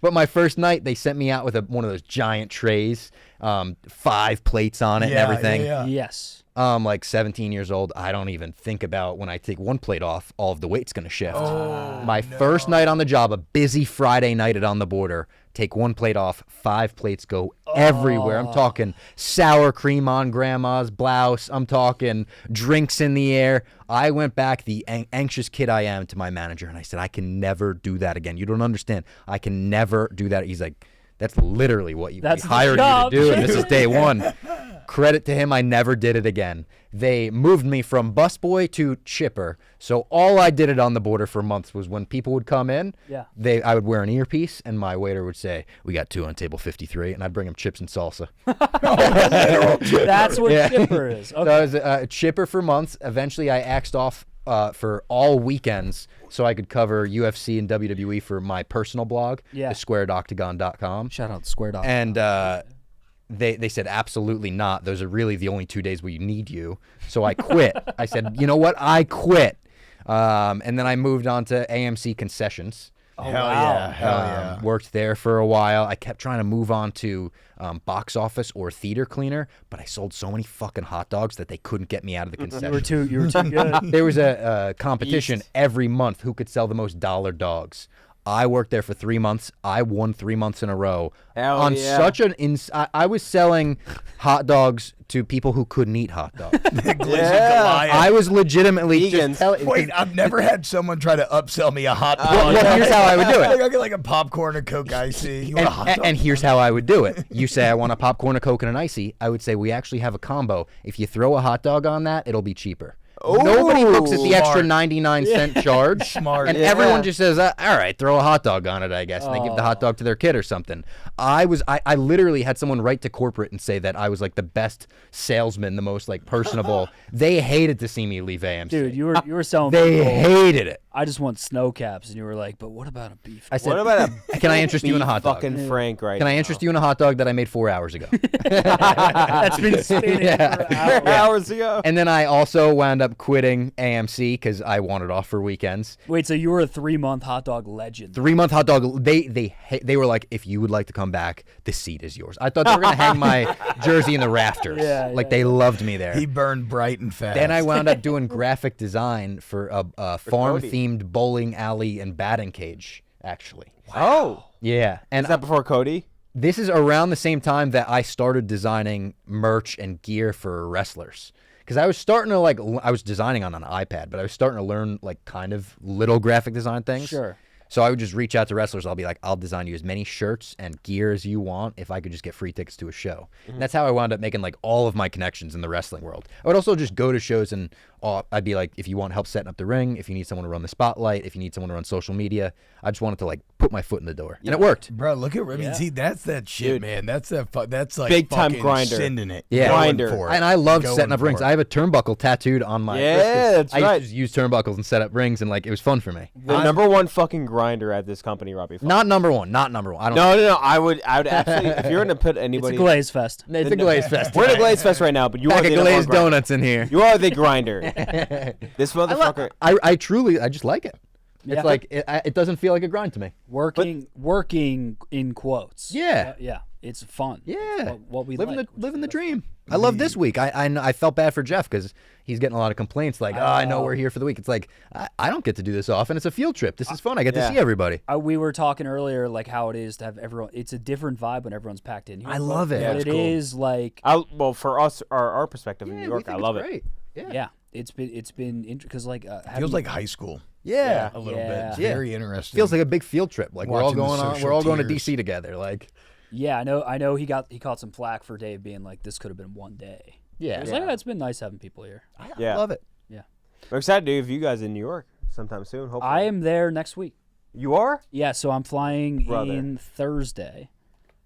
But my first night, they sent me out with one of those giant trays, 5 plates on it and everything. Yes. Like 17 years old, I don't even think about when I take one plate off, all of the weight's going to shift. My first night on the job, a busy Friday night at On the Border, take one plate off, 5 plates go everywhere. I'm talking sour cream on grandma's blouse. I'm talking drinks in the air. I went back, the anxious kid I am, to my manager, and I said, I can never do that again. You don't understand. I can never do that. He's like, that's literally what we hired you to do, and this is day one. Credit to him, I never did it again. They moved me from busboy to chipper. So all I did it On the Border for months was when people would come in, I would wear an earpiece, and my waiter would say, "We got 2 on table 53," and I'd bring him chips and salsa. That's what chipper is. Okay. So I was a chipper for months. Eventually, I axed off for all weekends so I could cover UFC and WWE for my personal blog, thesquaredoctagon.com. Shout out Squared Octagon. And they said, absolutely not. Those are really the only 2 days we need you. So I quit. I said, you know what? I quit. And then I moved on to AMC Concessions. Oh, Hell yeah. Worked there for a while. I kept trying to move on to box office or theater cleaner, but I sold so many fucking hot dogs that they couldn't get me out of the concession. You were too good. There was a competition every month who could sell the most dollar dogs. I worked there for 3 months. I won 3 months in a row. Such an I was selling hot dogs to people who couldn't eat hot dogs. I was legitimately just Wait, I've never had someone try to upsell me a hot dog. Well, here's how I would do it. I get like a popcorn, a Coke, icy. You want a hot dog? And here's how I would do it. You say, I want a popcorn, a Coke, and an icy. I would say, we actually have a combo. If you throw a hot dog on that, it'll be cheaper. Nobody looks at the extra 99-cent charge. Smart. And everyone just says, all right, throw a hot dog on it, I guess. And they give the hot dog to their kid or something. I literally had someone write to corporate and say that I was like the best salesman, the most like personable. They hated to see me leave AMC. Dude, you were selling. They hated it. I just want snow caps, and you were like, but what about a beef? I said, what about can I interest you in a hot dog? Fucking Frank, right? Can I interest you in a hot dog that I made 4 hours ago? That's been spinning for hours ago. And then I also wound up quitting AMC because I wanted off for weekends. Wait, so you were a 3-month hot dog legend? 3-month hot dog. They were like, if you would like to come back, the seat is yours. I thought they were gonna hang my jersey in the rafters. They loved me there. He burned bright and fast. Then I wound up doing graphic design for a farm-themed bowling alley and batting cage, actually. Oh. Yeah. And is that before Cody? This is around the same time that I started designing merch and gear for wrestlers. Because I was starting to I was designing on an iPad, but I was starting to learn like kind of little graphic design things. Sure. So I would just reach out to wrestlers. I'll be like, I'll design you as many shirts and gear as you want if I could just get free tickets to a show. And that's how I wound up making like all of my connections in the wrestling world. I would also just go to shows and I'd be like, if you want help setting up the ring, if you need someone to run the spotlight, if you need someone to run social media, I just wanted to like put my foot in the door. And it worked. Bro, look at Remy. See, that's that shit, Dude. man. That's like big time fucking grinder. sending it. Yeah. Grinder. For it. And I loved Going setting up for rings. it. I have a turnbuckle tattooed on my wrist. That's I right. used to just use turnbuckles and set up rings, and like it was fun for me. The number one fucking grinder at this company, Robbie. Not number one. I don't. No. I would absolutely. If you're gonna put anybody, It's a glaze fest. It's a glaze fest. We're in a glaze fest right now, but you Pack are of the number one glazed grinder. donuts in here. You are the grinder. This motherfucker. I truly just like it. It's Yeah. like it doesn't feel like a grind to me. Working in quotes. Yeah. Yeah. It's fun. Yeah. It's what we Living the dream. I love this week. I felt bad for Jeff because he's getting a lot of complaints like, I know we're here for the week. It's like, I don't get to do this often. It's a field trip. This is fun. I get to see everybody. We were talking earlier like how it is to have everyone. It's a different vibe when everyone's packed in. I love it. But it is like. Well, for us, our perspective in New York, I love it. Great. Yeah. It's been because like feels like high school. Yeah, a little bit. It's Yeah. very interesting. Feels like a big field trip. Like we're all Watching the going on. social We're all going to tiers. DC together. Like Yeah, I know. He caught some flack for Dave being like, this could have been one day. Yeah. I was like, it's been nice having people here. Yeah. love it. Yeah. We're excited to have you guys in New York sometime soon. Hopefully. I am there next week. You are? Yeah, so I'm flying Brother. in Thursday,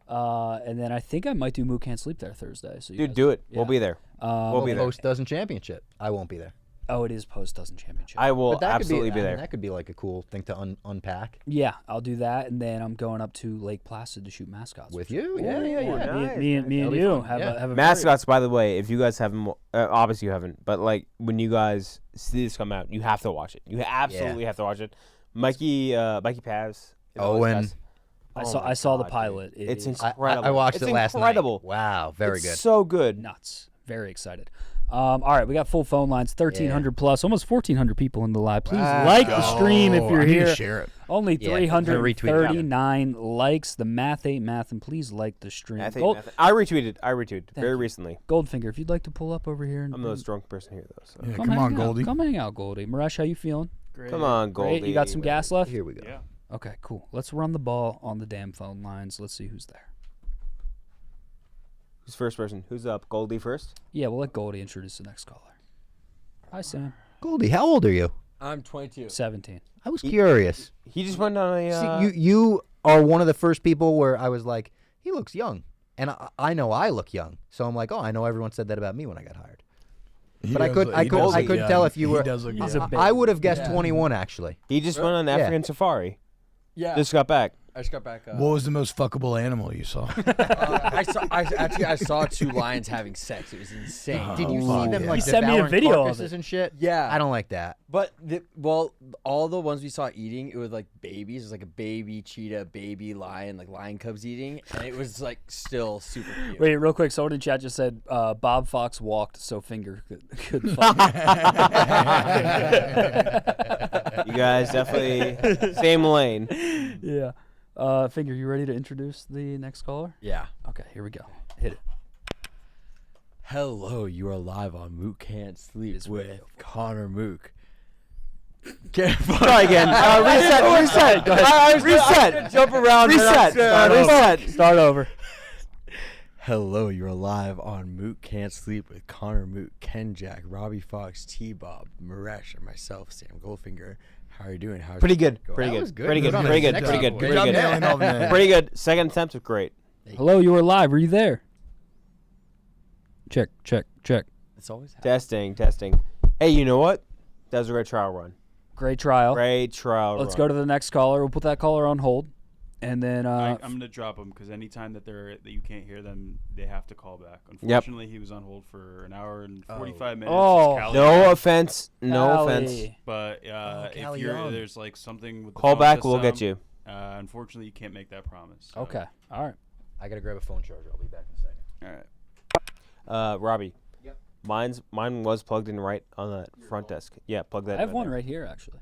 and then I think I might do Mook Can't Sleep there Thursday. So you Dude, guys- do it. yeah. We'll be there. We'll be there. Post dozen championship. I won't be there. Oh, it is post dozen championship. I will But that absolutely could be I mean, there. that could be like a cool thing to unpack. Yeah, I'll do that, and then I'm going up to Lake Placid to shoot mascots With you? Yeah, yeah, yeah. nice, Me nice. and That'll be you fun. have Yeah. a very- Mascots, by the way, if you guys haven't, obviously you haven't, but like when you guys see this come out, you have to watch it. You absolutely have to watch it. Mikey Paz. Owen. I saw the pilot. It's is incredible. I watched It's it last incredible. night. Wow, very It's good. so good. nuts. Very excited. All right, we got full phone lines, 1,300 plus, almost 1,400 people in the live. Please like the stream if you're I need to here. share it. Only Yeah, retweet it. 339 likes. The math ain't math, and please like the stream. I retweeted very you. recently. Goldfinger, if you'd like to pull up over here. And, I'm the most drunk person here though. So. Yeah, come come on, hang out. Goldie. Come hang out, Goldie. Maresh, how you feeling? Come on, Goldie. Great. You got some gas left? Here we go. Yeah. Okay, cool. Let's run the ball on the damn phone lines. Let's see who's there. Who's first person? Who's up? Goldie first? Yeah, we'll let Goldie introduce the next caller. Hi, Sam. Goldie, how old are you? I'm 22. 17. I was curious. He just went on a. See, you are one of the first people where I was like, he looks young, and I know I look young, so I'm like, oh, I know everyone said that about me when I got hired. But I couldn't tell if you were. I would have guessed 21 actually. He just went on an African safari. Yeah. Just got back. I just got back. What was the most fuckable animal you saw? I saw two lions having sex. It was insane. Did you see them like He sent me a devouring video of carcasses it. and shit? Yeah. I don't like that. But all the ones we saw eating, it was like babies. It was like a baby cheetah, baby lion, like lion cubs eating, and it was like still super cute. Wait, real quick. Someone in chat just said Bob Fox walked so Finger could fuck. You guys definitely same lane. Yeah. Finger, you ready to introduce the next caller? Yeah. Okay, here we go. Hit it. Hello, you are live on Mook Can't Sleep It's with radio. Connor Mook. Try again. Reset. Go ahead. Reset. Jump around. Reset. Start over. Hello, you're live on Mook Can't Sleep with Connor Mook, Kenjac, Robbie Fox, T-Bob, Maresh, and myself, Sam Goldfinger. How are you doing? How's Pretty good. going? Pretty That good. was good. Pretty good. Good on Pretty it. good. Pretty good. Good Pretty job good. nailing all the- Pretty good. Second attempt was great. Hello, you were live. Were you there? Check. It's always happening. Testing. Hey, you know what? That was a great trial run. Great trial. Great trial Let's run. go to the next caller. We'll put that caller on hold, and then I'm gonna drop them because anytime that you can't hear them, they have to call back. Yep. Unfortunately, he was on hold for an hour and 45 minutes. Oh. It's Cali No time. offense. No Cali. offense. But if Cali you're Young. there's like something with the Call phone back. We'll get system, you. Unfortunately, you can't make that promise. So. okay. All right. I gotta grab a phone charger. I'll be back in a second. All right. Robbie. Yep. Mine was plugged in right on that front desk. Yeah, plug that. I have in one there. right here actually.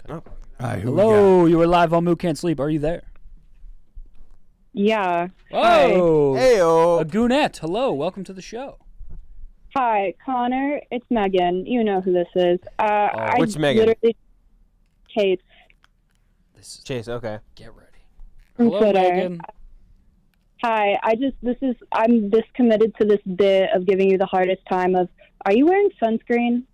Oh. All right, who we got? Hello, you were live on Mook Can't Sleep. Are you there? Yeah. Oh, Heyo. Hi. Goonette. Hello, welcome to the show. Hi, Connor. It's Megan. You know who this is. What's Megan? Literally, Chase. Chase. Okay. Get ready. From Hello, Twitter. Megan. Hi. I'm this committed to this bit of giving you the hardest time of, are you wearing sunscreen?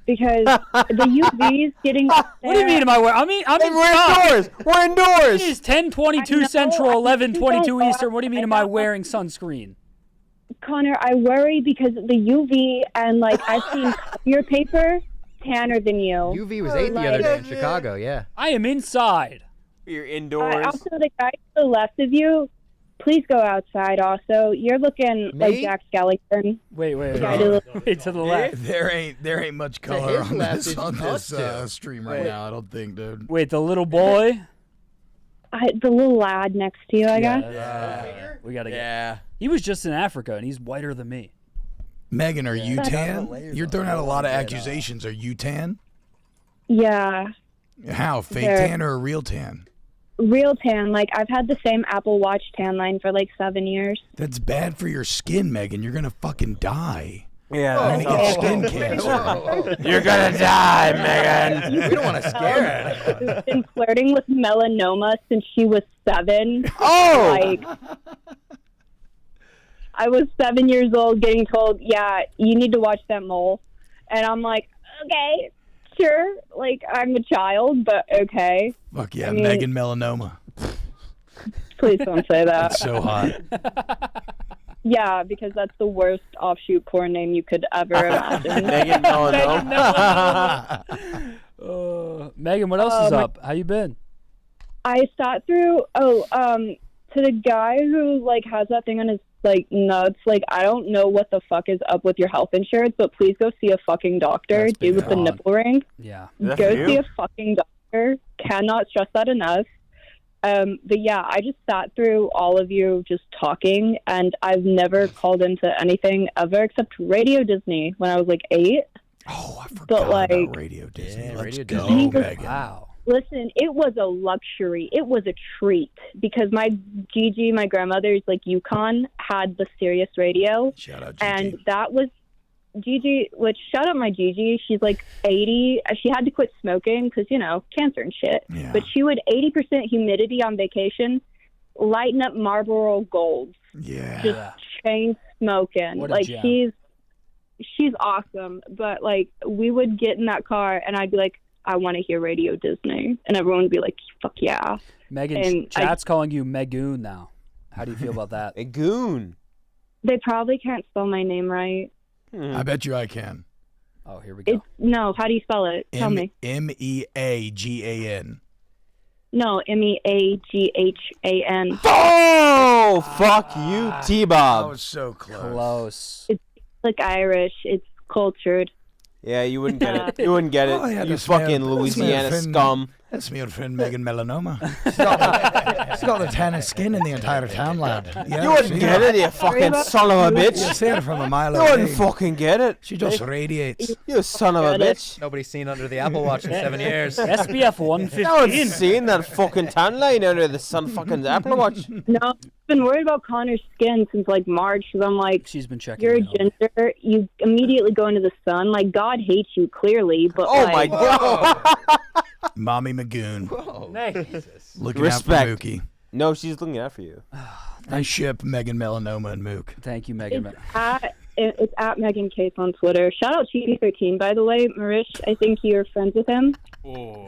Because the UV's getting up there. What do you mean am I wearing? I'm We're indoors. We're indoors. It is 10:22 Central, 11:22 Eastern. What do you mean am I wearing sunscreen? Connor, I worry because the UV and like I've seen your paper tanner than you. UV was 8 the other day in Chicago. Yeah. I am inside. You're indoors. Also, the guy to the left of you, please go outside. Also, you're looking like Me? Jack Skellington. Wait. Guy to the Wait to the left. There ain't much color his on left this is on us this two. stream right now. I don't think, dude. Wait, the little boy. the little lad next to you, I guess. We gotta get. Yeah. He was just in Africa, and he's whiter than me. Megan, are you That's- tan? You're throwing out a lot of accusations. Are you tan? Yeah, How? Fake Sure. tan or a real tan? real tan. Like I've had the same Apple Watch tan line for like 7 years. That's bad for your skin, Megan. You're gonna fucking die. Yeah, that's skin cancer. You're gonna die, Megan. We don't want to scare her. She's been flirting with melanoma since she was 7. Oh! Like, I was 7 years old getting told, yeah, you need to watch that mole. And I'm like, okay, sure. Like, I'm a child, but okay. Fuck yeah, I mean, Megan Melanoma. Please don't say that. That's so hot. Yeah, because that's the worst offshoot porn name you could ever imagine. Megan Melanoma. Megan, what else is up? How you been? I sat through, to the guy who, like, has that thing on his, like, nuts, like, I don't know what the fuck is up with your health insurance, but please go see a fucking doctor. Dude with the nipple ring. Yeah. Go see a fucking doctor. Cannot stress that enough. But yeah, I just sat through all of you just talking, and I've never called into anything ever except Radio Disney when I was like 8. Oh, I forgot but, like, about Radio Disney. Yeah, Let's Radio go, Disney. Megan. Wow. Listen, it was a luxury. It was a treat because my Gigi, my grandmother's like Yukon, had the Sirius radio. Shout out Gigi. And that was Gigi, which shout out my Gigi. She's like 80. She had to quit smoking because, you know, cancer and shit. Yeah. But she would 80% humidity on vacation, lighten up Marlboro Golds. Yeah. Just chain smoking. What a Like, gem. she's awesome. But, like, we would get in that car and I'd be like, I want to hear Radio Disney. And everyone would be like, fuck yeah. Megan, And chat's calling you Megoon now. How do you feel about that? A goon. They probably can't spell my name right. I bet you I can. Oh, here we go. No, how do you spell it? Tell me. Meagan. No, Meaghan. Oh, fuck you, That T-Bob. was so close. Close. It's like Irish. It's cultured. Yeah, you wouldn't get it. You wouldn't get it. Oh, yeah, You that's my- fucking that's my Louisiana friend- scum. That's me old friend Megan Melanoma. She's got the tannest skin in the entire town, lad. Yeah, You wouldn't get it, you fucking son of a bitch. You see her from a mile You away. wouldn't fucking get it. She just radiates. You son of a bitch. Nobody's seen under the Apple Watch in 7 years. SPF 115. No one's seen that fucking tan line under the sun fucking Apple Watch. No, I've been worried about Connor's skin since like March because I'm like, she's been checking. You're a ginger. You immediately go into the sun. Like, God hates you clearly, but Oh like, my god. Mommy Magoon. Jesus. Looking Respect. out for Mookie. No, she's looking out for you. I ship Megan Melanoma and Mook. Thank you, Megan. it's at Megan Case on Twitter. Shout out Cheaty13, by the way. Marish, I think you're friends with him. Oh,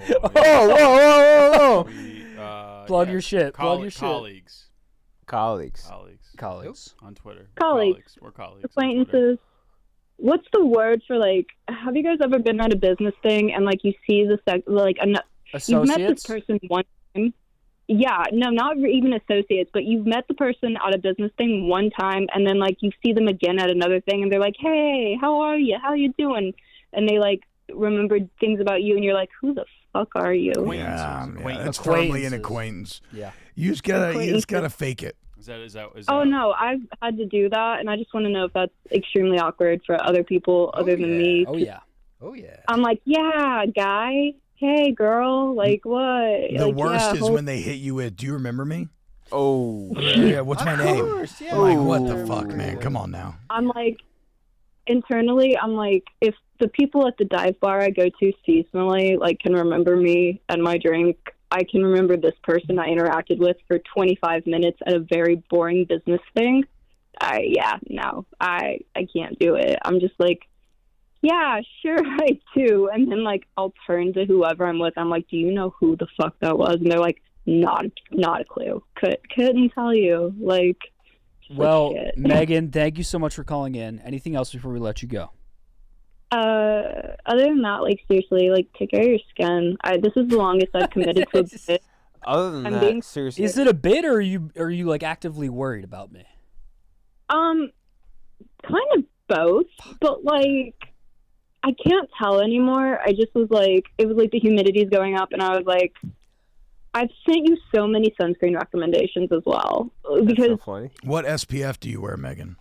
whoa. Plug your shit. Plug your shit. Colleagues on Twitter. Colleagues. We're colleagues. Acquaintances. What's the word for, like, have you guys ever been at a business thing and, like, you see this, you've met this Associates? person one time. Yeah, no, not even associates, but you've met the person at a business thing one time, and then, like, you see them again at another thing, and they're like, hey, how are you? How you doing? And they, like, remember things about you, and you're like, who the fuck are you? Yeah, it's firmly an acquaintance. Yeah. You just gotta fake it. Is that Oh, no, I've had to do that, and I just want to know if that's extremely awkward for other people other than me. Oh, yeah. Oh, yeah. I'm like, yeah, guy. Hey, girl. Like, what? The like, worst yeah, is when they hit you with, do you remember me? Oh. Yeah, what's my name? course, yeah. I'm like, what the fuck, man? Come on now. I'm like, internally, I'm like, if the people at the dive bar I go to seasonally, like, can remember me and my drink, I can remember this person I interacted with for 25 minutes at a very boring business thing. I can't do it. I'm just like, yeah, sure, I do. And then, like, I'll turn to whoever I'm with. I'm like, do you know who the fuck that was? And they're like, not a clue. Couldn't tell you. Like, Well, shit. Megan, thank you so much for calling in. Anything else before we let you go? Other than that, like, seriously, like, take care of your skin. This is the longest I've committed to a bit. Other than I'm that, being- seriously. Is it a bit, or are you like actively worried about me? Kind of both, but, like, I can't tell anymore. I just was like, it was like the humidity's going up, and I was like, I've sent you so many sunscreen recommendations as well. Because funny. What SPF do you wear, Megan?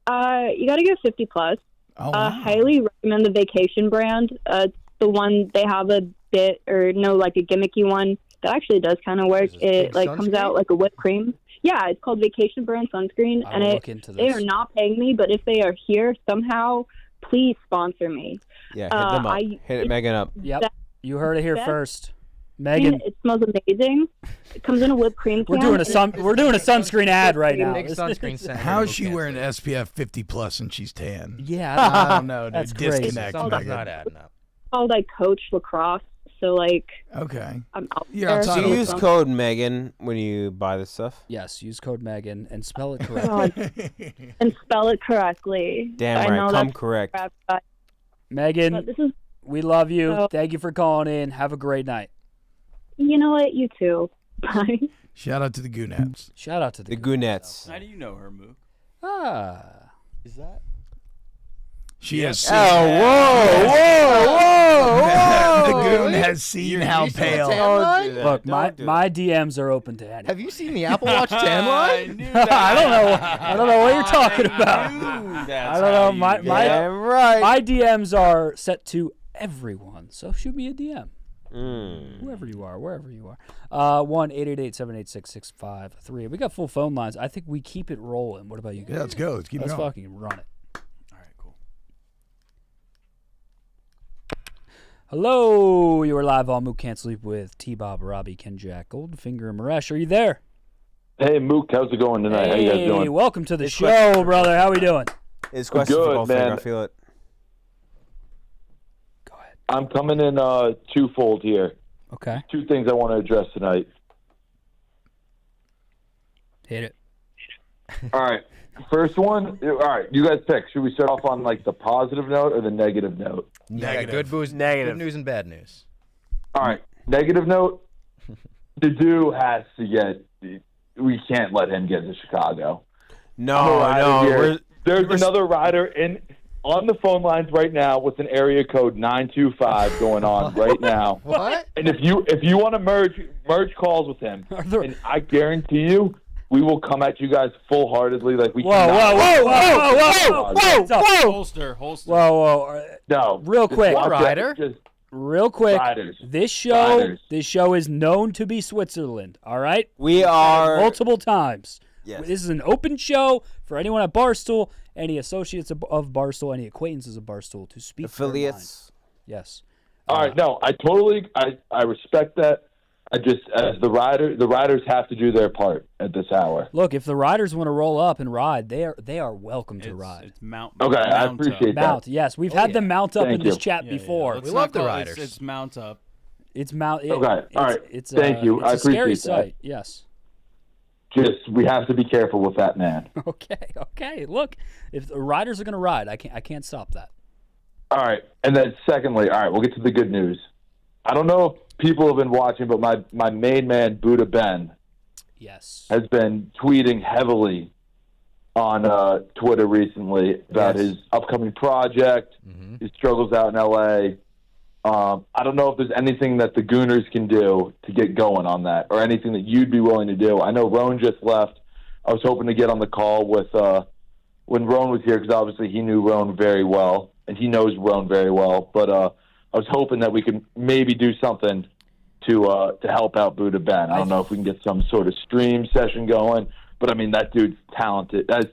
you got to go 50 plus. Oh, wow. Highly recommend the Vacation brand. It's the one they have a bit, or no, like a gimmicky one that actually does kind of work. It like comes out like a whipped cream. Yeah, it's called Vacation Brand Sunscreen, I and will look into they this. are not paying me, but if they are here somehow, please sponsor me. Yeah, hit them up. Hit Megan up. Yep, you heard it here Best- first. Megan, It smells amazing. It comes in a whipped cream we're can. doing a sunscreen ad right now. Big sunscreen scent. How is she wearing SPF 50 plus and she's tan? Yeah, I don't know. Dude. That's crazy. Disconnect. Something's Megan. not adding up. Called I coach lacrosse, so like Okay. I'm out You're there. outside So of use code Megan when you buy this stuff. Yes, use code Megan and spell it God. correctly. And spell it correctly. Damn I right, know come that's correct. crap, but Megan, this is, we love you. So- Thank you for calling in. Have a great night. you know what? You too. Bye. Shout out to the Goonettes. Shout out to The Goonettes. How do you know her, Mook? Ah. Is that? She has Oh, whoa. The Goon has seen how pale. Look, my DMs are open to anyone. Have you seen the Apple Watch tan line? I don't know what you're talking about. I don't know. My DMs are set to everyone. So shoot me a DM. Whoever you are, wherever you are. 1-888-786-6553. We got full phone lines. I think we keep it rolling. What about you guys? Yeah, let's go. Let's keep it Let's going. fucking run it. All right, cool. Hello, you are live on Mook Can't Sleep with T-Bob, Robbie, Kenjac, Goldfinger, and Maresh. Are you there? Hey, Mook, how's it going tonight? How you guys doing? Welcome to the show, brother. How we doing? It's question for Good, Goldfinger. man. I feel it. I'm coming in twofold here. Okay. Two things I want to address tonight. Hit it. All right. First one. All right. You guys pick. Should we start off on like the positive note or the negative note? Yeah, good news, good news and bad news. All right. Negative note. The dude has to get. We can't let him get to Chicago. No. There's another rider on the phone lines right now with an area code 925 going on right now. What? And if you want to merge calls with him, and I guarantee you, we will come at you guys full heartedly. Like we. Whoa! Holster. Whoa! No. Real quick. Just real quick. Riders. This show Riders. is known to be Switzerland. All right. We are multiple times. Yes. This is an open show for anyone at Barstool, any associates of Barstool, any acquaintances of Barstool to speak. Affiliates. Yes. All right. No, I respect that. I just, as the riders have to do their part at this hour. Look, if the riders want to roll up and ride, they are welcome to ride. It's mount. Okay, I appreciate that. Mount. Yes, we've had them mount up Thank in this you. chat before. Let's We not love the call it- riders. It's mount up. It's mount. Okay, all right. It's Thank you. It's I a scary appreciate that. sight. Yes. Just, we have to be careful with that man. Okay. Look, if the riders are going to ride, I can't stop that. All right. And then secondly, all right, we'll get to the good news. I don't know if people have been watching, but my main man, Buddha Ben, yes, has been tweeting heavily on Twitter recently about his upcoming project, his struggles out in L.A. I don't know if there's anything that the Gooners can do to get going on that, or anything that you'd be willing to do. I know Rone just left. I was hoping to get on the call with when Rone was here, because obviously he knew Rone very well, and he knows Rone very well. But I was hoping that we could maybe do something to help out Buddha Ben. I don't know if we can get some sort of stream session going, but I mean, that dude's talented as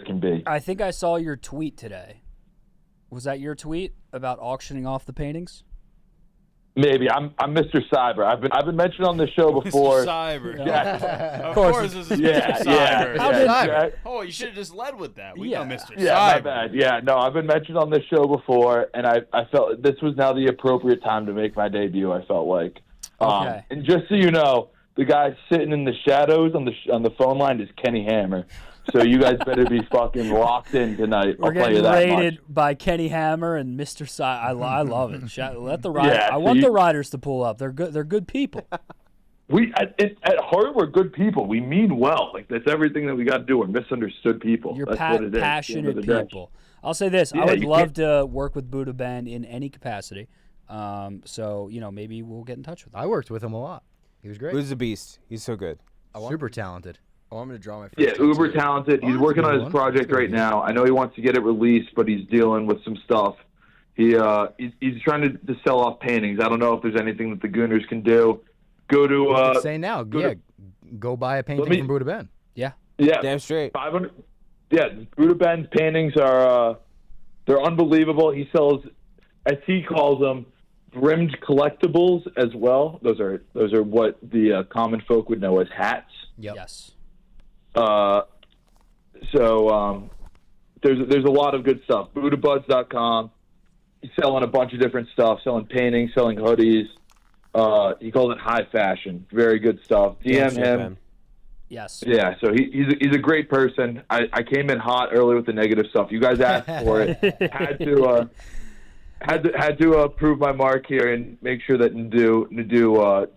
can be. I think I saw your tweet today. Was that your tweet about auctioning off the paintings? Maybe I'm Mr. Cyber. I've been mentioned on this show before. Mr. Cyber. Yeah. Of course, this is Yeah, Mr. yeah, Cyber. yeah. Oh, you should have just led with that. We know Mr. Yeah, Cyber. my bad. Yeah, no, I've been mentioned on this show before, and I felt this was now the appropriate time to make my debut. I felt like, Okay. And just so you know, the guy sitting in the shadows on the phone line is Kenny Hammer. So you guys better be fucking locked in tonight. We're I'll tell you getting that raided much. by Kenny Hammer and Mr. I love it. Let the riders. Yeah, I so want you- the riders to pull up. They're good. They're good people. We at heart, we're good people. We mean well. Like, that's everything that we got to do. We're misunderstood people. You're that's what it is at the end of passionate the day. people. I'll say this: Yeah, I would you love to work with Buddha Ben in any capacity. So maybe we'll get in touch with him. I worked with him a lot. He was great. Who's a beast? He's so good. Super talented. Oh, I'm going to draw my first Yeah, uber tattoo. talented. He's working on his project right now. I know he wants to get it released, but he's dealing with some stuff. He's trying to sell off paintings. I don't know if there's anything that the Gooners can do. Go to Say now, go buy a painting from Buddha Ben. Yeah. Yeah. Damn straight. 500. Yeah, Buddha Ben's paintings are they're unbelievable. He sells, as he calls them, brimmed collectibles as well. Those are what the common folk would know as hats. Yep. Yes. So there's a lot of good stuff. BuddhaBuds.com. He's selling a bunch of different stuff, selling paintings, selling hoodies. He calls it high fashion. Very good stuff. DM him. Yes. Yeah, so he's a great person. I came in hot early with the negative stuff. You guys asked for it. had to prove my mark here and make sure that Nadu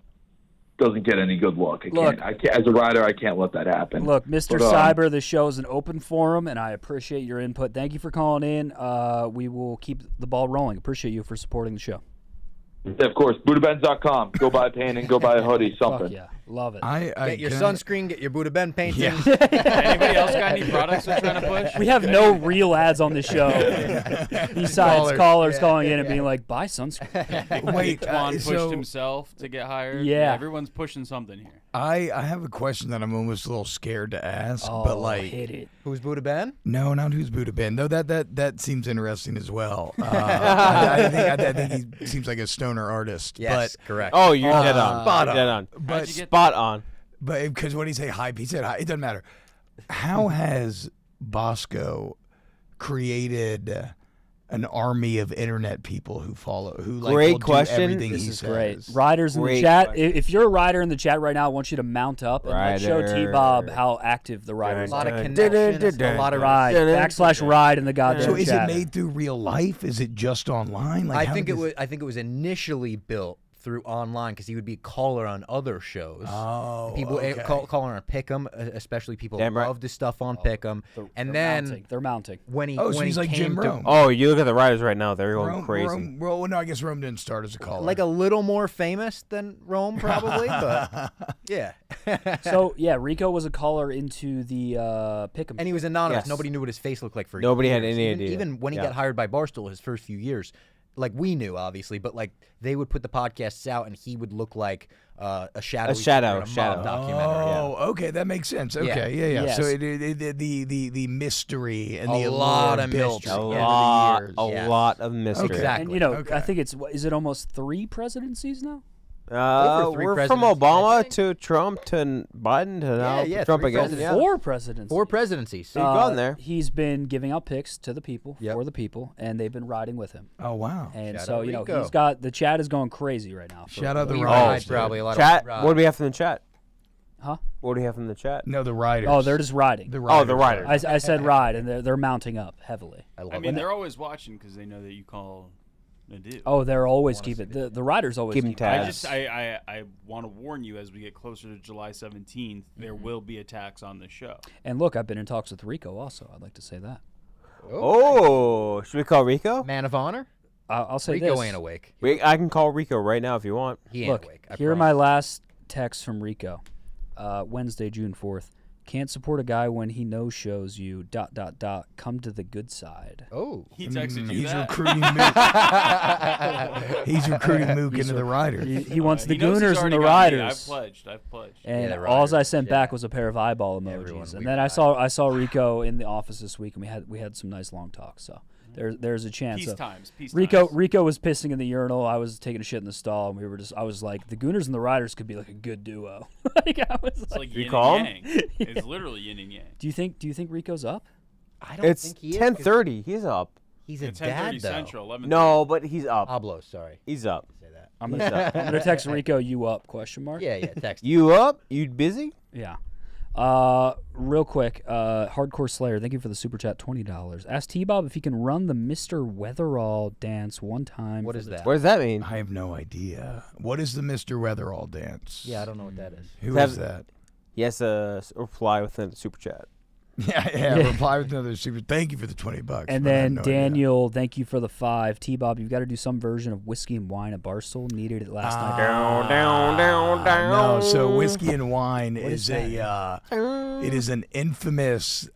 doesn't get any good luck. I can't, as a rider, I can't let that happen. Look, Mr. Cyber, the show is an open forum, and I appreciate your input. Thank you for calling in. We will keep the ball rolling. Appreciate you for supporting the show. Yeah, of course, BuddhaBens.com. Go buy a painting, go buy a hoodie, something. Fuck yeah, love it. Get your sunscreen, get your Buddha Ben painting. Anybody else got any products they're trying to push? We have no real ads on the show besides callers calling in and being like, buy sunscreen. Wait, Juan pushed himself to get hired. Yeah. Everyone's pushing something here. I have a question that I'm almost a little scared to ask, but like, hit it. Who's Buddha Ben? No, not who's Buddha Ben. Though that seems interesting as well. I think he seems like a stoner artist. Yes, but, correct. Oh, you're dead on. Spot on. Dead on. But spot on. But because what did he say? Hype. He said hype. It doesn't matter. How has Bosco created an army of internet people who follow, who like Great will question. do everything This he is says? great. Riders in the chat. If you're a rider in the chat right now, I want you to mount up and like, show T-Bob how active the riders are. A lot of connections, a lot of ride. /ride in the goddamn So is chat. it made through real life? Is it just online? Like, I think it was initially built through online because he would be a caller on other shows. Oh, people okay. calling on Pick'em, especially people Damn right. love the stuff on Pick'em. They're And then mounting. They're mounting. when he so when he's he like came Jim to Rome. Oh, you look at the riders right now; they're going crazy. Rome, well, no, I guess Rome didn't start as a caller. like a little more famous than Rome, probably, but yeah. So yeah, Rico was a caller into the Pick'em, And he was anonymous. Yes. Nobody knew what his face looked like for Nobody had years. any Even- idea. Even when he Yeah. got hired by Barstool his first few years, like we knew obviously, but like they would put the podcasts out and he would look like a shadow. shadow. Documentary. Oh, okay, that makes sense. Okay, yeah. Yes. So the mystery and the A lot allure of built mystery. over A the years. lot of mystery. Exactly. And you know, Okay. I think is it almost 3 presidencies now? Over 3 We're from presidents, I Obama think. to Trump to Biden to now yeah, Trump 3 again. presidents. Yeah. 4 presidents. 4 presidencies. So you've gone there. He's been giving out picks to the people Yep. for the people, and they've been riding with him. Oh wow! And Shout so out you know, Rico. he's got the chat is going crazy right now. Shout out the We riders. ride probably a lot Chat. of What do we have from the chat? Huh? What do we have from the chat? No, the riders. Oh, they're just riding. the Oh, the riders. I said ride, and they're mounting up heavily. I mean, they're always watching because they know that you call Nadu. Oh, they're always keep it. The riders always Keep 'em keep tabs. it. I want to warn you as we get closer to July 17th, there will be attacks on the show. And look, I've been in talks with Rico also. I'd like to say that. Oh, should we call Rico? Man of honor. I'll say Rico this. ain't awake. I can call Rico right now if you want. He ain't Look, awake. I here are my promise. last texts from Rico. Wednesday, June 4th. Can't support a guy when he no-shows you, ... Come to the good side. Oh. He texted you He's that. recruiting Mook. He's recruiting Mook into the riders. He wants the He knows he's Gooners and already the got me. Riders. I've pledged. And the all I Riders, sent yeah. back was a pair of eyeball Everyone, emojis. we And then I saw Rico in the office this week, and we had some nice long talks. So there's a chance. Peace of- times. Peace Rico times. Rico was pissing in the urinal. I was taking a shit in the stall, and I was like, the Gooners and the Riders could be like a good duo. Like I was It's like You yin call and him? yang. It's literally yin and yang. Do you think Rico's up? I don't It's think he is. 10:30. He's up. He's a It's dad 10:30 though. Central. 11:30. No, but he's up. Pablo, sorry. He's up. Say that. I'm gonna text Rico, you up? Question mark. Yeah, text. You up? You busy? Yeah. Real quick, Hardcore Slayer, thank you for the super chat, $20. Ask T-Bob if he can run the Mr. Weatherall dance one time. What for is the that? What does that mean? I have no idea. What is the Mr. Weatherall dance? Yeah, I don't know what that is. Who is that? He has to reply within the super chat. Yeah. Reply with another super. Thank you for the $20. And but I have then no idea. Daniel, thank you for the 5. T-Bob, you've got to do some version of Whiskey and Wine at Barstool. Needed it last night. No, so Whiskey and Wine is it is an infamous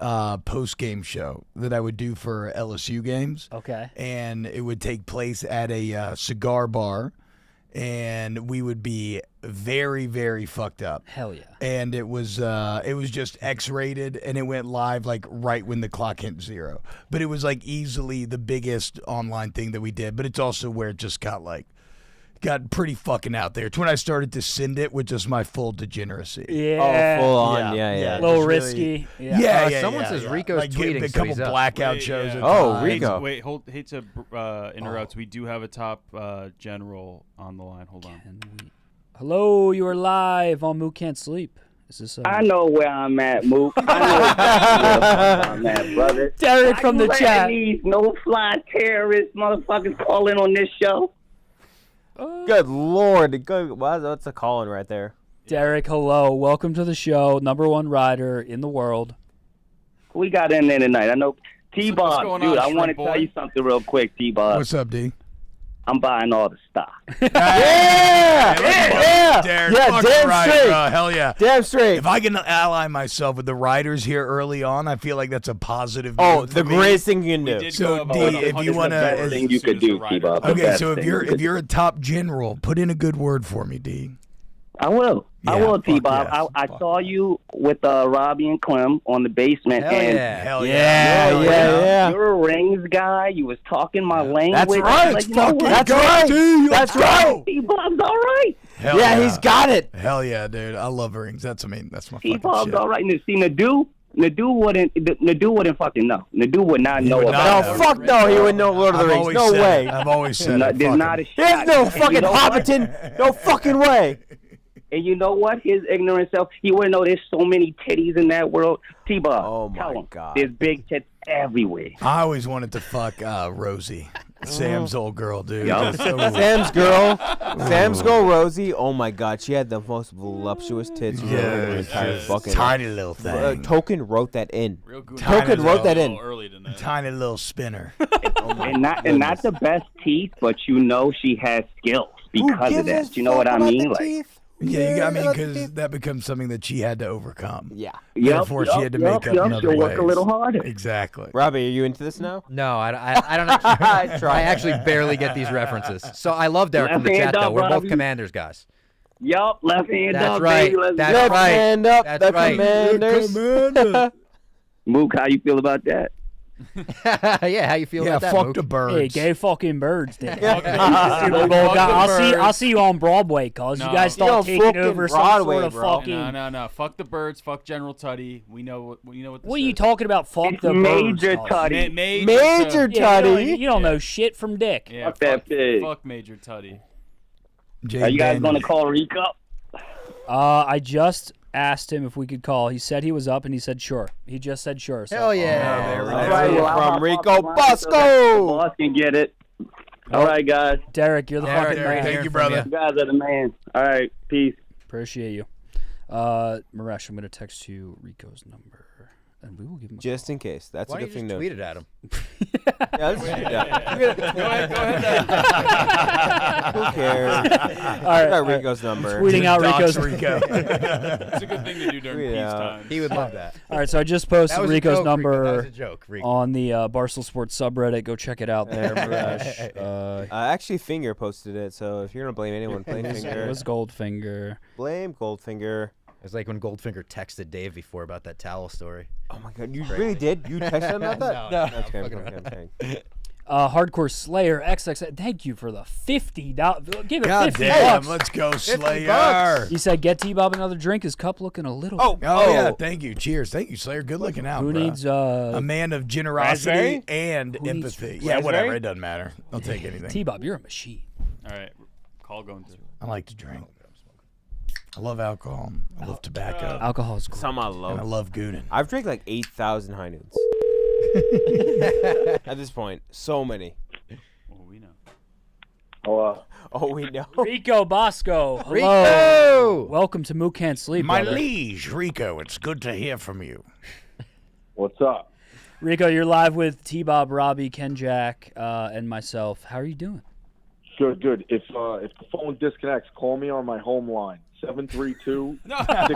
post game show that I would do for LSU games. Okay. And it would take place at a cigar bar. and we would be very, very fucked up. Hell yeah. And it was just X-rated, and it went live like right when the clock hit 0. But it was like easily the biggest online thing that we did. But it's also where it just got pretty fucking out there. It's when I started to send it with just my full degeneracy. Yeah. Oh, full on. Yeah. A little risky. Someone says Rico's like tweeting, a so couple he's up. blackout shows. Yeah. at Oh, times. Rico. Hate to interrupt. We do have a top general on the line. Hold on. Hello, you are live on Mook Can't Sleep. Is this I know where I'm at, Mook. I know where I'm at, brother. Derek from the chat. These no-fly terrorist motherfuckers call in on this show. Good Lord. What's a calling right there? Derek, hello. Welcome to the show. #1 rider in the world. We got in there tonight. I know T-Bob, going dude, on, I want to shrimp tell boy? you something real quick, T-Bob. What's up, D? I'm buying all the stock. Yeah, Yeah, fucking damn right, straight. bro. Hell yeah. Damn straight. If I can ally myself with the riders here early on, I feel like that's a positive. Oh, move the for me. greatest thing you can do. So, D, if you want Best thing you could do, T-Bob. the okay, best so thing. if you're a top general, put in a good word for me, D. I will. I Yeah, will, fuck T-Bob. yes. I saw you with Robbie and Clem on the basement. Hell and yeah. Hell Yeah. You're a rings guy. You was talking my language. That's I right. was like, you know what? That's right. Let's That's right. T-Bob's all right. Hell Yeah, he's got it. Hell yeah, dude. I love rings. That's my fucking T-Bob's shit. all right. And see, Nadu wouldn't fucking know. Nadu would not know would about not No, it. fuck no. He would know Lord of the I've Rings. always No said way. it. I've always said No, it. there's Fuck not him. a There's shot. no And fucking you know what? Hobbiton. No fucking way. And you know what? His ignorant self, he wouldn't know there's so many titties in that world. T-Bob, Oh, tell my him. God. There's big tits everywhere. I always wanted to fuck Rosie, Sam's old girl, dude. Yup. Just- Sam's girl, Rosie. Oh my God, she had the most voluptuous tits you've ever in your entire fucking tiny little thing. Token wrote that in. Real good. Token wrote that in. Early tonight. Tiny little spinner. And not the best teeth, but you know she has skills because of that. You know what I mean? Like, Yeah, because that becomes something that she had to overcome. Yeah. Therefore, she had to make up in other she'll work a ways. little harder. Exactly. Robbie, are you into this now? No, I don't actually. I actually barely get these references. So I love Derek from the Left chat, hand though. up, We're both Robbie. Commanders guys. Yup, left hand That's up, right. baby. Let's That's go. Left right. hand up. That's the right. Commanders. Mook, how you feel about that? Yeah, how you feel Yeah, about that? fuck Mook? the birds. Hey, gay fucking birds, dude. Fuck the Super Bowl birds. guy. Fuck the I'll birds. see you on Broadway, cause you No. guys Yo, start taking fucking over some Broadway, sort of bro. fucking. No. Fuck the birds. Fuck General Tutty. We know what. This What are you is. talking about? Fuck It's the Major birds. Tutty. Major Major Tutty. Yeah, Tutty. you don't know shit from dick. Yeah, Fuck that pig. Fuck Major Tutty. Are you guys going to call Rico? I just asked him if we could call. He said he was up, and he said sure. He just said sure. So. Hell yeah. there we All go. right, well, I'll From hop Rico off the line so that the Bosco. boss can get it. All right, guys. Derek, you're the Derek, fucking Derek, man. Thank you, from brother. You guys are the man. All right, peace. Appreciate you. Maresh, I'm gonna text you Rico's number, and we will give him. Just in case. That's Why a don't good you thing just to tweet it at him? Yeah, let's just do that. Go ahead. Who cares? All right, Got Rico's number. tweeting out Dox Rico's. Rico. It's a good thing to do during Tweet it out. peacetime. He would love that. All right, so I just That posted was a Rico's joke, Rico. That number was a joke, Rico. on the Barstool Sports subreddit. Go check it out there, Maresh. Actually, Finger posted it, so if you're going to blame anyone, blame It Finger. was Goldfinger. Blame Goldfinger. It's like when Goldfinger texted Dave before about that towel story. Oh my God, you really did? You texted him about that? No, That's I'm okay, fucking okay. Hardcore Slayer XX. Thank you for the $50. Give it God $50. damn, let's go, Slayer. He said, "Get T-Bob another drink. His cup looking a little." Oh yeah, thank you. Cheers. Thank you, Slayer. Good looking out, Who bro. needs a man of generosity raspberry? and Who needs empathy. Yeah, whatever. It doesn't matter. I'll take anything. T-Bob, you're a machine. All right, call going through. I like to drink. I love alcohol. I love tobacco. Alcohol is great. Some I And I love. love gooning. I've drank like 8,000 High Noons. At this point, so many. Well, we know. Oh, we know. Rico Bosco. Hello. Rico! Welcome to Mook Can't Sleep, My brother. liege, Rico, it's good to hear from you. What's up? Rico, you're live with T-Bob, Robbie, Kenjac, and myself. How are you doing? Good, good. If the phone disconnects, call me on my home line. 732. Whoa, whoa, whoa,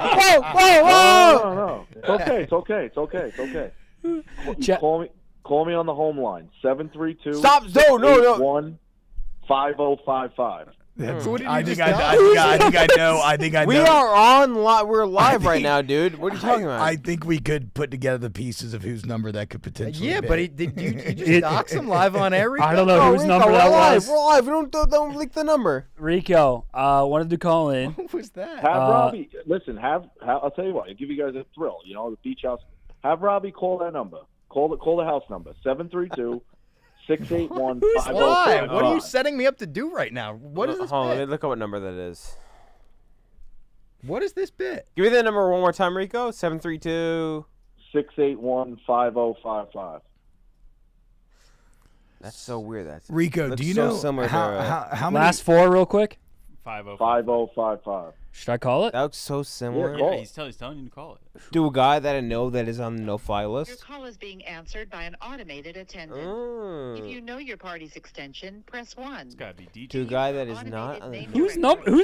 whoa, whoa, whoa, whoa, No. It's okay. Check. Call me on the home line. 732. Stop. No. 1 5055. I think I know. We are on live. We're live right now, dude. What are you talking about? I think we could put together the pieces of whose number that could potentially Yeah, be. but did you just dox him live on air? I don't know whose Rico, number we're that live. was. We're live. Don't leak the number. Rico, wanted to call in. What was that? Have Robbie listen. I'll tell you what. I'll give you guys a thrill. You know, the beach house. Have Robbie call that number. Call the house number 732-681-5055. Who's live? What are you setting me up to do right now? What is this Hold on, let bit? me look at what number that is. What is this bit? Give me that number one more time, Rico. 732. 681-5055. That's so weird. That's Rico, looks do you so know similar how many? Last four real quick. 5055. Should I call it? That looks so similar. call Yeah, it. he's telling you to call it. Do a guy that I know that is on the no-fly Your list. call is being answered by an automated attendant. If you know your party's extension, press 1. It's gotta be DJ. To a guy that is not on the Whose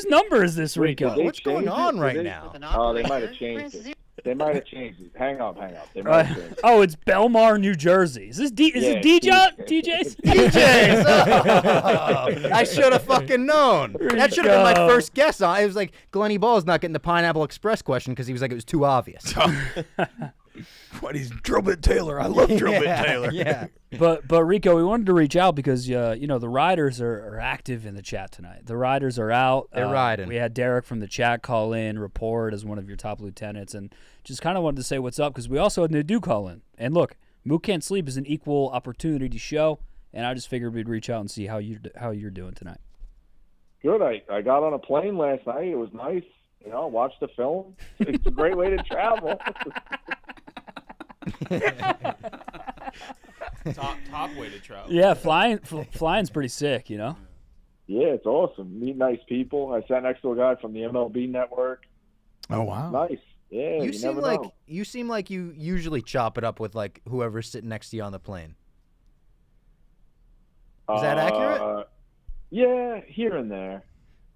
number is this, Rico? What's going on right now? Oh, they might have changed it. They might have changed it. Hang up. They might have changed it. Oh, it's Belmar, New Jersey. Is this Yeah, DJ's? DJs. Oh, I should have fucking known. That should have been my first guess on. It was like Glenny Ball's not getting the Pineapple Express question because he was like it was too obvious. What is Drillbit Taylor? I love Drillbit Taylor. Yeah. But Rico, we wanted to reach out because the riders are active in the chat tonight. The riders are out. They're riding. We had Derek from the chat call in, report as one of your top lieutenants, and just kind of wanted to say what's up because we also had Nadu call in. And look, Mook Can't Sleep is an equal opportunity show, and I just figured we'd reach out and see how you're doing tonight. Good. I got on a plane last night. It was nice. You know, watched the film. It's a great way to travel. top way to travel. Yeah, flying's pretty sick, you know. Yeah, it's awesome. Meet nice people. I sat next to a guy from the MLB network. Oh wow. Nice. Yeah. You seem never like know. you usually chop it up with like whoever's sitting next to you on the plane. Is that accurate? Yeah, here and there.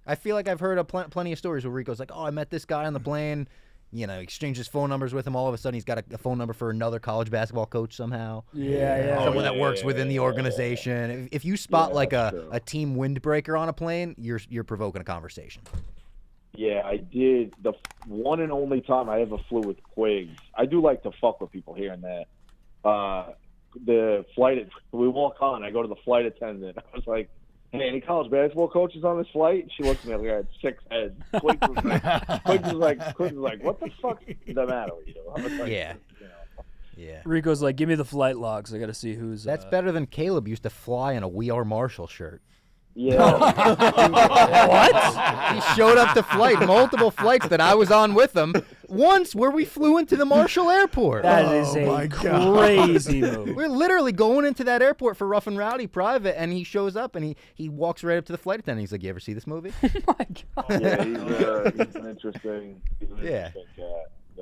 I feel like I've heard plenty of stories where Rico's like, "Oh, I met this guy on the plane." You know, exchanges phone numbers with him. All of a sudden, he's got a phone number for another college basketball coach somehow. Yeah. Someone that works within the organization. If you spot like a team windbreaker on a plane, you're provoking a conversation. Yeah, I did. The one and only time I ever flew with Quigs. I do like to fuck with people here and there. The flight, we walk on. I go to the flight attendant. I was like, "Hey, any college basketball coaches on this flight?" She looks at me like I had 6 heads. Quigs was like, "What the fuck is the matter with you?" I was like, Yeah. you know. Yeah. Rico's like, "Give me the flight logs. I got to see who's." That's better than Caleb used to fly in a We Are Marshall shirt. Yeah. What? He showed up to flight, multiple flights that I was on with him. Once where we flew into the Marshall Airport. That is a crazy move. We're literally going into that airport for Rough and Rowdy private, and he shows up and he walks right up to the flight attendant. He's like, "You ever see this movie?" Yeah, he's an interesting. Yeah.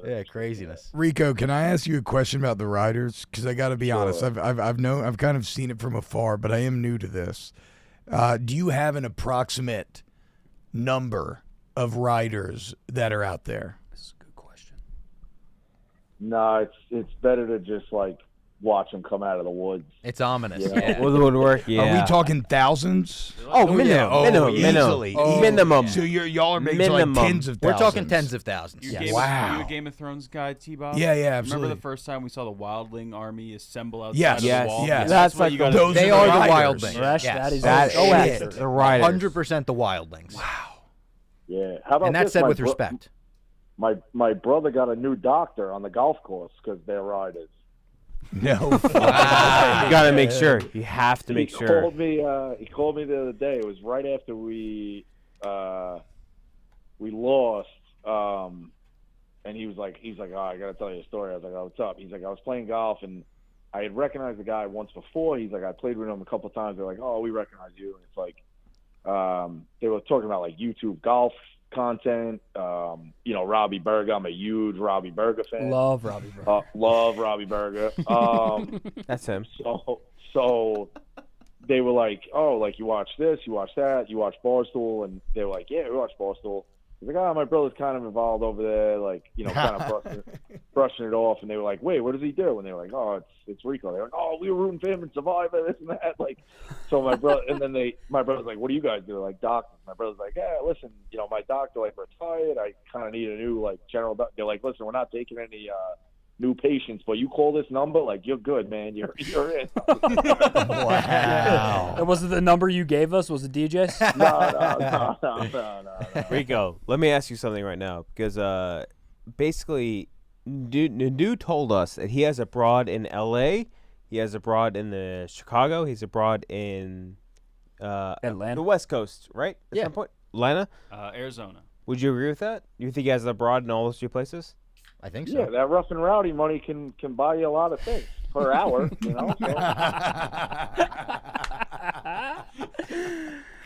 Yeah, craziness. Rico, can I ask you a question about the riders? Because I got to be honest, I've kind of seen it from afar, but I am new to this. Do you have an approximate number of riders that are out there? This is a good question. No, it's better to just like watch them come out of the woods. It's ominous. Yeah. Well, the woodwork, Are we talking thousands? Oh, minimum. Easily. Minimum. So y'all are making like tens of We're thousands. talking tens of thousands. You Yes. you a Game of Thrones guy, T-Bob? Yeah, absolutely. Remember the first time we saw the Wildling army assemble outside Yes, of the wall? yes. That's like what you got. those They are are the the riders. wildlings. That Yes. is That so is accurate. the riders. 100% the wildlings. Wow. Yeah. How about And that's this? said My with respect. My brother got a new doctor on the golf course because they're riders. No. You gotta make sure. You have to make He sure. called me the other day. It was right after we lost. And he was like, "Oh, I gotta tell you a story." I was like, "Oh, what's up?" He's like, "I was playing golf and I had recognized the guy once before." He's like, "I played with him a couple of times." They're like, "Oh, we recognize you." And it's like, they were talking about like YouTube golf content. Robbie Berger. I'm a huge Robbie Berger fan. Love Robbie Berger. Love Robbie Berger. That's him. So they were like, "Oh, like you watch this, you watch that, you watch Barstool," and they were like, "Yeah, we watch Barstool." He's like, oh, my brother's kind of involved over there, like, you know, kind of brushing it off. And they were like, wait, what does he do? And they were like, oh, it's Rico. They're like, oh, we were rooting for him in Survivor, this and that. Like, so my brother, and then my brother's like, what do you guys do? Like, doctors. My brother's like, yeah, listen, you know, my doctor, like, retired. I kind of need a new, like, general doctor. They're like, listen, we're not taking any new patients, but you call this number, like, you're good, man. You're in. Wow. And was it the number you gave us? Was it DJ's? No. Rico, let me ask you something right now, because basically, dude told us that he has a broad in L.A., he has a broad in Chicago, he's abroad in Atlanta, the West Coast, right? At some point, Atlanta, Arizona. Would you agree with that? Do you think he has a broad in all those 2 places? I think so. Yeah, that rough and rowdy money can buy you a lot of things per hour, you know.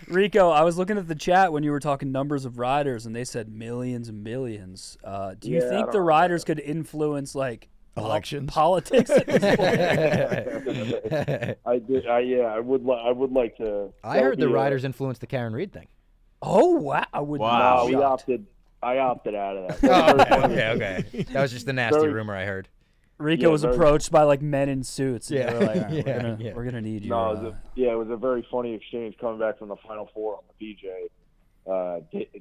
Rico, I was looking at the chat when you were talking numbers of riders, and they said millions and millions. Do you think the riders could influence like elections, politics at this point? I would like to. I heard the riders influenced the Karen Reed thing. Oh wow! No, I opted out of that. Okay. That was just the nasty rumor I heard. Rico was approached by like men in suits. And Yeah. they were like, all right, we're gonna need you. No, it was a very funny exchange coming back from the Final Four on the PJ.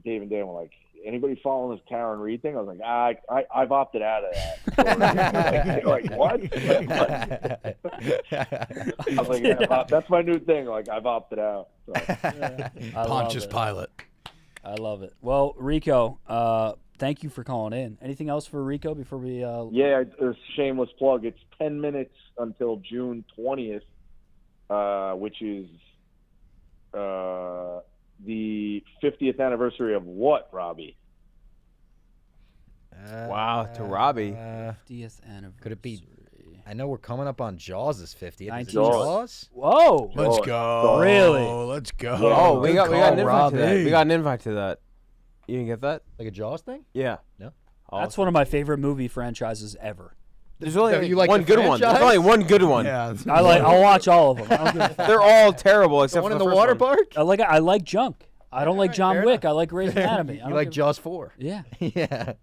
Dave and Dan were like, anybody following this Karen Reed thing? I was like, I've opted out of that. So, like, what? I was like, yeah, that's my new thing. Like, I've opted out. So. Pontius Pilate. I love it. Well, Rico, thank you for calling in. Anything else for Rico before we? Yeah, a shameless plug. It's 10 minutes until June 20th, which is the 50th anniversary of what, Robbie? Wow, to Robbie. 50th anniversary. Could it be? I know we're coming up on Jaws' 50th. 19 Is it Jaws? Whoa! Let's go. Really? Let's go. Oh, we got an invite Robbie. to that. We got an invite to that. You didn't get that? Like a Jaws thing? Yeah. No. That's one of my favorite movie franchises ever. There's only You like one the good one. There's franchise? only one good one. Yeah. I'll watch all of them. I don't give a fuck. They're all terrible The except one for in the the first water one. park? I like junk. I don't like John fair Wick. enough. I like Grey's Anatomy. I You don't like give- Jaws 4? Yeah. Yeah.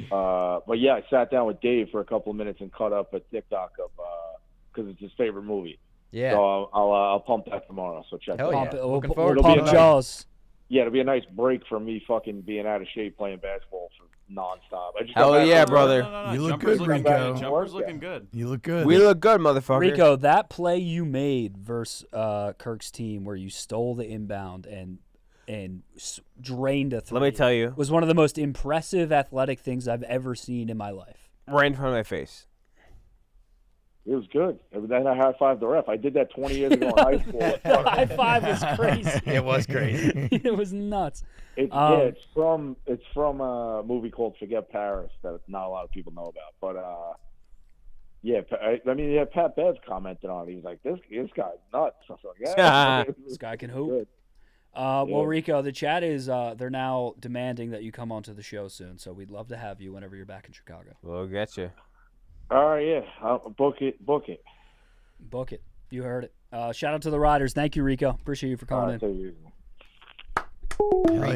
But yeah, I sat down with Dave for a couple of minutes and cut up a TikTok of because it's his favorite movie. Yeah. So I'll pump that tomorrow. So check Hell that yeah. out. We'll Looking forward to pump it. Jaws. Yeah, it'll be a nice break from me fucking being out of shape playing basketball for nonstop. I just got Hell back yeah, from- brother. You look Jumper's good, looking Rico. good. Jumper's looking good. You look good. We look good, motherfucker. Rico, that play you made versus Kirk's team, where you stole the inbound and drained a three. Let me tell you. Was one of the most impressive athletic things I've ever seen in my life. Right in front of my face. It was good. And then I high-fived the ref. I did that 20 years ago in high school. The high five was crazy. It was crazy. It was nuts. It's from a movie called Forget Paris that not a lot of people know about. But Pat Bev commented on it. He was like, "This guy's nuts." I was like, "Yeah, This guy can hoop. Good. Well, Rico, the chat is they're now demanding that you come onto the show soon. So we'd love to have you whenever you're back in Chicago. We'll get you. All right, yeah, I'll book it. Book it. You heard it. Shout out to the riders. Thank you, Rico. Appreciate you for calling in.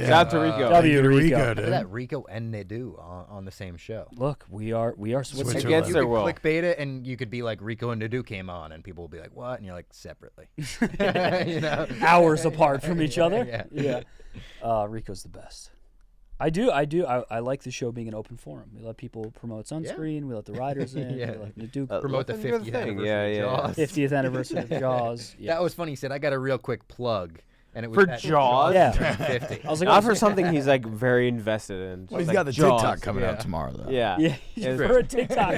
Shout out to Rico. W Rico. Look at that, Rico and Nadu on the same show. Look, we are Switzerland. Against You their could will. clickbait it, and you could be like, Rico and Nadu came on, and people will be like, what? And you're like, separately. You know? Hours apart from each other. Yeah. Rico's the best. I like the show being an open forum. We let people promote Sunscreen. We let the riders in. Yeah. We let Nadu Promote the 50th anniversary of Jaws. 50th anniversary of Jaws. Yeah. That was funny. He said, I got a real quick plug. And it was For that Jaws? Yeah. turned 50. I was like, Not for something he's like very invested in. Well, he's Like got the Jaws. TikTok coming out Yeah. tomorrow, though. Yeah. Yeah, for a TikTok.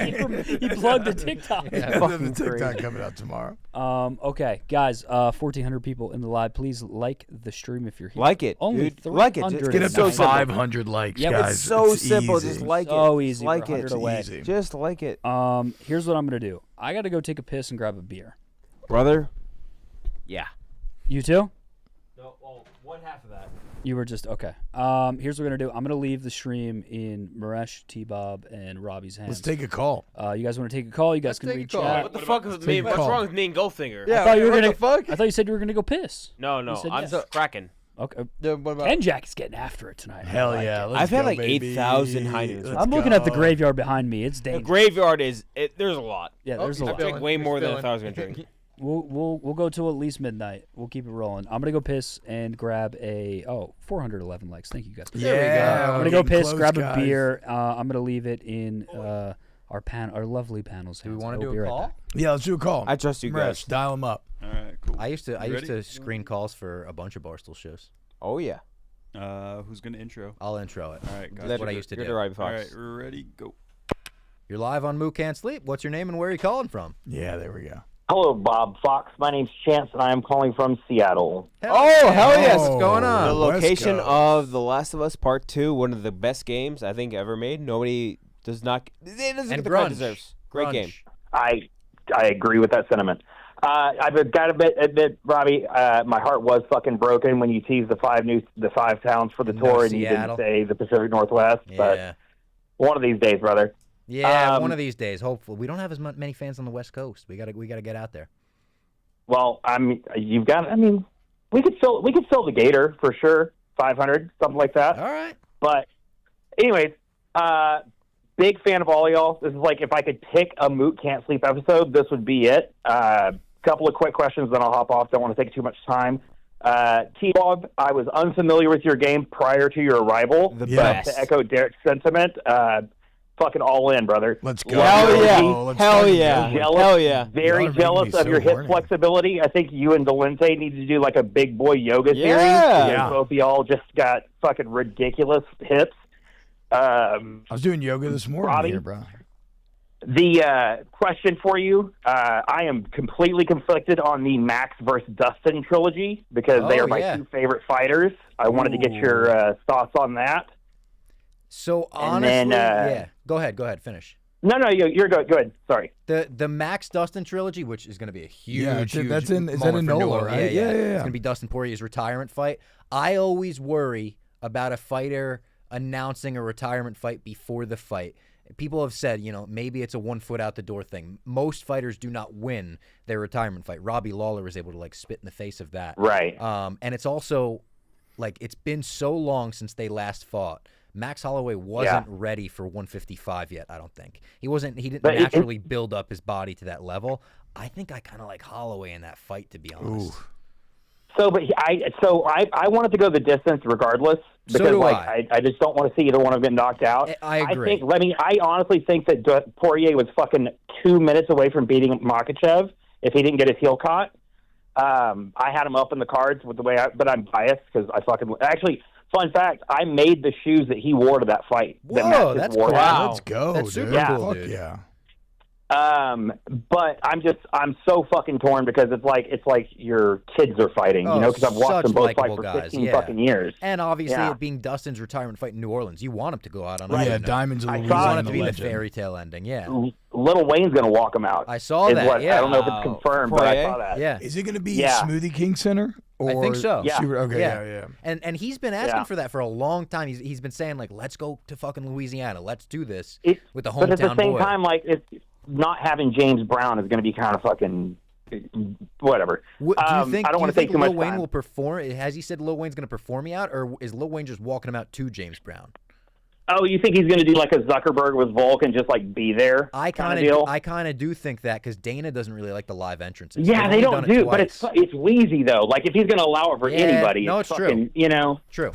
He plugged a TikTok. He's got the TikTok coming out tomorrow. Okay, guys, 1,400 people in the live. Please like the stream if you're here. Like it, Only dude. Like it. Just 300. Get up It's so to simple. 500 likes, Yeah, guys. It's so simple. easy. Just like it. So easy. Just like We're it. 100 away. Easy. Just like it. Here's what I'm gonna do. I gotta go take a piss and grab a beer. Brother? Yeah. You too? No, well, one half of that. You were just okay. Here's what we're gonna do. I'm gonna leave the stream in Maresh, T-Bob, and Robbie's hands. Let's take a call. You guys want to take a call? You guys can take a reach call. out. What the fuck is Take me? a What's call. wrong with me and Goldfinger? I thought you were what gonna. the fuck? I thought you said you were gonna go piss. No, You said I'm yes. just cracking. Okay. What about Kenjac is getting after it tonight. Hell yeah. Let's I've had go, like baby. 8,000 high noons. I'm looking at the graveyard behind me. It's The dangerous. graveyard is there's a lot. Yeah, there's a I lot. drink way more than I thought I was gonna drink. We'll go till at least midnight. We'll keep it rolling. I'm gonna go piss and grab 411 likes. Thank you guys. There we go. I'm gonna go piss, Close, grab guys. a beer. I'm gonna leave it in our lovely panels. Do we want We'll to do be a right call? back. Yeah, let's do a call. I trust you guys. Mresh, dial them up. All right, cool. I used to ready? screen calls for a bunch of Barstool shows. Oh yeah. Who's gonna intro? I'll intro it. All right, That's guys. what I used to You're do. the Robbie All Fox. right, ready, go. You're live on Mook Can't Sleep. What's your name and where are you calling from? Yeah, there we go. Hello, Bob Fox. My name's Chance, and I am calling from Seattle. Oh, hell yes. What's going on? The West location Coast. of The Last of Us Part 2, one of the best games I think ever made. Nobody does not. It doesn't And get the credit it grunge. deserves. Great Grunge. game. I agree with that sentiment. I've got to admit, Robbie, my heart was fucking broken when you teased the five towns for the No tour, and you Seattle. didn't say the Pacific Northwest. Yeah. But one of these days, brother. Yeah, one of these days, hopefully. We don't have as many fans on the West Coast. We gotta get out there. Well, we could fill the Gator for sure, 500, something like that. All right. But, anyways, big fan of all y'all. This is like if I could pick a Mook Can't Sleep episode, this would be it. Couple of quick questions, then I'll hop off. Don't want to take too much time. T-Bob, I was unfamiliar with your game prior to your arrival. The but best. to echo Derek's sentiment, fucking all in, brother. Let's go. Hell yeah. Let's Hell fucking yeah. go. Jealous, Hell yeah. Very Y'all are making jealous me of so your hip horny. flexibility. I think you and Delente need to do like a big boy yoga series. Yeah. You both y'all just got fucking ridiculous hips. I was doing yoga this morning Robbie? here, bro. The question for you, I am completely conflicted on the Max versus Dustin trilogy because they Oh, are my yeah. two favorite fighters. I wanted to get your thoughts on that. So And honestly, then, yeah. Go ahead, finish. No, you're good. Good. Sorry. The Max Dustin trilogy, which is going to be a huge, Yeah, huge that's in- is that moment in for New NOLA, Orleans. right? Yeah. Yeah, yeah, It's yeah. going to be Dustin Poirier's retirement fight. I always worry about a fighter announcing a retirement fight before the fight. People have said, maybe it's a 1 foot out the door thing. Most fighters do not win their retirement fight. Robbie Lawler was able to spit in the face of that. Right. And it's also it's been so long since they last fought. Max Holloway wasn't ready for 155 yet, I don't think. He didn't But naturally build up his body to that level. I think I kind of like Holloway in that fight, to be honest. Ooh. So, but I wanted to go the distance regardless So because do I just don't want to see either one of them get knocked out. I agree. I honestly think that Poirier was fucking 2 minutes away from beating Makhachev if he didn't get his heel caught. I had him up in the cards with the way, but I'm biased because actually. Fun fact: I made the shoes that he wore to that fight. Whoa, that's cool. Wow. Let's go, That's dude. super Yeah. cool, Fuck dude. yeah. But I'm so fucking torn because it's like your kids are fighting, Oh, because I've watched such them both fight likable for guys, 15 yeah. fucking years. And obviously, Yeah. it being Dustin's retirement fight in New Orleans, you want him to go out on a Right. good Yeah, note. Diamonds of I You saw want it it to Louisiana be the legend. fairy tale ending, yeah. Little Wayne's gonna walk him out. I saw is that, what- yeah. I don't know if it's confirmed, but I Poirier? saw that. Yeah. Is it going to be Yeah. Smoothie King Center? Or I think so. Yeah. Okay, Yeah. yeah. And he's been asking Yeah. for that for a long time. He's been saying let's go to fucking Louisiana, let's do this It- with the hometown But at the same boy. time, it's not having James Brown is going to be kind of fucking whatever. Do you think, I don't want to take too Lil much Wayne time. will perform? Has he said Lil Wayne's going to perform me out, or is Lil Wayne just walking him out to James Brown? Oh, you think he's going to do like a Zuckerberg with Volk and just be there? I kind of deal. I kind of do think that because Dana doesn't really like the live entrances. Yeah, They've they only don't done it do, but twice. it's wheezy though. Like if he's going to allow it for Yeah, anybody, no, it's it's fucking, True.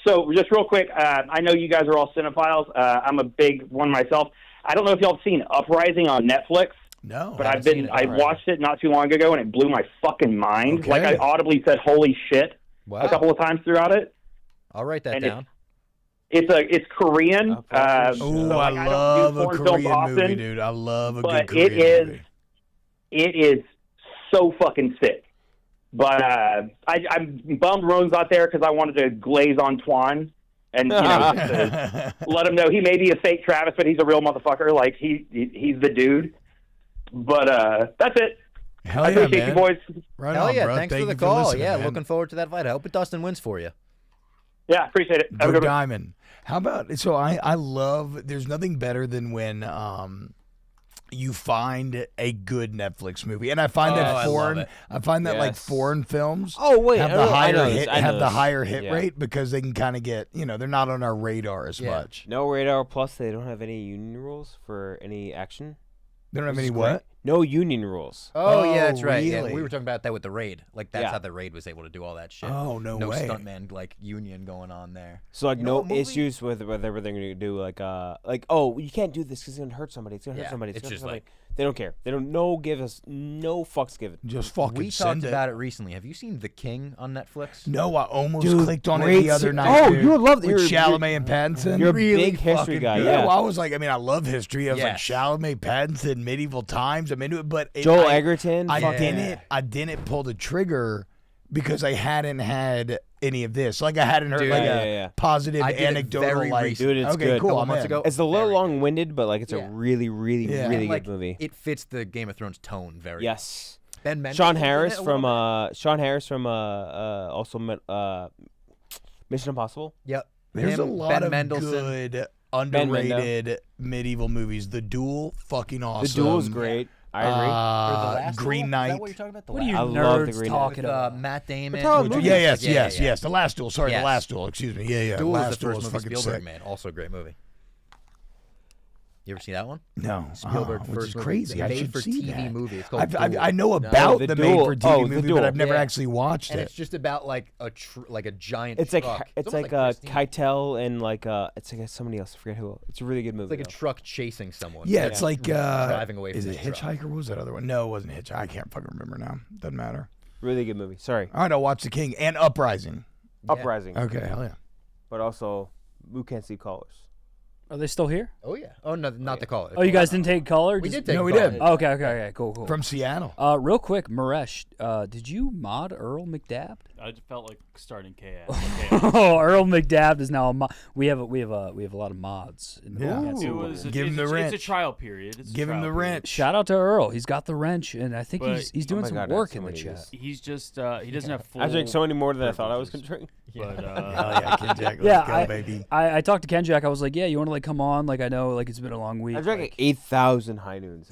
So just real quick, I know you guys are all cinephiles. I'm a big one myself. I don't know if y'all have seen Uprising on Netflix. No. But haven't I seen it. watched it not too long ago, and it blew my fucking mind. Okay. Like I audibly said "holy shit" Wow. a couple of times throughout it. I'll write that And down. It's Korean. Oh, I love don't a do foreign films Korean often, movie, dude. I love a but good Korean movie. it is so fucking sick. But I'm bummed Rone's not there because I wanted to glaze on Twan and just to let him know he may be a fake Travis, but he's a real motherfucker. Like he's the dude. But that's it. Hell I yeah, appreciate man. you boys. Right Hell on, yeah! bro. Thanks Thank for the you call. listening, Yeah, man. looking forward to that fight. I hope Dustin wins for you. Yeah, appreciate it. Have a Go good one. Diamond. How about I love there's nothing better than when you find a good Netflix movie, and I find that I love foreign. it. I find that like Yes. foreign films. Oh, wait, have I the know- I higher know hit this, I know have the this. higher hit Yeah. rate because they can kind of get they're not on our radar as much. No radar. Plus, they don't have any union rules for any action. They don't have Which any is what? great. No union rules. Oh, yeah, that's right. really? Yeah, we were talking about that with the raid. Like that's Yeah. how the raid was able to do all that shit. Oh, no no way. stuntman like union going on there. So like You know no what movie? issues with whatever they're gonna do. Like oh, you can't do this because it's gonna hurt somebody. It's gonna hurt Yeah, somebody. It's it's gonna hurt just somebody. like- They don't care. They don't give us no fucks given. Just fucking We send talked it. about it recently. Have you seen The King on Netflix? No, I almost Dude, clicked on it great the other se- night. Oh, dude, you would love- with you're- Chalamet and Pattinson. you're a really big history fucking guy, good. yeah. Well, I was like, I love history. I was like Yes. Chalamet, Pattinson, medieval times. I'm into it, but Joel Egerton, I fucking- didn't pull the trigger because I hadn't had any of this. Like I hadn't heard Dude, like yeah. a positive I did it anecdotal very like. recently. Dude, it's okay, good. cool. Couple I'm months in. ago. It's a little Very- long-winded, but like it's Yeah. a really, really, Yeah. really And, like, good movie. It fits the Game of Thrones tone very. Yes. Ben Mendelsohn's Sean in it Harris a from little bit. Mission Impossible. Yep. There's a Him, lot Ben of Mendelsohn. good underrated medieval movies. The Duel, fucking awesome. The Duel is great. I agree. Or the last Green Duel? Is Knight. that what you're talking about? The What are you I love the nerds Green talking with, about? Matt Damon. talking Which- about Yeah, yes, yeah, yes, yeah. yes. The Last Duel. Sorry, Yes. the Last Duel. Excuse me. Yeah, yeah. Duel Last is the Duel first is movie fucking Spielberg sick. made. Also a great movie. You ever see that one? No, Spielberg which first is movie. crazy. I Made should for see TV that. movie. It's called I Duel. know No. about The the Duel. made for TV Oh, the movie, Duel. but I've never Yeah. actually watched And it. it's just about like like a giant. It's like truck. it's almost like Christine. Keitel and like it's like somebody else. I forget who. It's a really good movie. It's like a though. truck chasing someone. Yeah, it's like driving away. Is from it this truck. Hitchhiker? What was that other one? No, it wasn't Hitchhiker. I can't fucking remember now. Doesn't matter. Really good movie. Sorry. All right, I'll watch The King and Uprising. Yeah. Uprising. Okay, hell yeah. But also, Mook can't see colors. Are they still here? Oh yeah. Oh no, not the caller. Oh, you guys didn't take color? We Just- did take. No, we caller. did. Oh, okay, cool. From Seattle. Real quick, Maresh, did you mod Earl McDabb? I just felt like starting chaos. Oh, Earl McDabb is now a mod. We have a lot of mods. In the Yeah. podcast. It was Give him the wrench. It's a trial period. It's a Give him trial the period. wrench. Shout out to Earl. He's got the wrench, and I think But- he's doing my some God, work that's in the so many chat. He's just he doesn't have full. I drank so many more than I thought I was gonna drink. But Hell yeah, Kenjac. Let's Yeah, go, baby. I talked to Kenjac. I was like, yeah, you want to like come on? Like I know like it's been a long week. I drank like 8,000 high noons.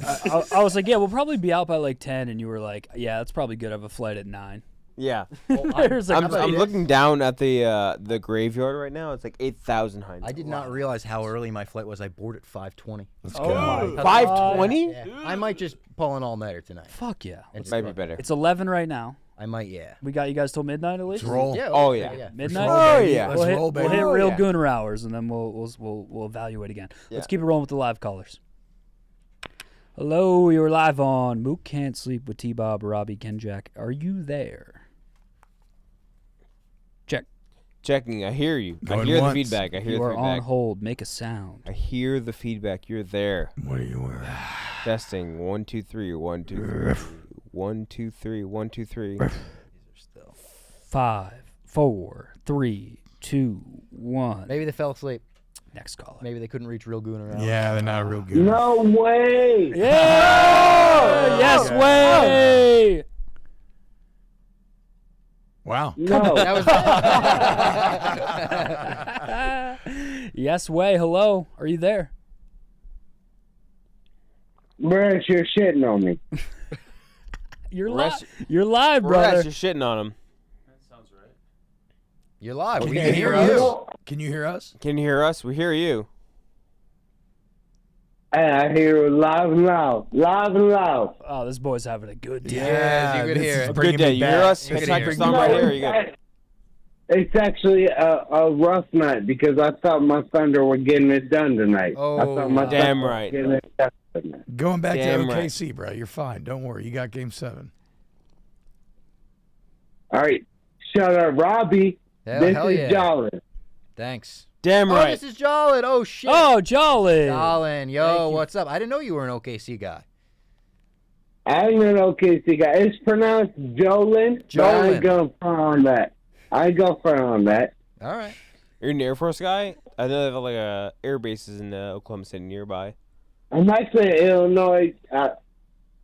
I was like, yeah, we'll probably be out by like 10, and you were like, yeah, that's probably good. I have a flight at 9. Yeah. There's like, I'm looking down at the graveyard right now. It's like 8,000 high noons. I did not realize how early my flight was. I boarded at 5:20. Let's Oh go. my 5:20? Yeah. I might just pull an all-nighter tonight. Fuck yeah. And Might be better. It's 11 right now. I might, yeah. We got you guys till midnight at least. Let's roll. Yeah. Oh, okay, yeah. Midnight. Oh, yeah. Let's We'll hit, roll, baby. we'll hit Oh, real yeah. Gooner hours, and then we'll evaluate again. Let's Yeah. keep it rolling with the live callers. Hello, you're live on Mook Can't Sleep with T-Bob, Robbie, Kenjac. Are you there? Check. Checking. I hear you. I Going hear once. the feedback. I hear You the are on feedback. hold. Make a sound. I hear the feedback. You're there. What are you wearing? Testing. 1 2 3. 1 2 3. 1 2 3. 1 2 3. 5, 4, 3, 2, 1. Maybe they fell asleep. Next caller. Maybe they couldn't reach real Gooner out. Yeah, they're not real good. No way. Yeah! Yes way! Wow. No. That was Yes way. Hello. Are you there? Brad, you're shitting on me. You're Rest- live. You're live, brother. Rest, you're shitting on him. You're live. Can We you can hear hear us? you. Can you hear us? Can you hear us? We hear you. Hey, I hear it live and loud. Live and loud. Oh, this boy's having a good day. Yes, you could this hear is it. bringing Good day. me You hear back. us? You It's can like hear your it. thumb right here. You good? It's actually a rough night because I thought my Thunder were getting it done tonight. I Oh, thought my damn Thunder were right. getting it done tonight. Going back Damn to right. OKC, bro. You're fine. Don't worry. You got game 7. All right. Shout out Robbie. Hell, this hell is yeah. Jolly. Thanks. Damn Oh, right. this is Jolin. Oh, shit. Oh, Jolly. Jolin. Yo, Thank you. what's up? I didn't know you were an OKC guy. I'm an OKC guy. It's pronounced Jolin. But I Jolin. ain't going front on that. I ain't going front on that. All right. You're an Air Force guy? I know they have like air bases in Oklahoma City nearby. I'm actually in Illinois.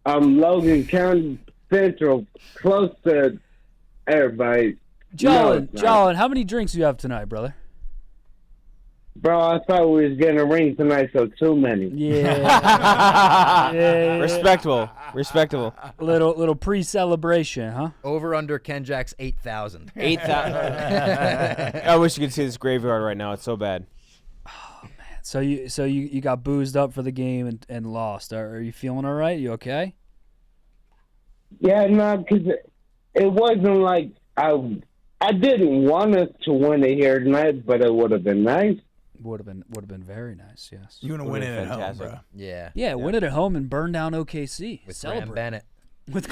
I'm Logan County Central, close to everybody. Jolin, No, Jolin, how many drinks do you have tonight, brother? Bro, I thought we was getting a ring tonight, so too many. Yeah. Respectable. Little pre-celebration, huh? Over under Kenjac's 8,000. 8,000. I wish you could see this graveyard right now. It's so bad. So you got boozed up for the game and lost. Are you feeling all right? You okay? Yeah, no, because it wasn't like I didn't want us to win it here tonight, but it would have been nice. Would have been very nice. Yes. You want to win it at home, bro? Yeah. Yeah, win it at home and burn down OKC. With Celebrate. Graham Bennett. With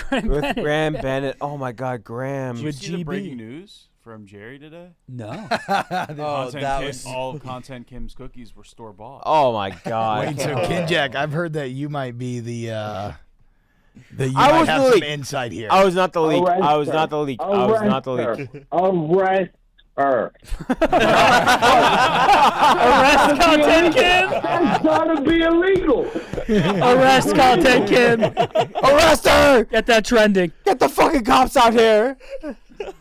Graham Bennett. Oh my God, Graham. Did you see the breaking news from Jerry today? No. All of Content Kim's cookies were store bought. Oh my God. Wait, so Kenjac, I've heard that you might be the you I might was have the some leak. insight here. I was not the leak. Arrest I was her. not the leak. Arrest her. Arrest Content Kim. That's gotta be illegal. Arrest Content Kim. Arrest her. Get that trending. Get the fucking cops out here.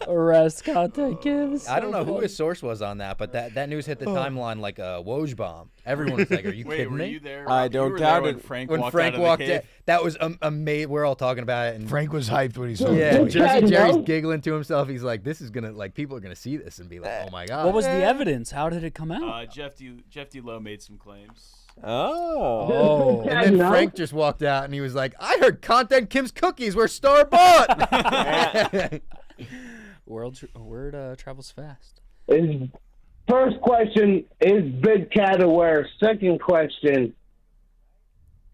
Arrest Content Kim. I don't know who his source was on that, but that news hit the timeline like a Woj bomb. Everyone was like, "Are you Wait, kidding were me?" you there? I Robbie? don't You were doubt there it. when Frank walked out of the cave? that was amazing. We're all talking about it, and Frank was hyped when he saw yeah, it. Jersey Jerry's giggling to himself. He's like, "This is gonna people are gonna see this and be like, oh my god." What was the evidence? How did it come out? Jeff D. Lowe made some claims. Oh. And then Frank just walked out and he was like, "I heard Content Kim's cookies were store bought." Word travels fast. His first question is Big Cat aware. Second question,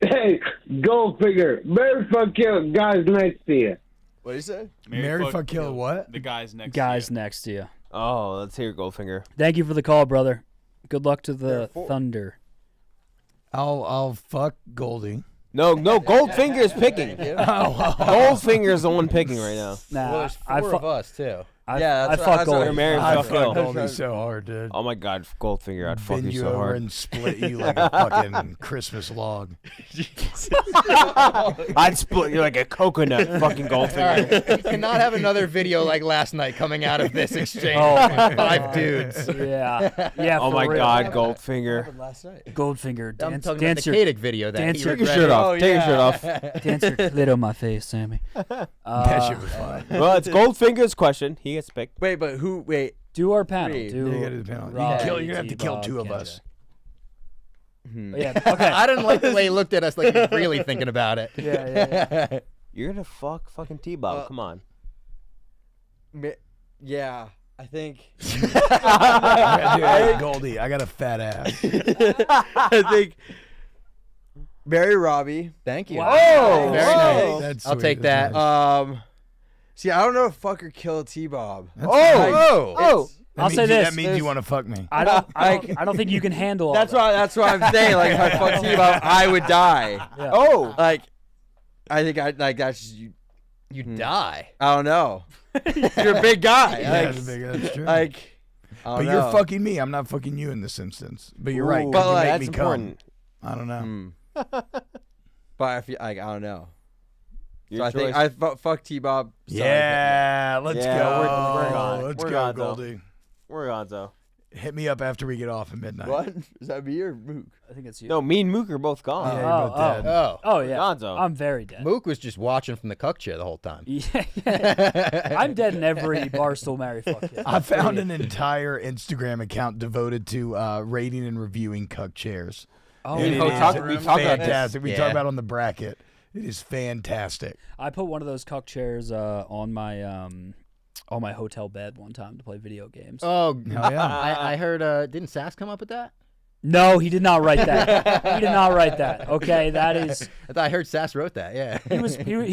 hey, go figure. Marry, fuck, kill guys next to you. What did you say? Marry, fuck, kill, what? The guys next. Next to you. Oh, let's hear Goldfinger. Thank you for the call, brother. Good luck to the Thunder. I'll fuck Goldie. No, Goldfinger is picking. Goldfinger is the one picking right now. Nah, Well, there's I four fu- of us too. I fuck Goldie. You're married, I fuck fuck Gold. Goldie so hard, dude. Oh my God, Goldfinger, I'd fuck Bend you you so over hard. and split you like a fucking Christmas log. I'd split you like a coconut, fucking Goldfinger. All right. We cannot have another video like last night coming out of this exchange. Oh, with 5 dudes. Yeah. Oh for my real. God, Goldfinger. Last night. Goldfinger. I'm Dance, talking dance about the Kadic video that dance he your- Take your shirt off. regretted. Take your shirt off. Dance your clit on my face, Sammy. That shit was fun. Well, it's Goldfinger's question. He gets picked. Wait, but who? Wait. Do our panel. Three. Do Yeah, you gotta do the panel. Robbie, You're gonna have to kill T-Bob, 2 of Kenjac. us. Yeah. Okay. I didn't like the way he looked at us like he was really thinking about it. Yeah. You're gonna fuck fucking T-Bob. Come on. Yeah, I think. Dude, Goldie, I got a fat ass. I think. Marry Robbie. Thank you. Wow. Very nice. That's I'll sweet, take that's that. nice. See, I don't know if fuck or kill T-Bob. That's fine. That I'll means say you- this. That means you want to fuck me. I don't think you can handle all That's that. what I'm saying. Like if I fuck T-Bob, I would die. Yeah. Oh. Like, I think I like that's you. You die. I don't know. You're a big guy. Yeah, Like, that's true. like, I but don't you're know. fucking me. I'm not fucking you in this instance. But you're right. Ooh. 'cause But, you like, make that's me important. come. I don't know. But I feel like I don't know. Your So I think choice. I fuck T-Bob. Yeah, let's Yeah, go. we're gone. Let's We're go, gone, though. Goldie. We're Gonzo. Hit me up after we get off at midnight. What? Is that me or Mook? I think it's you. No, me and Mook are both gone. Yeah, you're both dead. Oh yeah. Gonzo. I'm very dead. Mook was just watching from the cuck chair the whole time. Yeah. I'm dead in every Barstool Marry Fuck. Yeah. I found an entire Instagram account devoted to rating and reviewing cuck chairs. Oh, It yeah. is we talked about this. fantastic. We Yeah. talk about it on the bracket. It is fantastic. I put one of those cuck chairs on my hotel bed one time to play video games. Oh, Hell yeah. I heard. Didn't Sass come up with that? No, he did not write that. He did not write that. Okay, that is. I thought I heard Sass wrote that. Yeah. He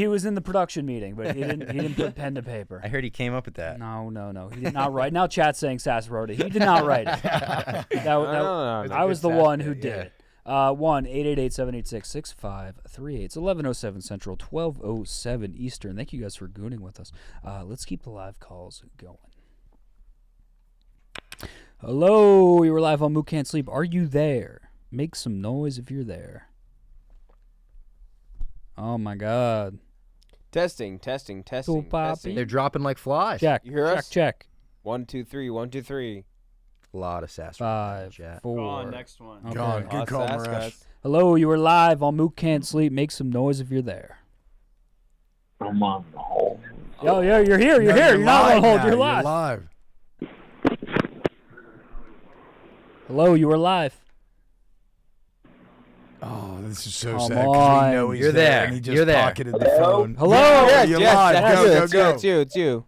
was in the production meeting, but he didn't put pen to paper. I heard he came up with that. No. He did not write. Now chat's saying Sass wrote it. He did not write it. I was the one who did it. 1-888-786-6538. It's 11:07 Central, 12:07 Eastern. Thank you guys for gooning with us. Let's keep the live calls going. Hello, you were live on Mook Can't Sleep. Are you there? Make some noise if you're there. Oh my God. Testing. Poppy. They're dropping like flies. Check. You hear check. us? Check. 1 2 3 1 2 3. A lot of sass. 5, chat. 4. Go on, next one. Okay. Go on. Good call, Marash. Hello, you are live on Mook Can't Sleep. Make some noise if you're there. I'm on the hold. Yo, you're here. You're here. You're not on hold. You're live. Hello, you are live. Oh, this is so Come sad because we know on. he's You're there. and he just You're there. pocketed the phone. Hello? Yeah, Yes, you're yes, live. that's Go, you, go, it's go. you, it's you, it's you.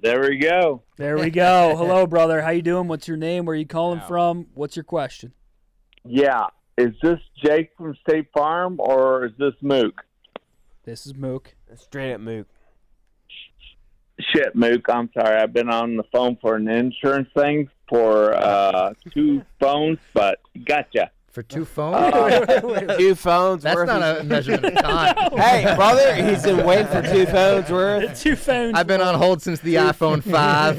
There we go. There we go. Hello, brother. How you doing? What's your name? Where are you calling from? What's your question? Yeah. Is this Jake from State Farm or is this Mook? This is Mook. Straight up Mook. Shit, Mook. I'm sorry. I've been on the phone for an insurance thing for 2 phones, but gotcha. For 2 phones? 2 phones That's worth. not a measurement of time. Hey, brother, he's been waiting for 2 phones worth. 2 phones. I've been on hold since the iPhone 5.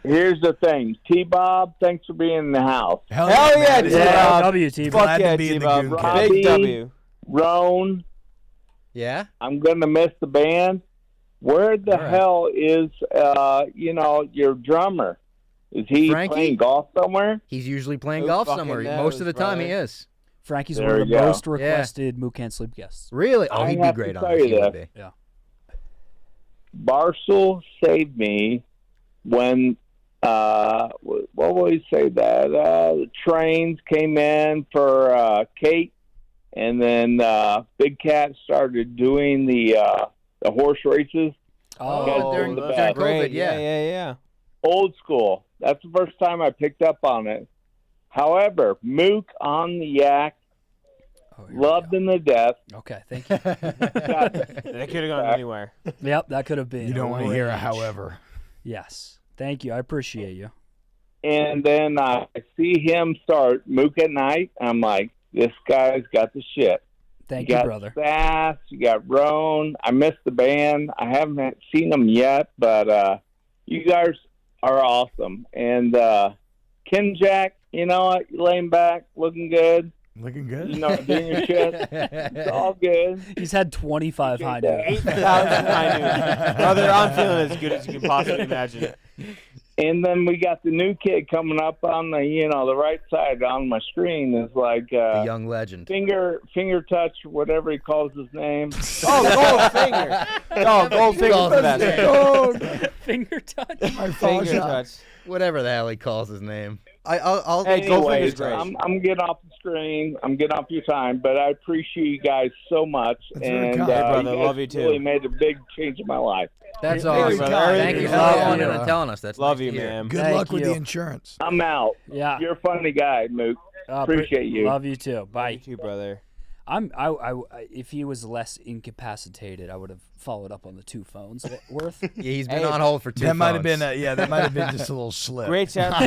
Here's the thing. T-Bob, thanks for being in the house. Hell yeah, T-Bob. W, T-Bob. Fuck Glad yeah, to be in the T-Bob. Goon Robbie, Camp. Big W. Rone, Yeah? I'm going to miss the band. Where the hell is, your drummer? Is he Frankie? playing golf somewhere? He's usually playing Who golf fucking somewhere. knows, Most of the time he brother? is. Frankie's There one of the we go. most requested Mook Can't Sleep guests. Really? Oh, I he'd be have great to on tell this. you He would this. be. Yeah. Barstool saved me when, what will he say that? The trains came in for Kate, and then Big Cat started doing the horse races. Oh, during the during best. COVID, yeah. yeah. Old school. That's the first time I picked up on it. However, Mook on the yak, loved him to death. Okay, thank you. They could have gone anywhere. Yep, that could have been. You don't want to hear a range. however. Yes. Thank you. I appreciate you. And then I see him start Mook at night. I'm like, this guy's got the shit. Thank you you, got brother. Sass, you got Rone. I missed the band. I haven't seen them yet, but you guys are awesome. And Kenjac, you know what? Laying back, looking good. Looking good. You know, doing your shit. It's all good. He's had 25 high noon. 8,000 high noon. Brother, I'm feeling as good as you can possibly imagine. And then we got the new kid coming up on the, the right side on my screen is like The young legend. finger touch, whatever he calls his name. Oh, Goldfinger. Oh, Goldfinger's the best. Finger touch. Finger touch. Whatever the hell he calls his name. I'll Hey, Goldfinger's Anyways, great. I'm getting off the screen. I'm getting off your time, but I appreciate you guys so much. very And kind. Hey, brother, you guys love you too. really made a big change in my life. That's Hey, awesome. brother. Thank you for Love calling you. in and telling us. That's Love nice you, to hear. man. Good Thank luck with you. the insurance. I'm out. Yeah. You're a funny guy, Mook. Appreciate you. Love you too. Bye. You too, brother. If he was less incapacitated, I would have followed up on the 2 phones worth. Yeah, he's been Hey, on hold for 2 That phones. might have been, that might have been just a little slip. Great chat. I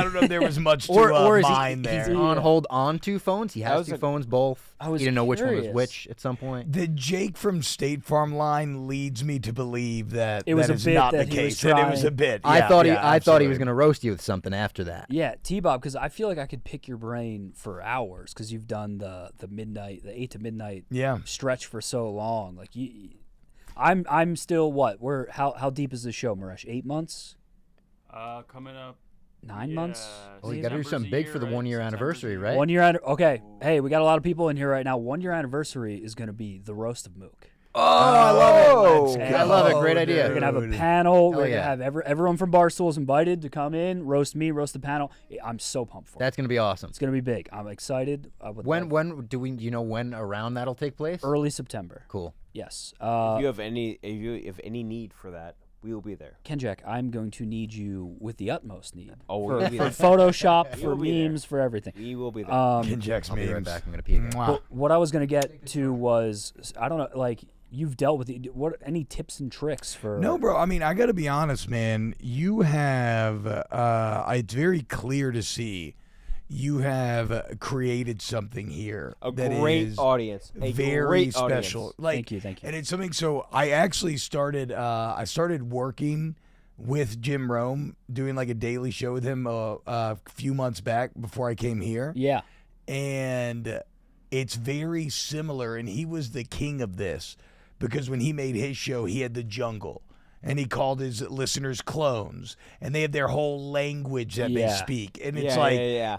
don't know if there was much to or is mine he's there. on hold on 2 phones? He That has was 2 a- phones, both. I was He didn't know which one was curious. which at some point. The Jake from State Farm line leads me to believe that It was that a is bit not that the he was case. That it was a trying- bit. I Yeah, thought yeah, he was absolutely. going to roast you with something after that. Yeah, T-Bob, because I feel like I could pick your brain for hours because you've done the midnight, the 8 to midnight stretch for so long. Like I'm still what? How deep is this show, Maresh? 8 months? Coming up 9 months? Oh, you got to do something big for the 1-year anniversary, right? 1 year. Okay. Hey, we got a lot of people in here right now. 1 year anniversary is going to be the roast of Mook. Oh, I love it. And I love it. Great idea. We're gonna have a panel. Hell We're yeah. gonna have everyone from Barstool is invited to come in, roast me, roast the panel. I'm so pumped for it. That's going to be awesome. It's gonna be big. I'm excited. When do you know when around that'll take place? Early September. Cool. Yes. If you have any need for that, we will be there. Kenjac, I'm going to need you with the utmost need. Oh, for, we'll be for there. Photoshop, We for will be memes, for everything. We will be there. Kenjac's I'll be right memes. back. I'm going to pee again. But what I was gonna get to was I don't know, like you've dealt with it. What any tips and tricks for? No, bro. I mean, I got to be honest, man. You have. It's very clear to see. You have created something here. A that great is audience. A very great special. audience. Like, Thank you. And it's something. So I actually started. I started working with Jim Rome, doing like a daily show with him a few months back before I came here. Yeah. And it's very similar, and he was the king of this. because when he made his show, he had the jungle. And he called his listeners clones, and they have their whole language that they speak, and it's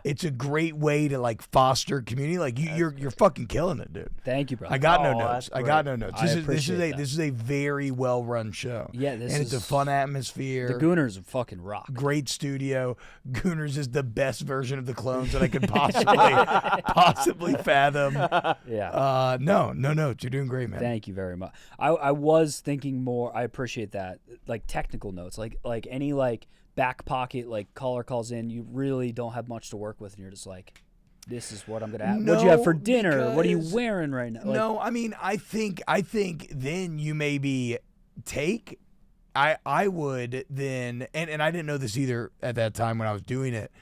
it's a great way to like foster community. Like you're fucking killing it, dude. Thank you, brother. I got no notes. I got no notes. This is a very well run show. Yeah, it's a fun atmosphere. The Gooners fucking rock. Great studio. Gooners is the best version of the clones that I could possibly fathom. Yeah. No. You're doing great, man. Thank you very much. I was thinking more. I appreciate that. Like technical notes, like any like back pocket, like caller calls in, you really don't have much to work with, and you're just like, this is what I'm gonna have. What do you have for dinner? What are you wearing right now? No, I mean, I think then you maybe take. I would then, and I didn't know this either at that time when I was doing it,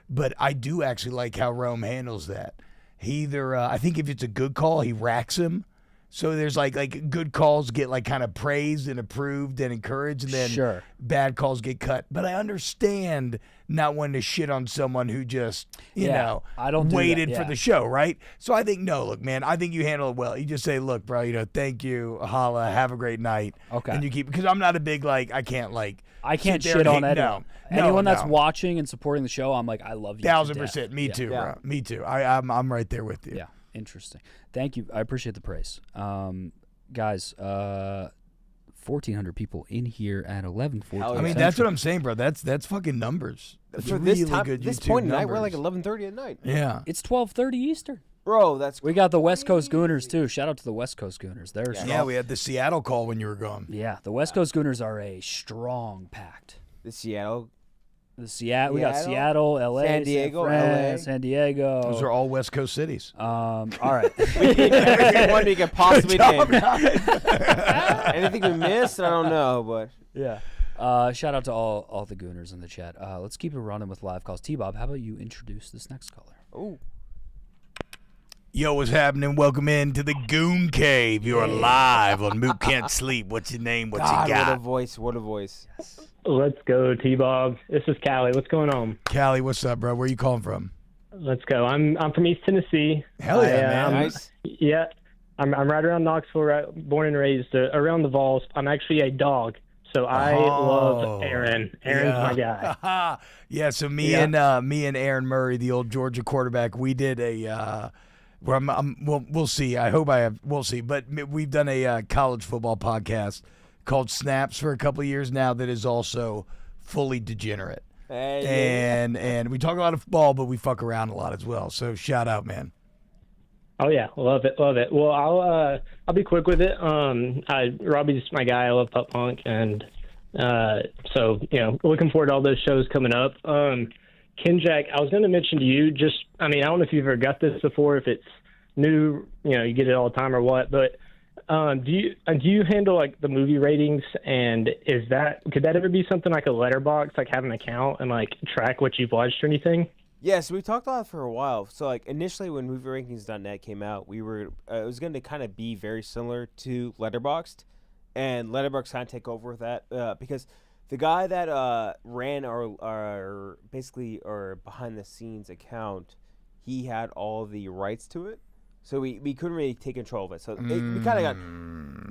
but I do actually like how Rome handles that. He either I think if it's a good call, he racks him. So there's like good calls get like kind of praised and approved and encouraged, and then bad calls get cut. But I understand not wanting to shit on someone who just I don't waited for the show, right? So I think look, man, I think you handle it well. You just say, look, bro, thank you, holla, have a great night. Okay. And you keep, because I'm not a big I can't shit on anyone. Anyone that's no. watching and supporting the show, I'm like, I love you. 1,000%. Me too, bro. Me too. I'm right there with you. Yeah. Interesting. Thank you. I appreciate the praise. Guys, 1,400 people in here at 11:14. I mean, that's what I'm saying, bro. That's fucking numbers. That's For really this time, good this YouTube point in numbers. night, we're like 11:30 at night. Yeah. It's 12:30 Eastern. Bro, that's we got the West Coast Gooners too. Shout out to the West Coast Gooners. They're strong. We had the Seattle call when you were gone. Yeah, the West Coast Gooners are a strong pact. The Seattle. We got Seattle, LA, San Diego, LA, LA. San Diego. Those are all West Coast cities. All right. Every one we could possibly name. Anything we missed, I don't know, but yeah. Shout out to all the Gooners in the chat. Let's keep it running with live calls. T-Bob, how about you introduce this next caller? Oh. Yo, what's happening? Welcome in to the Goon Cave. You're live on Mook Can't Sleep. What's your name? What God, you got? what a voice. What a voice. Yes. Let's go, T-Bob. This is Callie. What's going on? Callie, what's up, bro? Where you calling from? Let's go. I'm from East Tennessee. Hell yeah, man. Nice. Yeah. I'm right around Knoxville, born and raised around the Vols. I'm actually a dog. So I love Aaron. Aaron's my guy. Yeah, so me and Aaron Murray, the old Georgia quarterback, we did a we'll see. I hope we'll see. But we've done a college football podcast called Snaps for a couple of years now that is also fully degenerate. And we talk a lot of football, but we fuck around a lot as well. So shout out, man. Oh yeah, love it. Well, I'll be quick with it. Robbie's my guy. I love Pup Punk, and so looking forward to all those shows coming up. Kenjac, I was going to mention to you. I don't know if you've ever got this before. If it's new, you get it all the time or what. But do you handle like the movie ratings? And could that ever be something like a letterbox, like have an account and like track what you've watched or anything? Yeah, so we talked about it for a while. So like initially when MovieRankings.net came out, we were it was going to kind of be very similar to Letterboxd, and Letterboxd kind of take over with that because the guy that ran our basically our behind the scenes account, he had all the rights to it, so we couldn't really take control of it. So we kind of got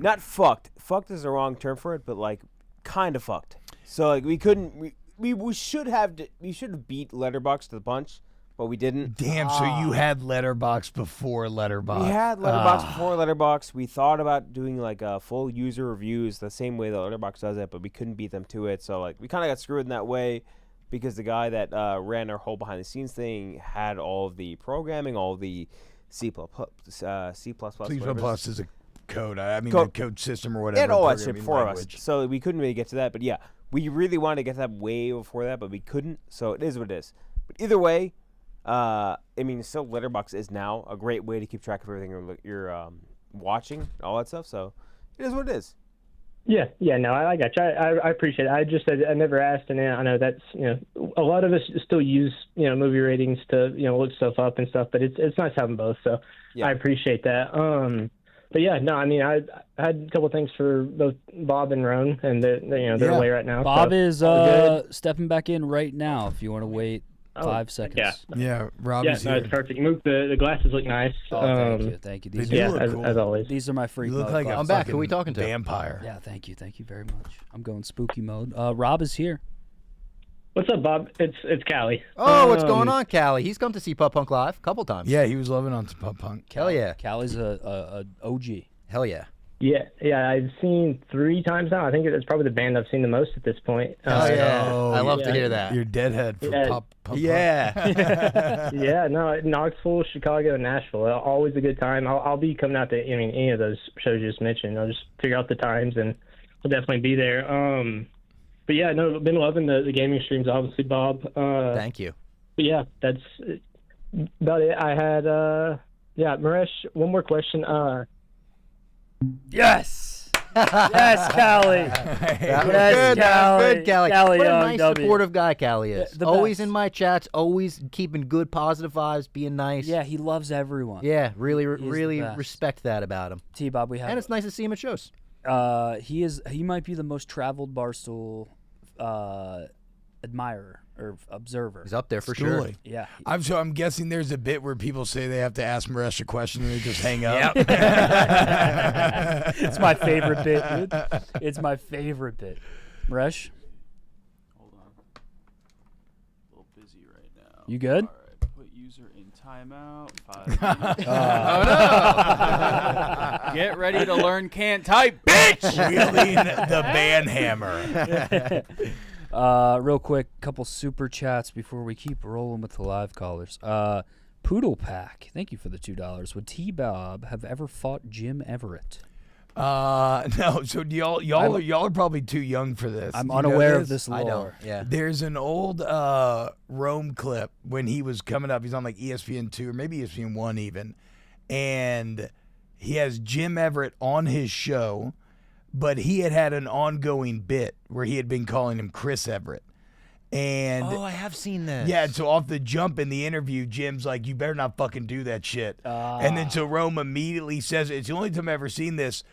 not fucked. Fucked is the wrong term for it, but like kind of fucked. So like we couldn't. We should have beat Letterboxd to the punch, but we didn't. Damn, so you had Letterboxd before Letterboxd. We had Letterboxd before Letterboxd. We thought about doing like full user reviews the same way that Letterboxd does it, but we couldn't beat them to it. So like we kind of got screwed in that way because the guy that ran our whole behind the scenes thing had all of the programming, all of the C++. C++ is a code. The code system or whatever. And all that shit for us. So we couldn't really get to that, but yeah. We really wanted to get to that way before that, but we couldn't, so it is what it is. But either way, still Letterboxd is now a great way to keep track of everything you're watching, all that stuff, so it is what it is. Yeah, no, I got you. I appreciate it. I just said I never asked, and I know that's, a lot of us still use, movie ratings to, look stuff up and stuff, but it's nice having both, so yeah. I appreciate that. But yeah, no, I had a couple of things for both Bob and Rone, and they're away right now. Bob is stepping back in right now. If you want to wait Oh, 5 seconds. Yeah, Robbie's no, it's perfect. Mook, the glasses look nice. Thank you. They These do are, look cool. as always. These are my freak You look mode like glasses. I'm back. Who are we talking to? Vampire. Yeah, thank you very much. I'm going spooky mode. Rob is here. What's up, Bob? It's Callie. Oh, what's going on, Callie? He's come to see Pop Punk live a couple times. Yeah, he was loving on Pop Punk. Hell yeah. Callie's a OG. Hell yeah. Yeah, I've seen 3 times now. I think it's probably the band I've seen the most at this point. I love to hear that. You're deadhead for Pop Punk. Yeah. Yeah, no, Knoxville, Chicago, and Nashville. Always a good time. I'll be coming out to any of those shows you just mentioned. I'll just figure out the times, and I'll definitely be there. But yeah, no, I've been loving the gaming streams, obviously, Bob. Thank you. But yeah, that's about it. I had, Maresh, one more question. Yes! Yes, Callie! That was Yes, good. Callie. Good, Callie. Callie What a Young nice, W. supportive guy Callie is. The Always best. in my chats, always keeping good, positive vibes, being nice. Yeah, he loves everyone. Yeah, really, He is the really best. respect that about him. T-Bob, we have... And it's nice to see him at shows. He might be the most traveled Barstool admirer or observer. He's up there for Schoolie. sure. Yeah. I'm guessing there's a bit where people say they have to ask Maresh a question and they just hang up. It's my favorite bit, dude. It's my favorite bit. Maresh? Hold on. A little busy right now. You good? All right. Put user in timeout. 5 minutes. Oh, no. Get ready to learn can't type, bitch! Wielding the ban hammer. Real quick, couple super chats before we keep rolling with the live callers. Poodle Pack, thank you for the $2. Would T-Bob have ever fought Jim Everett? No. So y'all are probably too young for this. I'm You know unaware of this lore. I don't. Yeah. There's an old Rome clip when he was coming up. He's on like ESPN2 or maybe ESPN1 even, and he has Jim Everett on his show, but he had an ongoing bit where he had been calling him Chris Everett. And I have seen this. yeah, and so off the jump in the interview, Jim's like, "You better not fucking do that shit." And then so Rome immediately says, "It's the only time I've ever seen this."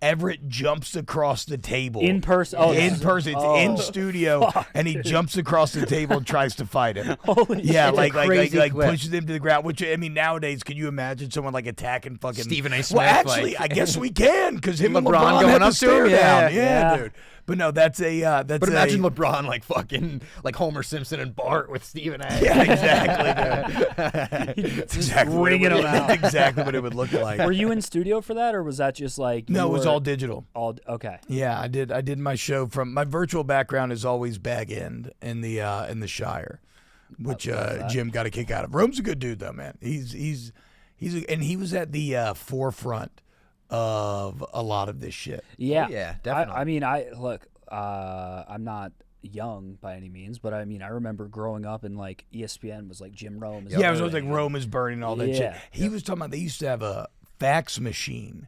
Everett jumps across the table In person? Oh, in this- person. It's oh, in studio, fuck, and he dude. jumps across the table and tries to fight him. Holy Yeah, shit. like crazy clip. pushes him to the ground. Which I mean, nowadays, can you imagine someone like attacking fucking Stephen A. Well, Smith, actually, like- I guess we can because him and LeBron LeBron going had up the to him? stare Yeah. down. Yeah. Dude. But no, that's a But imagine LeBron like fucking like Homer Simpson and Bart with Stephen A. Yeah, exactly. Dude. That's exactly what it Wringing would- him out. that's exactly what it would look like. Were you in studio for that, or was that just like... No, you it was were- all digital. All okay. Yeah, I did my show from my virtual background is always Bag End in the Shire, which Jim got a kick out of. Rome's a good dude though, man. He's and he was at the forefront of a lot of this shit. Yeah. yeah, definitely. I mean, look, I'm not young by any means, but I mean, I remember growing up and like ESPN was like Jim Rome. Is Yeah, it was always burning. like Rome is burning all that shit. Yeah. He was talking about they used to have a fax machine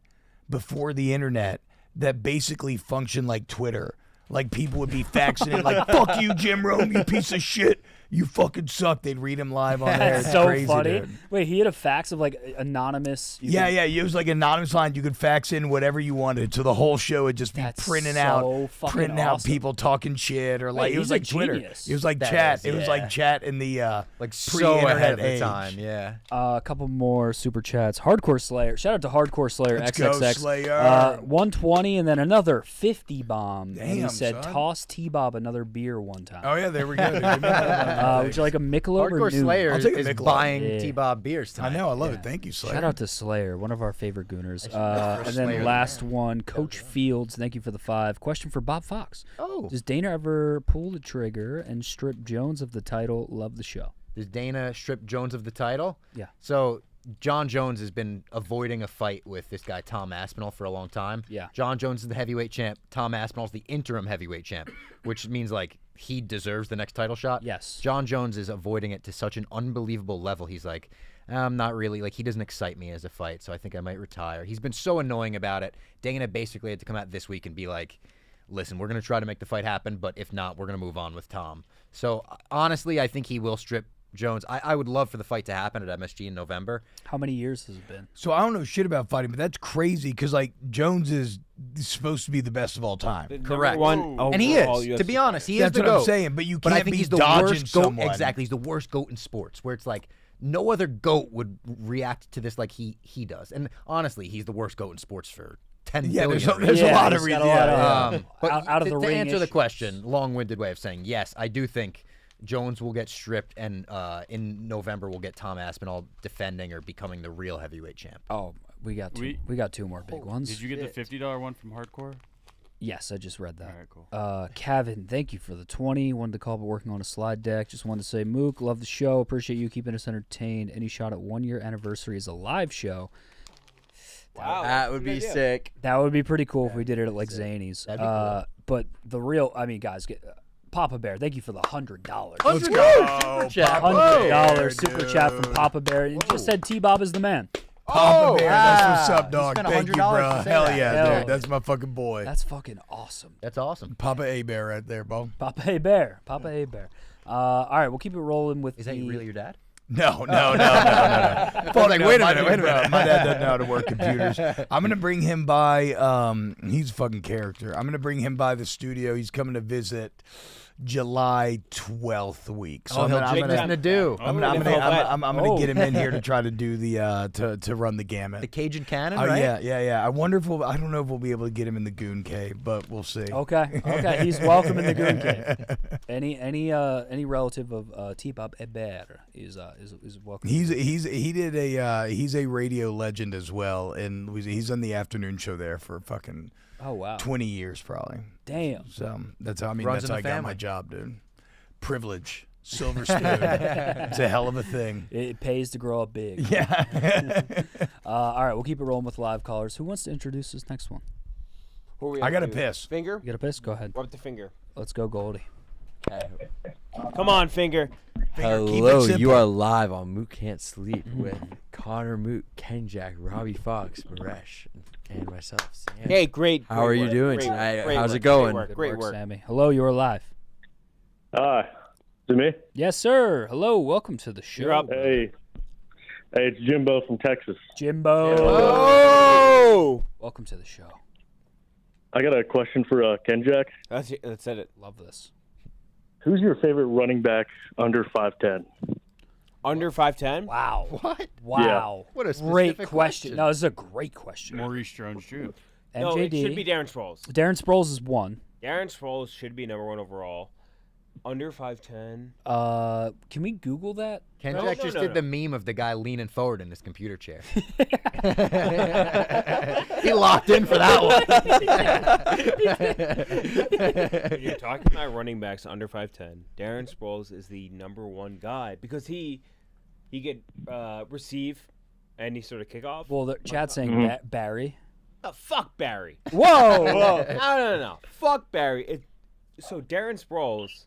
before the internet that basically functioned like Twitter. Like people would be faxing it like, "Fuck you, Jim Rome, you piece of shit. You fucking suck." They'd read him live on there. That's It's so crazy, funny. dude. Wait, he had a fax of like anonymous. Yeah, it was like an anonymous line. You could fax in whatever you wanted. So the whole show would just be That's printing so out fucking awesome. people talking shit or like Wait, it was he's a like Twitter. genius. It was like That chat. is, It was yeah. like chat in the like so pre-internet ahead of the age. time. Yeah. A couple more super chats. Hardcore Slayer. Shout out to Hardcore Slayer Let's go, XXX. Slayer. 120 and then another 50 bomb. And he Damn, said, son. "Toss T-Bob another beer one time." Oh yeah, there we go. Dude. Would you like a Michelob or Hardcore New? Slayer I'll take a is Michelob. buying Yeah. T-Bob beers I tonight. know, I love Yeah. it. Thank you, Slayer. Shout out to Slayer, one of our favorite gooners. look for And then Slayer last one, Coach Fields. Thank you for the 5. Question for Bob Fox. Oh. Does Dana ever pull the trigger and strip Jones of the title? Love the show. Does Dana strip Jones of the title? Yeah. So John Jones has been avoiding a fight with this guy Tom Aspinall for a long time. Yeah. John Jones is the heavyweight champ. Tom Aspinall's the interim heavyweight champ, which means like he deserves the next title shot. Yes. John Jones is avoiding it to such an unbelievable level. He's like, I'm not really, like, he doesn't excite me as a fight, so I think I might retire. He's been so annoying about it. Dana basically had to come out this week and be like, listen, we're going to try to make the fight happen, but if not, we're going to move on with Tom. So honestly, I think he will strip Jones. I would love for the fight to happen at MSG in November. How many years has it been? So I don't know shit about fighting, but that's crazy because like Jones is supposed to be the best of all time. Correct. And he is. To be honest, he is That's the what GOAT. I'm saying, but you I can't think be he's the dodging worst GOAT. someone. Exactly, he's the worst GOAT in sports, where it's like no other GOAT would react to this like he does. And honestly, he's the worst GOAT in sports for 10 billion there's reasons. a lot of reasons. But out of the to ring answer the issues. question, long-winded way of saying yes, I do think Jones will get stripped, and in November we'll get Tom Aspinall defending or becoming the real heavyweight champ. Oh, we got two more big ones. Did you get the $50 one from Hardcore? Yes, I just read that. All right, cool. Kevin, thank you for the 20. Wanted to call, but working on a slide deck. Just wanted to say, Mook, love the show. Appreciate you keeping us entertained. Any shot at 1 year anniversary as a live show? Wow, that would be sick. That would be pretty cool if we did it at like Zany's. That'd be cool. But the real, I mean, guys, Papa Bear, thank you for the $100. Let's go. Super chat. $100 super chat from Papa Bear. And just said T-Bob is the man. Papa Bear, that's what's up, You dog. spent Thank you, $100 bro. to say Hell that. yeah, Hell dude. That's my fucking boy. That's fucking awesome. That's awesome. Papa A Bear right there, bro. Papa A Bear. Papa A Bear. All right, we'll keep it rolling with Is that really your dad? No. Fuck, like, wait a minute. My dad doesn't know how to work computers. I'm gonna bring him by. He's a fucking character. I'm gonna bring him by the studio. He's coming to visit July 12th week. So he'll take nothing to do. I'm gonna get him in here to try to do the to run the gamut. The Cajun Cannon, Oh right? yeah. I wonder if I don't know if we'll be able to get him in the Goon Cave, but we'll see. Okay. He's welcome in the Goon Cave. Any relative of T-Bob Eber is welcome. He's a radio legend as well, and he's on the afternoon show there for fucking 20 years probably. Damn. So that's how I Runs in I the got family. my job, dude. Privilege, silver spoon. It's a hell of a thing. It pays to grow up big. Yeah. All right, we'll keep it rolling with live callers. Who wants to introduce this next one? Who are we I up got a to? piss. Finger? You got a piss? Go ahead. Rub the finger. Let's go, Goldie. Come on, Finger. Keep it Hello, simple. you are live on Mook Can't Sleep with Connor Mook, Kenjac, Robbie Fox, Maresh, and myself, Sam. Hey, great. How are you work, doing great tonight? work, great How's work, it going? Great work. Sammy. Hello, you're live. Is it me? Yes, sir. Hello, welcome to the show. You're up. Hey, it's Jimbo from Texas. Jimbo. Oh! Welcome to the show. I got a question for Kenjac. That's it. Love this. Who's your favorite running back under 5'10"? Under 5'10"? Wow. What? Wow. What a great specific question. No, this is a great question. Maurice Jones-Drew. No, it MJD. should be Darren Sproles. Darren Sproles is one. Darren Sproles should be number one overall. Under 5'10". Can we Google that? Kenjac No, just no, did no. the meme of the guy leaning forward in his computer chair. He locked in for that one. When you're talking about running backs under 5'10", Darren Sproles is the number one guy because he could receive any sort of kickoff. Well, the chat's saying Barry. Fuck Barry. Whoa. No. Fuck Barry. So Darren Sproles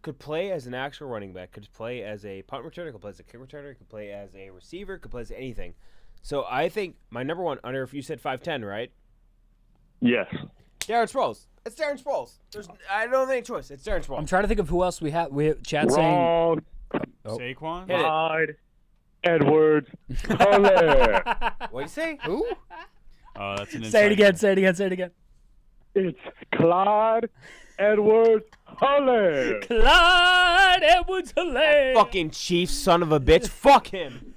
could play as an actual running back, could play as a punt returner, could play as a kick returner, could play as a receiver, could play as anything. So I think my number one under, if you said 5'10", right? Yes. Darren Sproles. It's Darren Sproles. I don't have any choice. It's Darren Sproles. I'm trying to think of who else we have. We have chat saying Wrong. Saquon? Hit it. Clyde Edwards Helaire. What do you say? Who? Oh, that's an Say it again. inside Say it again. It's Clyde Edwards Helaire. Clyde Edwards-Helaire. Fucking Chief son of a bitch. Fuck him.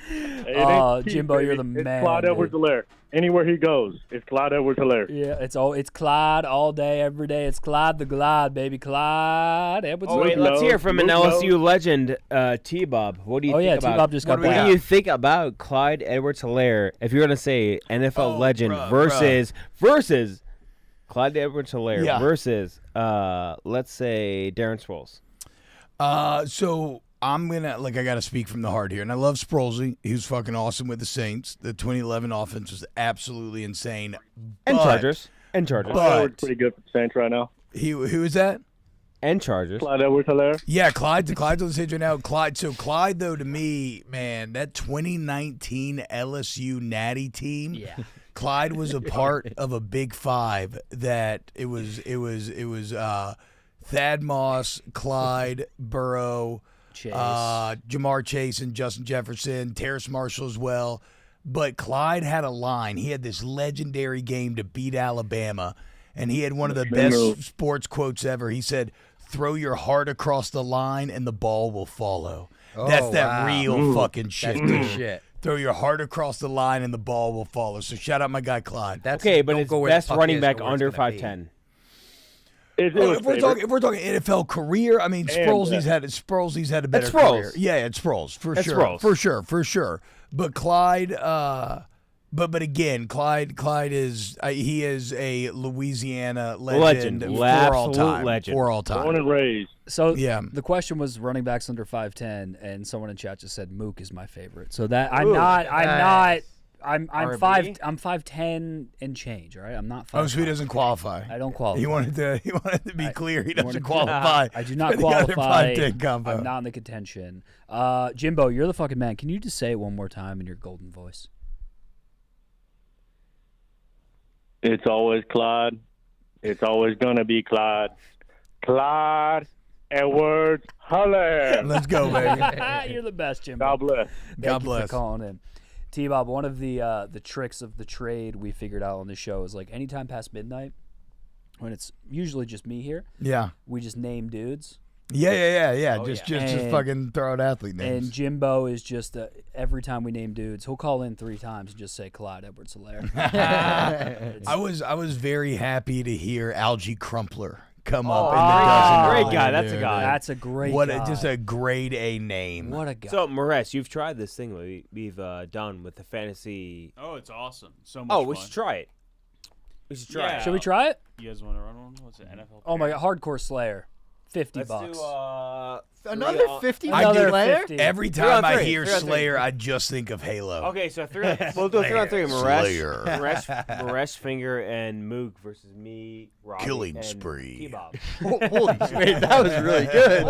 It ain't cheap, Jimbo, you're baby. the man, It's Clyde dude. Edwards Helaire. Anywhere he goes, it's Clyde Edwards Helaire. Yeah, it's Clyde all day, every day. It's Clyde the Glide, baby. Clyde Edwards. Oh, wait, let's hear from an Luke LSU legend, T-Bob. What do you Oh, think yeah, about T-Bob just got what back. do you think about Clyde Edwards-Helaire? If you're going to say NFL legend versus Clyde Edwards-Helaire versus, let's say, Darren Sproles. So I'm gonna I gotta speak from the heart here, and I love Sprolesy. He was fucking awesome with the Saints. The 2011 offense was absolutely insane. And But- Chargers. But Pretty good for the Saints right now. who is that? And Chargers. Clyde Edwards Helaire. Yeah, Clyde's on the stage right now. Clyde, though, to me, man, that 2019 LSU Natty team. Yeah. Clyde was a part of a big five that it was Thad Moss, Clyde, Burrow, Chase. Jamar Chase and Justin Jefferson, Terrace Marshall as well. But Clyde had a line. He had this legendary game to beat Alabama, and he had one of the best sports quotes ever. He said, "Throw your heart across the line and the ball will follow." That's that real fucking shit. That's good shit. Throw your heart across the line and the ball will follow. So shout out my guy Clyde. But it's best running back under 5'10". If we're talking NFL career, I mean Sproulsy's had a better career. Yeah, it's Sproles for sure. But Clyde, but again, Clyde is he is a Louisiana legend for all time. Born and raised. So the question was running backs under 5'10", and someone in chat just said Mook is my favorite. So that I'm 5'10" and change. All right, I'm not 5'5". Oh, so he doesn't qualify. I don't qualify. He wanted to be clear. He doesn't qualify. I do not for the other qualify. 5'10" combo. I'm not in the contention. Jimbo, you're the fucking man. Can you just say it one more time in your golden voice? It's always Clyde. It's always gonna be Clyde. Clyde Edwards Huller. Let's go, baby. You're the best, Jimbo. God bless. Thank you for calling in. T-Bob, one of the tricks of the trade we figured out on the show is like anytime past midnight, when it's usually just me here. Yeah. We just name dudes. Yeah. Just fucking throw out athlete names. And Jimbo is just every time we name dudes, he'll call in 3 times and just say Clyde Edwards-Helaire. I was very happy to hear Algie Crumpler come up in the dozen. Great guy. That's a guy. That's a great guy. Just a grade A name. What a guy. So, Maresh, you've tried this thing we've done with the fantasy. Oh, it's awesome. So much fun. We should try it. Should we try it? You guys want to run one? What's it, NFL? Oh, my God. Hardcore Slayer. $50. Let's do, another 50 Another Slayer? 50. Every time I hear Slayer, I just think of Halo. Okay, so we'll do a 3-on-3. Maresh, Finger, and Mook versus me, Robbie, Killing and spree. T-Bob. Holy shit, that was really good.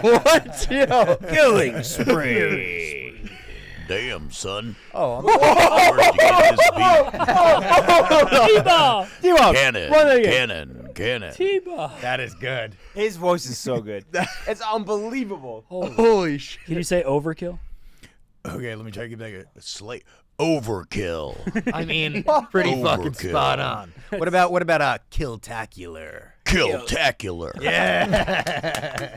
What? Yo, killing spree. Damn, son. Oh, Where'd you get this beat? T-Bob. Cannon. T-Bob. that is good. His voice is so good. It's unbelievable. Holy shit. Can you say overkill? Okay, let me try to get back a slate. Overkill. I mean, pretty fucking spot on. What about Killtacular? Killtacular. Yeah.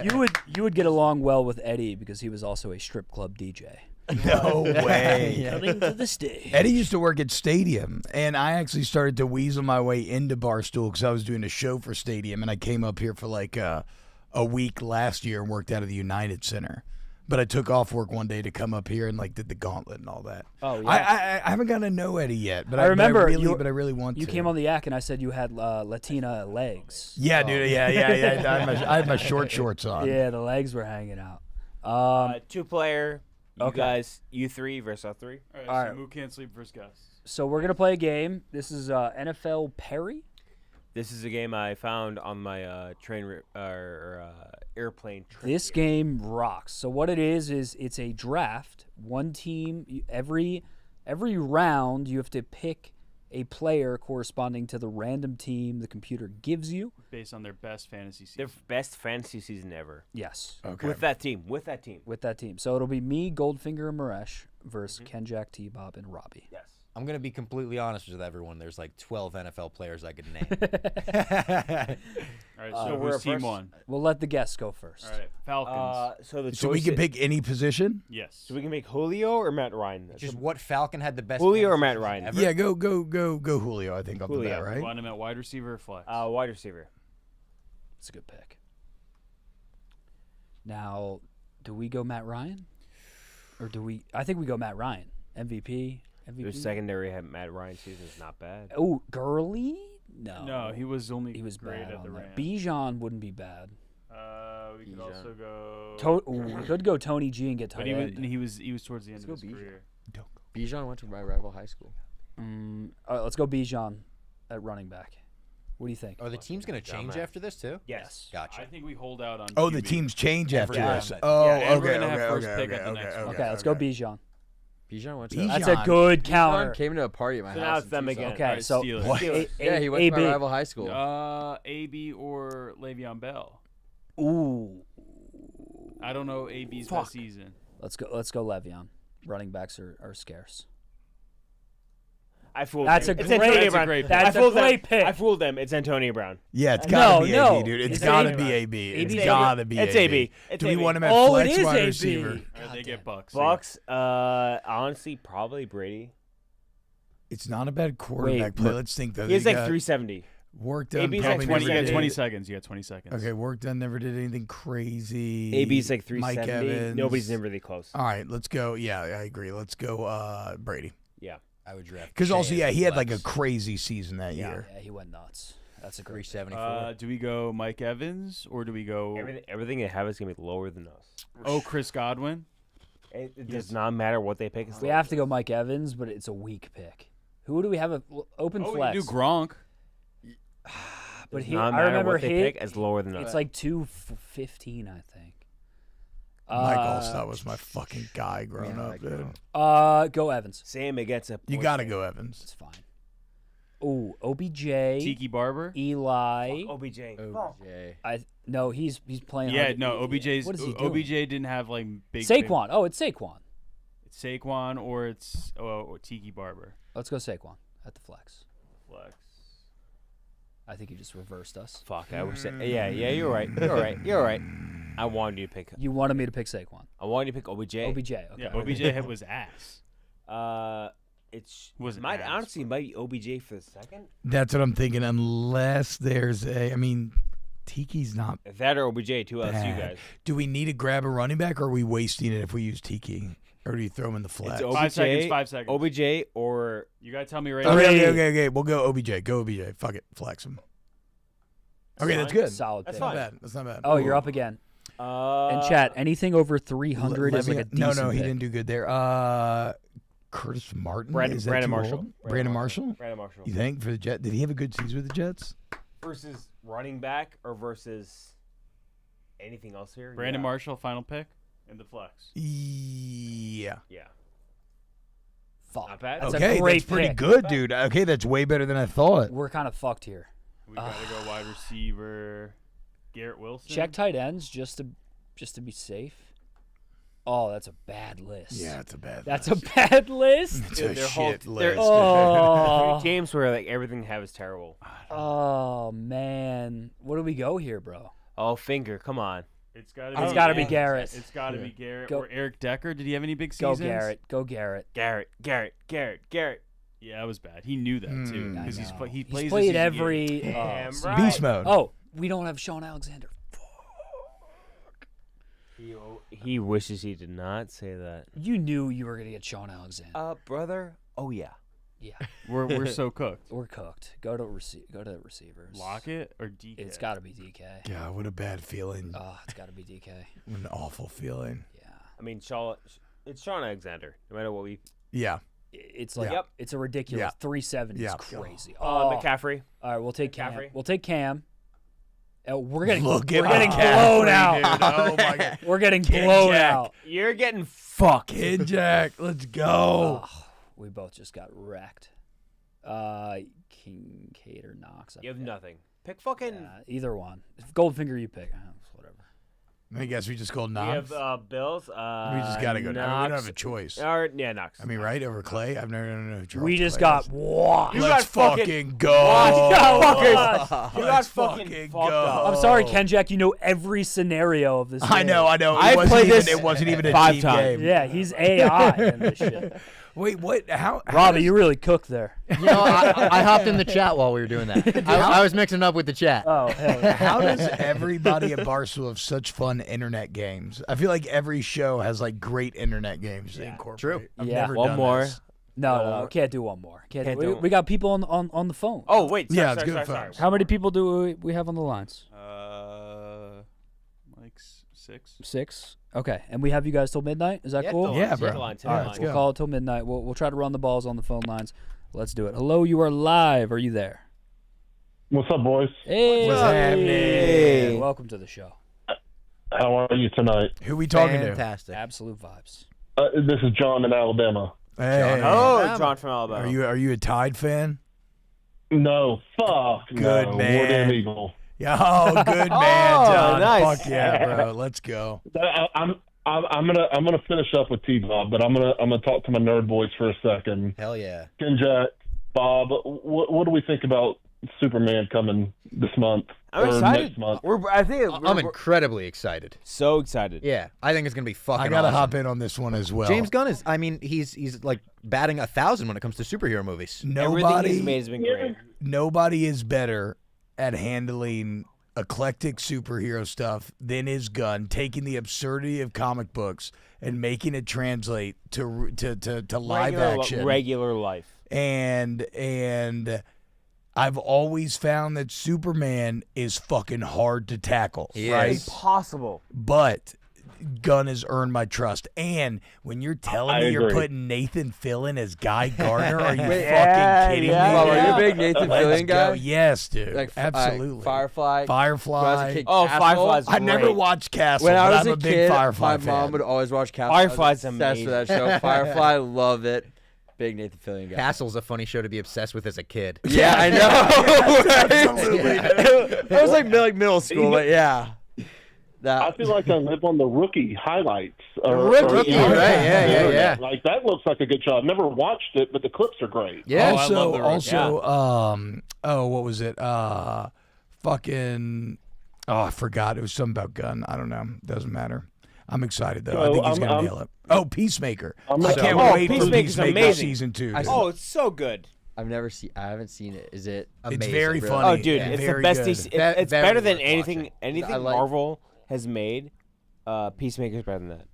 You would get along well with Eddie because he was also a strip club DJ. No way. Coming to the stage. Eddie used to work at Stadium, and I actually started to weasel my way into Barstool because I was doing a show for Stadium, and I came up here for like a week last year and worked out of the United Center. But I took off work one day to come up here and like did the gauntlet and all that. Oh yeah. I haven't gotten to know Eddie yet, but I remember. But I really want to. You came on the yak and I said you had Latina legs. Yeah, dude. Yeah. I had my short shorts on. Yeah, the legs were hanging out. 2-player. You guys, you 3 versus 3. All right. So Mook can't sleep first guess. So we're gonna play a game. This is NFL Perry. This is a game I found on my airplane trip. This game rocks. So what it is it's a draft. One team every round you have to pick a player corresponding to the random team the computer gives you based on their best fantasy season. Their best fantasy season ever. Yes. Okay. With that team. So it'll be me, Goldfinger, and Maresh versus Kenjac, T-Bob, and Robbie. Yes. I'm going to be completely honest with everyone. There's like 12 NFL players I could name. All right, so who's team one? We'll let the guests go first. All right, Falcons. So we can pick any position? Yes. So we can make Julio or Matt Ryan. Just what Falcon had the best Julio or Matt Ryan? Ever? Yeah, go Julio, I think, off the bat, right? You want him at wide receiver or flex? Wide receiver. That's a good pick. Now, do we go Matt Ryan? Or do we... I think we go Matt Ryan. MVP. Their secondary Matt Ryan season is not bad. Oh, Gurley? No. He was great at the Rams. Bijan wouldn't be bad. We could also go... we could go Tony G and get tight end. He was towards the end of his career. Bijan went to my rival high school. All right, let's go Bijan at running back. What do you think? Are the teams going to change after this too? Yes. Gotcha. I think we hold out on the QB. teams change after this. We're gonna have first pick at the next one. Okay, let's go Bijan. Bijan went to. That's a good counter. Bijan came to a party at my house. Now it's them again. Okay, so yeah, he went to my rival high school. AB or Le'Veon Bell. Ooh. I don't know AB's best season. Let's go Le'Veon. Running backs are scarce. I fooled That's them. a It's great- Antonio that's a Brown. great pick. I That's a fooled great them. pick. I fooled them. It's Antonio Brown. Yeah, it's gotta be AB, dude. It's gotta AB. be AB. It's AB. gotta be It's AB. AB. It's Do we AB. want him at Oh, flex it is wide AB. receiver? Or they get Bucks. Bucks. Honestly, probably Brady. It's not a bad quarterback play. Let's think though. He has They like got 370. Work done. AB's probably like never 20, you got did 20 it. seconds. You got 20 seconds. Okay, work done. Never did anything crazy. AB's like Mike 370. Evans. Nobody's never really close. All right, let's go. Yeah, I agree. Let's go Brady. Yeah. I would draft. Because also, Shea yeah, as he a had like a flex. crazy season that Yeah, year. he went nuts. That's a great 374. Do we go Mike Evans or do we go? Everything they have is gonna be lower than us. Oh, Chris Godwin. It does not matter what they pick. We have to go Mike Evans, but it's a weak pick. Who do we have open Oh, flex? we do Gronk. But Does he, not I matter remember what they he, pick as lower than us. It's like 215, I think. Mike Allstott was my fucking guy growing up, dude. Go Evans. Sam gets a. You got to go Evans. It's fine. Oh, OBJ. Tiki Barber. Eli. OBJ. No, he's playing. Yeah, hard. no. OBJ's What is he doing? OBJ didn't have like big. Saquon. Oh, it's Saquon. It's Saquon or it's or Tiki Barber. Let's go Saquon at the flex. Flex. I think you just reversed us. Fuck. I was saying. Yeah. You're right. You're right. I wanted you to pick. You wanted me to pick Saquon. I wanted you to pick OBJ. OBJ. Okay. Yeah, OBJ was ass. It's Was might ass. honestly might be OBJ for the second. That's what I'm thinking. Unless there's a, I mean, Tiki's not If that or OBJ, two else you bad. guys. Do we need to grab a running back, or are we wasting it if we use Tiki, or do you throw him in the flex? It's OBJ, 5 seconds. 5 seconds. OBJ or You gotta tell me right Okay. We'll go OBJ. Go OBJ. Fuck it. Flex him. Okay, that's good. Solid That's pick. Not fine. bad. That's not bad. Oh, you're up again. And chat, anything over 300 is like a decent No, he pick. didn't do good there. Curtis Martin. Brandon Is that too Marshall. old? Brandon Marshall. Brandon Marshall. You think for the Jets? Did he have a good season with the Jets? Versus running back or versus anything else here? Brandon Yeah. Marshall, final pick in the flex. Yeah. Yeah. Fuck. Not bad. That's Okay, a great that's pretty pick. good, dude. Okay, that's way better than I thought. We're kind of fucked here. We gotta go wide receiver. Garrett Wilson. Check tight ends just to be safe. Oh, that's a bad list. Yeah, it's a bad. That's a bad list. It's Dude, a their whole- shit their- list. Oh. Three teams where like everything they have is terrible. Oh man, what do we go here, bro? Oh, finger, come on. It's gotta be Garrett. It's gotta be Garrett Go- or Eric Decker. Did he have any big Go seasons? Garrett. Go Garrett. Garrett. Yeah, that was bad. He knew that too I because know. he He's plays played this every game. Damn season. right. Beast mode. Oh, we don't have Sean Alexander. He wishes he did not say that. You knew you were gonna get Sean Alexander. Brother. Oh yeah. Yeah, We're so cooked. we're cooked. Go to receivers. Lockett or DK? It's got to be DK. God, what a bad feeling. Oh, it's got to be DK. What an awful feeling. Yeah, I mean, it's Sean Alexander. No matter what we. Yeah. it's like Yep. it's a ridiculous Yeah. 370. Yeah. It's crazy. McCaffrey. All right, we'll take Cam. McCaffrey. We're getting Look we're at getting McCaffrey, blown out. dude. Oh my god. We're getting blown Kenjac. out. You're getting fucked. Kenjac, let's go. Oh, we both just got wrecked. Kincaid or Knox. You have nothing. Pick fucking. Either one. If Goldfinger, you pick. Whatever. I guess we just called We Knox. have Bills. We just gotta go. I mean, we don't have a choice. Yeah, Knox. I mean, right over Clay. I've never known who We just Clay got is. washed. You Let's got fucking go. Washed. You got Let's fucking fucking fucked go. up. I'm sorry, Kenjac. You know every scenario of this. I game. know. I played this It wasn't even a 5 team times. game. Yeah, he's AI in this shit. Wait, what? How? Robbie, you really cooked there. You know, I hopped in the chat while we were doing that. I was mixing up with the chat. Oh, hell. How does everybody at Barstool have such fun internet games? I feel like every show has like great internet games to incorporate. True. I've Yeah. never One done more. this. No, can't do one more. Can't We, do we got people on the phone. Oh wait. Yeah, it's Sorry. good Sorry. phones. How many people do we have on the lines? Like 6. 6. Okay, and we have you guys till midnight. Is that Yeah, cool? till Yeah, bro. till line, till All right, line. let's We'll go. call it till midnight. We'll try to run the balls on the phone lines. Let's do it. Hello, you are live. Are you there? What's up, boys? Hey, What's happening? welcome to the show. How are you tonight? Who we talking to? Fantastic. Absolute vibes. This is John in Alabama. Hey, Oh, John from Alabama. are you a Tide fan? No, fuck. Good no. man. War Damn Eagle. Oh, good man, John. nice. Fuck yeah, bro. Let's go. I'm gonna finish up with T-Bob, but I'm gonna talk to my nerd boys for a second. Hell yeah. Kenjac, Bob, what do we think about Superman coming this month? I'm or excited. Next month? I'm incredibly excited. So excited. Yeah, I think it's gonna be fucking. I gotta awesome. hop in on this one as well. James Gunn is. I mean, he's like batting 1,000 when it comes to superhero movies. Everything he's made has been great. Nobody is better at handling eclectic superhero stuff than is Gunn, taking the absurdity of comic books and making it translate to live action, regular life. And I've always found that Superman is fucking hard to tackle, right? Impossible. But Gunn has earned my trust. And when you're telling me you're putting Nathan Fillion as Guy Gardner, are you fucking kidding me? Well, are you a big Nathan Fillion guy? Yes, dude. Like, absolutely. Firefly. Firefly. Firefly's I great. never watched Castle, When I but was I'm a a big kid, Firefly my fan. mom would always watch Castle. Firefly's I was obsessed amazing. with that show. Firefly, love it. Big Nathan Fillion guy. Castle's a funny show to be obsessed with as a kid. Yeah, I know. Absolutely. It was like middle school, but yeah. I feel like I live on the Rookie highlights. Rookie, right? Yeah. Like that looks like a good show. I've never watched it, but the clips are great. Yeah. Also, I love the Rookie. what was it? I forgot. It was something about Gunn. I don't know. Doesn't matter. I'm excited though. I think he's gonna nail it. Oh, Peacemaker! I can't wait for Peacemaker amazing. season 2. Oh, it's so good. I haven't seen it. Is it It's amazing? very Really? funny. Oh, dude, Yeah. it's Very the best. good. It's Very better than worth anything I like- Marvel has made. Peacemaker's better than that.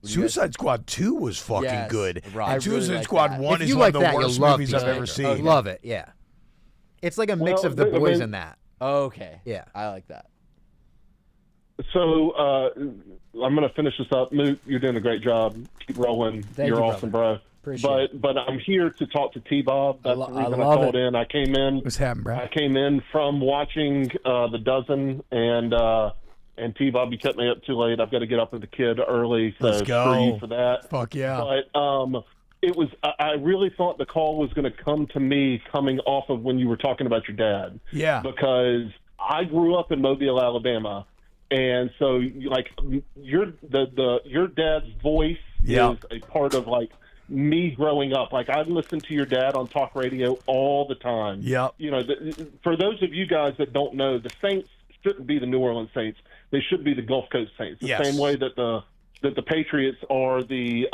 Suicide Squad 2 was fucking Yes, good. right. And I really Suicide like Squad that. 1 If is you one like of the that, you'll worst love movies I've ever Peacemaker. seen. Love it. Yeah. It's like a mix Well, of The I Boys mean- and that. Okay. Yeah. I like that. So I'm going to finish this up. Mook, you're doing a great job. Keep rolling. Thank you're you, awesome, bro. Appreciate But I'm here to talk to T-Bob. That's the reason I love called it. in. I came in. What's happening, bro? I came in from watching The Dozen, and T-Bob, you kept me up too late. I've got to get up with the kid early, so Let's go. screw you for that. Fuck yeah. But it was. I really thought the call was going to come to me coming off of when you were talking about your dad. Yeah. Because I grew up in Mobile, Alabama, and so like your dad's voice Yeah. is a part of like me growing up. Like I listened to your dad on talk radio all the time. Yep. You know, for those of you guys that don't know, the Saints shouldn't be the New Orleans Saints. They should be the Gulf Coast Saints. The Yes. same way that the Patriots are the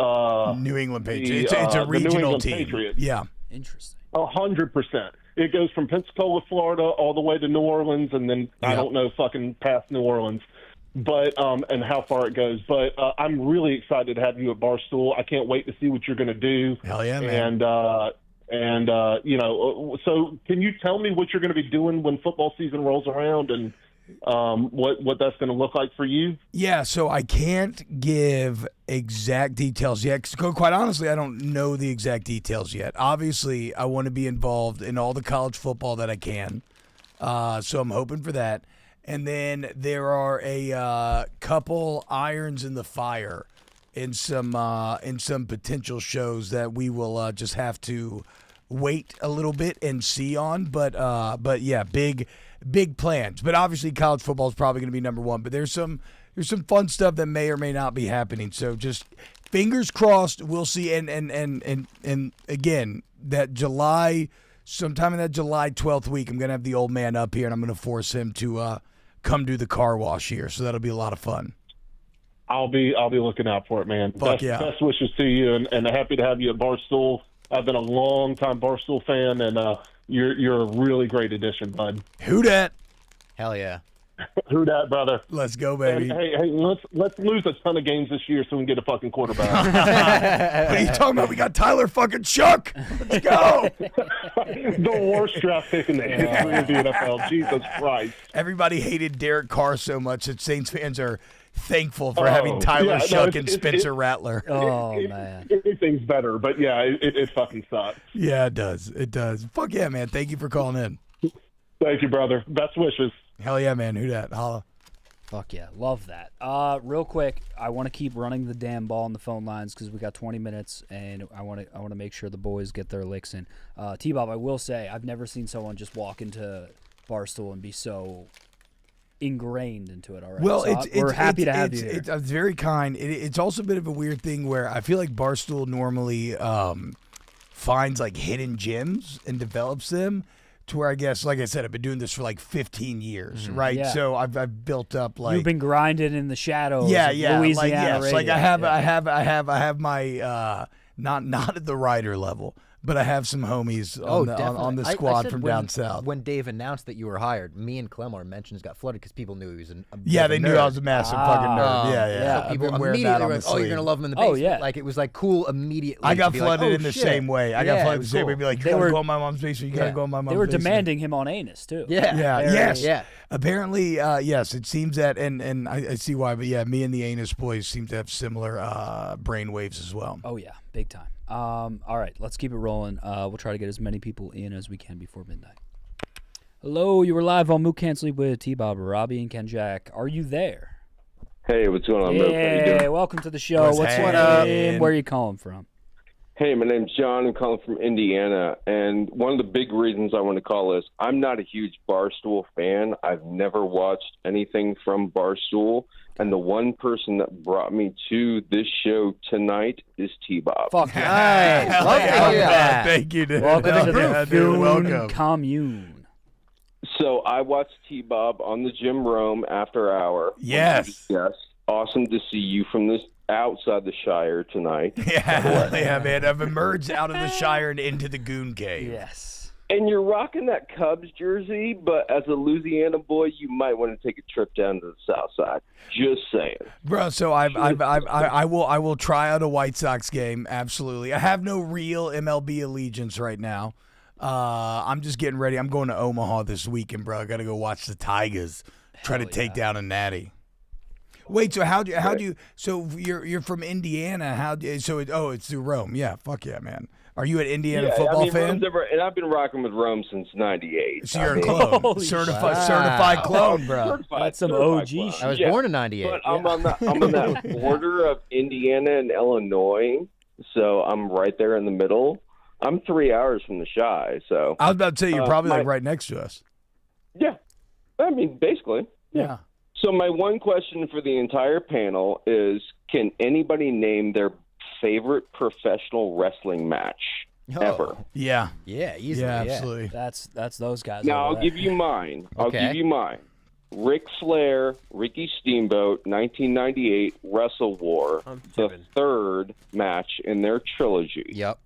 New England Patriots. It's a the New regional England team. Patriots. Yeah. Interesting. 100%. It goes from Pensacola, Florida, all the way to New Orleans, and then I don't know fucking past New Orleans, but and how far it goes. But I'm really excited to have you at Barstool. I can't wait to see what you're going to do. Hell yeah, man. And you know, so can you tell me what you're going to be doing when football season rolls around, and what that's going to look like for you? Yeah, so I can't give exact details yet. 'Cause quite honestly, I don't know the exact details yet. Obviously, I want to be involved in all the college football that I can. So I'm hoping for that. And then there are a couple irons in the fire in some potential shows that we will just have to wait a little bit and see on. But yeah, big plans. But obviously, college football is probably going to be number one. But there's some fun stuff that may or may not be happening. So just fingers crossed. We'll see. And again, that July, sometime in that July 12th week, I'm going to have the old man up here, and I'm going to force him to come do the car wash here. So that'll be a lot of fun. I'll be looking out for it, man. Best wishes to you, and happy to have you at Barstool. I've been a long time Barstool fan, and you're a really great addition, bud. Who dat? Hell yeah. Who dat, brother? Let's go, baby. And, hey, let's lose a ton of games this year so we can get a fucking quarterback. What are you talking about? We got Tyler fucking Chuck. Let's go. The worst draft pick in the history of the NFL. Jesus Christ. Everybody hated Derek Carr so much that Saints fans are thankful for having Tyler Shuck and Spencer Rattler. Man. Anything's better, but yeah, it fucking sucks. Yeah, it does. It does. Fuck yeah, man. Thank you for calling in. Thank you, brother. Best wishes. Hell yeah, man. Who dat? Holla. Fuck yeah, love that. Real quick, I want to keep running the damn ball on the phone lines because we got 20 minutes, and I want to make sure the boys get their licks in. T-Bob, I will say I've never seen someone just walk into Barstool and be so ingrained into it already. Well, So we're happy to have you here. It's very kind. It's also a bit of a weird thing where I feel like Barstool normally finds like hidden gems and develops them. To where I guess, like I said, I've been doing this for like 15 years, right? Yeah. So I've built up like You've been grinding in the shadows. yeah, of yeah, Louisiana like radio. I have my not at the writer level, but I have some homies on the squad from down south. When Dave announced that you were hired, me and Clem, our mentions got flooded because people knew he was a Yeah, they nerd. knew I was a massive fucking nerd. Yeah. So I've people been wearing immediately that on were the like, "Oh, you're sleeve. gonna love him in the Oh, basement." yeah. Like it was like cool immediately. I got to be like, flooded "Oh, in the shit." same way. I Yeah, got it flooded was the same way. cool. Be like, you They gotta were- go in my mom's basement. You gotta go in my mom's They were basement. demanding him on Anus too. Yeah. Yes. Apparently, yes. It seems that, and I see why. But yeah, me and the Anus boys seem to have similar brain waves as well. Oh yeah, big time. All right, let's keep it rolling. We'll try to get as many people in as we can before midnight. Hello, you were live on Mook Can't Sleep with T-Bob, Robbie, and Kenjac. Are you there? Hey, what's going on, Mook? How you Yeah, doing? welcome to the show. What's your name? Where are you calling from? Hey, my name's John. I'm calling from Indiana, and one of the big reasons I want to call is I'm not a huge Barstool fan. I've never watched anything from Barstool, and the one person that brought me to this show tonight is T-Bob. Fuck yeah. Nice. Love to hear that. Thank you, dude. Welcome to Yeah, the dude, Goon welcome. Commune. So I watched T-Bob on the Jim Rome after hour. Yes. Yes. Awesome to see you from this outside the Shire tonight. Yeah, man. I've emerged out of the Shire and into the Goon Cave. Yes. And you're rocking that Cubs jersey, but as a Louisiana boy, you might want to take a trip down to the South Side. Just saying, Bro, so I will try out a White Sox game. Absolutely. I have no real MLB allegiance right now. I'm just getting ready. I'm going to Omaha this weekend, bro. I got to go watch the Tigers try to take down a natty. Wait, so how do you? So you're from Indiana? it's through Rome? Yeah, fuck yeah, man. Are you an Indiana football fan? Rome's and I've been rocking with Rome since '98. So you're a clone, certified clone, bro. That's some OG clone. shit. I was born in '98. But I'm on that border of Indiana and Illinois, so I'm right there in the middle. I'm 3 hours from the Chi, so I was about to say you're probably like right next to us. Yeah, I mean basically. Yeah. So my one question for the entire panel is: can anybody name their favorite professional wrestling match ever? Yeah. Yeah, easily. Yeah, absolutely. That's those guys. Now over I'll there. give you mine. Okay. Ric Flair, Ricky Steamboat, 1998 Wrestle War, the third match in their trilogy. Yep.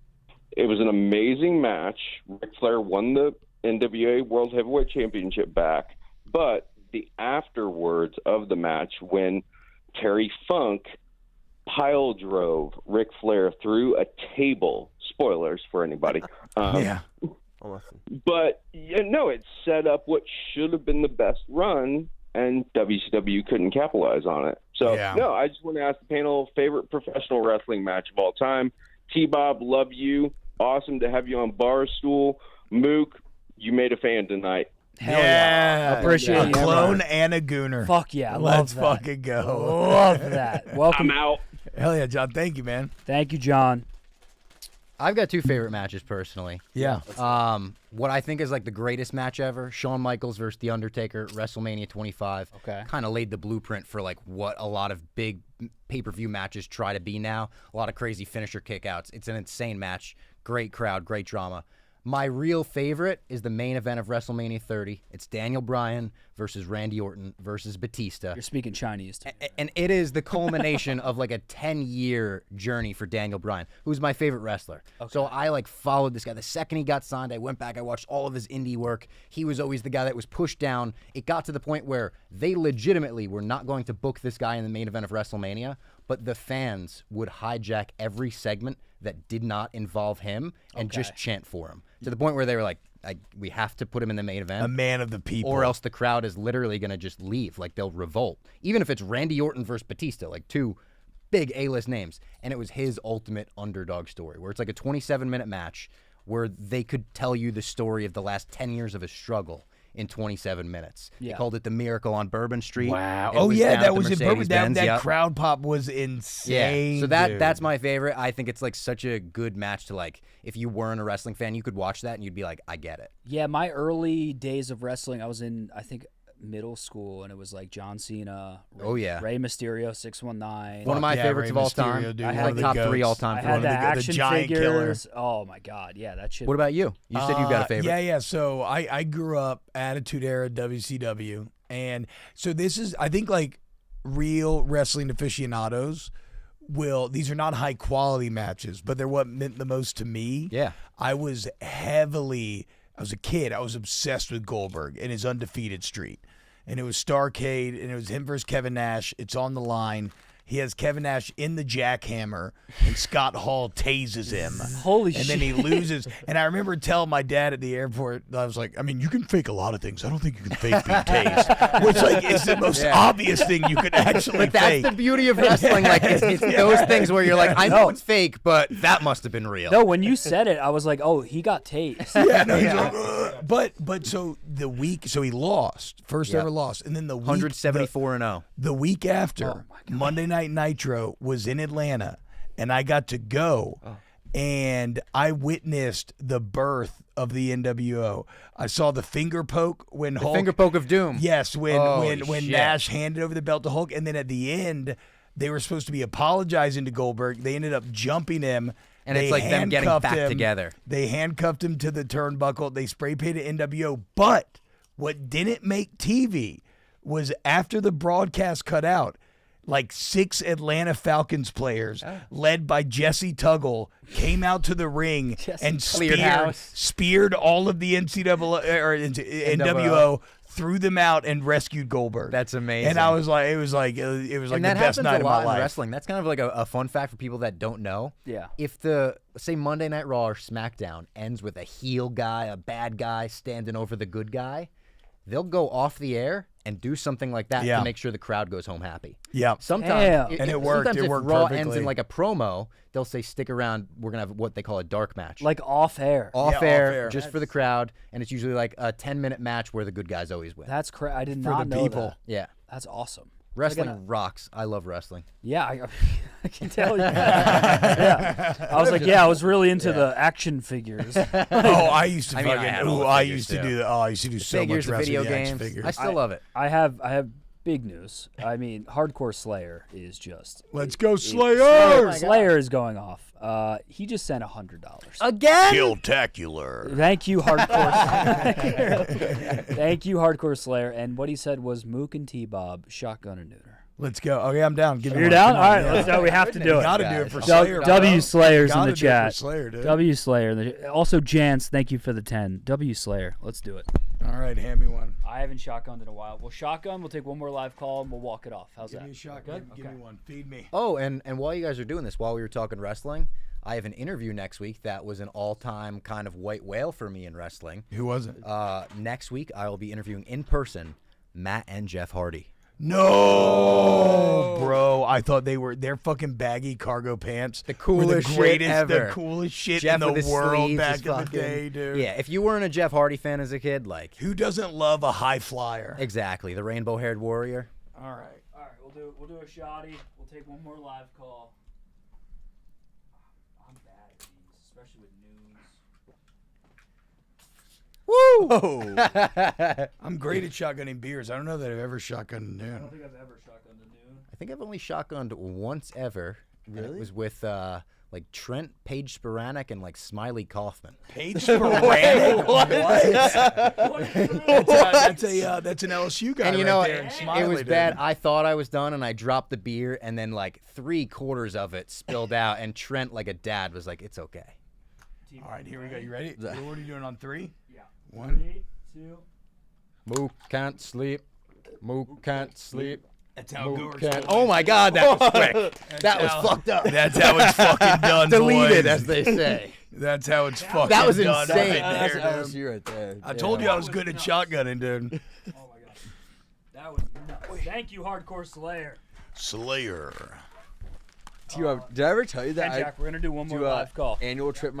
It was an amazing match. Ric Flair won the NWA World Heavyweight Championship back, but the afterwards of the match when Terry Funk pile drove Ric Flair through a table. Spoilers for anybody. Yeah. But it set up what should have been the best run, and WCW couldn't capitalize on it. So I just want to ask the panel favorite professional wrestling match of all time. T-Bob, love you. Awesome to have you on Barstool. Mook, you made a fan tonight. Hell yeah. Appreciate a you. clone and a gooner. Fuck yeah. Let's love that. fucking go. Love that. Welcome. I'm out. Hell yeah, John. Thank you, man. Thank you, John. I've got two favorite matches personally. Yeah. What I think is like the greatest match ever, Shawn Michaels versus The Undertaker, WrestleMania 25. Okay. Kind of laid the blueprint for like what a lot of big pay-per-view matches try to be now. A lot of crazy finisher kickouts. It's an insane match. Great crowd, great drama. My real favorite is the main event of WrestleMania 30. It's Daniel Bryan versus Randy Orton versus Batista. You're speaking Chinese to me. And it is the culmination of like a 10-year journey for Daniel Bryan, who's my favorite wrestler. Okay. So I like followed this guy. The second he got signed, I went back, I watched all of his indie work. He was always the guy that was pushed down. It got to the point where they legitimately were not going to book this guy in the main event of WrestleMania, but the fans would hijack every segment that did not involve him and just chant for him. To the point where they were like, we have to put him in the main event. A man of the people. Or else the crowd is literally going to just leave. Like, they'll revolt. Even if it's Randy Orton versus Batista, like two big A-list names. And it was his ultimate underdog story, where it's like a 27-minute match where they could tell you the story of the last 10 years of his struggle in 27 minutes. Yeah. They called it the Miracle on Bourbon Street. Wow. It was down at that the was in Bourbon. Mercedes-Benz, That yep. crowd pop was insane. Yeah, so dude. that's my favorite. I think it's like such a good match to like, if you weren't a wrestling fan, you could watch that and you'd be like, I get it. Yeah, my early days of wrestling, I was in, I think, middle school, and it was like John Cena. Oh, yeah. Rey Mysterio, 619. One of my favorites of all time. I had like top 3 all time. I had the the action giant figures. Oh my god, yeah, that shit. What about you? You said you got a favorite. Yeah. So I grew up Attitude Era WCW, and so this is, I think, like real wrestling aficionados these are not high quality matches, but they're what meant the most to me. Yeah. I was a kid, I was obsessed with Goldberg and his undefeated streak. And it was Starrcade, and it was him versus Kevin Nash. It's on the line. He has Kevin Nash in the jackhammer, and Scott Hall tases him. Holy shit. And shit. then he loses. And I remember telling my dad at the airport, I was like, I mean, you can fake a lot of things. I don't think you can fake being tased. Which, like, is the most obvious thing you could actually But that's fake. the beauty of wrestling. Like, it's those things where you're like, I know it's fake, but that must have been real. No, when you said it, I was like, oh, he got tased. Yeah, no, he's like, ugh. But so he lost, first ever loss, and then the week 174-0. The week after, Monday Night Nitro was in Atlanta, and I got to go, and I witnessed the birth of the NWO. I saw the finger poke when The Hulk, finger poke of doom. Yes, when shit. Nash handed over the belt to Hulk, and then at the end, they were supposed to be apologizing to Goldberg. They ended up jumping him. And it's like them getting handcuffed back him. together. They handcuffed him to the turnbuckle. They spray painted NWO. But what didn't make TV was after the broadcast cut out, like 6 Atlanta Falcons players, led by Jesse Tuggle, came out to the ring and speared all of the NWO, threw them out, and rescued Goldberg. That's amazing. And I was like, it was like the And that best happens night a of lot my in life. wrestling. That's kind of like a fun fact for people that don't know. Yeah. If say Monday Night Raw or SmackDown ends with a heel guy, a bad guy standing over the good guy, they'll go off the air and do something like that to make sure the crowd goes home happy. Yeah. Sometimes, and it worked. Sometimes It if worked Raw perfectly. ends in like a promo, they'll say, stick around, we're going to have what they call a dark match. Like off air. Off air, just for the crowd, and it's usually like a 10-minute match where the good guys always win. That's I did For not the know people. that. Yeah. That's awesome. Wrestling rocks. I love wrestling. Yeah, I can tell you. Yeah. I was like, I was really into the action figures. I used to I used to do that. Oh, I used to do so figures, much the video wrestling. games. Figures. I still love it. I have big news. I mean, Hardcore Slayer is just. Let's go, Slayer! Slayer is going off. He just sent $100 again. Killtacular. Thank you, Hardcore. Thank you, Hardcore Slayer. And what he said was Mook and T-Bob, shotgun and neuter. Let's go. Okay, I'm down. Give me You're one. down? Come All on, right, yeah. let's go. We have to do it. Gotta do it for Slayer. W Slayer's in Gotta the do it for chat. Slayer, dude. W Slayer. Also, Jance, thank you for the 10. W Slayer. Let's do it. All right, hand me one. I haven't shotgunned in a while. We'll shotgun. We'll take one more live call, and we'll walk it off. How's Give that? me a shotgun. Give me one. Feed me. Oh, and while you guys are doing this, while we were talking wrestling, I have an interview next week that was an all-time kind of white whale for me in wrestling. Who was it? Next week, I will be interviewing in person Matt and Jeff Hardy. No, bro. I thought their fucking baggy cargo pants. The coolest were the greatest, shit ever. The coolest shit Jeff in the with his world sleeves back is in the fucking- day, dude. Yeah, if you weren't a Jeff Hardy fan as a kid, like Who doesn't love a high flyer? exactly the rainbow-haired warrior. All right. We'll do a shotty. We'll take one more live call. I'm bad at these, especially with noons. Whoa! I'm great at shotgunning beers. I don't know that I've ever shotgunned I noon. don't think I've ever shotgunned a noon. I think I've only shotgunned once ever. And Really? it was with like Trent, Paige Spiranek, and like Smiley Kaufman. Paige Spiranek? What? That's an LSU guy And you right know, there. And Smiley, it was dude. bad. I thought I was done, and I dropped the beer, and then like 3/4 of it spilled out. And Trent, like a dad, was like, "It's okay." All right, here we go. You ready? What are you doing on 3? Yeah. 1. 3, 2. Mook can't sleep. Mook can't sleep. That's how Mook Goers can't. do it. Oh my God, that was quick. That was fucked up. That's how it's fucking done, Deleted, boys. as they say. That's how it's fucking That was done. insane. Right That's there, dude. LSU right there. I told you I was good at shotgunning, dude. Oh my god. That was nuts. Thank you, Hardcore Slayer. Slayer. Did I ever tell you that? Kenjac, we're gonna do one more do a live call. Annual trip,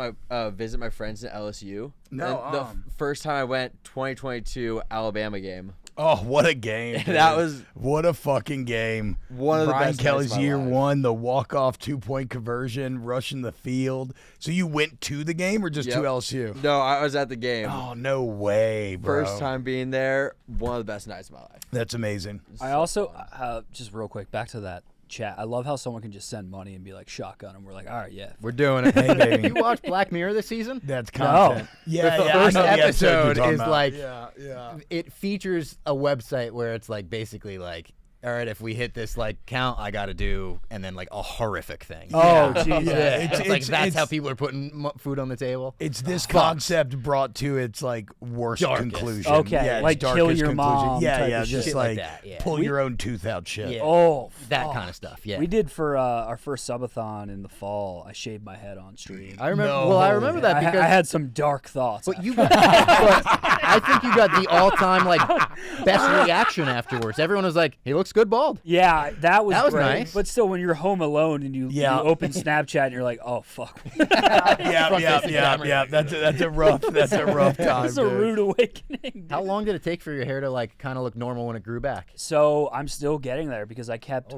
visit my friends at LSU. No, And the first time I went, 2022 Alabama game. Oh, what a game! That was what a fucking game. One of the Brian best Kelly's nights of my year life. one, the walk-off 2-point conversion, rushing the field. So you went to the game or just to Yep. LSU? No, I was at the game. Oh, no way, bro. First time being there, one of the best nights of my life. That's amazing. I also, just real quick, back to that chat. I love how someone can just send money and be like shotgun, and we're like, all right, yeah, We're doing it. Hey, baby. You watch Black Mirror this season? That's content. Yeah, the yeah. first I know the episode you're episode talking is about. like, Yeah. it features a website where it's like basically like, all right, if we hit this like count, I got to do, and then like a horrific thing. Oh, Jesus. Yeah. It's- It's that's how it's- people are putting food on the table. It's this Fuck. concept brought to its like worst Darkest. conclusion. Okay, yeah, its like kill darkest your conclusion. mom Yeah, type yeah, of just shit like, like that, yeah. pull your own tooth out shit. Yeah. Oh, that fuck. kind of stuff. Yeah. We did for our first subathon in the fall. I shaved my head on stream. I remember. No. Well, I remember that because I had some dark thoughts. But you got, but I think you got the all-time like best reaction afterwards. Everyone was like, "He looks good bald." Yeah, that was That was great. nice. But still, when you're home alone and you open Snapchat and you're like, oh fuck. Yeah. That's a rough time. It's a dude. rude awakening. How long did it take for your hair to like kind of look normal when it grew back? So I'm still getting there because I kept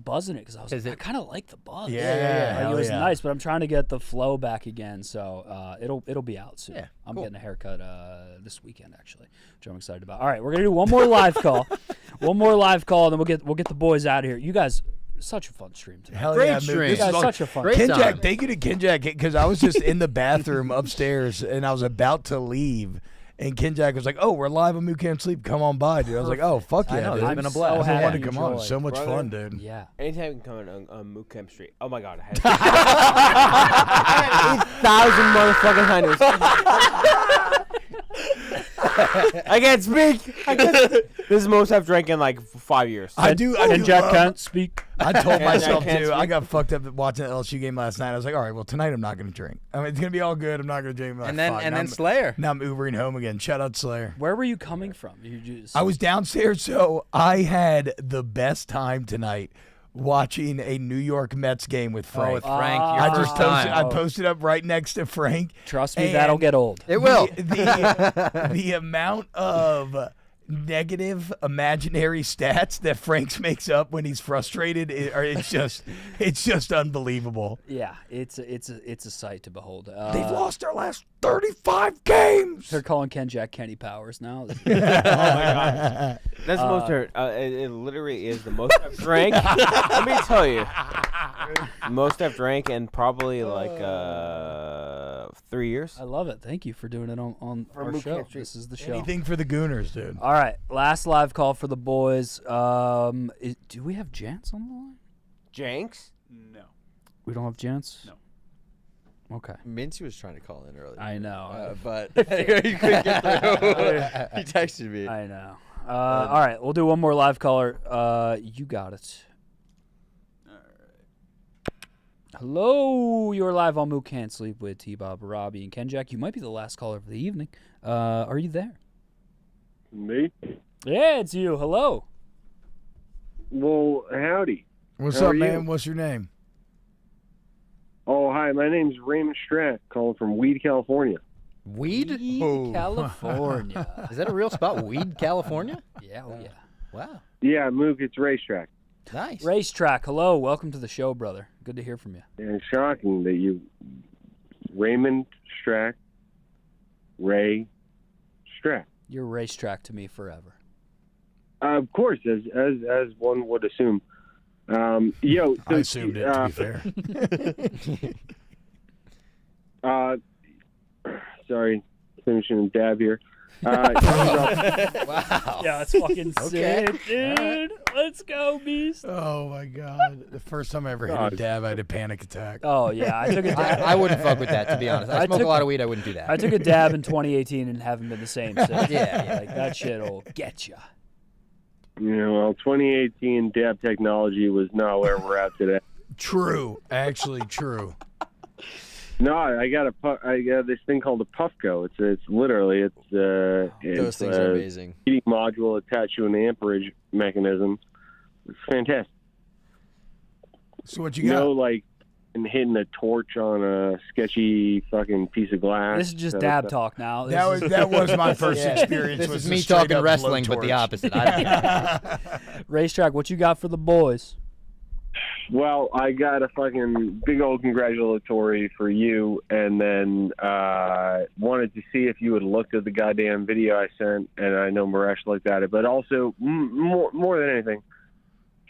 buzzing it because I was Is like, it- I kind of like the buzz. Yeah. Like, hell it was yeah. nice, but I'm trying to get the flow back again. So it'll be out soon. Yeah, I'm cool. getting a haircut this weekend actually, which I'm excited about. All right, we're gonna do one more live call, and then we'll get the boys out of here. You guys, such a fun stream today. Hell Great yeah, stream. man. You This guys, is such a fun. Great time. Kenjac, thank you to Kenjac because I was just in the bathroom upstairs and I was about to leave. And Kenjac was like, "Oh, we're live on Mook Can't Sleep. Come on by, dude." I was like, "Oh, fuck yeah, I know, dude. it's been a so blast. I happy wanted you to come on. enjoyed. So much Brother. fun, dude. Yeah. Anytime you can come on Mook Camp Street. Oh my God, I had 8,000 motherfucking hunters. I can't speak. This is the most I've drank in like 5 years. I do. And Jack can't speak. I told myself can't too. speak. I got fucked up watching the LSU game last night. I was like, "All right, well tonight I'm not going to drink. I mean, it's going to be all good. I'm not going to drink." I'm like, And then "Fuck." and Now then I'm- Slayer. Now I'm Ubering home again. Shout out Slayer. Where were you coming from? You just. I was downstairs, so I had the best time tonight watching a New York Mets game with Frank. with Frank, your I first just posted, time. I posted up right next to Frank. Trust me, and that'll get old. It will. The amount of negative imaginary stats that Frank makes up when he's frustrated, it's just unbelievable. Yeah, it's a sight to behold. They've lost their last 35 games. They're calling Kenjac Kenny Powers now. Oh my God. That's the most hurt. It literally is the most I've drank. Let me tell you. Most I've drank in probably like 3 years. I love it. Thank you for doing it on our Mook show. Camp Street. This is the show. Anything for the Gooners, dude. All right, last live call for the boys. Do we have Jance on the line? Janks? No. We don't have Jance? No. Okay. Mincy was trying to call in earlier. I know. But you couldn't get through. He texted me. I know. All right, we'll do one more live caller. You got it. Hello, you're live on Mook Can't Sleep with T-Bob, Robbie, and Kenjac. You might be the last caller of the evening. Are you there? Me? Yeah, it's you. Hello. Well, howdy. What's How up, are man? you? What's your name? Oh, hi. My name's Raymond Strack, calling from Weed, California. Weed? California. Is that a real spot? Weed, California? Yeah, oh yeah. Wow. Yeah, Mook, it's racetrack. Nice. Racetrack. Hello, welcome to the show, brother. Good to hear from you. And it's shocking that you, Raymond Strack, Ray Strack. You're racetrack to me forever. Of course, as one would assume. So, I assumed it, to be fair. Sorry, finishing a dab here. Wow. Yeah, that's fucking Okay. sick, dude. Let's go, beast. Oh, my God. The first time I ever hit a dab, I had a panic attack. Oh, yeah. I took a dab. I wouldn't fuck with that, to be honest. I smoke took- a lot of weed. I wouldn't do that. I took a dab in 2018 and haven't been the same since. Yeah. Like, that shit'll get ya. Well, 2018 dab technology was not where we're at today. True. Actually, true. No, I got this thing called a Puffco. It's literally Those things are a amazing. heating module attached to an amperage mechanism. It's fantastic. So what you got? No, like hitting a torch on a sketchy fucking piece of glass. This is just dab talk now. That was my first experience. This was is me the straight talking up wrestling, but the blowtorch. opposite. Racetrack, what you got for the boys? Well, I got a fucking big old congratulatory for you, and then wanted to see if you had looked at the goddamn video I sent, and I know Maresh looked at it, but also more than anything,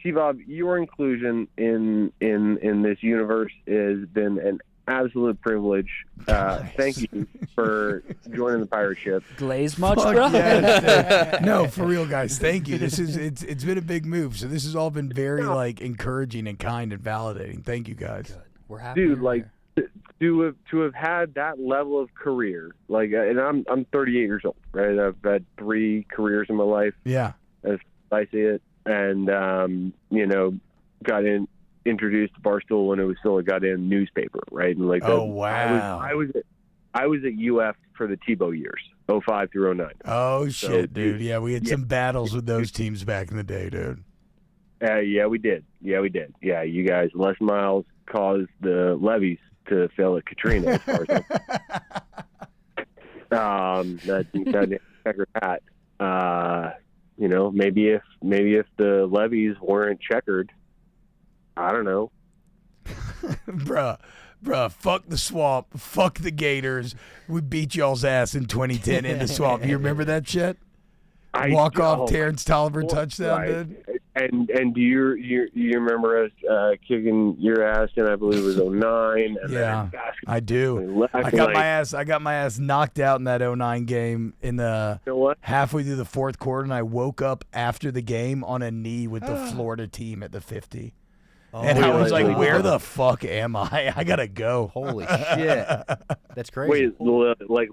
T-Bob, your inclusion in this universe has been an absolute privilege. Thank you for joining the pirate ship. Glaze much, Fuck bro? yes, dude. No, for real, guys. Thank you. It's been a big move. So this has all been very encouraging and kind and validating. Thank you, guys. Good. We're happy. Dude, to have had that level of career, and I'm 38 years old, right? I've had 3 careers in my life. Yeah, as I see it, and got introduced to Barstool when it was still a goddamn newspaper, right? And wow. I was at UF for the Tebow years, 05 through 09. Oh shit, dude. Yeah, we had some battles with those teams back in the day, dude. Yeah, we did. Yeah, you guys, Les Miles caused the levees to fail at Katrina, as far as that checker hat. Maybe if the levees weren't checkered, I don't know. Bruh, fuck the swamp, fuck the Gators. We beat y'all's ass in 2010 in the swamp. You remember that shit? Walk off Terrence Tolliver touchdown, right. dude. And do you remember us kicking your ass in, I believe it was 09? And yeah, I do. I got my ass knocked out in that 09 game in the halfway through the fourth quarter, and I woke up after the game on a knee with the Florida team at the 50. And I was like, where the fuck am I? I gotta go. Holy shit. That's crazy. Wait,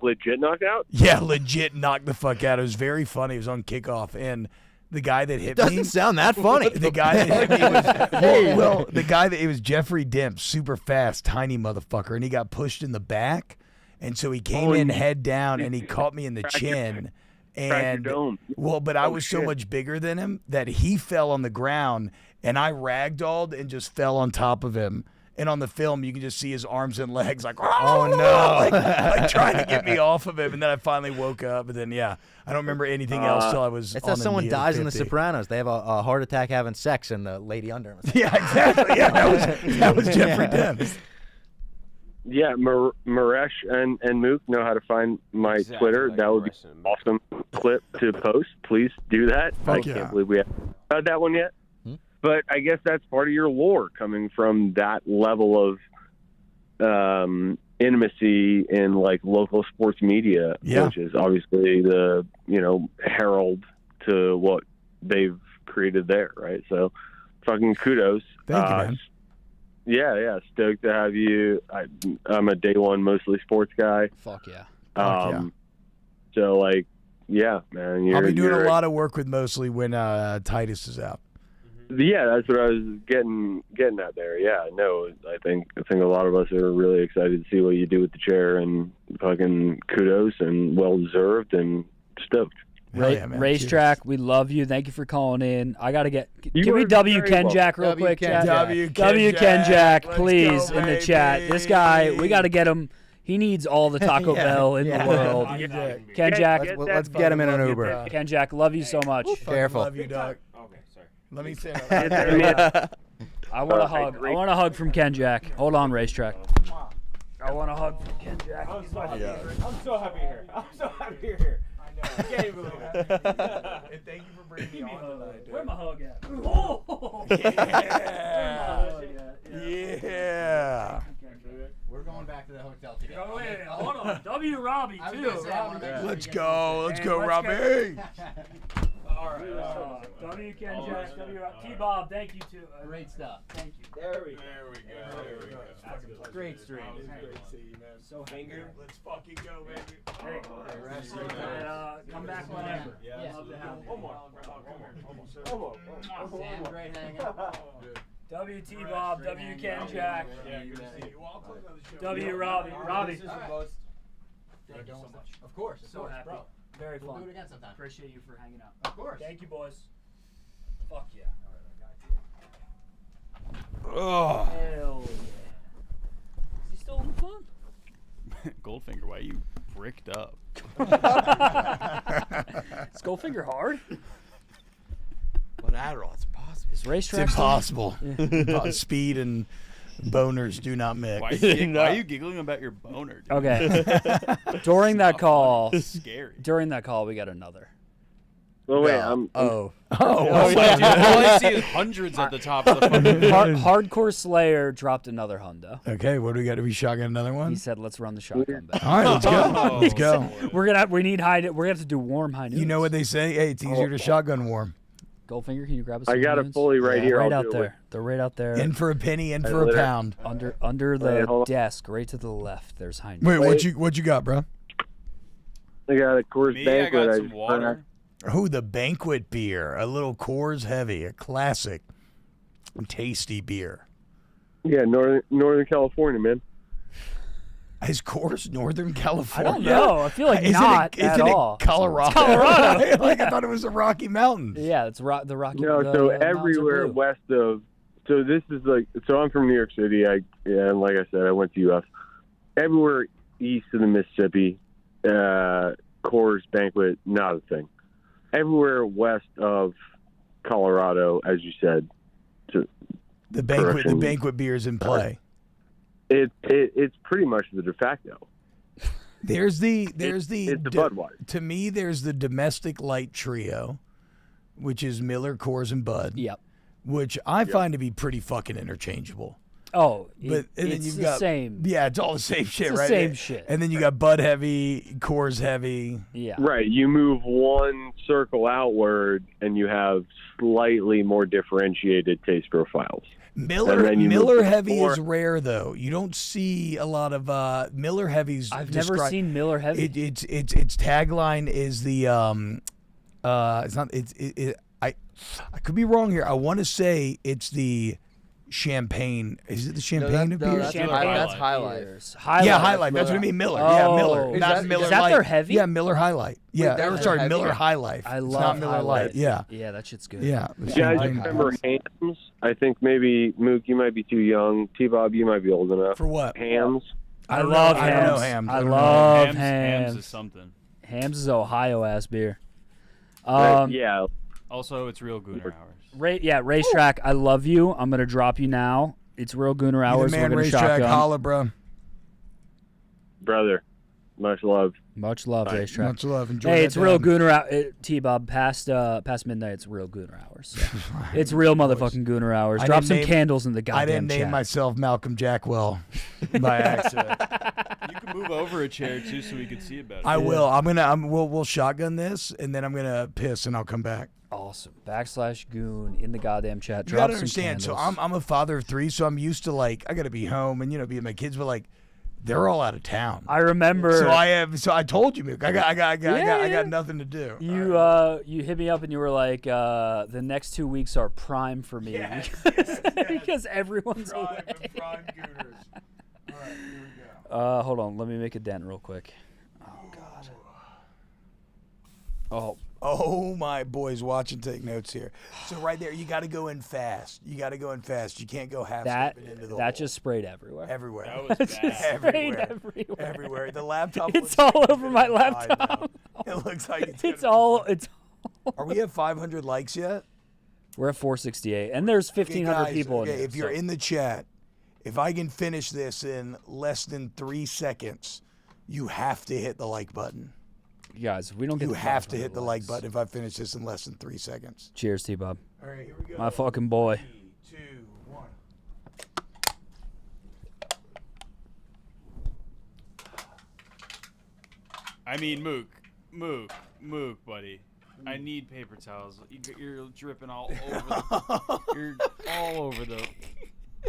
legit knocked out? Yeah, legit knocked the fuck out. It was very funny. It was on kickoff, and the guy that hit me doesn't sound that funny. The guy that hit me was it was Jeffrey Demps, super fast, tiny motherfucker, and he got pushed in the back, and so he came in head down, and he caught me in the chin. And but I was so much bigger than him that he fell on the ground, and I ragdolled and just fell on top of him. And on the film, you can just see his arms and legs like, oh no, like trying to get me off of him. And then I finally woke up. And then, I don't remember anything else till I was It's on how the someone knee dies at in The 50. Sopranos. They have a heart attack having sex, and the lady under him. Yeah, exactly. Yeah, that was Jeffrey Demps. Yeah, Maresh and Mook know how to find my Twitter. That would be an awesome clip to post. Please do that. I can't believe we haven't had that one yet. But I guess that's part of your lore, coming from that level of intimacy in local sports media, which is obviously the herald to what they've created there, right? So, fucking kudos. Thank you, man. Yeah, stoked to have you. I'm a day one mostly sports guy. Fuck yeah. So yeah, man. I'll be doing a lot of work with mostly when Titus is out. Yeah, that's what I was getting at there. Yeah, no, I think a lot of us are really excited to see what you do with the chair, and fucking kudos and well deserved and stoked. Racetrack, we love you. Thank you for calling in. I gotta get. Can we W Kenjac real quick? W Kenjac, please, in the chat. This guy, we gotta get him. He needs all the Taco Bell in the world. Kenjac, let's get him in an Uber. Kenjac, love you so much. Careful. Love you, dog. Let me say I want a hug. I want a hug from Kenjac. Hold on, Racetrack. I want a hug from Kenjac. I'm so happy here. I'm so happy here. I know. I can't even believe it. And thank you for bringing me on tonight, dude. Where's my hug at? Oh! Yeah. We're going back to the hotel together. Oh, wait, hold on. W Robbie, too. Let's go, Robbie. All right. W Kenjac, T-Bob, thank you too. Great stuff. Thank you. There we go. Great stream. Great to see you, man. So finger. Let's fucking go, baby. Hey, come back whenever. Yeah. Love to have you. One more. Sam, great hanging out. W T-Bob, W Kenjac, W Robbie. Robbie. Thank you so much. Of course. So happy. Bro. Very fun. We'll do it again sometime. Appreciate you for hanging out. Of course. Thank you, boys. Fuck yeah. Oh. Hell yeah. Goldfinger, why are you bricked up? Is Goldfinger hard? Well, Adderall, it's possible. Is racetrack It's impossible. Speed and boners do not mix. Why are you giggling about your boner? Dude? Okay. During that call, scary. During that call, we got another. Oh wait, Yeah. Oh, yeah, dude, all I see is hundreds at the top of the fucking. Hardcore Slayer dropped another hundo. Okay, what do we got? Do we shotgun another one? He said, "Let's run the shotgun back." All right, let's go. Let's go. We need high. We're gonna have to do warm high noons. You know what they say? Hey, it's easier to shotgun warm. Goldfinger, can you grab us? I got it fully right here. Right I'll out do it. there. They're right out there. In for a penny, in for a pound. Under the desk, right to the left. There's high noons. Wait, what you got, bro? I got a Coors Banquet. I got some water. Oh, the banquet beer. A little Coors Heavy, a classic, tasty beer. Yeah, Northern California, man. Is Coors Northern California? I don't know. I feel like isn't not it, at isn't all. It Colorado. It's Colorado. Like I thought it was the Rocky Mountains. Yeah, it's the Rocky. No, the so mountains are everywhere blue. west of. So this is like. So I'm from New York City. And like I said, I went to UF. Everywhere east of the Mississippi, Coors Banquet, not a thing. Everywhere west of Colorado, as you said, The banquet beer is in play. It's pretty much the de facto. It's the Budweiser. To me, there's the domestic light trio, which is Miller, Coors, and Bud. Yep. Which I find to be pretty fucking interchangeable. Oh, But and then it's you've the got, same. Yeah, it's all the same shit, It's the right? same shit. And then you got Bud Heavy, Coors Heavy. Yeah. Right. You move one circle outward, and you have slightly more differentiated taste profiles. Miller Heavy is rare though. You don't see a lot of Miller Heavies. I've never seen Miller Heavy. Its tagline is the it's not I could be wrong here. I want to say it's the champagne. Is it the champagne of beer? That's High Life. Yeah, High Life. That's what I mean. Miller. Yeah, Miller. Is Not that- Miller is that Light. their heavy? Yeah, Miller High Light. Yeah, that's sorry, heavy? Miller High Life. I It's love not Miller High Light. Life. Yeah. Yeah, that shit's good. Yeah. You guys remember Hams? I think maybe Mook, you might be too young. T-Bob, you might be old enough. For what? Hams. I love I hams. don't know hams. I love Hams. hams. Hams is something. Hams is Ohio ass beer. Yeah. Also, it's real Gooner hours. Racetrack. I love you. I'm gonna drop you now. It's real Gooner hours. Man, We're gonna Racetrack, shotgun. holla, bro. Brother, much love. Much love, Racetrack. Much love. Enjoy Hey, that it's real down. Gooner hours. T-Bob, past midnight, it's real Gooner hours. So. It's real motherfucking Gooner hours. I Drop didn't some name- candles in the goddamn I didn't name chat. myself Malcolm Jackwell by accident. You can move over a chair too, so we can see it better. I will. We'll shotgun this, and then I'm gonna piss, and I'll come back. Awesome. /goon in the goddamn chat. You Drop gotta some understand. So candles. I'm a father of 3, so I'm used to I gotta be home and be with my kids, but they're all out of town. I remember. So I told you, Mook. I got nothing to do. You hit me up and you were like, the next 2 weeks are prime for me because everyone's away. Prime Gooners. All right, here we go. Hold on, let me make a dent real quick. Oh God. Oh, my boys, watch and take notes here. So right there, you got to go in fast. You can't go half stepping into the hole. That just sprayed everywhere. Everywhere. That was bad. Everywhere. The laptop. It's all over my laptop. It looks like It's all. Are we at 500 likes yet? We're at 468, and there's 1,500 guys, people in okay, there. if you're in the chat, if I can finish this in less than 3 seconds, you have to hit the like button. Guys, if we don't get You the have to 500 hit the like button if I finish this in less than 3 seconds. Cheers, T-Bob. All right, here we go. My fucking boy. 3, 2, 1. I mean, Mook, buddy. I need paper towels. You're dripping all over. You're all over the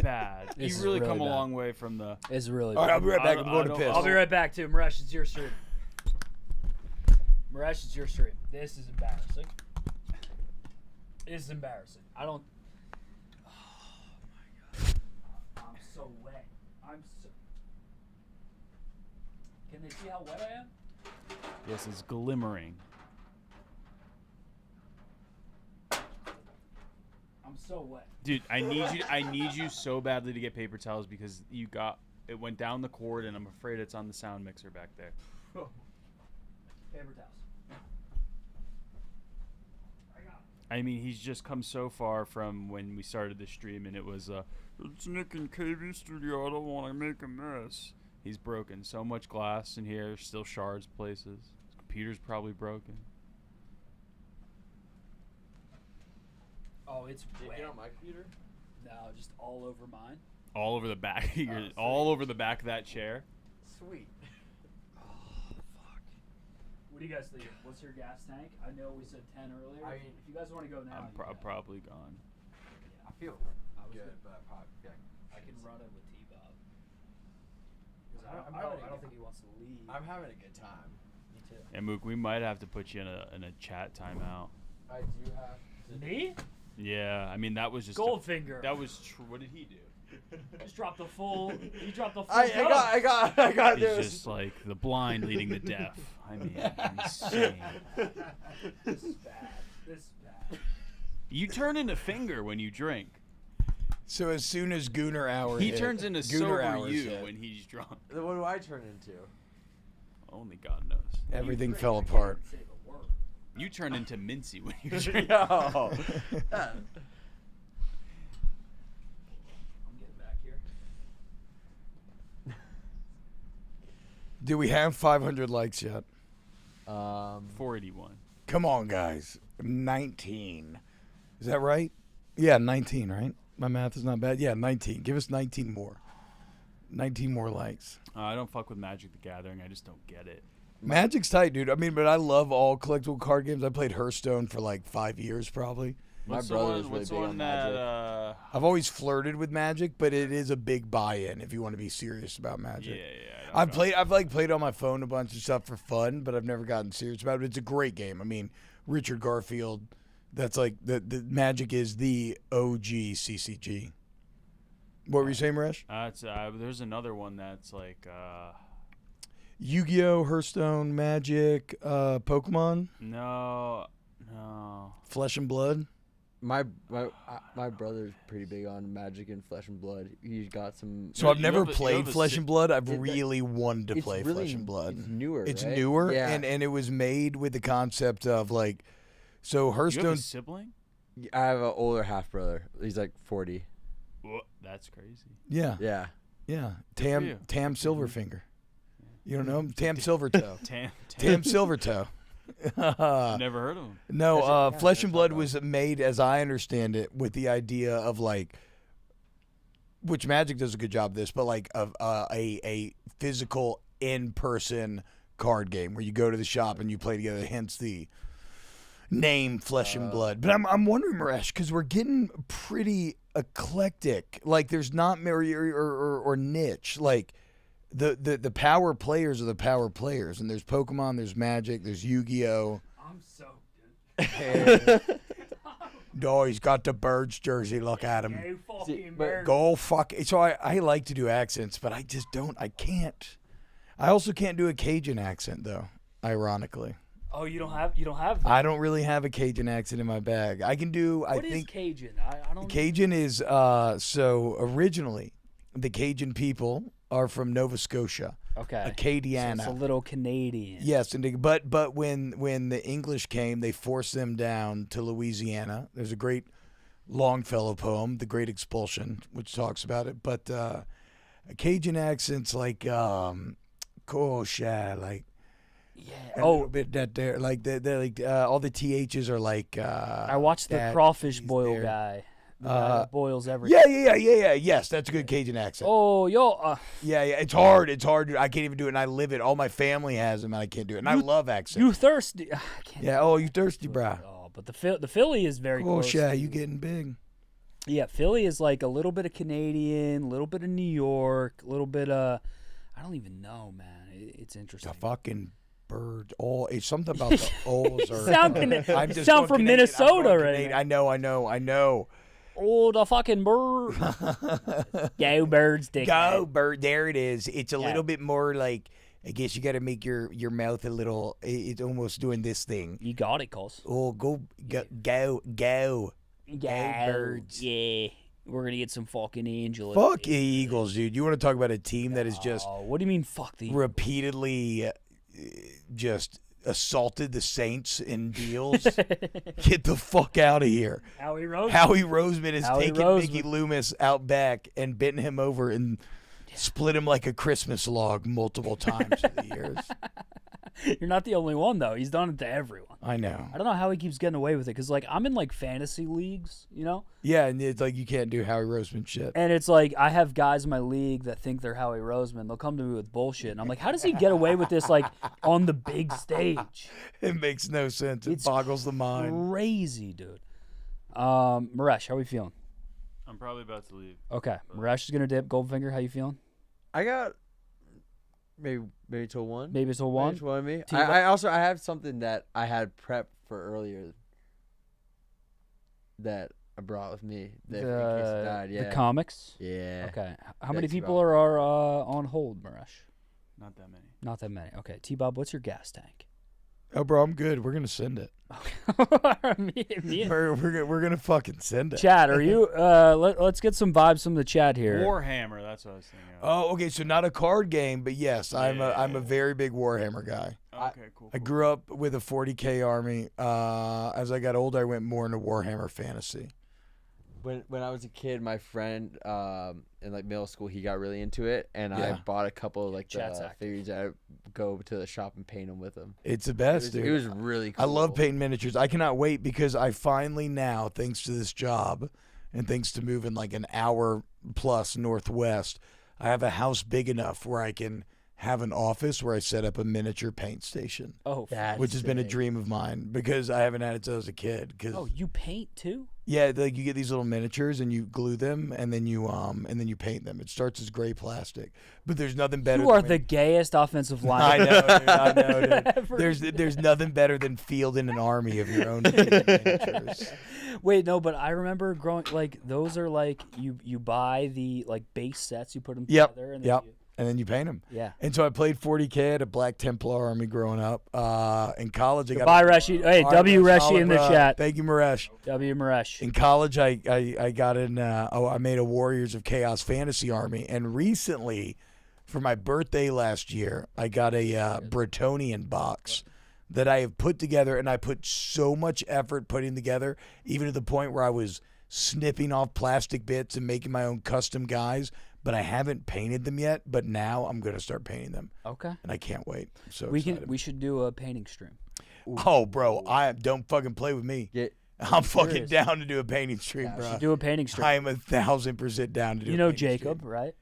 pad. This is You really really come bad. a long way from the. It's really All right, bad. I'll be right back. I'm going to piss. I'll be right back, too. Maresh, it's your stream. Maresh, it's your stream. This is embarrassing. This is embarrassing. I don't. Oh, my God. I'm so wet. Can they see how wet I am? Yes, it's glimmering. I'm so wet. Dude, I need you so badly to get paper towels because you got It went down the cord, and I'm afraid it's on the sound mixer back there. Paper towels. I mean, he's just come so far from when we started the stream, and it was, it's Nick and KB studio, I don't want to make a mess. He's broken so much glass in here, still shards places. His computer's probably broken. Oh, it's Did wet. you get on my computer? No, just all over mine. All over the back. All over the back of that chair. Sweet. What do you guys think? What's your gas tank? I know we said 10 earlier. I mean, if you guys want to go now, I'm probably gone. I feel I was good, good. but I can run it with T-Bob. I I don't think he wants to leave. I'm having a good time. Me too. And Mook, we might have to put you in a chat timeout. I do have to. Me? Yeah, I mean that was just Goldfinger. That was true. What did he do? Just dropped the full. He dropped the full. I got He's this. just like the blind leading the deaf. I mean, insane. This is bad. This is bad. You turn into Finger when you drink. So as soon as Gooner Hour He hit, turns into Gooner sober Hours you hit, when he's drunk. Then what do I turn into? Only God knows. everything fell apart. You turn into Mincy when you drink. Yo. I'm getting back here. Do we have 500 likes yet? 481. Come on, guys. 19. Is that right? Yeah, 19, right? My math is not bad. Yeah, 19. Give us 19 more. 19 more likes. I don't fuck with Magic the Gathering. I just don't get it. Magic's tight, dude. I mean, but I love all collectible card games. I played Hearthstone for like 5 years, probably. My brother's really big on Magic. I've always flirted with Magic, but it is a big buy-in if you want to be serious about Magic. Yeah. I've played on my phone a bunch of stuff for fun, but I've never gotten serious about it. It's a great game. I mean, Richard Garfield. That's like the Magic is the OG CCG. What were you saying, Maresh? There's another one that's like Yu-Gi-Oh, Hearthstone, Magic, Pokemon. No. Flesh and Blood. My brother's pretty big on Magic and Flesh and Blood. He's got some. So I've never played Flesh and Blood. I've really wanted to it's play really- Flesh and Blood. it's newer, It's right? newer, Yeah. and it was made with the concept of like, so You have Hearthstone. a sibling? I have an older half brother. He's like 40. Whoa, that's crazy. Yeah. Yeah. Yeah. Good for you. Tam Silverfinger. You don't know him? Tam Silvertoe. Tam Silvertoe. Never heard of him. No, Flesh and Blood was made, as I understand it, with the idea of like, which Magic does a good job of this, but like a physical in-person card game where you go to the shop and you play together. Hence the name Flesh and Blood. But I'm wondering, Maresh, because we're getting pretty eclectic. Like there's not or niche. Like the power players are the power players, and there's Pokemon, there's Magic, there's Yu-Gi-Oh. I'm so good. Oh, he's got the Birds jersey. Look at him. Hey, fucking bird. Go fuck. So I like to do accents, but I just don't. I can't. I also can't do a Cajun accent though. Ironically, Oh, you don't have that. I don't really have a Cajun accent in my bag. I can do. What I is think Cajun? I don't. Cajun is so originally the Cajun people are from Nova Scotia. Okay. Acadiana. So it's a little Canadian. Yes, and but when the English came, they forced them down to Louisiana. There's a great Longfellow poem, "The Great Expulsion," which talks about it. But Cajun accents like gosh, like a little bit that they're like they're like all the ths are like. I watched the that, crawfish he's boil there. guy. The guy that boils everything. Yeah. Yes, that's a good Cajun accent. Oh, yo. Yeah. It's hard. It's hard. Dude. I can't even do it, and I live it. All my family has them, and I can't do it. And I love accents. You thirsty? I can't. Yeah. Oh, you thirsty, bro? Oh, but the Philly is very Oh, close. yeah. to- You getting big? Yeah, Philly is like a little bit of Canadian, a little bit of New York, a little bit of. I don't even know, man. It's interesting. The fucking birds. Oh, it's something about the O's. Or, Sound going from Canadian. Minnesota I'm going right Canadian. I know. Oh, the fucking bird. Go birds, dick. Go bird. There it is. It's a Yeah. little bit more like. I guess you got to make your mouth a little. It's almost doing this thing. You got it, cuz. Oh, go. Yeah. Birds. Yeah. We're gonna get some fucking Angel. Fuck Eagles, dude. You want to talk about a team that is just what do you mean fuck the Eagles? repeatedly just assaulted the Saints in deals? Get the fuck out of here. Howie Roseman. Howie Roseman has Howie taken Roseman. Mickey Loomis out back and bitten him over and split him like a Christmas log multiple times through the years. You're not the only one though. He's done it to everyone. I know. I don't know how he keeps getting away with it because like I'm in like fantasy leagues, you know. Yeah, and it's like you can't do Howie Roseman shit. And it's like I have guys in my league that think they're Howie Roseman. They'll come to me with bullshit, and I'm like, how does he get away with this like on the big stage? It makes no sense. It boggles the mind. Crazy, dude. Maresh, how are we feeling? I'm probably about to leave. Okay, Maresh is gonna dip. Goldfinger, how you feeling? I got maybe till 1. Maybe till 1. Maybe till 1 me. T-Bob? I have something that I had prepped for earlier that I brought with me. That in case it died. Yeah. The comics. Yeah. Okay. How Yeah, many people T-Bob. are on hold, Maresh? Not that many. Not that many. Okay, T-Bob, what's your gas tank? Oh, bro, I'm good. We're gonna send it. Me and- We're gonna fucking send it. Chad, are you? Let's get some vibes from the chat here. Warhammer, that's what I was thinking of. Oh, okay. So not a card game, but yes, I'm a very big Warhammer guy. Okay, cool. I grew up with a 40K army. As I got older, I went more into Warhammer Fantasy. When I was a kid, my friend in like middle school, he got really into it, and I Yeah. bought a couple of like Chat's the active. figures. I go to the shop and paint them with him. It's the best, dude. It was really cool. I love painting miniatures. I cannot wait because I finally now, thanks to this job and thanks to moving like an hour plus northwest, I have a house big enough where I can have an office where I set up a miniature paint station. Oh, which has been a dream of mine because I haven't had it since I was a kid. Oh, you paint too? Yeah, like you get these little miniatures and you glue them and then you paint them. It starts as gray plastic, but there's nothing better. You are than the gayest offensive line. I know, dude. I know, dude. Ever. There's nothing better than fielding an army of your own miniatures. Wait, no, but I remember growing like those are like you buy the like base sets, you put them Yep. together, and then Yep. you, And then you paint them. Yeah. And so I played 40K at a Black Templar army growing up. In college, I got. Goodbye, Reshi. Hey, All W. right, Reshi solid, in the bro. chat. Thank you, Maresh. W. Maresh. In college, I got in. I made a Warriors of Chaos fantasy army, and recently, for my birthday last year, I got a Bretonian box that I have put together, and I put so much effort putting together, even to the point where I was snipping off plastic bits and making my own custom guys. But I haven't painted them yet. But now I'm gonna start painting them. Okay. And I can't wait. I'm so we excited. should do a painting stream. Oh, bro, I don't fucking play with me. I'm fucking serious. down to do a painting stream, Yeah, we bro. should do a painting stream. I am 1,000% down to do. You a know painting Jacob, stream. right?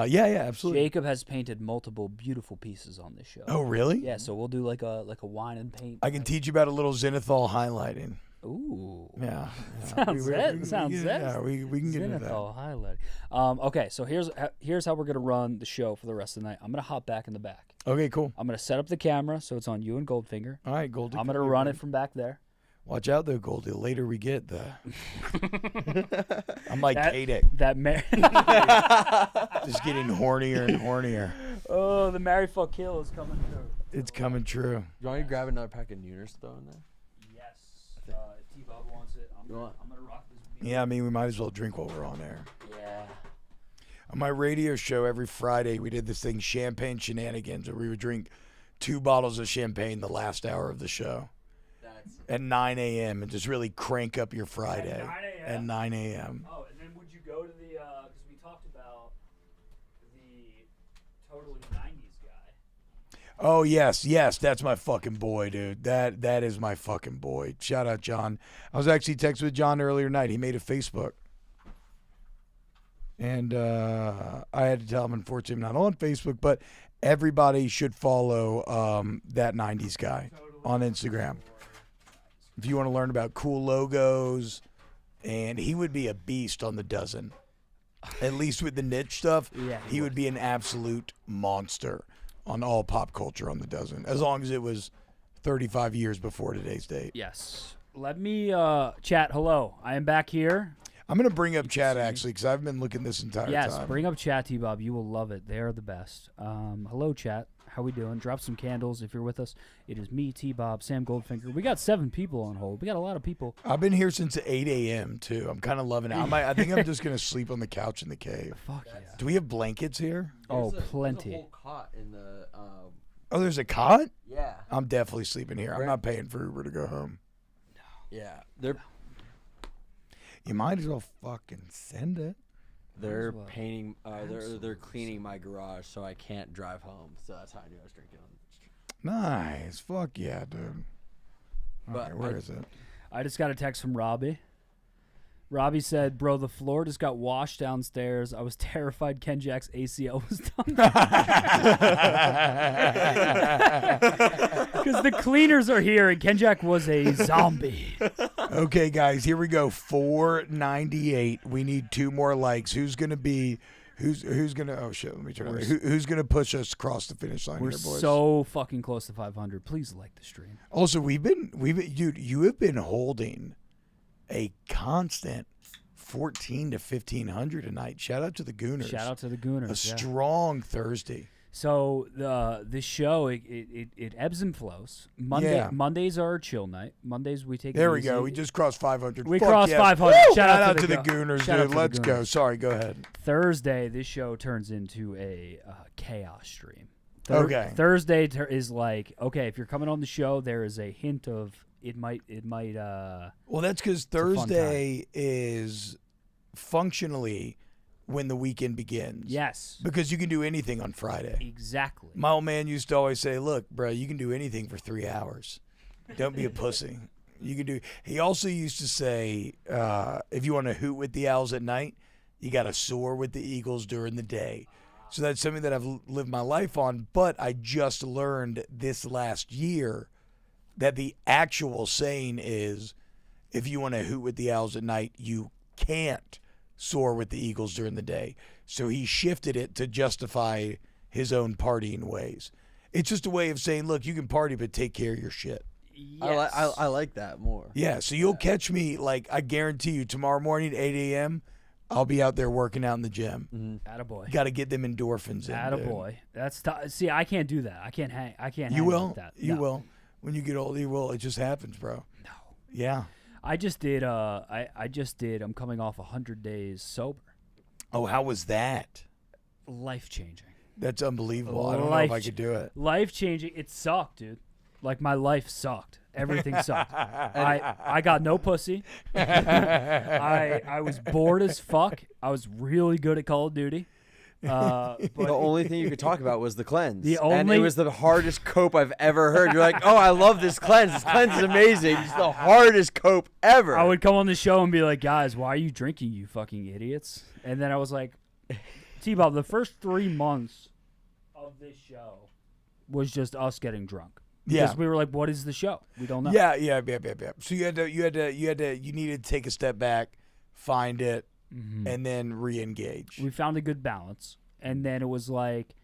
Yeah, absolutely. Jacob has painted multiple beautiful pieces on this show. Oh, really? Yeah, so we'll do like a wine and paint. I can teach you about a little zenithal highlighting. Ooh. Yeah. Sounds sounds yeah, we can get into that. Zenithal highlight. Okay, so here's how we're gonna run the show for the rest of the night. I'm gonna hop back in the back. Okay, cool. I'm gonna set up the camera so it's on you and Goldfinger. All right, Goldie. I'm gonna run it from back there. Watch out, though, Goldie. The later we get, I'm like That- Kadek. That Just getting hornier and hornier. Oh, the Marry Fuck Kill is coming through. It's coming true. You want me to grab another pack of Nooners throw in there? Yes. T-Bob wants it. I'm gonna rock this. Yeah, I mean, we might as well drink while we're on air. Yeah. On my radio show every Friday, we did this thing, Champagne Shenanigans, where we would drink 2 bottles of champagne the last hour of the show at 9 a.m. and just really crank up your Friday at 9 a.m. Oh, and then would you go to the? Because we talked about the totally '90s guy. Oh, yes, that's my fucking boy, dude. That is my fucking boy. Shout out, John. I was actually texting with John earlier tonight. He made a Facebook. And I had to tell him, unfortunately, I'm not on Facebook, but everybody should follow that 90s guy on Instagram. If you want to learn about cool logos, and he would be a beast on the dozen. At least with the niche stuff, Yeah, he would be an absolute monster on all pop culture on the dozen, as long as it was 35 years before today's date. Yes. Let me chat. Hello, I am back here. I'm going to bring up chat, actually, because I've been looking this entire Yes, time. bring up chat, T-Bob. You will love it. They are the best. Hello, chat. How we doing? Drop some candles if you're with us. It is me, T-Bob, Sam Goldfinger. We got 7 people on hold. We got a lot of people. I've been here since 8 a.m. too. I'm kind of loving it. I think I'm just gonna sleep on the couch in the cave. Fuck yeah. Do we have blankets here? Plenty. There's a whole cot in the. Oh, there's a cot? Yeah. I'm definitely sleeping here. I'm Where- not paying for Uber to go home. Yeah, they're You might as well fucking send it. they're painting. They're cleaning my garage, so I can't drive home. So that's how I knew I was drinking on the street. Nice. Fuck yeah, dude. But Okay, where is it? I just got a text from Robbie. Robbie said, "Bro, the floor just got washed downstairs. I was terrified Kenjac's ACL was done because the cleaners are here and Kenjac was a zombie." Okay, guys, here we go. 498. We need 2 more likes. Who's gonna be? Who's gonna? Oh shit! Let me turn. Who's gonna push us across the finish line We're here, boys? so fucking close to 500. Please like the stream. Also, dude, you have been holding a constant 14 to 1500 tonight. Shout out to the Gooners. Shout out to the Gooners. A strong Thursday. So this show it ebbs and flows. Mondays are our chill night. Mondays we take. There it we easy. go. We just crossed 500. We Fuck crossed yes. 500. Woo! Shout out to the Go- Gooners, shout out to dude. the Let's go. Gooners. Sorry, go ahead. Thursday, this show turns into a chaos stream. Okay. Thursday is like, okay, if you're coming on the show, there is a hint of it might. Well, that's because Thursday is functionally when the weekend begins. Yes. Because you can do anything on Friday. Exactly. My old man used to always say, look, bro, you can do anything for 3 hours. Don't be a pussy. You can do. He also used to say, if you want to hoot with the Owls at night, you got to soar with the Eagles during the day. So that's something that I've lived my life on. But I just learned this last year that the actual saying is, if you want to hoot with the Owls at night, you can't soar with the Eagles during the day. So he shifted it to justify his own partying ways. It's just a way of saying, look, you can party, but take care of your shit. Yes. I like that more. Yeah, so you'll catch me, like, I guarantee you, tomorrow morning, 8 a.m., I'll be out there working out in the gym. Attaboy. Got to get them endorphins in. Attaboy. That's see, I can't do that. I can't hang. You will. Like that. You No. will. When you get older, you will. It just happens, bro. No. Yeah. I just did. I'm coming off 100 days sober. Oh, how was that? Life changing. That's unbelievable. I don't know if I could do it. Life changing. It sucked, dude. Like my life sucked. Everything sucked. I got no pussy. I was bored as fuck. I was really good at Call of Duty. But the only thing you could talk about was the cleanse. The and only- it was the hardest cope I've ever heard. You're like, oh, I love this cleanse. This cleanse is amazing. It's the hardest cope ever. I would come on the show and be like, guys, why are you drinking, you fucking idiots? And then I was like, T-Bob, the first 3 months of this show was just us getting drunk. Because Yeah. we were like, what is the show? We don't know. Yeah. So you needed to take a step back, find it, and then re-engage. We found a good balance. And then it was like,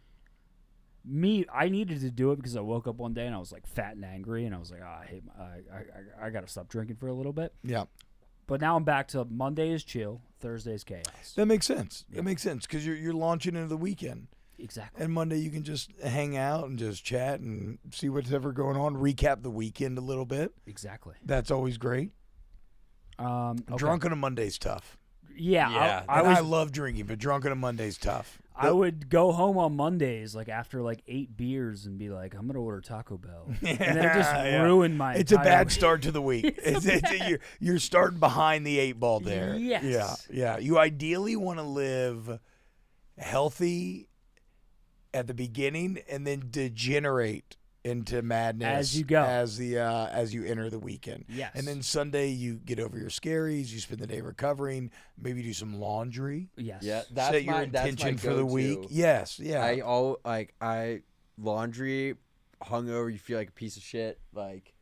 I needed to do it because I woke up one day and I was like fat and angry. And I was like, I got to stop drinking for a little bit. Yeah. But now I'm back to Monday is chill, Thursday is chaos. That makes sense. That makes sense because you're launching into the weekend. Exactly. And Monday you can just hang out and just chat and see what's ever going on. Recap the weekend a little bit. Exactly. That's always great. Okay. Drunk on a Monday's tough. Yeah. I love drinking, but drunk on a Monday's tough. I would go home on Mondays, like after like 8 beers, and be like, "I'm gonna order Taco Bell," and then it just ruined my. It's a entire bad week. start to the week. You're starting behind the 8 ball there. Yes. Yeah. You ideally want to live healthy at the beginning, and then degenerate into madness As you go. as you enter the weekend. Yes. And then Sunday you get over your scaries. You spend the day recovering. Maybe do some laundry. Yes. Yeah, that's Set your my, that's intention my for the go-to. week. Yes. Yeah. I laundry, hungover. You feel like a piece of shit. Like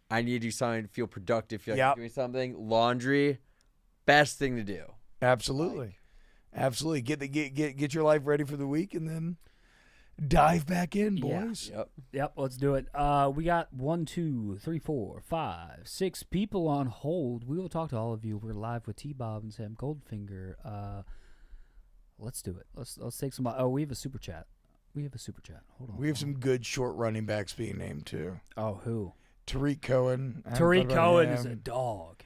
I need to do something to feel productive. Feel like Yep. I'm doing something. Laundry, best thing to do. Absolutely. Absolutely. Get your life ready for the week, and then dive back in, boys. Yep. Let's do it. We got 1, 2, 3, 4, 5, 6 people on hold. We will talk to all of you. We're live with T-Bob and Sam Goldfinger. Let's do it. Let's take some. Oh, we have a super chat. We have a super chat. Hold on. We have some good short running backs being named too. Oh, who? Tariq Cohen. Tariq Cohen is a dog.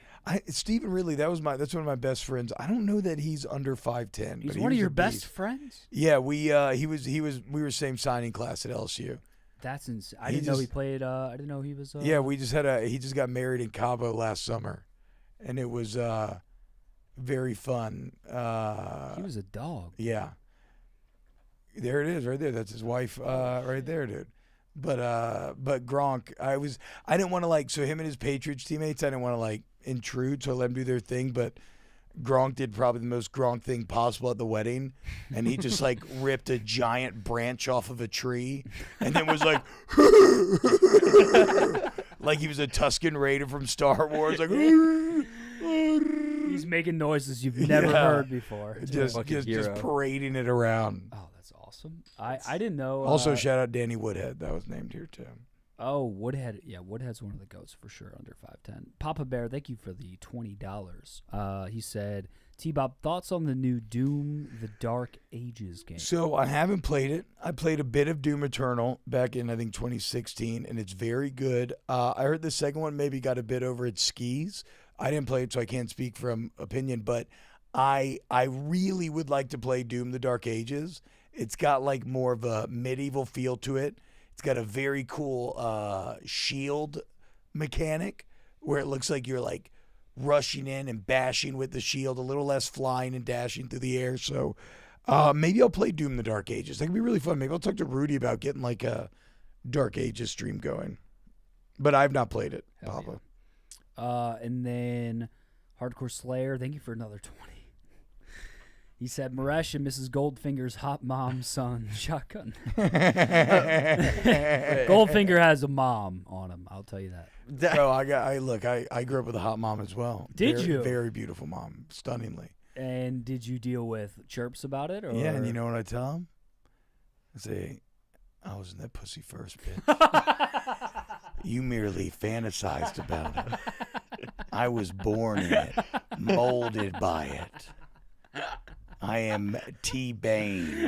Stephen Ridley. That's one of my best friends. I don't know that he's under 5'10". He's but one of was your a best beast. friends. Yeah, we were same signing class at LSU. That's insane. I didn't know he played. I didn't know he was. Yeah, he just got married in Cabo last summer, and it was very fun. He was a dog. Yeah. There it is, right there. That's his wife, right there, dude. But Gronk, I didn't want to so him and his Patriots teammates, I didn't want to intrude, so I let them do their thing. But Gronk did probably the most Gronk thing possible at the wedding, and he just ripped a giant branch off of a tree, and then was like he was a Tusken Raider from Star Wars, He's making noises you've never heard before. Just parading it around. Oh, that's awesome. I didn't know. Also, shout out Danny Woodhead. That was named here too. Oh, Woodhead. Yeah, Woodhead's one of the goats for sure, under 5'10". Papa Bear, thank you for the $20. He said, T-Bob, thoughts on the new Doom The Dark Ages game? So I haven't played it. I played a bit of Doom Eternal back in, I think, 2016, and it's very good. I heard the second one maybe got a bit over its skis. I didn't play it, so I can't speak from opinion, but I really would like to play Doom The Dark Ages. It's got more of a medieval feel to it. It's got a very cool shield mechanic where it looks like you're rushing in and bashing with the shield, a little less flying and dashing through the air. So maybe I'll play Doom The Dark Ages. That could be really fun. Maybe I'll talk to Rudy about getting a Dark Ages stream going. But I've not played it, Papa. Yeah. And then Hardcore Slayer, thank you for another 20. He said, Maresh and Mrs. Goldfinger's hot mom's son shotgun. Goldfinger has a mom on him. I'll tell you that. Bro, I grew up with a hot mom as well. Did you? Very beautiful mom, stunningly. And did you deal with chirps about it? Or? Yeah, and you know what I tell him? I say, I was in that pussy first, bitch. You merely fantasized about it. I was born in it, molded by it. I am T-Bane.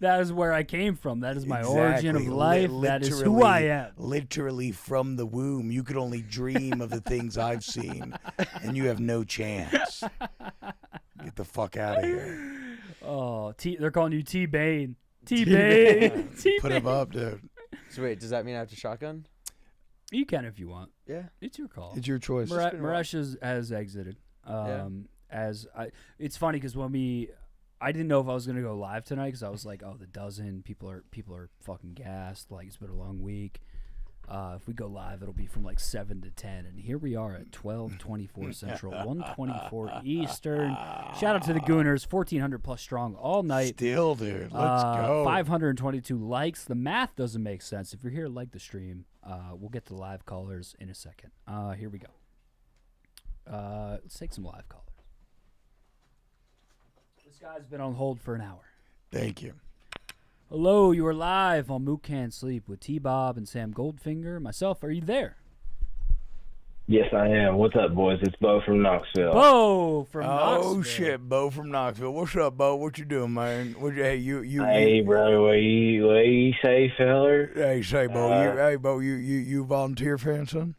That is where I came from. That is my origin of life. That is who I am. Literally from the womb. You could only dream of the things I've seen, and you have no chance. Get the fuck out of here. Oh, they're calling you T-Bane. T-Bane. Put him up, dude. So wait, does that mean I have to shotgun? You can if you want. Yeah. It's your call. It's your choice. Maresh has exited. It's funny because I didn't know if I was gonna go live tonight because I was like, oh, the dozen people are fucking gassed. It's been a long week. If we go live, it'll be from 7 to 10, and here we are at 12:24 Central, 1:24 Eastern. Shout out to the Gooners, 1,400 plus strong all night. Still, dude, let's go. 522 likes. The math doesn't make sense. If you're here, like the stream. We'll get to live callers in a second. Here we go. Let's take some live callers. This guy's been on hold for an hour. Thank you. Hello, you are live on Mook Can't Sleep with T-Bob and Sam Goldfinger. Myself, are you there? Yes, I am. What's up, boys? It's Bo from Knoxville. Bo from Knoxville. Oh shit, Bo from Knoxville. What's up, Bo? What you doing, man? Hey, brother, what you say, feller? Hey, say, Bo. You volunteer for him, son?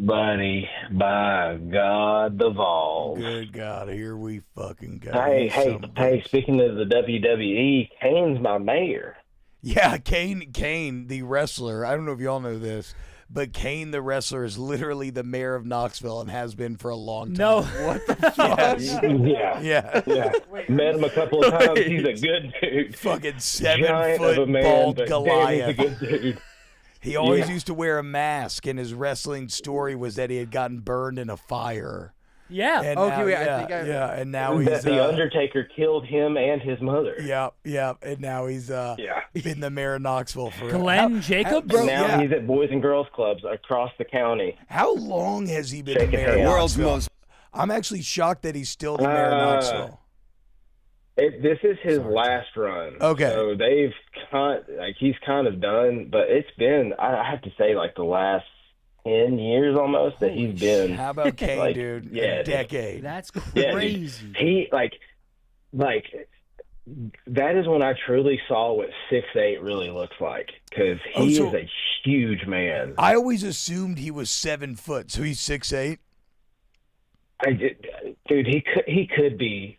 Buddy, by God, the Vols. Good God, here we fucking go. Hey, speaking of the WWE, Kane's my mayor. Yeah, Kane, the wrestler. I don't know if y'all know this, but Kane, the wrestler, is literally the mayor of Knoxville and has been for a long time. No. What the fuck? Yeah. Met him a couple of times. He's a good dude. Fucking Giant 7 foot of a man, bald but Goliath. damn, he's a good dude. He always used to wear a mask, and his wrestling story was that he had gotten burned in a fire. Yeah. And and now he's the Undertaker killed him and his mother. Yeah, and now he's been the mayor of Knoxville for Glenn Jacobs. And now he's at Boys and Girls Clubs across the county. How long has he been the mayor of Knoxville? I'm actually shocked that he's still the mayor of Knoxville. This is his last run. Okay. So he's kind of done, but it's been, I have to say, the last 10 years almost that he's been. How about Kane, dude? Yeah. A decade. That's crazy. Yeah, he, that is when I truly saw what 6'8" really looks like, because he is a huge man. I always assumed he was 7 foot, so he's 6'8". Dude, he could be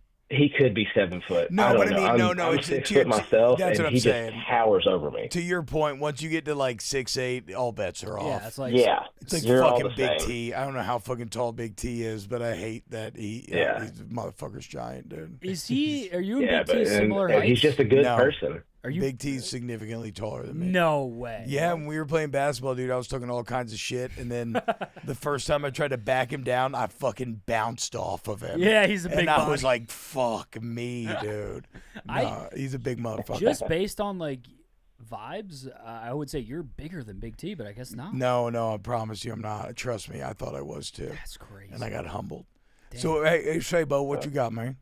7 foot. No, I don't but know. I mean, I'm 6 foot myself, that's and what I'm he saying. just towers over me. To your point, once you get to like 6'8", all bets are off. Yeah, it's like it's like you're all fucking the Big same. T. I don't know how fucking tall Big T is, but I hate that he's motherfucker's giant, dude. Is he? Are you and Yeah, Big T similar heights? he's just a good person. Are you? Big T's significantly taller than me. No way. Yeah, when we were playing basketball, dude, I was talking all kinds of shit, and then the first time I tried to back him down, I fucking bounced off of him. Yeah, he's a big And I was body. like, "Fuck me, dude." Nah, he's a big motherfucker. Just based on like vibes, I would say you're bigger than Big T, but I guess not. No, I promise you, I'm not. Trust me, I thought I was too. That's crazy. And I got humbled. So, hey, Shabo, what you got, man?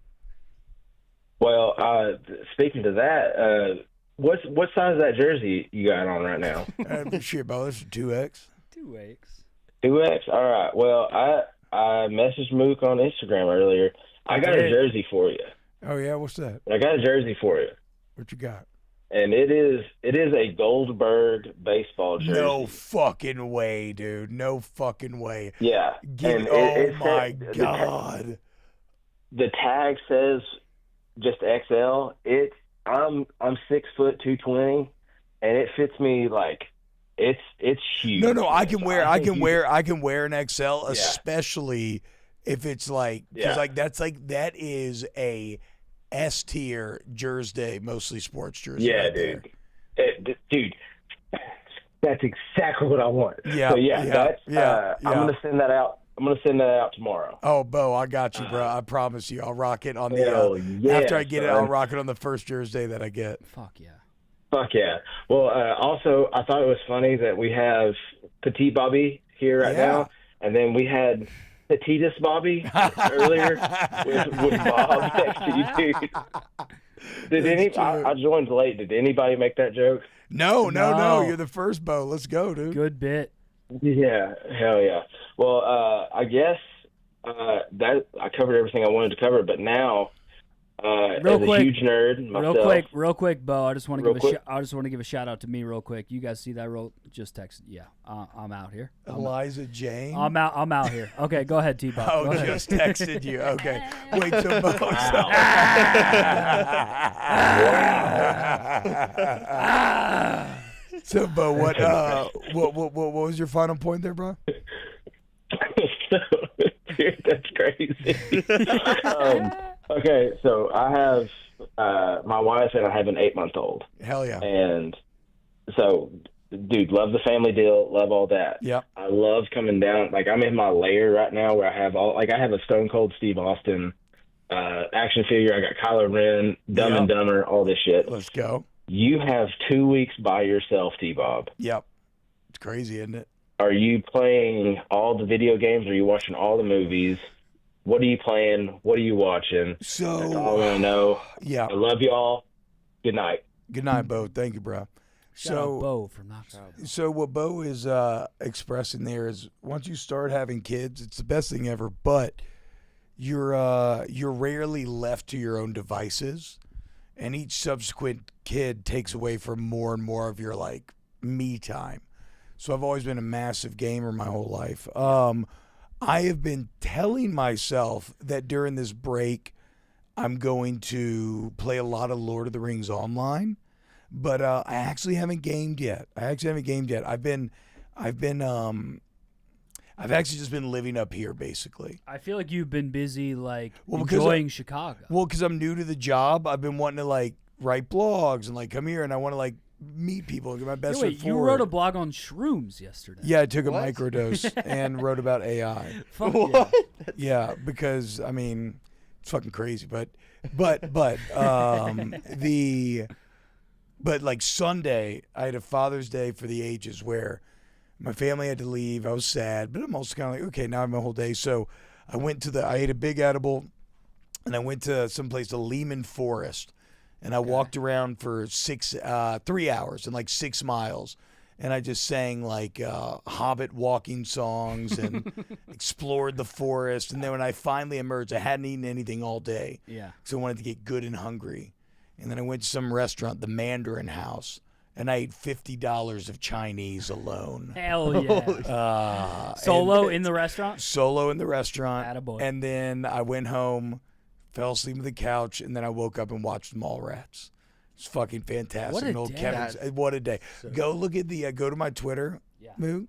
Well, speaking to that, what size is that jersey you got on right now? Shit, bro, this is 2X. 2X. 2X? All right. Well, I messaged Mook on Instagram earlier. I got a jersey for you. Oh, yeah? What's that? I got a jersey for you. What you got? And it is a Goldberg baseball jersey. No fucking way, dude. No fucking way. Yeah. Oh, my God. The tag says just XL. I'm 6 foot 220, and it fits me like it's huge. No, I can wear an XL, especially if it's like, because that is a S tier jersey, mostly sports jersey. Yeah, right dude. Dude, that's exactly what I want. Yeah, So yeah. I'm gonna send that out. I'm gonna send that out tomorrow. Oh, Bo, I got you, bro. I promise you, I'll rock it on the. Hell yeah, after I get it, son. I'll rock it on the first jersey that I get. Fuck yeah. Fuck yeah. Well, also, I thought it was funny that we have Petite Bobby here right now, and then we had Petitus Bobby earlier with Bob next to you, dude. I joined late. Did anybody make that joke? No. You're the first, Bo. Let's go, dude. Good bit. Yeah, hell yeah. Well, I guess that I covered everything I wanted to cover, but now, as a huge nerd myself, real quick, Bo. I just want to give a shout out to me real quick. You guys see that? Just texted. Yeah, I'm out here. Eliza Jane. I'm out here. Okay, go ahead, T-Bob. Oh, just texted you. Okay, wait till Bo. So, Bo, what was your final point there, bro? Dude, that's crazy. Okay, so I have my wife and I have an 8-month-old. Hell yeah! And so, dude, love the family deal, love all that. Yep. I love coming down. Like, I'm in my layer right now where I have I have a Stone Cold Steve Austin action figure. I got Kylo Ren, Dumb and Dumber, all this shit. Let's go. You have 2 weeks by yourself, T-Bob. Yep. It's crazy, isn't it? Are you playing all the video games? Are you watching all the movies? What are you playing? What are you watching? So, that's all I want to know. Yeah. I love y'all. Good night. Good night, Bo. Thank you, bro. Shout out Bo from Knoxville. So what Bo is expressing there is once you start having kids, it's the best thing ever, but you're rarely left to your own devices. And each subsequent kid takes away from more and more of your like me time. So I've always been a massive gamer my whole life. I have been telling myself that during this break, I'm going to play a lot of Lord of the Rings online, but I actually haven't gamed yet. I've actually just been living up here, basically. I feel like you've been busy, enjoying Chicago. Well, because I'm new to the job, I've been wanting to, write blogs and, come here, and I want to, meet people and get my best foot forward. You wrote a blog on shrooms yesterday. Yeah, I took a microdose and wrote about AI. Fuck yeah, because, it's fucking crazy. But Sunday, I had a Father's Day for the ages where my family had to leave. I was sad, but I'm also kind of okay, now I have my whole day. So I ate a big edible, and I went to someplace, to Lehman Forest, and I walked around for 3 hours and 6 miles. And I just sang Hobbit walking songs and explored the forest. And then when I finally emerged, I hadn't eaten anything all day. Yeah. So I wanted to get good and hungry. and then I went to some restaurant, the Mandarin House, and I ate $50 of Chinese alone. Hell yeah. Solo in the restaurant? Solo in the restaurant. Attaboy. And then I went home, fell asleep on the couch, and then I woke up and watched Mallrats. It's fucking fantastic. What a And old day. Kevin's, what a day. Go look at the, go to my Twitter, Mook,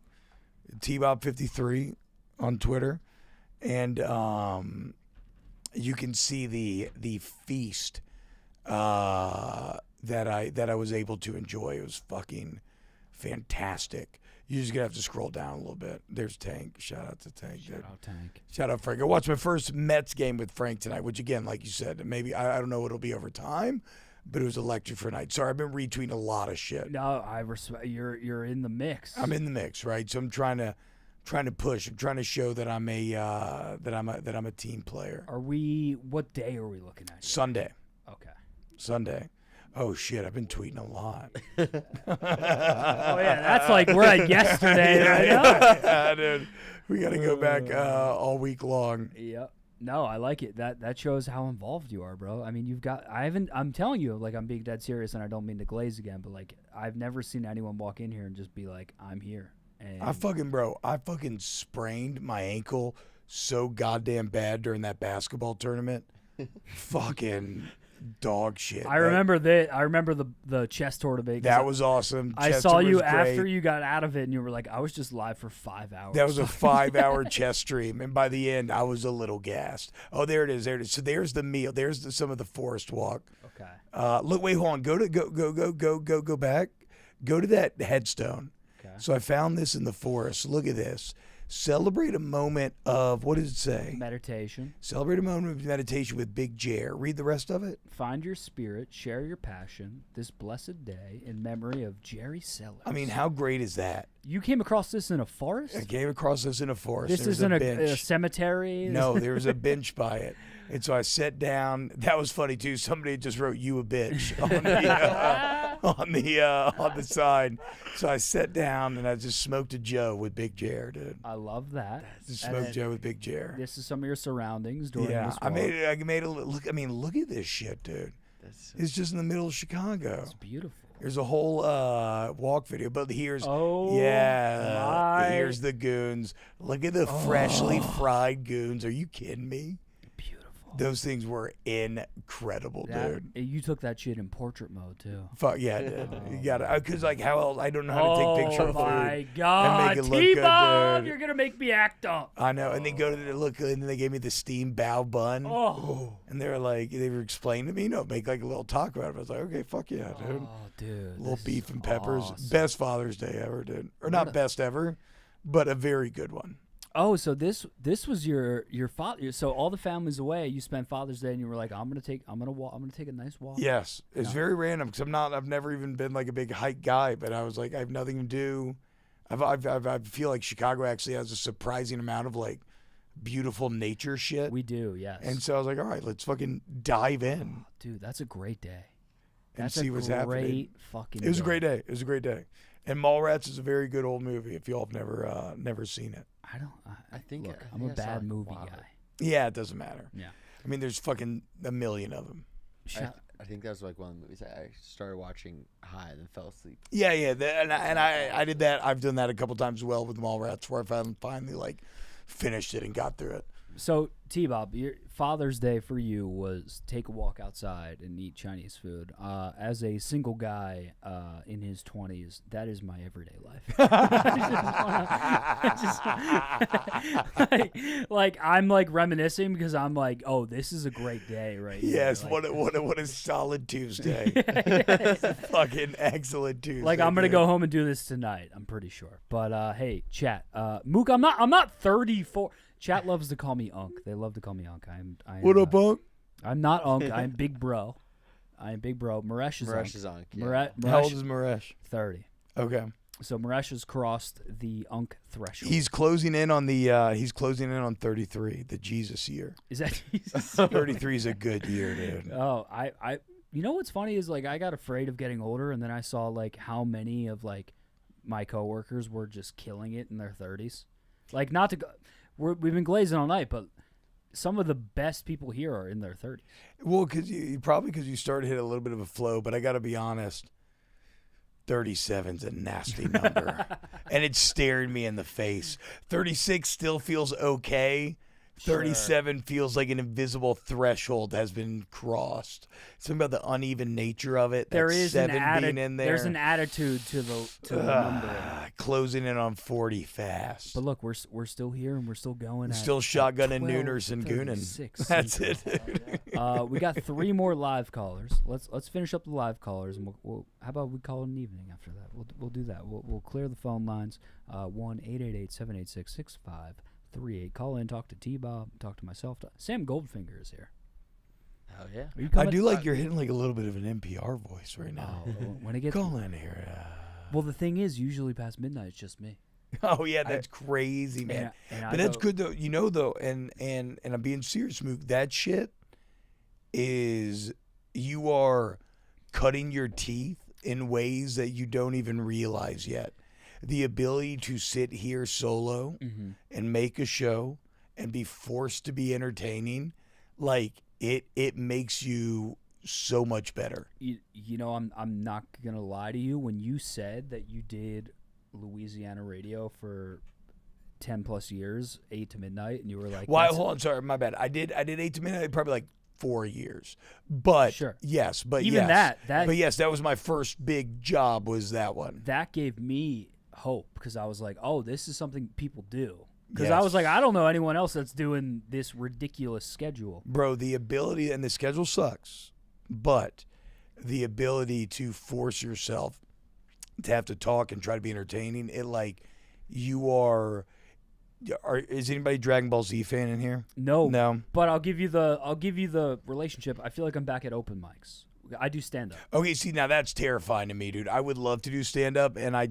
TBob53 on Twitter, and you can see the feast that I was able to enjoy. It was fucking fantastic. You're just gonna have to scroll down a little bit. There's Tank. Shout out to Tank. Shout out Tank. Shout out Frank. I watched my first Mets game with Frank tonight, which again, like you said, maybe I don't know what it'll be over time, but it was electric for a night. Sorry, I've been retweeting a lot of shit. No, I respect. You're in the mix. I'm in the mix, right? So I'm trying to push. I'm trying to show that I'm a team player. What day are we looking at? Sunday. Okay. Sunday. Oh shit! I've been tweeting a lot. Oh yeah, that's like we're at yesterday right now. Yeah, dude. We got to go back all week long. Yep. No, I like it. That shows how involved you are, bro. I mean, you've got. I'm telling you, like, I'm being dead serious, and I don't mean to glaze again, but like, I've never seen anyone walk in here and just be like, "I'm here." And I fucking sprained my ankle so goddamn bad during that basketball tournament. Fucking dog shit. I remember the chess tour debate. That was awesome. I Chess saw tour you was after great. you got out of it, and you were like, "I was just live for 5 hours." That was a 5-hour chess stream, and by the end, I was a little gassed. Oh, there it is. There it is. So there's the meal. There's some of the forest walk. Okay. Look, wait, hold on. Go back. Go to that headstone. Okay. So I found this in the forest. Look at this. Celebrate a moment of, what does it say? Meditation. Celebrate a moment of meditation with Big Jer. Read the rest of it. Find your spirit, share your passion this blessed day in memory of Jerry Sellers. I mean, how great is that? You came across this in a forest? I came across this in a forest. This There was isn't a bench. cemetery? No, there was a bench by it. And so I sat down. That was funny too. Somebody just wrote "you a bitch" on the side. So I sat down and I just smoked a Joe with Big Jer, dude. I love that. Just And smoked then Joe with Big Jer. This is some of your surroundings during Yeah, this I walk. made a look. I mean, look at this shit, dude. It's just in the middle of Chicago. It's beautiful. There's a whole walk video, but here's my. here's the goons. Look at the freshly fried goons. Are you kidding me? Those things were incredible, dude. You took that shit in portrait mode too. Fuck yeah, dude. You got it. Because like, how else? I don't know how to take pictures of food. Oh my and god, make it look good, T-Bob, dude. you're gonna make me act up. I know. And they go to the look, and then they gave me the steamed bao bun. Oh. And they were explaining to me, make like a little talk about it. I was like, okay, fuck yeah, dude. Oh, dude. A little beef and peppers. awesome. Best Father's Day ever, dude. Or not best ever, but a very good one. Oh, so this was your father. So all the family's away. You spent Father's Day, and you were like, I'm gonna take a nice walk. Yes, it's very random because I've never even been like a big hike guy, but I was like, I have nothing to do. I feel like Chicago actually has a surprising amount of like beautiful nature shit. We do, yes. And so I was like, all right, let's fucking dive in. Dude, that's a great day. And That's see a what's great happening. fucking It was day. a great day. It was a great day. And Mallrats is a very good old movie if y'all have never seen it. I think I'm a bad movie guy. Yeah, it doesn't matter. Yeah. I mean, there's fucking a million of them. I think that was like one of the movies I started watching high and then fell asleep. Yeah. And I did that. I've done that a couple times as well with Mallrats, where I finally like finished it and got through it. So T-Bob, your Father's Day for you was take a walk outside and eat Chinese food. As a single guy in his 20s, that is my everyday life. like I'm like reminiscing because I'm like, oh, this is a great day, right? Yes, here. what a solid Tuesday. Fucking excellent Tuesday. Like I'm gonna dude. go home and do this tonight. I'm pretty sure. But hey, chat. Mook, I'm not 34. Chat loves to call me Unk. They love to call me Unk. What up, Unk? I'm not Unk. I'm Big Bro. I'm Big Bro. Maresh is Unk. is Unk, yeah. Maresh, How old is Maresh? 30. Okay. So Maresh has crossed the Unk threshold. He's closing in on 33, the Jesus year. Is that Jesus? 33 is a good year, dude. Oh, I you know what's funny is like I got afraid of getting older, and then I saw like how many of like my coworkers were just killing it in their 30s. Like not to go, we've been glazing all night, but some of the best people here are in their 30s. Well, because you started to hit a little bit of a flow, but I got to be honest, 37's a nasty number, and it stared me in the face. 36 still feels okay. 37 feels like an invisible threshold has been crossed. Something about the uneven nature of it. There that is seven being in there. There's an attitude to the number. Closing in on 40 fast. But look, we're still here and we're still going. Still shotgunning nooners and gooning. That's it. We got 3 more live callers. Let's finish up the live callers, and we'll how about we call it an evening after that? We'll do that. We'll clear the phone lines. 1-888-786-6538. Call in, talk to T-Bob, talk to myself. Sam Goldfinger is here. Oh yeah. I do like you're hitting like a little bit of an NPR voice right now. When it gets call in here. Well, the thing is, usually past midnight, it's just me. Oh yeah, that's crazy, man. But that's good though. You know though, and I'm being serious, Mook. That shit is you are cutting your teeth in ways that you don't even realize yet. The ability to sit here solo and make a show and be forced to be entertaining, like it makes you so much better. You know, I'm not gonna lie to you. When you said that you did Louisiana radio for 10+ years, 8 to midnight, and you were like, "Why? Hold on, sorry, my bad. I did 8 to midnight, probably like 4 years, but sure, yes, but even yes, that, but yes, that was my first big job. Was that one? That gave me hope because I was like, oh, this is something people do. Because I was like, I don't know anyone else that's doing this ridiculous schedule. Bro, the ability, and the schedule sucks, but the ability to force yourself to have to talk and try to be entertaining, it like you are is anybody Dragon Ball Z fan in here? No. But I'll give you the relationship. I feel like I'm back at open mics. I do stand up. Okay, see, now that's terrifying to me, dude. I would love to do stand up, and I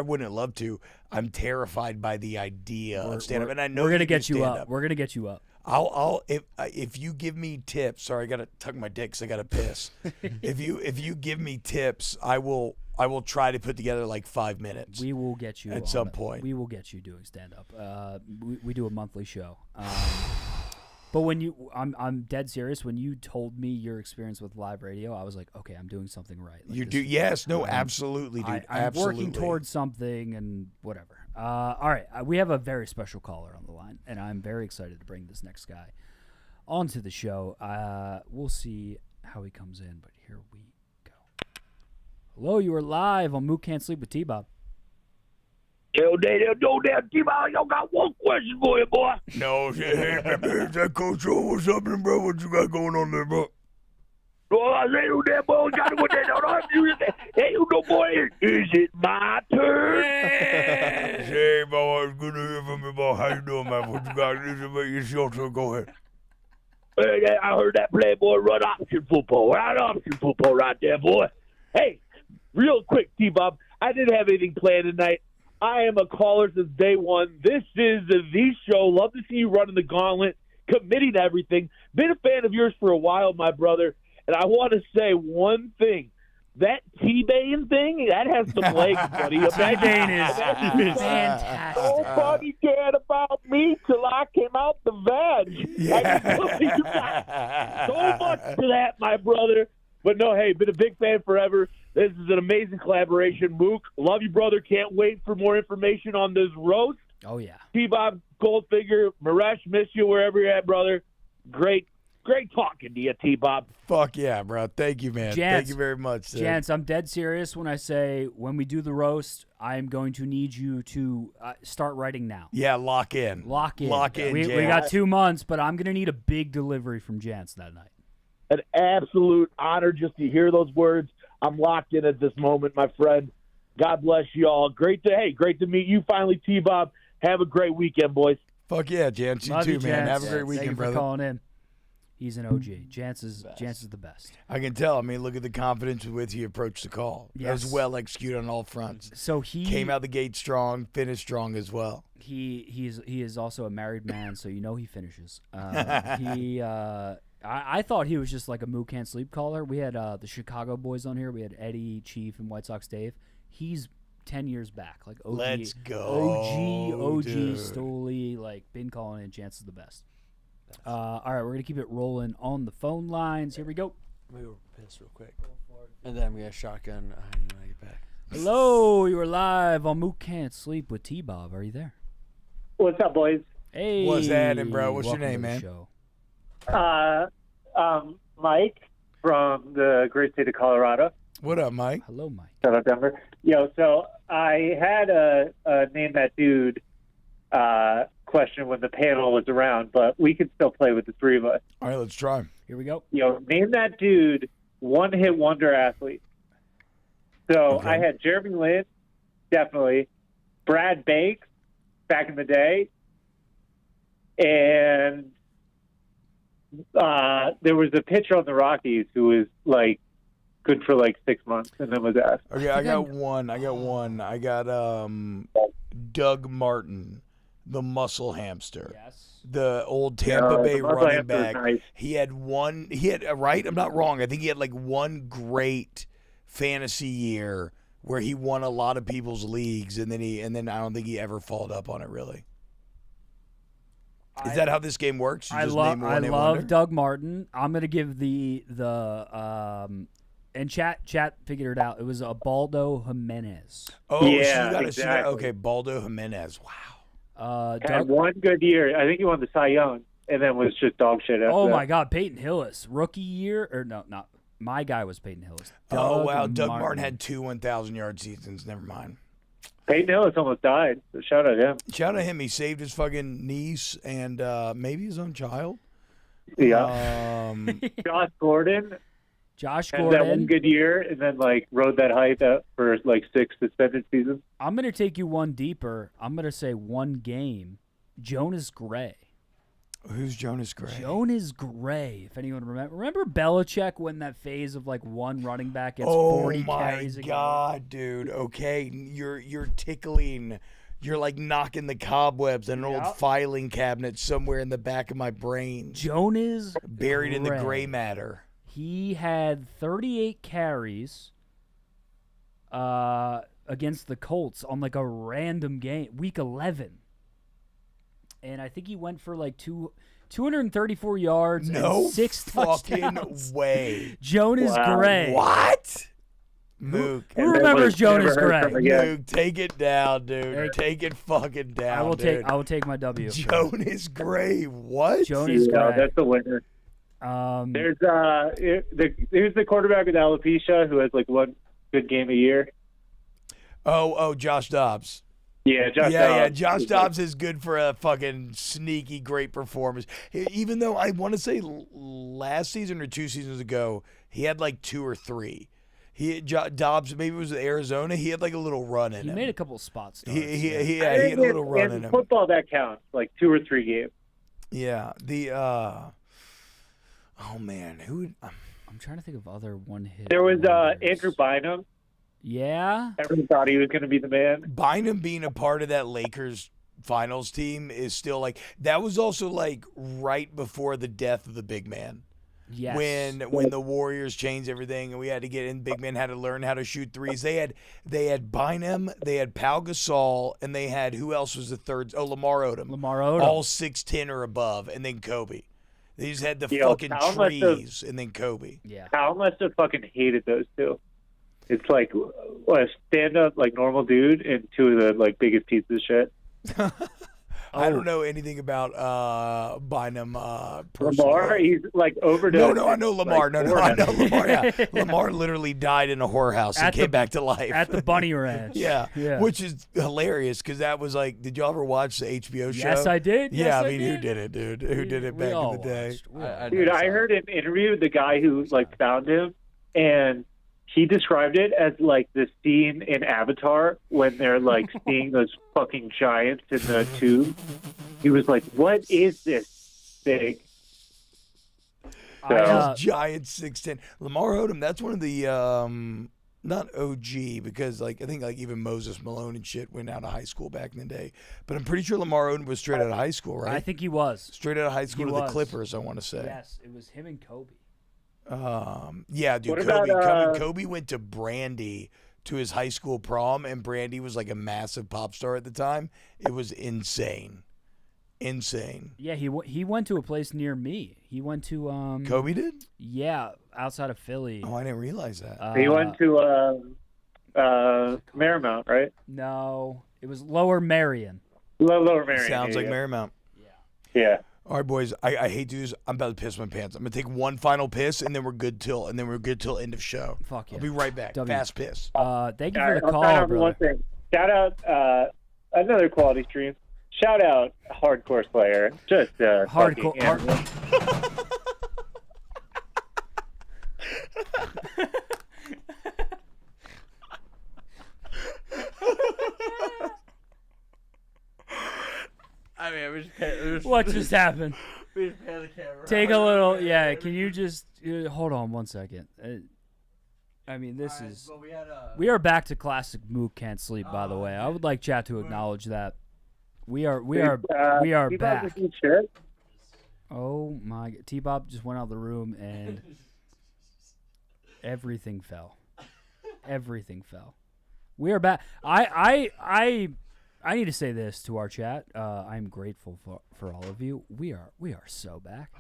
wouldn't love to. I'm terrified by the idea of stand up, and I know we're gonna get you up. We're gonna get you up. I'll if you give me tips. Sorry, I gotta tuck my dick 'cause I gotta piss. if you give me tips, I will try to put together like 5 minutes. We will get you at some point. We will get you doing stand up. We do a monthly show. But when I'm dead serious. When you told me your experience with live radio, I was like, okay, I'm doing something right. Like you do, yes, no, absolutely, dude. I'm working towards something and whatever. All right, we have a very special caller on the line, and I'm very excited to bring this next guy onto the show. We'll see how he comes in, but here we go. Hello, you are live on Mook Can't Sleep with T-Bob. Yo, T-Bob, y'all got one question for you, boy. No, hey, that Coach O, what's happening, bro? What you got going on there, bro? Well, I say, you there, boy, got to go there. Hey, you know, boy, is it my turn? Hey, boy, it's good to hear from you, boy. How you doing, man? What you got? It's your turn. Go ahead. Hey, I heard that Playboy run option football. Right option football right there, boy. Hey, real quick, T-Bob, I didn't have anything planned tonight. I am a caller since day one. This is the show. Love to see you running the gauntlet, committing to everything. Been a fan of yours for a while, my brother. And I want to say one thing. That T-Bane thing, that has some legs, buddy. T-Bane is fantastic. Nobody cared about me till I came out the veg. Yeah. You got so much to that, my brother. But no, hey, been a big fan forever. This is an amazing collaboration. Mook, love you, brother. Can't wait for more information on this roast. Oh, yeah. T-Bob, Goldfinger, Maresh, miss you wherever you're at, brother. Great talking to you, T-Bob. Fuck yeah, bro. Thank you, man. Thank you very much. Jance, I'm dead serious when I say when we do the roast, I'm going to need you to start writing now. Yeah, lock in. Lock in. We got 2 months, but I'm going to need a big delivery from Jance that night. An absolute honor just to hear those words. I'm locked in at this moment, my friend. God bless you all. Great to meet you finally, T-Bob. Have a great weekend, boys. Fuck yeah, Jance. You too, man. Have a great weekend, Thank you brother. for calling in. He's an OG. Jance is the best. I can tell. I mean, look at the confidence with which he approached the call. That was well executed on all fronts. So he came out the gate strong, finished strong as well. He is also a married man, so you know he finishes. I thought he was just like a Mook Can't Sleep caller. We had the Chicago boys on here. We had Eddie, Chief, and White Sox Dave. He's 10 years back. Like OG, Let's go, OG dude. Stoley, like been calling in. Chance is the best. All right, we're going to keep it rolling on the phone lines. Here we go. Let me go piss real quick. And then I'm going to shotgun when I get back. Hello, you are live on Mook Can't Sleep with T-Bob. Are you there? What's up, boys? Hey. What's happening, bro? What's your welcome name, to the man? show. Mike from the great state of Colorado. What up, Mike? Hello, Mike. Shout out Denver. So I had a name that dude question when the panel was around, but we can still play with the three of us. All right, let's try. Here we go. Name that dude one-hit wonder athlete. So I had Jeremy Lin, definitely, Brad Banks back in the day, and there was a pitcher on the Rockies who was like good for like 6 months and then was asked. Okay, I got one. I got Doug Martin, the muscle hamster. Yes. The old Tampa Bay running back. Nice. He had right? I'm not wrong. I think he had like one great fantasy year where he won a lot of people's leagues, and then I don't think he ever followed up on it really. Is that how this game works? You just name one hit wonder? Doug Martin. I'm gonna give the and chat figured it out. It was a Baldo Jimenez. Oh, yeah, so you gotta exactly. Okay, Baldo Jimenez. Wow. Had one good year. I think he won the Cy Young, and then was just dog shit after that. My God, Peyton Hillis, rookie year or no, not my guy was Peyton Hillis. Doug Martin had 2 1,000-yard seasons. Never mind. Peyton Hillis almost died. So shout out him. Shout out him. He saved his fucking niece and maybe his own child. Yeah. Josh Gordon. Had that one good year, and then like rode that hype out for like 6 suspended seasons. I'm gonna take you one deeper. I'm gonna say one game. Jonas Gray. Who's Jonas Gray? Jonas Gray. If anyone remember Belichick when that phase of like one running back gets 40 carries a game? Oh my God, dude. Okay, you're tickling. You're like knocking the cobwebs in an old filing cabinet somewhere in the back of my brain. Jonas buried Gray. in the gray matter. He had 38 carries against the Colts on like a random game, week 11. And I think he went for like 234 yards and 6 touchdowns. Way. Jonas Gray. What? Mook. Who remembers Jonas Gray? Mook, take it down, dude. Take it fucking down. I will take my W. Jonas Gray. What? Jonas Gray. That's the winner. There's the quarterback with alopecia who has like one good game a year. Oh, Josh Dobbs. Yeah, Josh Dobbs. Yeah, Josh Dobbs is good for a fucking sneaky great performance. Even though I want to say last season or 2 seasons ago, he had like 2 or 3. Dobbs, maybe it was Arizona. He had like a little run in him. He made a couple of spots. He had a little run in him. Football that counts, like 2 or 3 games. Yeah, oh man, I'm trying to think of other one hit. There was Andrew Bynum. Yeah. Everyone thought he was going to be the man. Bynum being a part of that Lakers finals team is still like, that was also like right before the death of the big man. Yes. When the Warriors changed everything and we had to get in, big men had to learn how to shoot threes. They had Bynum, they had Pau Gasol, and they had, who else was the third? Oh, Lamar Odom. All 6'10" or above, and then Kobe. They just had the fucking trees, and then Kobe. Yeah. Cal must have fucking hated those two. It's like a stand-up, like normal dude, and 2 of the like biggest pieces of shit. I don't know anything about Bynum personally. Lamar, he's like overdosed. No, I know Lamar. Like, I know Lamar. Yeah. Lamar literally died in a whorehouse and came back to life. At the Bunny Ranch. yeah, which is hilarious because that was like, did you ever watch the HBO show? Yes, I did. Yeah, Yes, I mean, did. who did it, dude? Who did it back in the day? Dude, I heard an interview with the guy who like found him, and he described it as like the scene in Avatar when they're like seeing those fucking giants in the tube. He was like, "What is this thing?" So, giant 6'10". Lamar Odom. That's one of the not OG because like I think like even Moses Malone and shit went out of high school back in the day. But I'm pretty sure Lamar Odom was straight out of high school, right? I think he was straight out of high school to the Clippers. I want to say. Yes, it was him and Kobe. Yeah, dude. What Kobe, about, Kobe went to Brandy to his high school prom, and Brandy was like a massive pop star at the time. It was insane. Insane. Yeah, he went to a place near me. He went to Kobe did? Yeah, outside of Philly. Oh, I didn't realize that. He went to Marymount, right? No, it was Lower Marion. Lower Marion. Sounds like yeah. Marymount. Yeah. All right, boys. I hate to do this. I'm about to piss my pants. I'm gonna take one final piss, and then we're good till end of show. Fuck yeah. I'll be right back. W. Fast piss. Thank you for the I'll call, sign off brother. one thing. Shout out another quality stream. Shout out Hardcore Slayer. Just Hardcore. I mean, we just What just happened? We just pan the camera. Take a little. Yeah, can you just hold on one second? I mean, this is. well, we had, we are back to classic Mook can't sleep. By the way, I would like chat to acknowledge that we are back. Oh my! T-Bob just went out of the room and everything fell. Everything fell. We are back. I need to say this to our chat. I'm grateful for all of you. We are so back.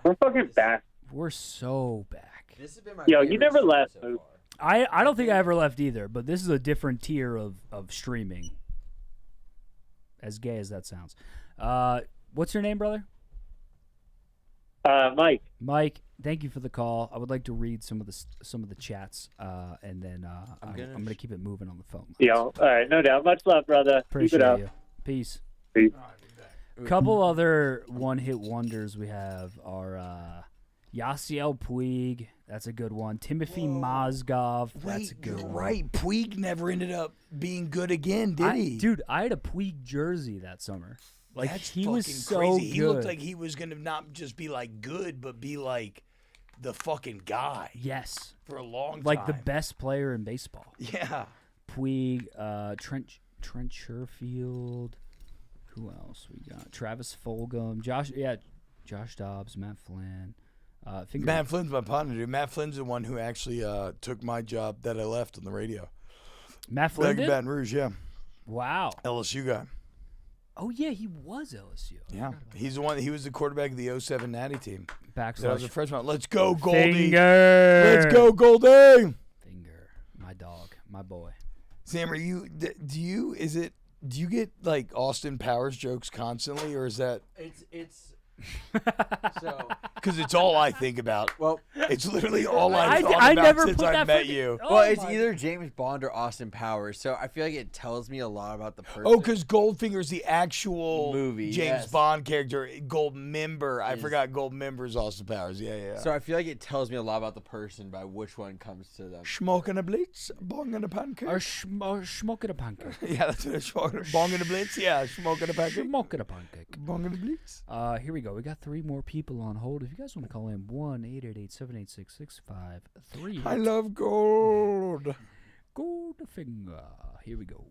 We're fucking back. We're so back. This has been my Yo, you never left. So I don't think I ever left either, but this is a different tier of streaming. As gay as that sounds. What's your name, brother? Mike. Mike, thank you for the call. I would like to read some of the chats, and then I'm gonna keep it moving on the phone. Yo, all right, no doubt. Much love, brother. Appreciate Keep it up. you. Peace. Peace. Couple other one-hit wonders we have are Yasiel Puig. That's a good one. Timothy Mozgov. That's a good one. Right. Puig never ended up being good again, did he? Dude, I had a Puig jersey that summer. Like, That's he was fucking so crazy. good. He looked like he was gonna not just be like good, but be like the fucking guy. Yes. For a long time. Like the best player in baseball. Yeah. Puig, Trent Sherfield. Who else we got? Travis Fulgham, Josh Dobbs, Matt Flynn. Matt Flynn's my partner, dude. Matt Flynn's the one who actually took my job that I left on the radio. Matt Flynn Back in did? Baton Rouge, yeah. Wow. LSU guy. Oh yeah, he was LSU. Yeah, he's the one. He was the quarterback of the 07 Natty team. Backslash. That was a freshman. Let's go, Goldie. Finger. Let's go, Goldie. Finger, my dog, my boy. Sam, do you get like Austin Powers jokes constantly, or is that? It's so because it's all I think about. Well, it's literally all I've thought I about never since put I that met fucking- you. Well, it's either James Bond or Austin Powers, so I feel like it tells me a lot about the person. Oh, because Goldfinger's the actual movie, James yes. Bond character. Goldmember. I forgot Goldmember's Austin Powers. Yeah. So I feel like it tells me a lot about the person by which one comes to them. Smoking a blitz, bong and a pancake. Or smoking a pancake. Yeah, that's what it's smoking. Bong and a blitz. Yeah, smoking a pancake. Smoking a pancake. Bong and a blitz. Here we go. We got 3 more people on hold. If you guys want to call in, 1-888-786-6538. I love gold. Goldfinger. Here we go.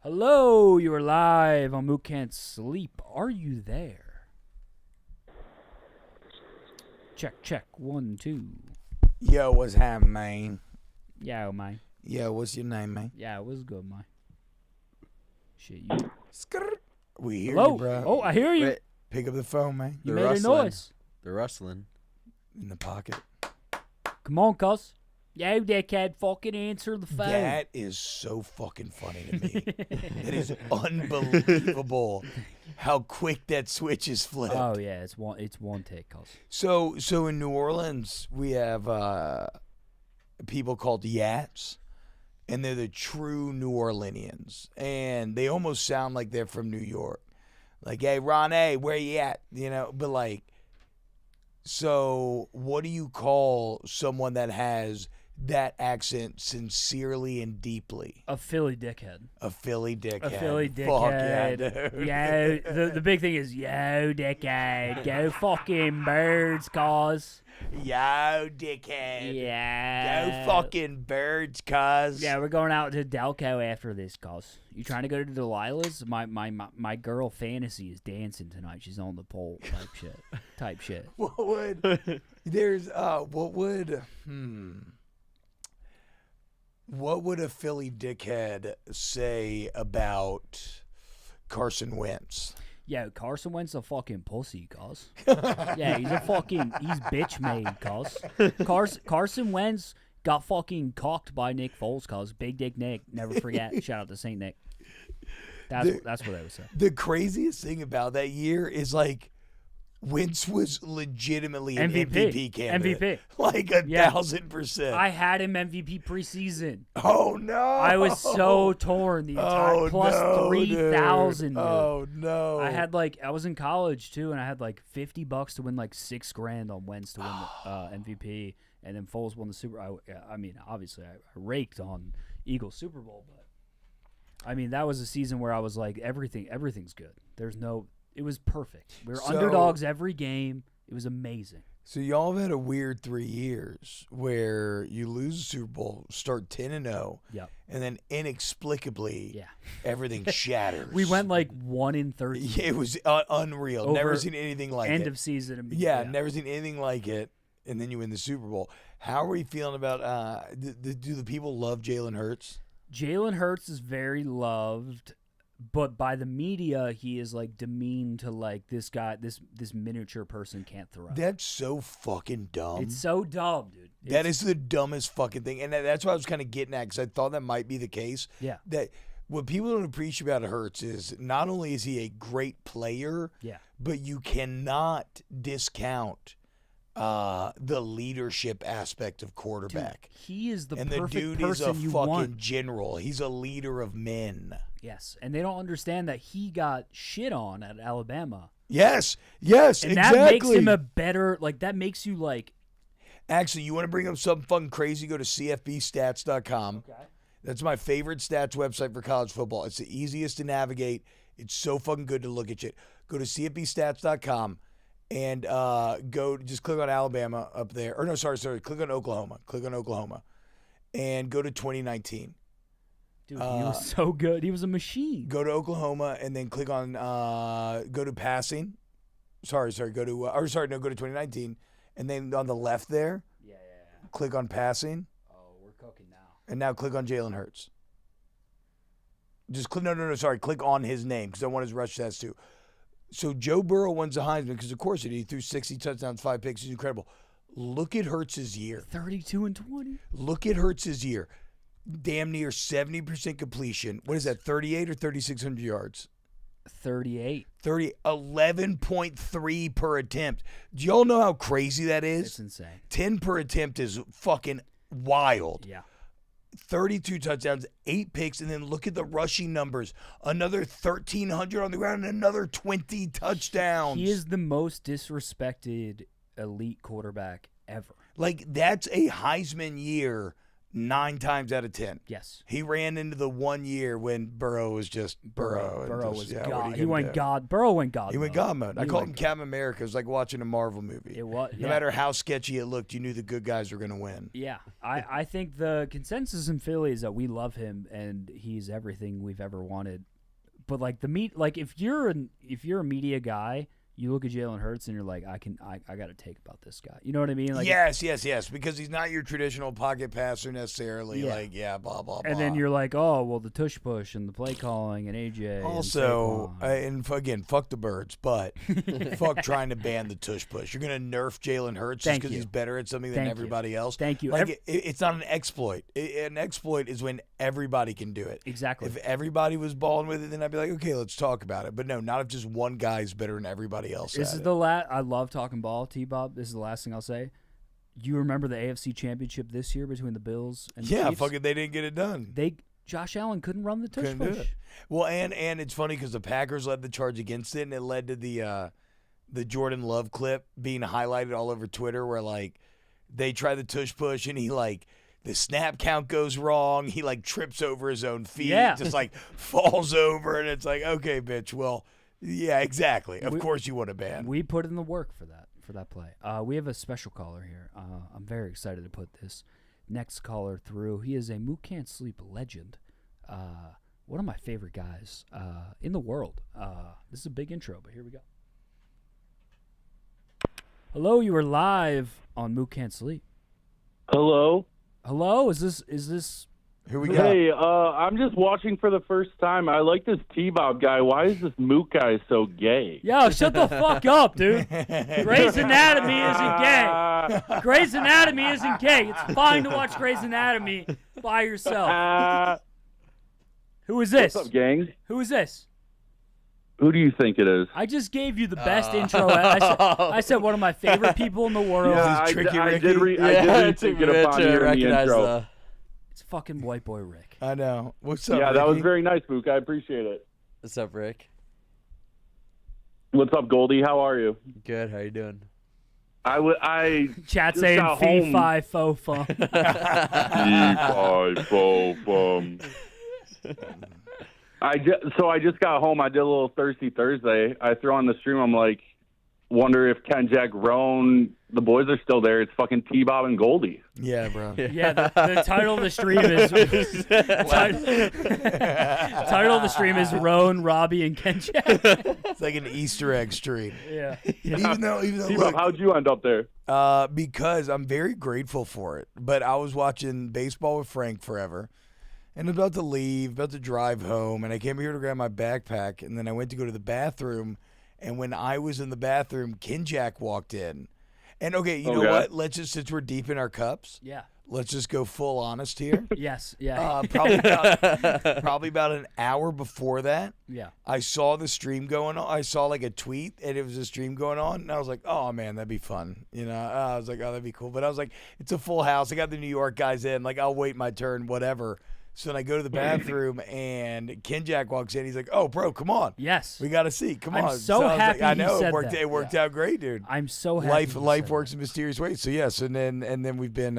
Hello, you are live on Mook Can't Sleep. Are you there? Check. 1, 2. Yo, what's happening, man? Yo, man. Yo, what's your name, man? Yeah, it was good, man. Shit, you. We hear Hello? you, bro. Oh, I hear you. Wait. Pick up the phone, man. You made a noise. They're rustling. In the pocket. Come on, cuz. Yo, dickhead, fucking answer the phone. That is so fucking funny to me. It is unbelievable how quick that switch is flipped. Oh yeah, it's one take, cuz. So in New Orleans, we have people called Yats, and they're the true New Orleanians, and they almost sound like they're from New York. Like, hey, Rone, where you at? You know, but like, so what do you call someone that has that accent sincerely and deeply? A Philly dickhead. A Philly dickhead. A Philly Fuck dickhead. yeah, dude. Yo, the big thing is, yo, dickhead. Go fucking birds, cuz. Yo, dickhead. Yeah. Go fucking birds, cuz. Yeah, we're going out to Delco after this, cuz. You trying to go to Delilah's? My girl fantasy is dancing tonight. She's on the pole type shit. What would What would a Philly dickhead say about Carson Wentz? Yeah, Carson Wentz a fucking pussy, cuz. Yeah, he's bitch made, cuz. Carson Wentz got fucking cocked by Nick Foles, cuz. Big Dick Nick, never forget. Shout out to Saint Nick. That's what I would say. The craziest thing about that year is like Wentz was legitimately an MVP candidate. MVP. Like 1,000%. I had him MVP preseason. Oh, no. I was so torn the entire plus 3,000. Dude. Oh, no. I was in college too, and I had like $50 to win like $6,000 on Wentz to win the MVP, and then Foles won the Super. I mean, obviously, I raked on Eagles Super Bowl, but I mean, that was a season where I was like, everything's good. It was perfect. We were underdogs every game. It was amazing. So y'all have had a weird 3 years where you lose the Super Bowl, start 10-0, and then inexplicably, everything shatters. We went like 1-30. Yeah, it was unreal. Never seen anything like it. End of season. Never seen anything like it. And then you win the Super Bowl. How are you feeling about? Do the people love Jalen Hurts? Jalen Hurts is very loved. But by the media, he is like demeaned to like this guy, this miniature person can't throw. That's so fucking dumb. It's so dumb, dude. That is the dumbest fucking thing, and that's what I was kind of getting at because I thought that might be the case. Yeah. That what people don't appreciate about Hurts is not only is he a great player, but you cannot discount the leadership aspect of quarterback. Dude, he is the and perfect the dude person is a you fucking want. general. He's a leader of men. Yes, and they don't understand that he got shit on at Alabama. Yes, and exactly. that makes him a better, like, that makes you, like... Actually, you want to bring up something fucking crazy, go to cfbstats.com. Okay. That's my favorite stats website for college football. It's the easiest to navigate. It's so fucking good to look at shit. Go to cfbstats.com and just click on Alabama up there. Or no, sorry, click on Oklahoma. Click on Oklahoma. And go to 2019. Dude, he was so good. He was a machine. Go to Oklahoma and then click on go to passing. Go to go to 2019, and then on the left there, click on passing. Oh, we're cooking now. And now click on Jalen Hurts. Just click click on his name because I want his rush stats too. So Joe Burrow wins the Heisman because of course he threw 60 touchdowns, 5 picks. He's incredible. Look at Hurts' year. 32-20. Look at Hurts' year. Damn near 70% completion. What is that, 38 or 3,600 yards? 38. 11.3 per attempt. Do y'all know how crazy that is? It's insane. 10 per attempt is fucking wild. Yeah. 32 touchdowns, 8 picks, and then look at the rushing numbers. Another 1,300 on the ground and another 20 touchdowns. He is the most disrespected elite quarterback ever. Like, that's a Heisman year 9 times out of 10. Yes. He ran into the 1 year when Burrow was just Burrow. Burrow was God. He went God. Burrow went God. He went God mode. I called him Captain America. It was like watching a Marvel movie. It was. No matter how sketchy it looked, you knew the good guys were going to win. Yeah. I think the consensus in Philly is that we love him and he's everything we've ever wanted. But like if you're a media guy, you look at Jalen Hurts and you're like, I got to take about this guy. You know what I mean? Like, yes, because he's not your traditional pocket passer necessarily. Yeah. Blah, blah, blah. And then you're like, oh, well, the tush push and the play calling and AJ. Also, and again, fuck the birds, but fuck trying to ban the tush push. You're going to nerf Jalen Hurts just because he's better at something than everybody else. Thank you. Like, it's not an exploit. An exploit is when everybody can do it. Exactly. If everybody was balling with it, then I'd be like, okay, let's talk about it. But no, not if just one guy's better than everybody else. This is the last. I love talking ball, T-Bob. This is the last thing I'll say. You remember the AFC Championship this year between the Bills and the Chiefs? Fucking they didn't get it done. Josh Allen couldn't run the tush Couldn't push. do it. Well, and it's funny because the Packers led the charge against it, and it led to the Jordan Love clip being highlighted all over Twitter where, like, they try the tush push, and he, like, the snap count goes wrong. He, like, trips over his own feet. Yeah. Just, like, falls over, and it's like, okay, bitch, well, yeah, exactly. Of course you want to ban. We put in the work for that play. We have a special caller here. I'm very excited to put this next caller through. He is a Mook Can't Sleep legend. One of my favorite guys in the world. This is a big intro, but here we go. Hello, you are live on Mook Can't Sleep. Hello. Hello, is this Who we got? Hey, I'm just watching for the first time. I like this T-Bob guy. Why is this Mook guy so gay? Yo, shut the fuck up, dude. Grey's Anatomy isn't gay. Grey's Anatomy isn't gay. It's fine to watch Grey's Anatomy by yourself. Who is this? What's up, gang? Who is this? Who do you think it is? I just gave you the best intro. I said one of my favorite people in the world. Yeah, I did retake it upon hearing the intro. It's fucking white boy Rick. I know. What's up, Yeah, that was Ricky? very nice, Mook. I appreciate it. What's up, Rick? What's up, Goldie? How are you? Good. How you doing? I Chat just saying got fee home. fi fo fum. Fee fi fo fum. I just got home. I did a little Thirsty Thursday. I threw on the stream. I'm like, wonder if Kenjac, Rone, the boys are still there. It's fucking T-Bob and Goldie. Yeah, bro. Yeah, the title of the stream is title of the stream is Rone, Robbie, and Kenjac. It's like an Easter egg stream. Yeah. Even though T-Bob, look, how'd you end up there? because I'm very grateful for it. But I was watching baseball with Frank forever. And about to leave, about to drive home, and I came here to grab my backpack, and then I went to go to the bathroom, and when I was in the bathroom, Kenjac walked in. And okay, you know what? Let's just, since we're deep in our cups, Yeah. let's just go full honest here. Yes. Yeah. Probably about an hour before that, Yeah. I saw the stream going on. I saw like a tweet, and it was a stream going on, and I was like, "Oh man, that'd be fun." You know, I was like, "Oh, that'd be cool." But I was like, "It's a full house. I got the New York guys in. Like, I'll wait my turn, whatever." So then I go to the bathroom, and Kenjac walks in. He's like, "Oh, bro, come on. Yes. We got to see. Come I'm on." so I was happy like, I he know said it worked. that. It worked out great, dude. I'm so happy. he Life said works in mysterious ways. So yes, and then we've been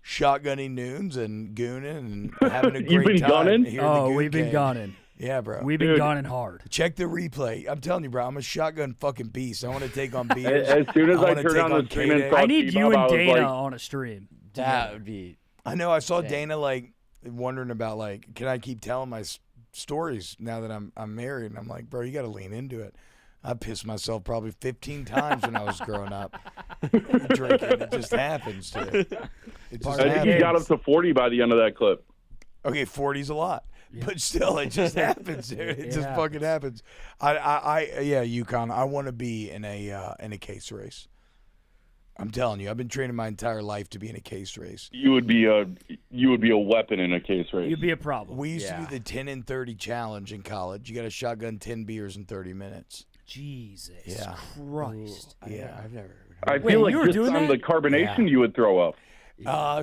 shotgunning noons and gooning and having a great You've been time. gunning? Here in the Oh, Goon we've been Cave. gunning. Yeah, bro. We've been gunning hard. Check the replay. I'm telling you, bro. I'm a shotgun fucking beast. I want to take on beers. As soon as I wanna turned take on the stream and K-Day. saw I need T-Bob, you I and was Dana like, on a stream. That would be. I know. I saw Dana like wondering about like, can I keep telling my stories now that I'm married? And I'm like, bro, you got to lean into it. I pissed myself probably 15 times when I was growing up drinking. It just happens, dude. It just I think you got up to 40 by the end of that clip. Okay, 40's a lot. But still, it just happens, dude. It just fucking happens. Yeah, Yukon. I want to be in a case race. I'm telling you, I've been training my entire life to be in a case race. You would be a weapon in a case race. You'd be a problem. We used to do the 10 and 30 challenge in college. You got to shotgun 10 beers in 30 minutes. Jesus Yeah. Christ. Yeah. I've never. I feel like you were just doing on that? the carbonation you would throw up.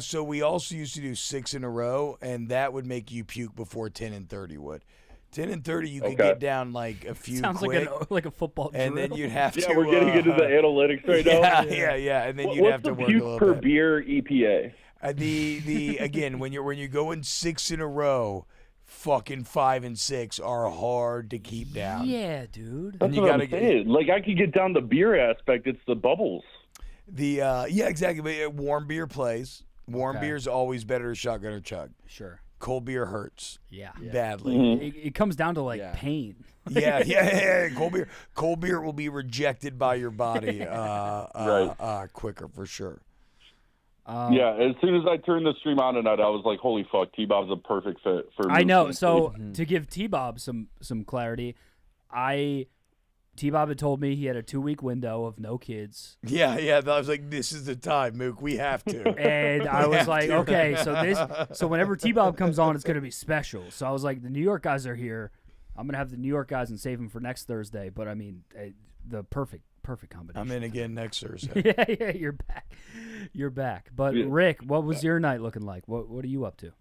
So we also used to do 6 in a row, and that would make you puke before 10 and 30 would. 10 and 30, you could get down like a few Sounds quick, like a football and drill. then you'd have to. Yeah, we're getting into the analytics right now. Yeah, and then you'd What's have to the work a puke little per bit. beer EPA? The again when you're going 6 in a row, fucking 5 and 6 are hard to keep down. Yeah, dude. That's you what gotta I'm saying. Like I could get down the beer aspect. It's the bubbles. Yeah, exactly. But warm beer plays. Warm beer is always better to shotgun or chug. Sure. Cold beer hurts. Yeah. Badly. It comes down to like pain. Yeah. Cold beer will be rejected by your body quicker for sure. Yeah, as soon as I turned the stream on tonight, I was like, "Holy fuck, T-Bob's a perfect fit for me." I know. So to give T-Bob some clarity, T-Bob had told me he had a 2-week window of no kids. Yeah. I was like, this is the time, Mook. We have to. And I was like, okay, so whenever T-Bob comes on, it's going to be special. So I was like, the New York guys are here. I'm going to have the New York guys and save them for next Thursday. But I mean, the perfect combination. I'm in again next Thursday. Yeah, you're back. But Rick, what was your night looking like? What are you up to?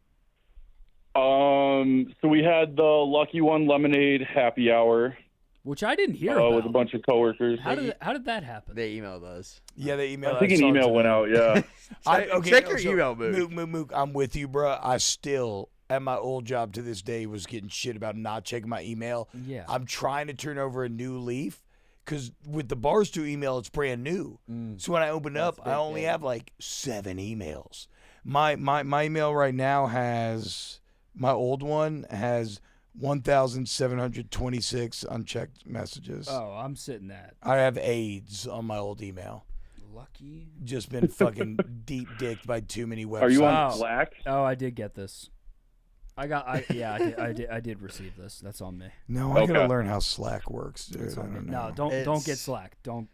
So we had the Lucky One Lemonade happy hour. Which I didn't hear about. With a bunch of coworkers. How did that happen? They emailed us. Yeah, they emailed. I think an email went out. Yeah. Check your email, Mook. Mook, I'm with you, bro. I still, at my old job to this day, was getting shit about not checking my email. Yeah. I'm trying to turn over a new leaf because with the Barstool email, it's brand new. So when I open it up, I only have like 7 emails. My email right now has, my old one has 1,726 unchecked messages. Oh, I'm sitting at. I have AIDS on my old email. Lucky. Just been fucking deep dicked by too many websites. Are you on Slack? Oh, I did get this. I did receive this. That's on me. No, I gotta learn how Slack works, dude. No, don't get Slack. Don't.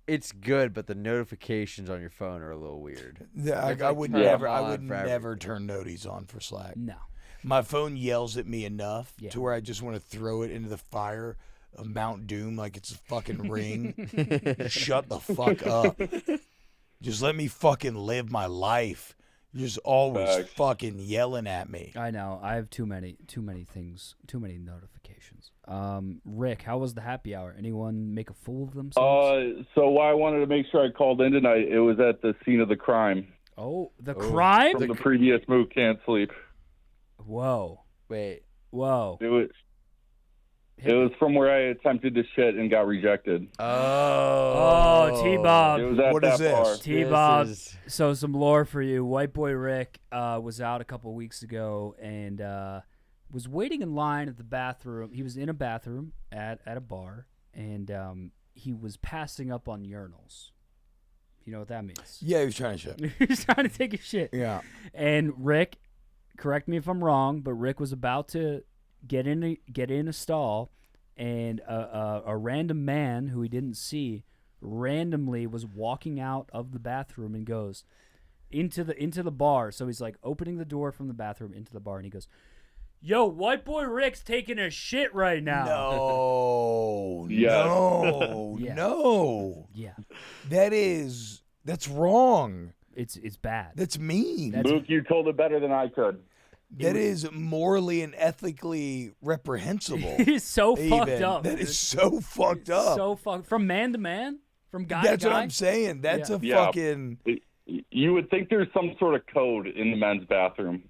It's good, but the notifications on your phone are a little weird. I would never turn noties on for Slack. No. My phone yells at me enough to where I just want to throw it into the fire of Mount Doom like it's a fucking ring. Shut the fuck up. Just let me fucking live my life. You're just always fucking yelling at me. I know. I have too many things, too many notifications. Rick, how was the happy hour? Anyone make a fool of themselves? So why I wanted to make sure I called in tonight, it was at the scene of the crime. Oh, the crime? From the previous Mook Can't Sleep. Whoa. Wait. Whoa. It was from where I attempted to shit and got rejected. Oh, T-Bob. It was at that bar. T-Bob. So some lore for you. White Boy Rick was out a couple weeks ago and was waiting in line at the bathroom. He was in a bathroom at a bar, and he was passing up on urinals. You know what that means? Yeah, he was trying to shit. He was trying to take a shit. Yeah. And Rick, correct me if I'm wrong, but Rick was about to get in a stall, and a random man who he didn't see randomly was walking out of the bathroom and goes into the bar. So he's like opening the door from the bathroom into the bar, and he goes, "Yo, White Boy Rick's taking a shit right now." No, Yeah. no, Yeah. no. Yeah. That's wrong. It's bad. That's mean. Mook, you told it better than I could. That is morally and ethically reprehensible. It is so fucked up. That is so fucked up. So fucked. From man to man? From guy That's to guy? what I'm saying. That's a Yeah. fucking... You would think there's some sort of code in the men's bathroom.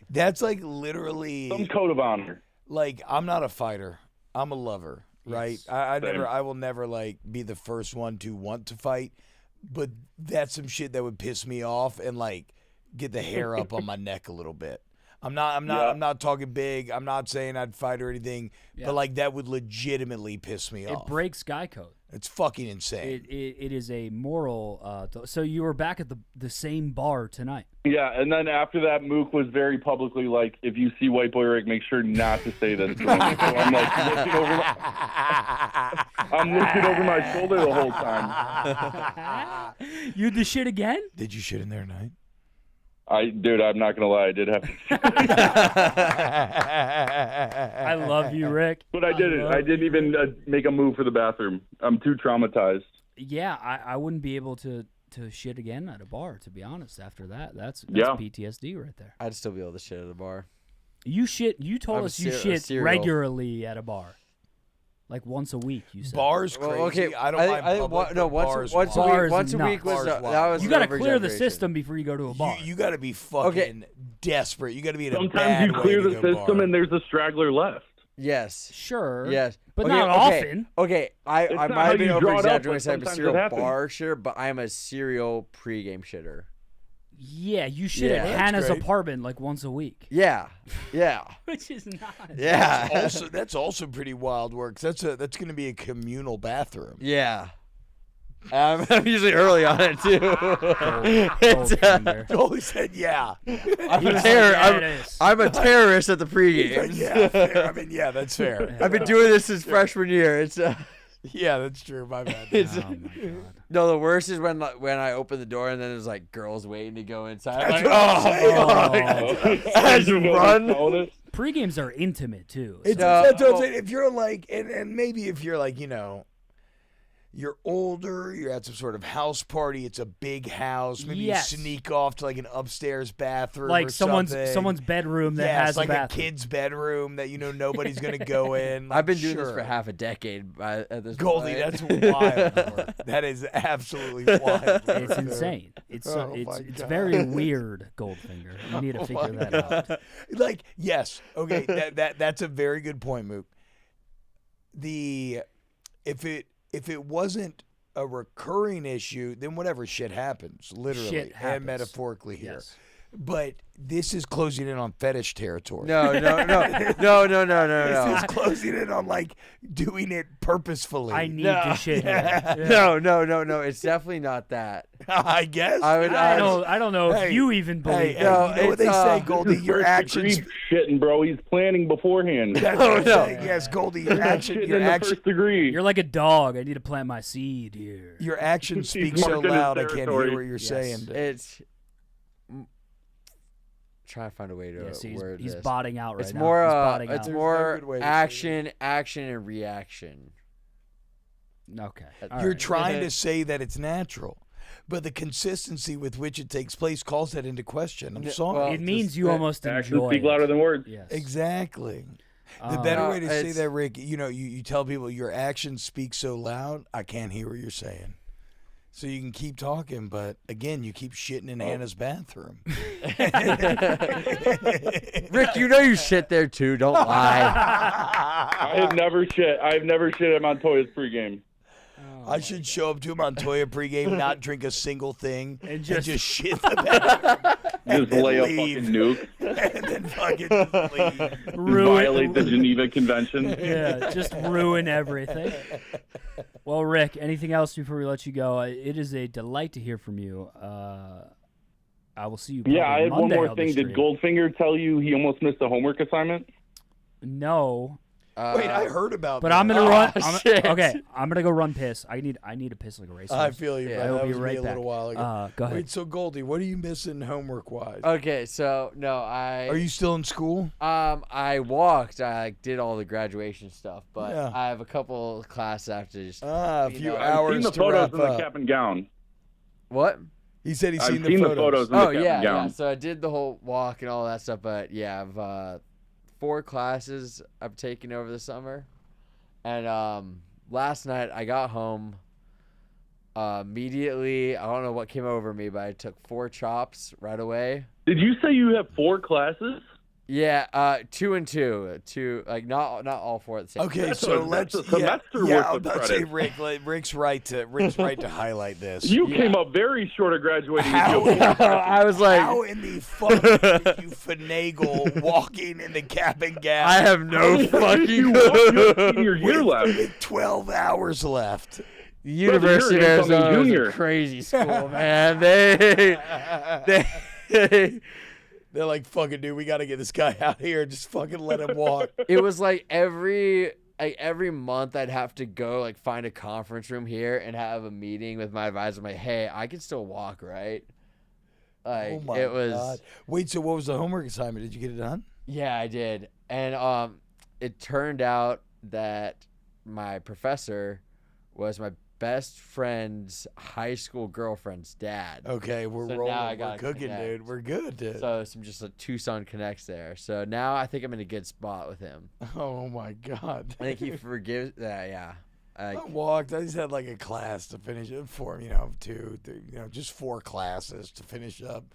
That's like literally... Some code of honor. Like, I'm not a fighter. I'm a lover, right? Yes. I will never, like, be the first one to want to fight. But that's some shit that would piss me off and, like, get the hair up on my neck a little bit. I'm not talking big. I'm not saying I'd fight or anything, but like that would legitimately piss me off. It breaks guy code. It's fucking insane. It is a moral. So you were back at the same bar tonight. Yeah, and then after that, Mook was very publicly like, if you see White Boy Rick, make sure not to say this to him. So I'm like looking over my shoulder the whole time. You did the shit again? Did you shit in there tonight? Dude, I'm not gonna lie, I did have to. I love you, Rick. But I didn't. I didn't even make a move for the bathroom. I'm too traumatized. Yeah, I wouldn't be able to shit again at a bar, to be honest. After that, that's PTSD right there. I'd still be able to shit at a bar. You told us you shit regularly at a bar. Like once a week, you said. Bars crazy. Okay, I don't mind public, no, once a week was that was you got to clear the system before you go to a bar. You got to be fucking desperate. You got to be in a Sometimes bad you clear way the to go system bar. and there's a straggler left. Yes. Sure. Yes. But okay, not often. Okay, I It's might not how have been you draw it up, over-exaggerating when I but said I'm a sometimes serial it happens. bar shitter, but I'm a serial pregame shitter. Yeah, you shit Yeah. at That's Hannah's great. apartment like once a week. Yeah. Yeah. Which is not. Yeah. That's also pretty wild work. 'Cause that's going to be a communal bathroom. Yeah. I'm usually early on it too. Goalie said, "Yeah." I'm a terrorist at the pregame. Yeah, fair. I mean, yeah, that's fair. I've been doing this since freshman year. It's yeah, that's true. My bad. It's, Oh my god. no, the worst is when I open the door and then there's like girls waiting to go inside. I'm like, I just run. Pre-games are intimate too. It's, that's what I'm saying. If you're like, and maybe if you're like, you're older, you're at some sort of house party, it's a big house, maybe Yes. you sneak off to like an upstairs bathroom Like or someone's something. bedroom that Yeah, has it's like a bathroom. kid's bedroom that nobody's gonna go in. I've been doing this Sure. for half a decade at this Goldie, point. that's wild. That is absolutely wild. It's insane. It's it's very weird, Goldfinger. You need to figure that out. Like, yes, okay, that's a very good point, Mook. If it wasn't a recurring issue, then whatever shit happens, literally Shit happens. and metaphorically here. Yes. But this is closing in on fetish territory. No. This is closing in on like doing it purposefully. I need to shit here. No. It's definitely not that. I guess. I don't know if you even believe it. You know what they say, Goldie? Your actions. Shitting, bro. He's planning beforehand. Yes, Goldie. Your action. Your action. First degree. You're like a dog. I need to plant my seed here. Your actions speak so loud. I can't hear what you're saying. It's. Try to find a way to word he's this. botting out right it's now. More, he's botting it's out. more action, and reaction. Okay. You're trying to say that it's natural, but the consistency with which it takes place calls that into question. I'm sorry. Well, it means you almost enjoy speak louder than words. Yes. Exactly. The better way to say that, Rick, you tell people your actions speak so loud, I can't hear what you're saying. So you can keep talking, but again, you keep shitting in Hannah's bathroom. Rick, you know you shit there too. Don't lie. I have never shit. I've never shit at Montoya's pregame. I should show up to Montoya pregame, not drink a single thing, and just shit in the bathroom. Just lay a fucking nuke. And then fucking just leave. Violate the Geneva Convention. Yeah, just ruin everything. Well, Rick, anything else before we let you go? It is a delight to hear from you. I will see you. Yeah, I had Monday one more thing. Did Goldfinger tell you he almost missed a homework assignment? No. Wait, I heard about but that. I'm gonna run. Okay, I'm gonna go run piss. I need to piss like a racehorse. I feel you. I will that be was right me a back. little while ago. Go ahead. Wait, so Goldie, what are you missing homework wise? Okay, so no, Are you still in school? I walked. I did all the graduation stuff, but Yeah. I have a couple of classes after just. A few I've hours seen the to photos wrap in the up. cap and gown. What? He said he's I've seen seen the the photos. photos in the Oh cap and yeah. gown. So I did the whole walk and all that stuff, but yeah, I've 4 classes I've taken over the summer, and last night I got home. Immediately, I don't know what came over me, but I took 4 chops right away. Did you say you have 4 classes? Yeah, 2 and 2, like not all 4 at the same time. Okay, so let's a semester yeah, worth I'm of about to say credit. Rick's right to highlight this. You came up very short of graduating. I was like, how in the fuck did you finagle walking in the cap and gown? I have no fucking You have senior year left. With 12 hours left. University of you're incoming Arizona is junior. a crazy school, man. They're like, fucking dude, we got to get this guy out here. Just fucking let him walk. It was like every month I'd have to go like find a conference room here and have a meeting with my advisor. I'm like, hey, I can still walk, right? Like Oh my it was. God. Wait, so what was the homework assignment? Did you get it done? Yeah, I did, and it turned out that my professor was my best friend's high school girlfriend's dad. Okay, we're So rolling. now I We're gotta cooking, connect. dude. We're good, dude. So some just a Tucson connects there. So now I think I'm in a good spot with him. Oh my God. I think he forgives that. Yeah. I walked. I just had like a class to finish it for, 2, 3, just 4 classes to finish up.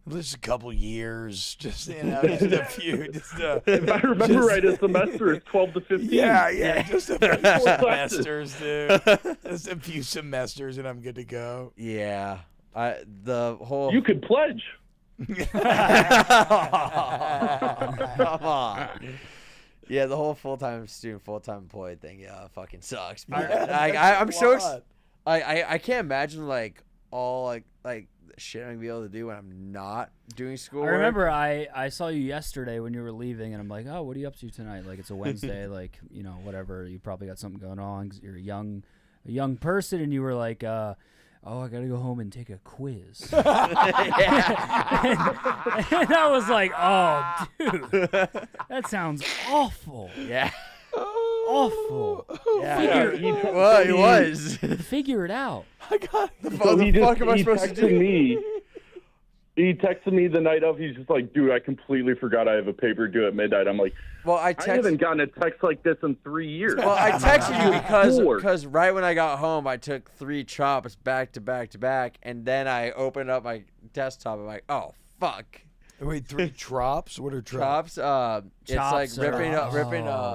Just a couple years, just just a few. If I remember right, a semester is 12 to 15. Yeah, just a few semesters, dude. Just a few semesters, and I'm good to go. Yeah. The whole. You could pledge. Come on. Yeah, the whole full-time student, full-time employee thing, fucking sucks. I'm so. I can't imagine like all like shit I'm gonna be able to do when I'm not doing school. I remember I saw you yesterday when you were leaving, and I'm like, oh, what are you up to tonight? Like, it's a Wednesday, like, whatever. You probably got something going on 'cause you're a young person, and you were like, oh, I gotta go home and take a quiz. And I was like, oh, dude, that sounds awful. Yeah. Awful. Yeah. Well, it was. Figure it out. I got it. So the fuck am I supposed to do? He texted me the night of. He's just like, dude, I completely forgot I have a paper due at midnight. I'm like, well, I haven't gotten a text like this in 3 years. Well, I texted you because right when I got home, I took 3 chops back to back to back, and then I opened up my desktop. I'm like, oh fuck. Wait, 3 chops? What are chops? It's like ripping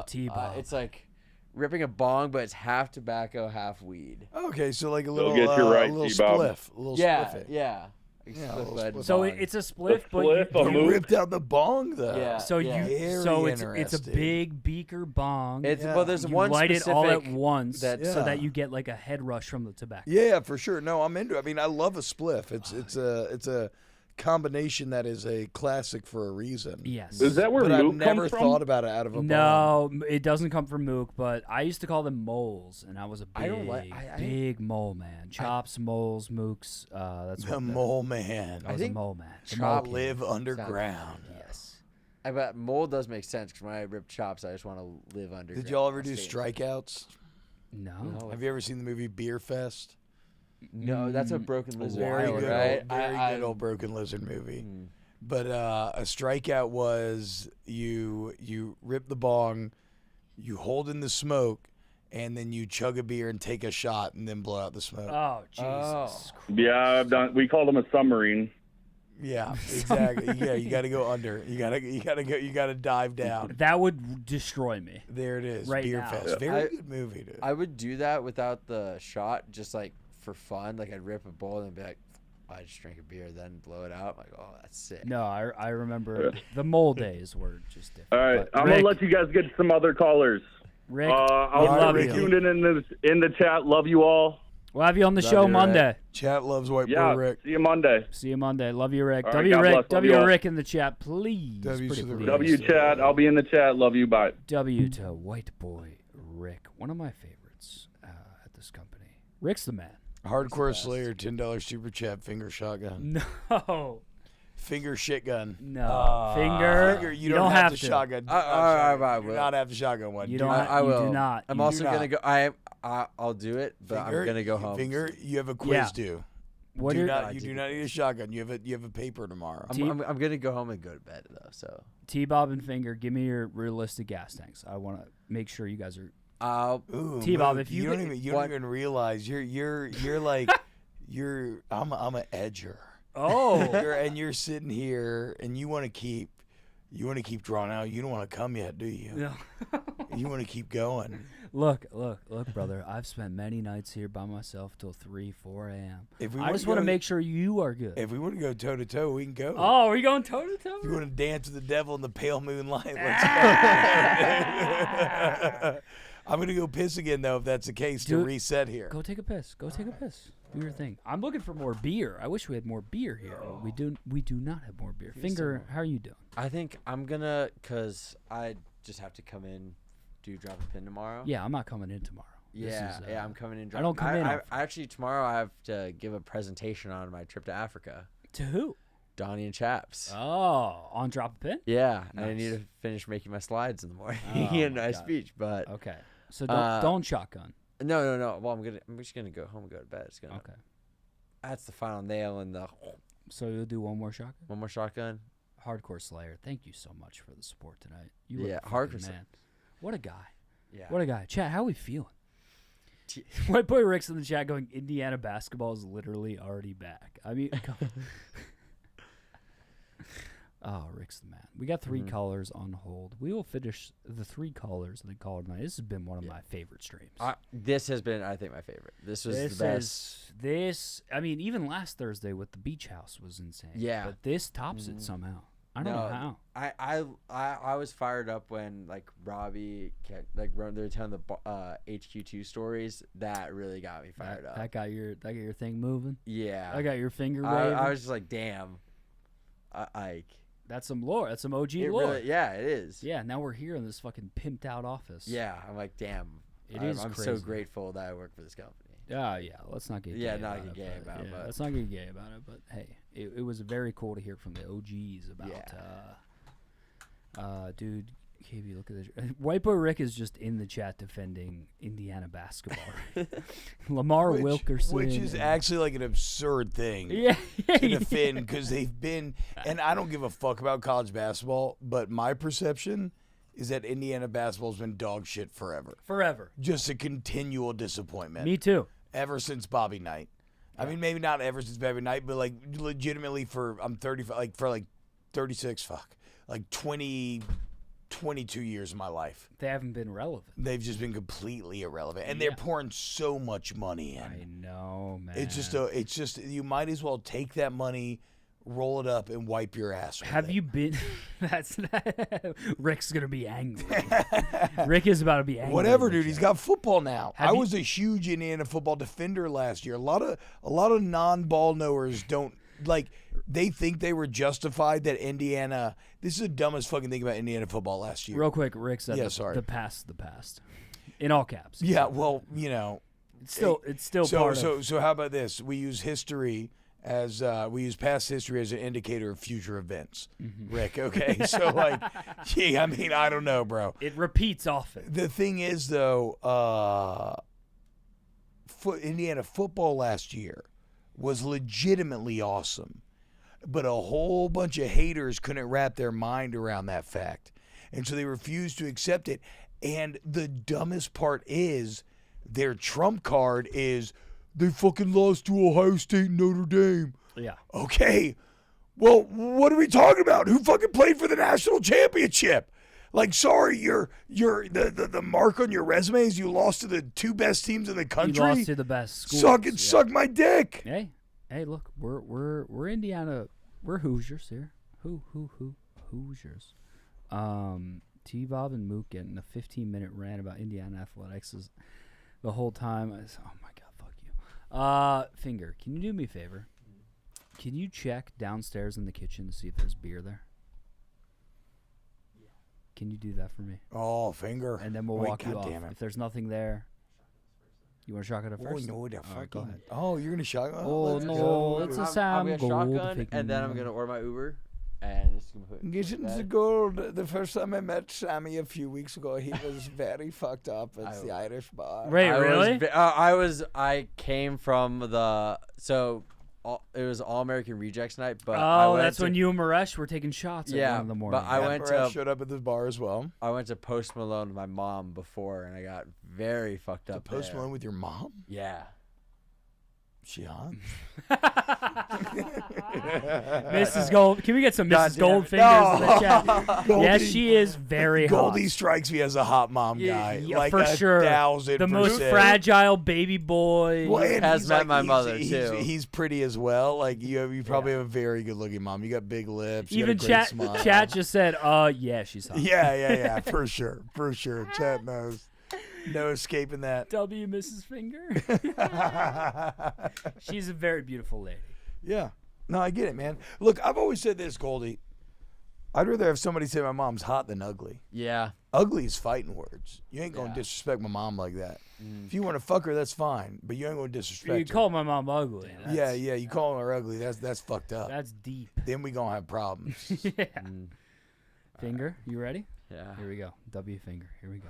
T-bone. it's like ripping a bong, but it's half tobacco, half weed. Okay, so like a little, get you right, a little T-Bob. spliff, a little Yeah, spliffy. yeah. So it's a spliff, but you ripped out the bong though. Yeah. So it's a big beaker bong. Well, there's you one light it all at specific once, so Yeah. that you get like a head rush from the tobacco. Yeah, for sure. No, I'm into it. I mean, I love a spliff. It's a combination that is a classic for a reason. Yes. Is that where but Mook I've never comes from? thought about it out of a bong. No, it doesn't come from Mook, but I used to call them moles, and I was a big, I don't like- big mole man. Chops, moles, Mooks. That's The what mole man. I was a mole man. The Chop mole king. live underground. Yes. I bet mole does make sense because when I rip chops, I just want to live under. Did y'all ever do strikeouts? No. Have you ever seen the movie Beer Fest? No, that's a Broken Lizard, Very good, right? very good old Broken Lizard movie. But a strikeout was you rip the bong, you hold in the smoke, and then you chug a beer and take a shot and then blow out the smoke. Oh Jesus! Yeah, I've done. We called them a submarine. Yeah, exactly. Yeah, you got to go under. You got to dive down. That would destroy me. There it is. Right Beer now. Fest. Very good movie, dude. I would do that without the shot, just like for fun. Like I'd rip a bowl and be like, I just drink a beer, then blow it out. I'm like, oh, that's sick. No, I remember the mole days were just different. All right, But I'm Rick, gonna let you guys get some other callers. Rick, I'll love be you. tuned in the chat. Love you all. We'll have you on the show Monday. Chat loves White Yeah, Boy Rick. see you Monday. See you Monday. Love you, Rick. All right, W God Rick. bless. Love W you all. Rick in the chat, please. W Pretty to the please. W chat. I'll be in the chat. Love you. Bye. W to White Boy Rick. One of my favorites at this company. Rick's the man. Hardcore Slayer, $10 super chat, finger shotgun. No. Finger shit gun. No. Finger. You don't have to shotgun. I Do will. not have to shotgun one. You Do don't. not. I you will. do not. I'm You also do gonna not. go. I'll do it, but Finger, I'm gonna go home. Finger, you have a quiz Yeah. due. What You are- do not need a shotgun. You have a paper tomorrow. I'm gonna go home and go to bed though. So T-Bob and Finger, give me your realistic gas tanks. I want to make sure you guys are. Ooh, T-Bob, Mook, if you don't get- even you don't even realize you're like I'm an edger. Oh. You're sitting here and you want to keep drawing out. You don't want to come yet, do you? No. You want to keep going. Look, brother. I've spent many nights here by myself till 3, 4 a.m. If we I wanna just want to go- make sure you are good. If we want to go toe to toe, we can go. Oh, are you going toe to toe? If you want to dance with the devil in the pale moonlight, let's go. I'm gonna go piss again though, if that's the case, to Dude, reset here. Go take a piss. Go take a piss. Do your thing. I'm looking for more beer. I wish we had more beer here. We do not have more beer. Finger, how are you doing? I think I'm gonna, cause I just have to come in, do drop a pin tomorrow. Yeah, I'm not coming in tomorrow. This Yeah, is, yeah, I'm coming in. I don't come in. I actually tomorrow I have to give a presentation on my trip to Africa. To who? Donnie and Chaps. Oh, on drop a pin? Yeah, and I Nice. need to finish making my slides in the morning Oh, and my my God. speech. But Okay. So don't shotgun. No. Well, I'm just gonna go home and go to bed. It's gonna. Okay. That's the final nail in the. So you'll do one more shotgun? One more shotgun. Hardcore Slayer, thank you so much for the support tonight. You Yeah, are a Hardcore fucking Slayer. man. What a guy. Yeah. What a guy. Chat, how we feeling? White Boy Rick's in the chat going, Indiana basketball is literally already back. I mean, come on. Oh, Rick's the man. We got 3 callers on hold. We will finish the 3 callers and then call it night. This has been one of my favorite streams. This has been, I think, my favorite. This was the best. I mean, even last Thursday with the beach house was insane. Yeah. But this tops it somehow. I don't know how. I was fired up when like Robbie kept, like they were telling the HQ2 stories. That really got me fired up. That got your thing moving. Yeah. I got your finger waving. I was just like, damn. That's some lore. That's some OG It lore. really, yeah, it is. Yeah, now we're here in this fucking pimped out office. Yeah, I'm like, damn. I'm so crazy. grateful that I work for this company. Yeah, let's not get Yeah, gay not about get it, gay but- about it, yeah, but- let's not get gay about it. But hey, it was very cool to hear from the OGs about. Dude, KB, look at this. White Boy Rick is just in the chat defending Indiana basketball. Lamar Wilkerson, which is actually like an absurd thing Yeah. to defend because they've been, and I don't give a fuck about college basketball, but my perception is that Indiana basketball's been dog shit forever. Forever. Just a continual disappointment. Me too. Ever since Bobby Knight. I mean, maybe not ever since Bobby Knight, but like legitimately I'm 35, like for like 36, like 20, 22 years of my life. They haven't been relevant. They've just been completely irrelevant, and they're pouring so much money in. I know, man. It's just you might as well take that money, roll it up, and wipe your ass with Have it. you been? Rick's gonna be angry. Rick is about to be angry. Whatever, dude. He's got football now. Have I you- was a huge Indiana football defender last year. A lot of non-ball knowers don't like. They think they were justified that Indiana. This is the dumbest fucking thing about Indiana football last year. Real quick, Rick said, the past, in all caps. Yeah, well, you know, it's still part of. So how about this? We use history as we use past history as an indicator of future events. Rick, okay? So like, gee, I mean, I don't know, bro. It repeats often. The thing is, though, Indiana football last year was legitimately awesome, but a whole bunch of haters couldn't wrap their mind around that fact, and so they refused to accept it. And the dumbest part is their trump card is they fucking lost to Ohio State and Notre Dame. Yeah. Okay. Well, what are we talking about? Who fucking played for the national championship? Like, sorry, the mark on your resume is you lost to the two best teams in the country. You lost to the best schools. Suck my dick. Hey, look, we're Indiana. We're Hoosiers here. Hoosiers. T-Bob and Mook getting a 15-minute rant about Indiana athletics is the whole time. Oh my God, fuck you. Finger, can you do me a favor? Can you check downstairs in the kitchen to see if there's beer there? Can you do that for me? Oh, Finger. And then we'll walk you off. If there's nothing there, you want to shotgun it first? Oh, no, go ahead. Oh, you're gonna shotgun? Oh, no, it's a Sam I'm gonna Gold. shotgun, and then I'm gonna order my Uber, and just gonna put. Get into gold. The first time I met Sammy a few weeks ago, he was very fucked up. It's the Irish bar. Wait, really? I came from the it was All American Rejects night, but that's when you and Maresh were taking shots at 1 in the morning. But I went to showed up at this bar as well. I went to Post Malone with my mom before, and I got very fucked up. Post Malone with your mom? Yeah. She hot? Mrs. Gold. Can we get some Mrs. Goldfingers in the chat? Yes, she is very hot. Goldie strikes me as a hot mom guy. Yeah, like for sure. 1,000%. The most fragile baby boy. Well, and has he's met like, my mother too. He's pretty as well. Like you probably have a very good looking mom. You got big lips. You Even got a great chat smile. just said, yeah, she's hot. Yeah, for sure. Chat knows. No escaping that. W Mrs. Finger. She's a very beautiful lady. Yeah. No, I get it, man. Look, I've always said this, Goldie. I'd rather have somebody say my mom's hot than ugly. Yeah. Ugly is fighting words. You ain't going to disrespect my mom like that. If you want to fuck her, that's fine. But you ain't going to disrespect You her. call my mom ugly. Yeah, you call her ugly. That's fucked up. That's deep. Then we going to have problems. Yeah. Finger, you ready? Yeah. Here we go. W Finger. Here we go.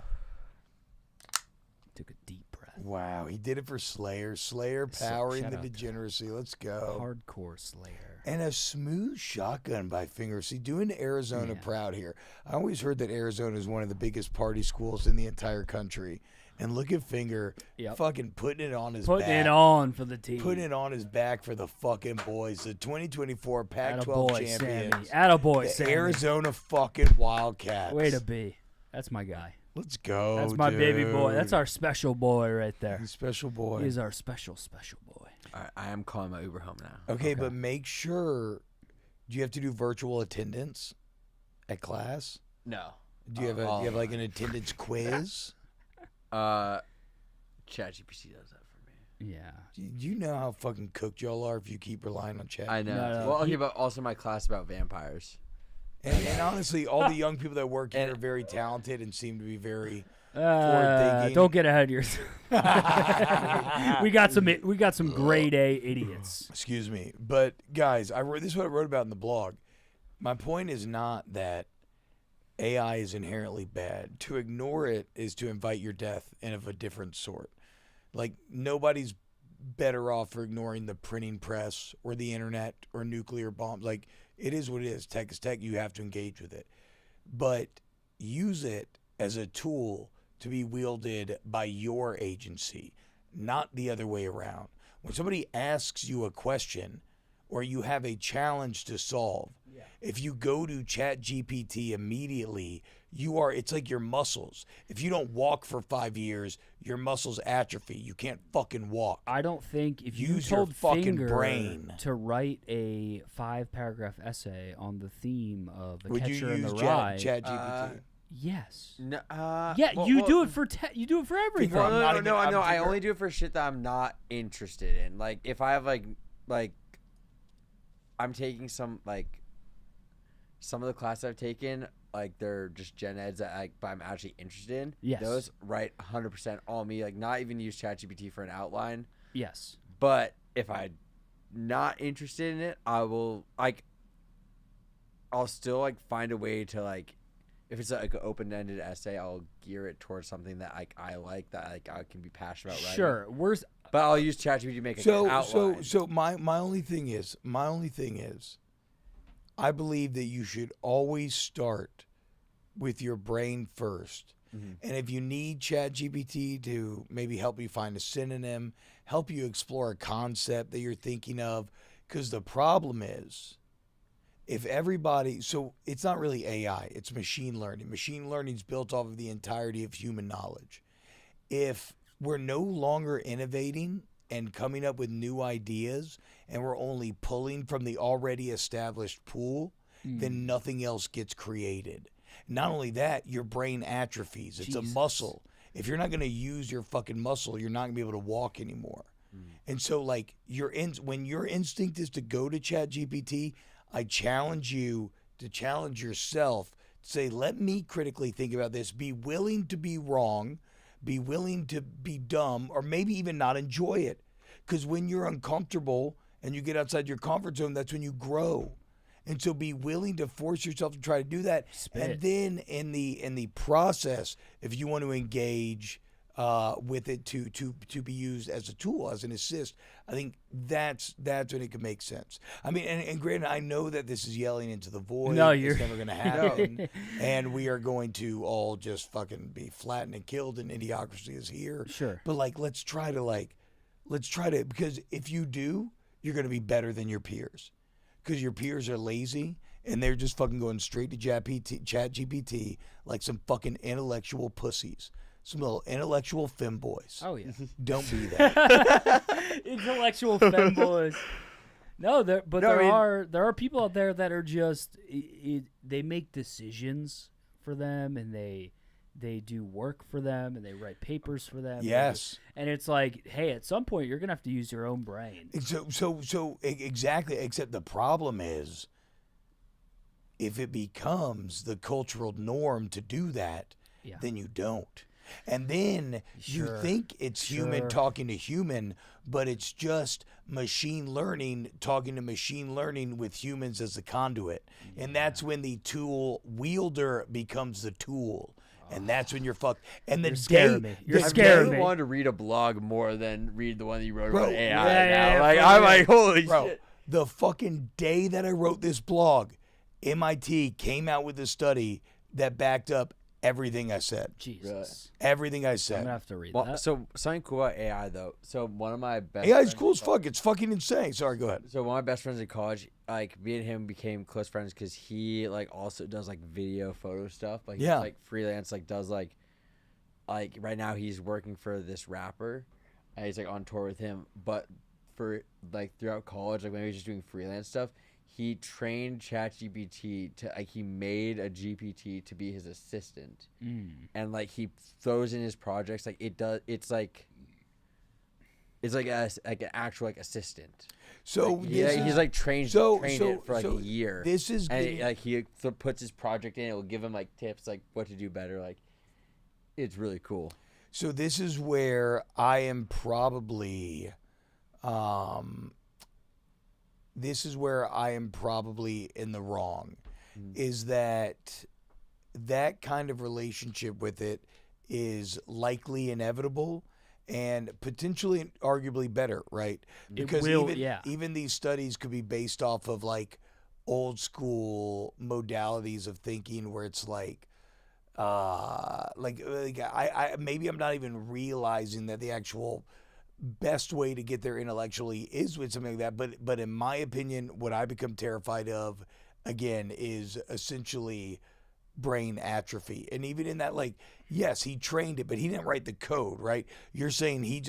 Took a deep breath. Wow, he did it for Slayer. Slayer powering shout the out to degeneracy. Let's go. Hardcore Slayer. And a smooth shotgun by Finger. See, doing Arizona proud here. I always heard that Arizona is one of the biggest party schools in the entire country. And look at Finger fucking putting it on his back. Putting it on for the team. Putting it on his back for the fucking boys. The 2024 Pac-12 Attaboy, champions. Sammy. Attaboy, the Sammy. Arizona fucking Wildcats. Way to be. That's my guy. Let's go, That's my baby boy. dude. That's our special boy right there. Special boy. He's our special boy. All right, I am calling my Uber home now. Okay, but make sure. Do you have to do virtual attendance at class? No. Do you have like an attendance quiz? ChatGPT does that for me. Yeah. Do you know how fucking cooked y'all are if you keep relying on chat? I know. Well, okay, but also my class about vampires. And honestly, all the young people that work here are very talented and seem to be very forward-thinking. Don't get ahead of yourself. we got some grade A idiots. Excuse me, but guys, this is what I wrote about in the blog. My point is not that AI is inherently bad. To ignore it is to invite your death and of a different sort. Like nobody's better off for ignoring the printing press or the internet or nuclear bombs. Like it is what it is. Tech is tech. You have to engage with it, but use it as a tool to be wielded by your agency, not the other way around. When somebody asks you a question or you have a challenge to solve, If you go to ChatGPT immediately, it's like your muscles. If you don't walk for 5 years, your muscles atrophy. You can't fucking walk. I don't think if you Use your told fucking Finger brain. to write a 5-paragraph essay on the theme of The Would you Catcher in use the Rye, ChatGPT? yes. No, You do it for everything. No. I only do it for shit that I'm not interested in. Like if I have like I'm taking some of the classes I've taken, like they're just gen eds that but I'm actually interested in. Yes. Those write 100% all me. Like not even use ChatGPT for an outline. Yes. But if I'm not interested in it, I'll still find a way to if it's like an open-ended essay, I'll gear it towards something that I like that I can be passionate about writing. Sure. But I'll use ChatGPT to make an outline. So my only thing is, I believe that you should always start with your brain first. Mm-hmm. And if you need ChatGPT to maybe help you find a synonym, help you explore a concept that you're thinking of, because the problem is, if everybody, so it's not really AI, it's machine learning. Machine learning is built off of the entirety of human knowledge. If we're no longer innovating and coming up with new ideas and we're only pulling from the already established pool, then nothing else gets created. Not only that, your brain atrophies. It's a muscle. If you're not going to use your fucking muscle, you're not going to be able to walk anymore. And so when your instinct is to go to ChatGPT, I challenge you to challenge yourself to say, let me critically think about this, be willing to be wrong, be willing to be dumb, or maybe even not enjoy it. Because when you're uncomfortable and you get outside your comfort zone, that's when you grow. And so be willing to force yourself to try to do that. And then in the process, if you want to engage with it to be used as a tool, as an assist, I think that's when it can make sense. I mean, and granted, I know that this is yelling into the void. No, it's never going to happen. And we are going to all just fucking be flattened and killed, and idiocracy is here. Sure. But let's try to, because if you do, you're going to be better than your peers. Because your peers are lazy and they're just fucking going straight to ChatGPT like some fucking intellectual pussies. Some little intellectual femboys. Oh, yeah. Don't be that. Intellectual femboys. No, there are people out there that are just they make decisions for them, and they do work for them, and they write papers for them. Yes. And it's like, hey, at some point you're gonna have to use your own brain. So exactly. Except the problem is, if it becomes the cultural norm to do that, then you don't. And then you think it's human talking to human, but it's just machine learning talking to machine learning with humans as the conduit. And that's when the tool wielder becomes the tool. And that's when you're fucked. And You're scaring me. You're scaring me. I wanted to read a blog more than read the one that you wrote about AI. I'm like, holy shit. The fucking day that I wrote this blog, MIT came out with a study that backed up everything I said. Jesus. Everything I said. I'm gonna have to read that. So something cool about AI though. So one of my best AI is cool as fuck. It's fucking insane. Sorry, go ahead. So one of my best friends in college, me and him became close friends because he also does video photo stuff. He's freelance, does right now he's working for this rapper, and he's on tour with him. But for throughout college, when he was just doing freelance stuff, he trained ChatGPT to he made a GPT to be his assistant, and he throws in his projects it's an actual actual assistant. So he's trained it for a year. This is he puts his project in. It will give him tips what to do better. It's really cool. So this is where I am probably. This is where I am probably in the wrong, is that kind of relationship with it is likely inevitable and potentially arguably better, right? Because even these studies could be based off of old school modalities of thinking where it's I maybe I'm not even realizing that the actual best way to get there intellectually is with something like that, but in my opinion, what I become terrified of again, is essentially brain atrophy. And even in that, like, yes, he trained it, but he didn't write the code, right? You're saying he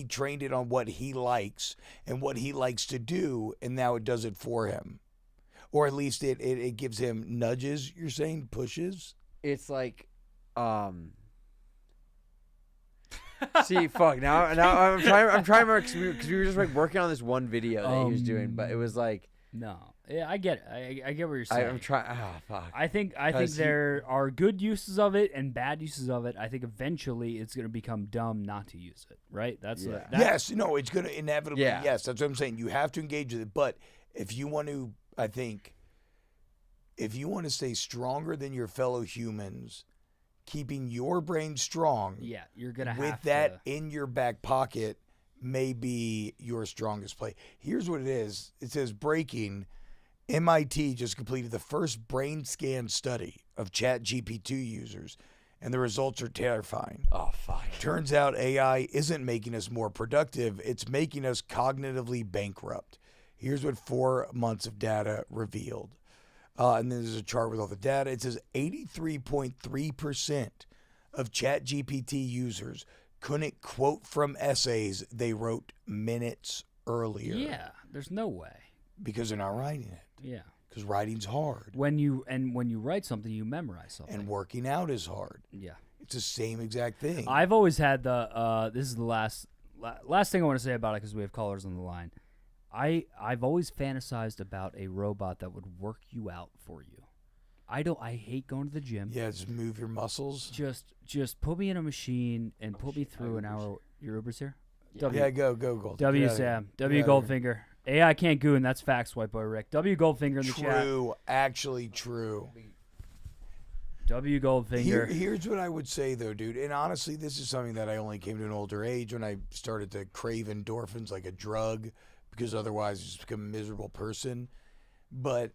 trained it on what he likes and what he likes to do, and now it does it for him. Or at least it gives him nudges, you're saying, pushes? It's like, see, fuck. Now I'm trying because we were just like working on this one video that he was doing, but it was like, no, yeah, I get it. I get what you're saying. I'm trying. Oh fuck. I think there are good uses of it and bad uses of it. I think eventually it's gonna become dumb not to use it. Right? Yes. No, it's gonna inevitably. Yeah. Yes, that's what I'm saying. You have to engage with it, but if you want to, I think, if you want to stay stronger than your fellow humans, keeping your brain strong, yeah, you're gonna have with that in your back pocket may be your strongest play. Here's what it is. It says breaking. MIT just completed the first brain scan study of ChatGPT users, and the results are terrifying. Oh, fuck. Turns out AI isn't making us more productive. It's making us cognitively bankrupt. Here's what 4 months of data revealed. And then there's a chart with all the data. It says 83.3% of ChatGPT users couldn't quote from essays they wrote minutes earlier. Yeah, there's no way. Because they're not writing it. Yeah. Because writing's hard. When you write something, you memorize something. And working out is hard. Yeah. It's the same exact thing. I've always had this is the last thing I want to say about it because we have callers on the line. I've always fantasized about a robot that would work you out for you. I hate going to the gym. Yeah, just move your muscles. Just put me in a machine and put me through an hour. Your Uber's here? Yeah, go Gold. W Sam. W Goldfinger. AI can't goon. That's facts, white boy Rick. W Goldfinger in the chat. True. Actually true. W Goldfinger. Here's what I would say, though, dude. And honestly, this is something that I only came to an older age when I started to crave endorphins like a drug, because otherwise I just become a miserable person. But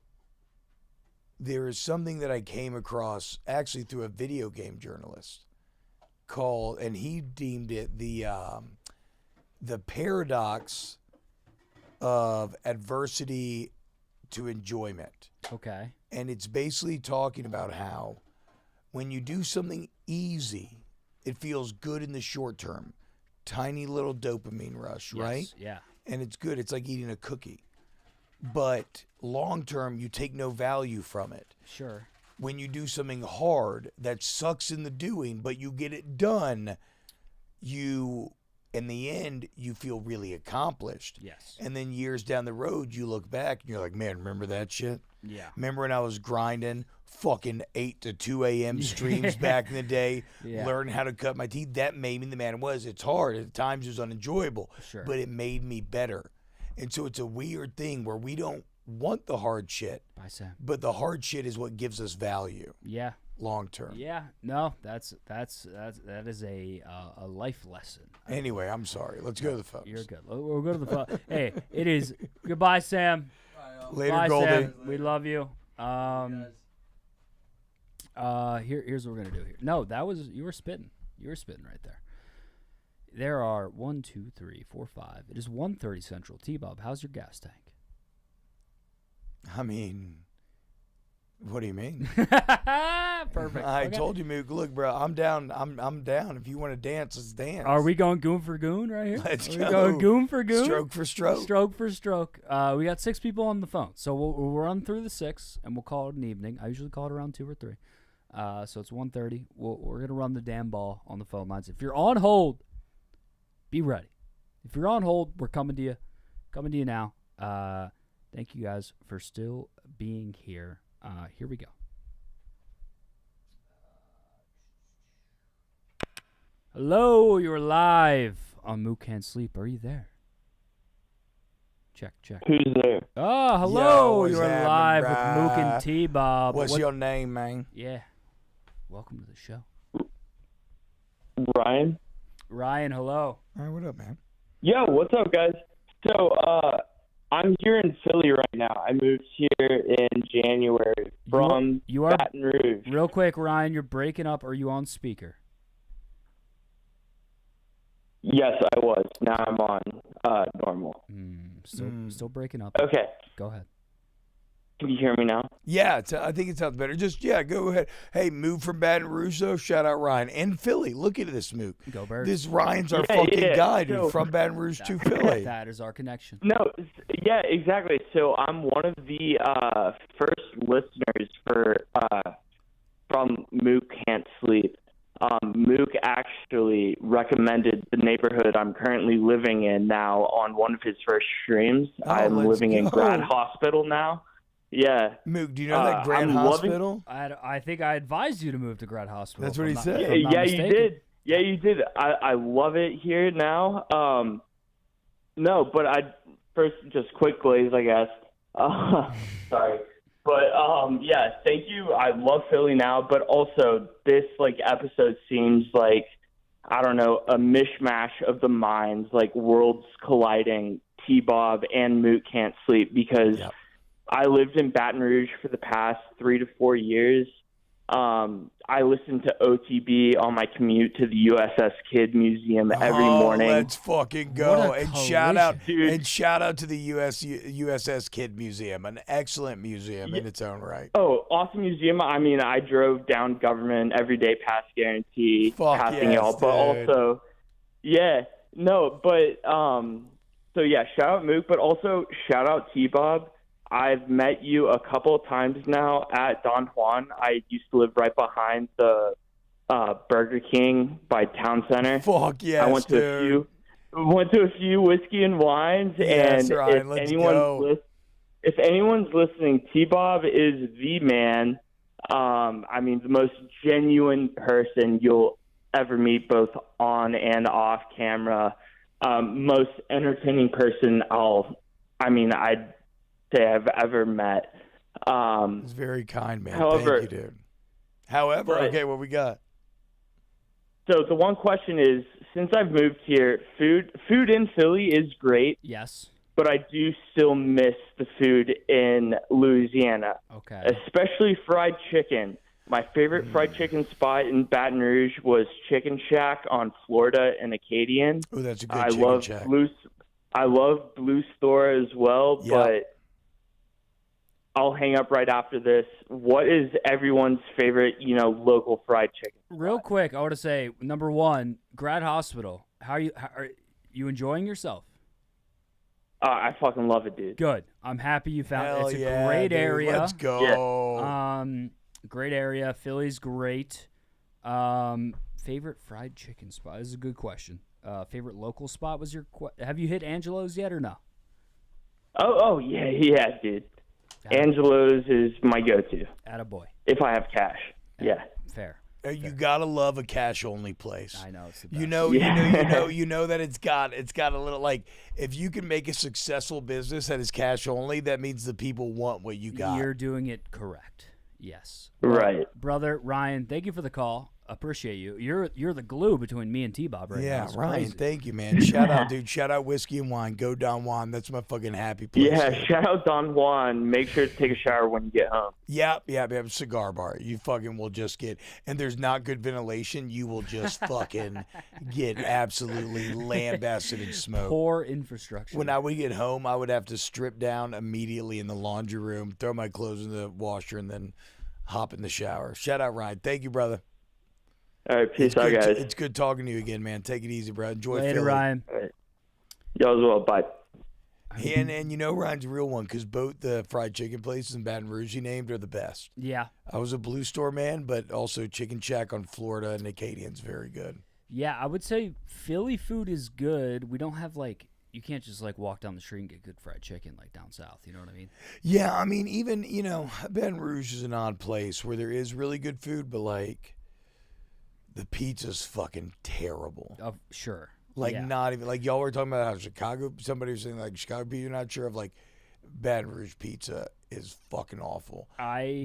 there is something that I came across actually through a video game journalist called, and he deemed it the paradox of adversity to enjoyment. Okay. And it's basically talking about how when you do something easy, it feels good in the short term. Tiny little dopamine rush, right? Yeah. And it's good. It's like eating a cookie. But long term, you take no value from it. Sure. When you do something hard that sucks in the doing, but you get it done, in the end, you feel really accomplished. Yes. And then years down the road, you look back and you're like, man, remember that shit? Yeah. Remember when I was grinding fucking 8 to 2 a.m. streams back in the day, learning how to cut my teeth? That made me the man it was. It's hard. At times it was unenjoyable. Sure. But it made me better. And so it's a weird thing where we don't want the hard shit. Bye, Sam. But the hard shit is what gives us value. Yeah. Long term. Yeah. No, that is a life lesson. Anyway, I'm sorry. Let's go to the phones. You're good. We'll go to the phone. Hey, it is goodbye, Sam. Later, bye, Goldie. Sam. We love you. Here's what we're gonna do here. No, you were spitting. You were spitting right there. There are 1, 2, 3, 4, 5. It is 1:30 Central. T-Bob, how's your gas tank? I mean, what do you mean? Perfect. I told you, Mook. Look, bro, I'm down. I'm down. If you want to dance, let's dance. Are we going goon for goon right here? Let's Are go. we going goon for goon? Stroke for stroke. Stroke for stroke. We got 6 people on the phone, so we'll run through the 6 and we'll call it an evening. I usually call it around 2 or 3. So it's 1:30. We're gonna run the damn ball on the phone lines. If you're on hold, be ready. If you're on hold, we're coming to you. Coming to you now. Thank you guys for still being here. Here we go. Hello, you're live on Mook Can't Sleep. Are you there? Check. Who's there? Oh, hello. Yo, You're happening, live with bruh? Mook and T-Bob. What's your name, man? Yeah. Welcome to the show. Ryan. Ryan, hello. All right, what up, man? Yo, what's up, guys? So, I'm here in Philly right now. I moved here in January from you are, Baton Rouge. Real quick, Ryan, you're breaking up. Are you on speaker? Yes, I was. Now I'm on normal. Still breaking up. Okay. Go ahead. Can you hear me now? Yeah, I think it sounds better. Just, go ahead. Hey, Mook from Baton Rouge, though. Shout out Ryan. And Philly. Look at this, Mook. Go Birds. This Ryan's our fucking guy, dude, from Baton Rouge to Philly. That is our connection. No, yeah, exactly. So I'm one of the first listeners from Mook Can't Sleep. Mook actually recommended the neighborhood I'm currently living in now on one of his first streams. I'm living in Grad Hospital now. Yeah. Mook, do you know that Grad Hospital? I think I advised you to move to Grad Hospital. That's what he said. Yeah, you did. Yeah, you did. I love it here now. No, but first, just quick glaze, I guess. Sorry. But, yeah, thank you. I love Philly now, but also this, episode seems like, I don't know, a mishmash of the minds, worlds colliding, T-Bob and Mook Can't Sleep, because I lived in Baton Rouge for the past 3 to 4 years. I listened to OTB on my commute to the USS Kid Museum every morning. Let's fucking go. And shout out to the USS Kid Museum, an excellent museum in its own right. Oh, awesome museum. I mean, I drove down Government every day past Guarantee, passing y'all, but also, so yeah, shout out Mook, but also shout out T-Bob. I've met you a couple of times now at Don Juan. I used to live right behind the Burger King by Town Center. Fuck yes, I went to a few whiskey and wines, yes, and Ryan, if anyone's listening, T-Bob is the man. I mean, the most genuine person you'll ever meet, both on and off camera. Most entertaining person I'd say I've ever met. It's very kind, man. However, thank you, dude. However, okay, what we got? So the one question is, since I've moved here, food in Philly is great. Yes. But I do still miss the food in Louisiana. Okay. Especially fried chicken. My favorite fried chicken spot in Baton Rouge was Chicken Shack on Florida and Acadian. Oh, that's a good chicken shack. I love Blue Store as well, but I'll hang up right after this. What is everyone's favorite, local fried chicken? Real quick, I want to say, number one, Grad Hospital. How are you enjoying yourself? I fucking love it, dude. Good. I'm happy you found it. It's a great dude, area. Let's go. Yeah. Great area. Philly's great. Favorite fried chicken spot? This is a good question. Favorite local spot was your have you hit Angelo's yet or no? Oh yeah, dude. Angelo's is my go-to. Attaboy. If I have cash. Yeah. Fair. You gotta love a cash only place. I know it's the best. You know that it's got a little if you can make a successful business that is cash only, that means the people want what you got. You're doing it correct. Yes. Right. Brother Ryan, thank you for the call. Appreciate you. You're the glue between me and T-Bob right now. Yeah, It's Ryan, crazy. thank you, man. Shout out, dude. Shout out Whiskey and Wine. Go Don Juan. That's my fucking happy place. Yeah, dude. shout out Don Juan. Make sure to take a shower when you get home. Yep. Cigar bar. You fucking will just get, and there's not good ventilation. You will just fucking get absolutely lambasted in smoke. Poor infrastructure. When I would get home, I would have to strip down immediately in the laundry room, throw my clothes in the washer, and then hop in the shower. Shout out, Ryan. Thank you, brother. All right, peace out, guys. It's good talking to you again, man. Take it easy, bro. Enjoy Later, Philly. Ryan. All right. Y'all as well. Bye. And Ryan's a real one because both the fried chicken places in Baton Rouge he named are the best. Yeah. I was a Blue Store man, but also Chicken Shack on Florida and Acadian's very good. Yeah, I would say Philly food is good. We don't have you can't just walk down the street and get good fried chicken down south. You know what I mean? Yeah, I mean, even, Baton Rouge is an odd place where there is really good food, but the pizza's fucking terrible. Sure. Not even, y'all were talking about how Chicago, somebody was saying Chicago pizza, you're not sure of Baton Rouge pizza is fucking awful.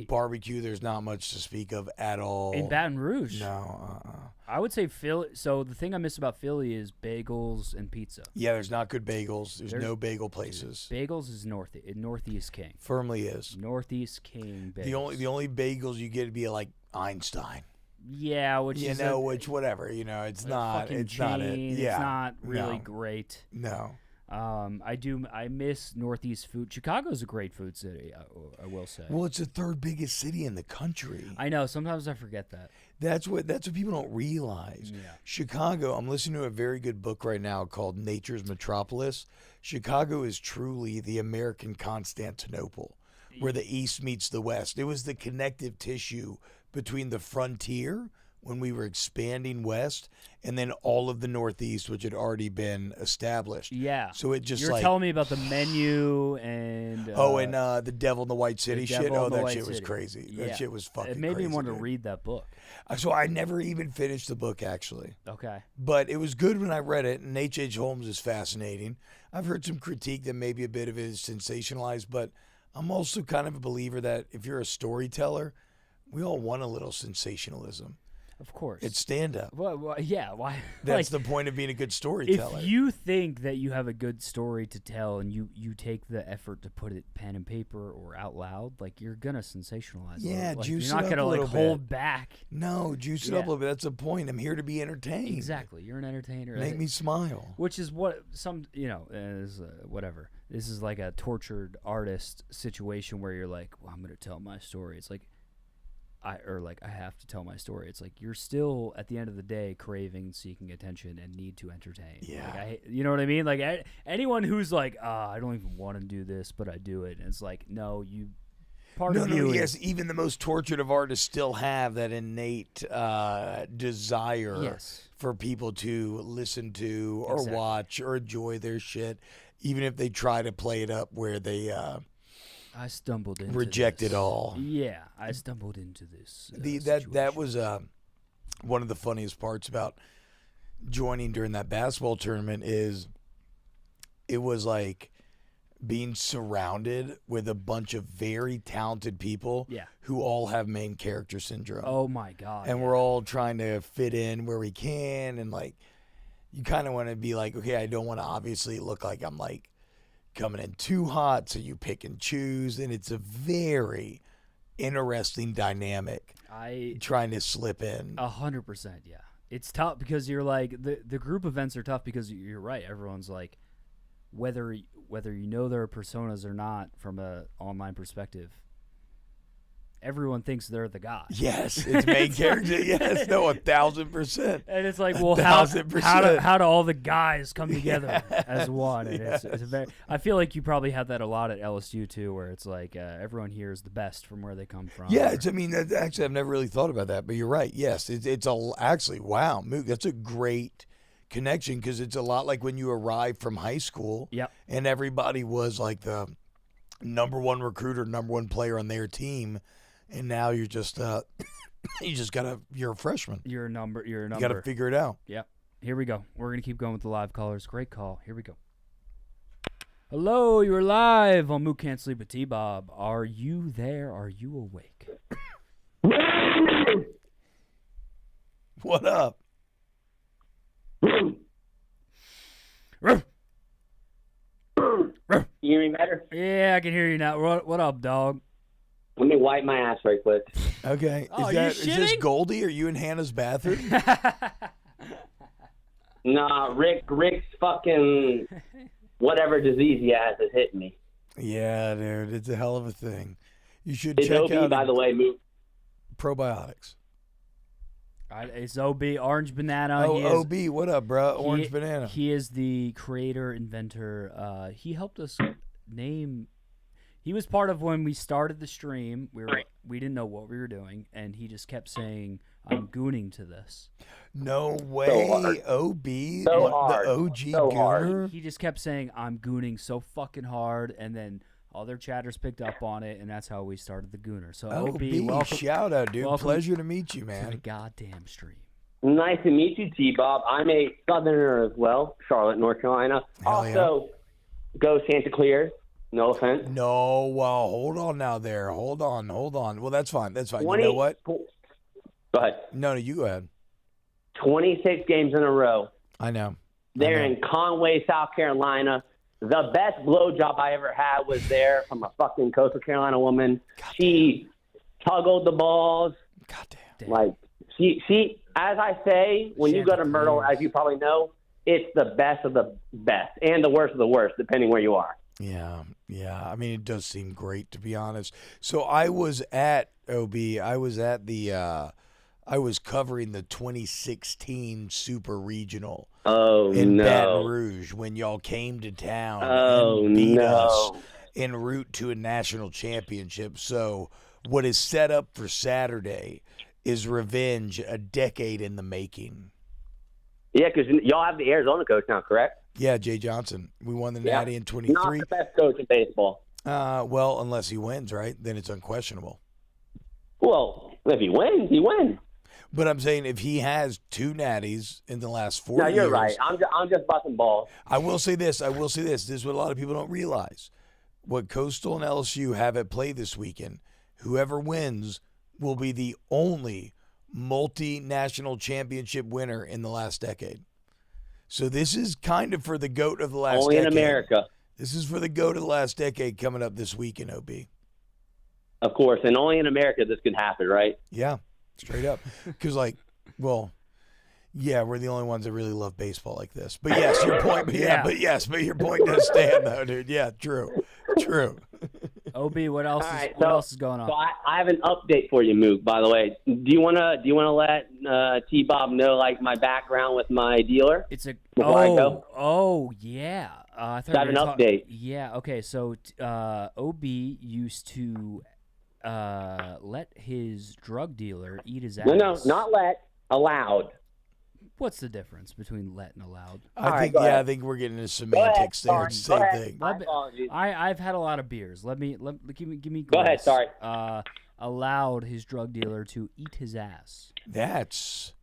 Barbecue, there's not much to speak of at all. In Baton Rouge? No. I would say Philly. So the thing I miss about Philly is bagels and pizza. Yeah, there's not good bagels. There's no bagel places. Bagels is Northeast King. Firmly is. Northeast King bagels. The only bagels you get to be Einstein. Yeah, which whatever. It's not. It's not it. Yeah, it's not really great. No. I miss Northeast food. Chicago's a great food city, I will say. Well, it's the third biggest city in the country. I know. Sometimes I forget that. That's what people don't realize. Yeah. Chicago, I'm listening to a very good book right now called Nature's Metropolis. Chicago is truly the American Constantinople, where the East meets the West. It was the connective tissue between the frontier when we were expanding west and then all of the Northeast, which had already been established. Yeah. So it just You're telling me about the menu and the Devil in the White City shit. Oh, that shit was City. crazy. Yeah. That shit was fucking It made crazy, me want to dude. read that book. So I never even finished the book, actually. Okay. But it was good when I read it, and H.H. Holmes is fascinating. I've heard some critique that maybe a bit of it is sensationalized, but I'm also kind of a believer that if you're a storyteller, we all want a little sensationalism. Of course. It's stand-up. Well, yeah. Why? That's the point of being a good storyteller. If you think that you have a good story to tell and you take the effort to put it pen and paper or out loud, like you're gonna sensationalize. Yeah, it. Like, juice you're it not up gonna a little hold bit. back. No, juice it up a little bit. That's the point. I'm here to be entertained. Exactly. You're an entertainer. Make me smile. Which is what some is whatever. This is like a tortured artist situation where you're like, well, I'm gonna tell my story. It's like. I have to tell my story. It's like you're still at the end of the day craving, seeking attention, and need to entertain. Yeah, like you know what I mean. Like anyone who's like, I don't even want to do this, but I do it. And it's like, no, you. Yes, even the most tortured of artists still have that innate desire for people to listen to or watch or enjoy their shit, even if they try to play it up where they. I stumbled into reject this. it all. Yeah, I stumbled into this. That was one of the funniest parts about joining during that basketball tournament is it was like being surrounded with a bunch of very talented people who all have main character syndrome. Oh my God. And we're all trying to fit in where we can, and like you kind of want to be like, okay, I don't want to obviously look like I'm like coming in too hot, so you pick and choose, and it's a very interesting dynamic. Trying to slip in 100%. Yeah, it's tough because you're like the group events are tough because you're right. Everyone's like, whether you know their personas or not from a online perspective. Everyone thinks they're the guy. Yes, it's main character. Yes, no, 1,000%. And it's like, well, how do all the guys come together as one? And it's a very. I feel like you probably had that a lot at LSU too, where it's like everyone here is the best from where they come from. Yeah, actually, I've never really thought about that, but you're right. Yes, actually, wow, Mook, that's a great connection because it's a lot like when you arrived from high school. Yep. And everybody was like the number one recruiter, number one player on their team. And now you're just you're a freshman. You're a number. You got to figure it out. Yep. Here we go. We're going to keep going with the live callers. Great call. Here we go. Hello, you're live on Mook Can't Sleep with T-Bob. Are you there? Are you awake? What up? You hear me better? Yeah, I can hear you now. What up, dog? Let me wipe my ass right quick. Okay. Oh, is this Goldie? Are you in Hannah's bathroom? Nah, Rick's fucking whatever disease he has is hitting me. Yeah, dude, it's a hell of a thing. You should It's check OB, out by the way, Mook. probiotics. It's OB, Orange Banana. Oh, OB, what up, bro? Orange Banana. He is the creator, inventor. He helped us name. He was part of when we started the stream. We didn't know what we were doing, and he just kept saying, "I'm gooning to this." No way, OB, the OG gooner. He just kept saying, "I'm gooning so fucking hard," and then other chatters picked up on it, and that's how we started the gooner. So OB, welcome, shout out, dude. welcome Pleasure to meet you, man. to the goddamn stream. Nice to meet you, T-Bob. I'm a Southerner as well, Charlotte, North Carolina. Also, go Chanticleer. No offense. No, well, hold on now there. Hold on. Well, that's fine. You know what? Go ahead. No, you go ahead. 26 games in a row. I know. They're in Conway, South Carolina. The best blowjob I ever had was there from a fucking Coastal Carolina woman. She tuggled the balls. Goddamn. Like, she, as I say, when you go to Myrtle, as you probably know, it's the best of the best and the worst of the worst, depending where you are. Yeah. I mean, it does seem great, to be honest. So I was at OB. I was covering the 2016 Super Regional in Baton Rouge when y'all came to town and beat us en route to a national championship. So what is set up for Saturday is revenge, a decade in the making. Yeah, because y'all have the Arizona coach now, correct? Yeah, Jay Johnson. We won the Natty in 23. Not the best coach in baseball. Well, unless he wins, right? Then it's unquestionable. Well, if he wins, he wins. But I'm saying if he has 2 natties in the last 4 years. No, you're right. I'm just busting balls. I will say this. This is what a lot of people don't realize. What Coastal and LSU have at play this weekend, whoever wins will be the only multinational championship winner in the last decade. So this is kind of for the GOAT of the last decade. Only in America. This is for the GOAT of the last decade coming up this week in OB. Of course, and only in America this could happen, right? Yeah, straight up. Because, we're the only ones that really love baseball like this. But yes, your point. But your point does stand, though, dude. Yeah, true. OB, what else? What else is going on? So I have an update for you, Mook. By the way, do you wanna let T-Bob know my background with my dealer? It's a before I go? Oh yeah. I thought I have an update. Yeah. Okay. So OB used to let his drug dealer eat his ass. No, not let. Allowed. What's the difference between let and allowed? I think we're getting into semantics there. Same thing. I've had a lot of beers. Give me. Go ahead. Sorry. Allowed his drug dealer to eat his ass. That's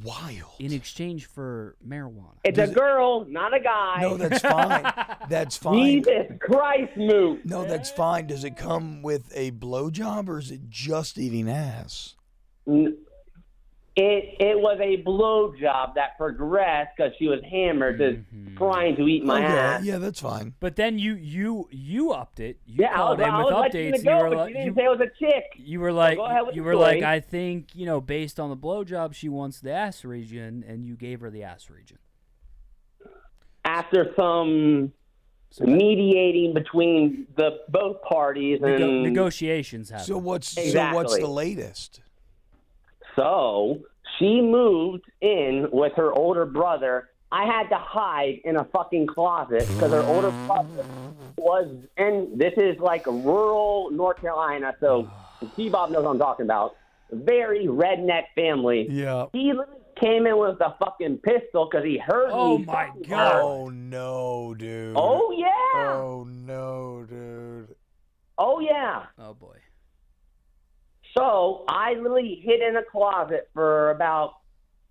wild. In exchange for marijuana. It's a girl, not a guy. No, that's fine. That's fine. Jesus Christ, Mook. No, that's fine. Does it come with a blowjob or is it just eating ass? It was a blowjob that progressed because she was hammered, trying to eat my ass. Yeah, that's fine. But then you upped it. You I called in with updates. You didn't say it was a chick. You were like, go ahead with the story. I think based on the blowjob, she wants the ass region, and you gave her the ass region. After some mediating between both parties and negotiations happened. So what's the latest? So she moved in with her older brother. I had to hide in a fucking closet because her older brother was, and this is rural North Carolina, so T-Bob knows what I'm talking about. Very redneck family. Yeah. He came in with a fucking pistol because he heard me. Oh my God. Oh no, dude. Oh yeah. Oh no, dude. Oh yeah. Oh boy. So I literally hid in a closet for about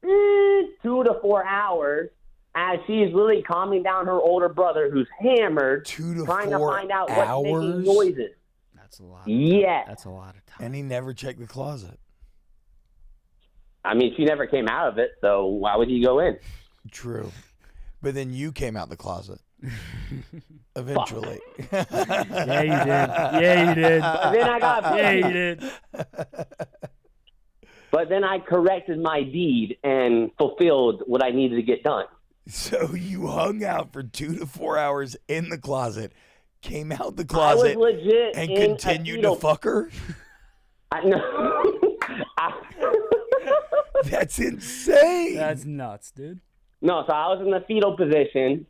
2 to 4 hours as she's literally calming down her older brother who's hammered, trying to find out what's making noises. That's a lot. Yes. That's a lot of time. And he never checked the closet. I mean, she never came out of it, so why would he go in? True. But then you came out the closet. Eventually. Yeah, you did. Yeah, you did. But then I got Yeah, you did. But then I corrected my deed and fulfilled what I needed to get done. So you hung out for 2 to 4 hours in the closet, came out the closet, I was legit and in continued to fuck her? That's insane. That's nuts, dude. No, so I was in the fetal position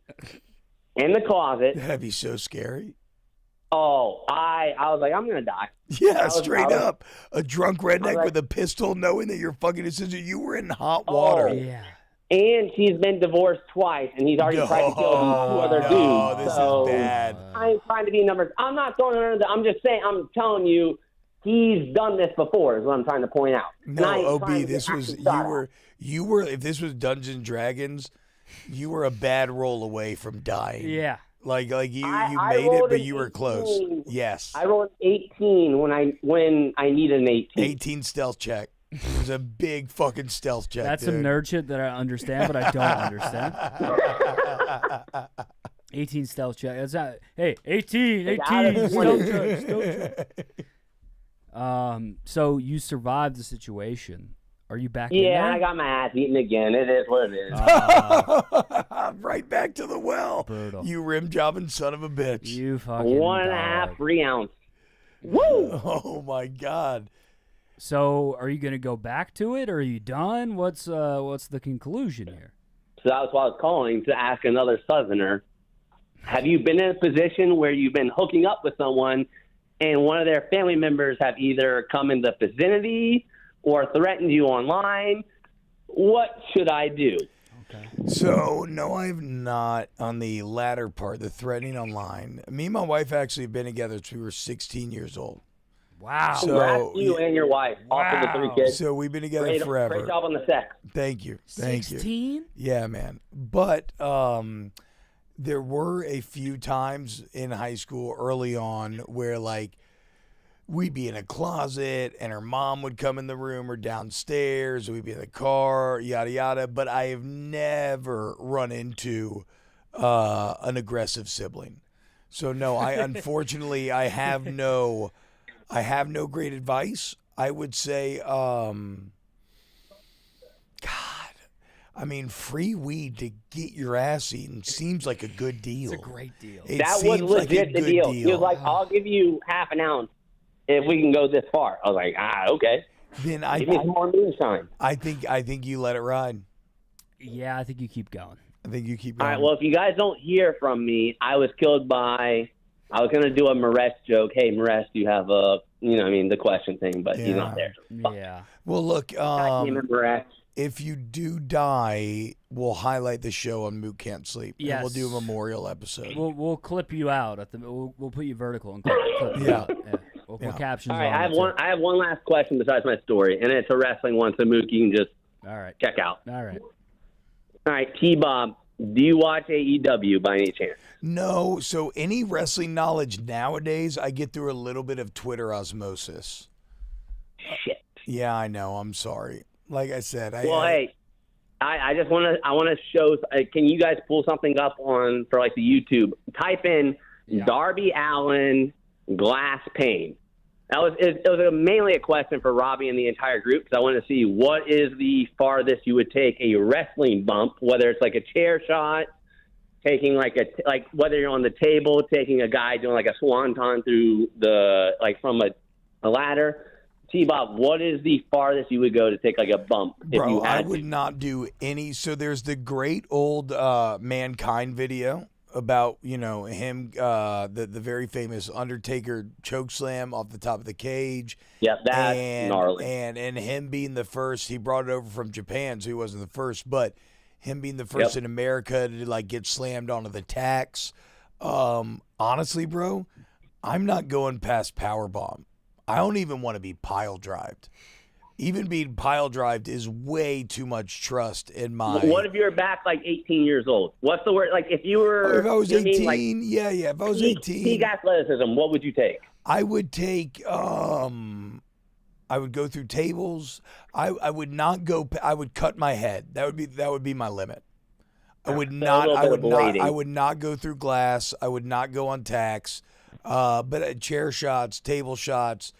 in the closet. That'd be so scary. Oh, I was like, I'm gonna die. Yeah, straight up. A drunk redneck with a pistol knowing that you're fucking his sister. You were in hot water. Yeah. And she's been divorced twice, and he's already tried to kill 2 other dudes. Oh, this is bad. I ain't trying to be numbers. I'm not throwing her under. I'm just saying. I'm telling you, he's done this before. Is what I'm trying to point out. No, OB, this was you were. If this was Dungeons and Dragons, you were a bad roll away from dying. Yeah. Like you made it, but you were close. Yes. I rolled 18 when I needed an 18. 18 stealth check. It was a big fucking stealth check. That's dude. some nerd shit that I understand, but I don't understand. 18 stealth check. That's not. Hey, 18 stealth check. So you survived the situation. Are you back in Yeah, there? I got my ass eaten again. It is what it is. Right back to the well. Brutal. You rim jobbing son of a bitch. You fucking 1.5 free ounce. Woo! Oh my God. So, are you going to go back to it, or are you done? What's the conclusion here? So that's why I was calling to ask another Southerner. Have you been in a position where you've been hooking up with someone and one of their family members have either come in the vicinity or threatened you online? What should I do? So, no, I have not on the latter part, the threatening online. Me and my wife actually have been together since we were 16 years old. Wow. Congrats to you and your wife. Also the 3 kids. So we've been together forever. Great job on the sex. Thank you. Thank 16? you. Yeah, man. But there were a few times in high school early on where, like, we'd be in a closet and her mom would come in the room or downstairs, or we'd be in the car, yada, yada. But I have never run into an aggressive sibling. So, no, unfortunately, I have no great advice. I would say, free weed to get your ass eaten seems like a good deal. It's a great deal. That was legit the deal. He was like, I'll give you half an ounce if we can go this far. I was like, okay. Then give me some more moonshine. I think you let it ride. Yeah, I think you keep going. I think you keep All going. right, well, if you guys don't hear from me, I was killed by, I was going to do a Maresh joke. Hey, Maresh, do you have a, the question thing, but he's not there. Yeah. Well, look, Maresh. if you do die, we'll highlight the show on Mook Can't Sleep. And Yes. we'll do a memorial episode. We'll clip you out at the. We'll put you vertical and clip you Yeah. out. Yeah. We'll put captions. All right, on I have it, too. one. I have one last question besides my story, and it's a wrestling one. So Mook, you can just All right. check out. All right. All right, T-Bob, do you watch AEW by any chance? No, so any wrestling knowledge nowadays, I get through a little bit of Twitter osmosis. Shit. Yeah, I know. I'm sorry. Like I said, Hey, I just want to show. Can you guys pull something up for like the YouTube? Type in Darby Allin glass pane. It was mainly a question for Robbie and the entire group because I wanted to see what is the farthest you would take a wrestling bump, whether it's like a chair shot, taking whether you're on the table, taking a guy doing like a swanton through from a ladder. T-Bob, what is the farthest you would go to take like a bump if Bro, you had I would not do any. So there's the great old Mankind video about, him, the very famous Undertaker choke slam off the top of the cage. Yep, that's gnarly. And him being the first, he brought it over from Japan, so he wasn't the first, but him being the first in America to get slammed onto the tacks. Honestly, bro, I'm not going past powerbomb. I don't even want to be pile drived. Even being pile drived is way too much trust in my. What if you're back 18 years old? What's the word? If you were. If I was 18, If I was 18, peak athleticism. What would you take? I would take. I would go through tables. I would not go. I would cut my head. That would be my limit. I would not. I would not go through glass. I would not go on tacks. But chair shots, table shots,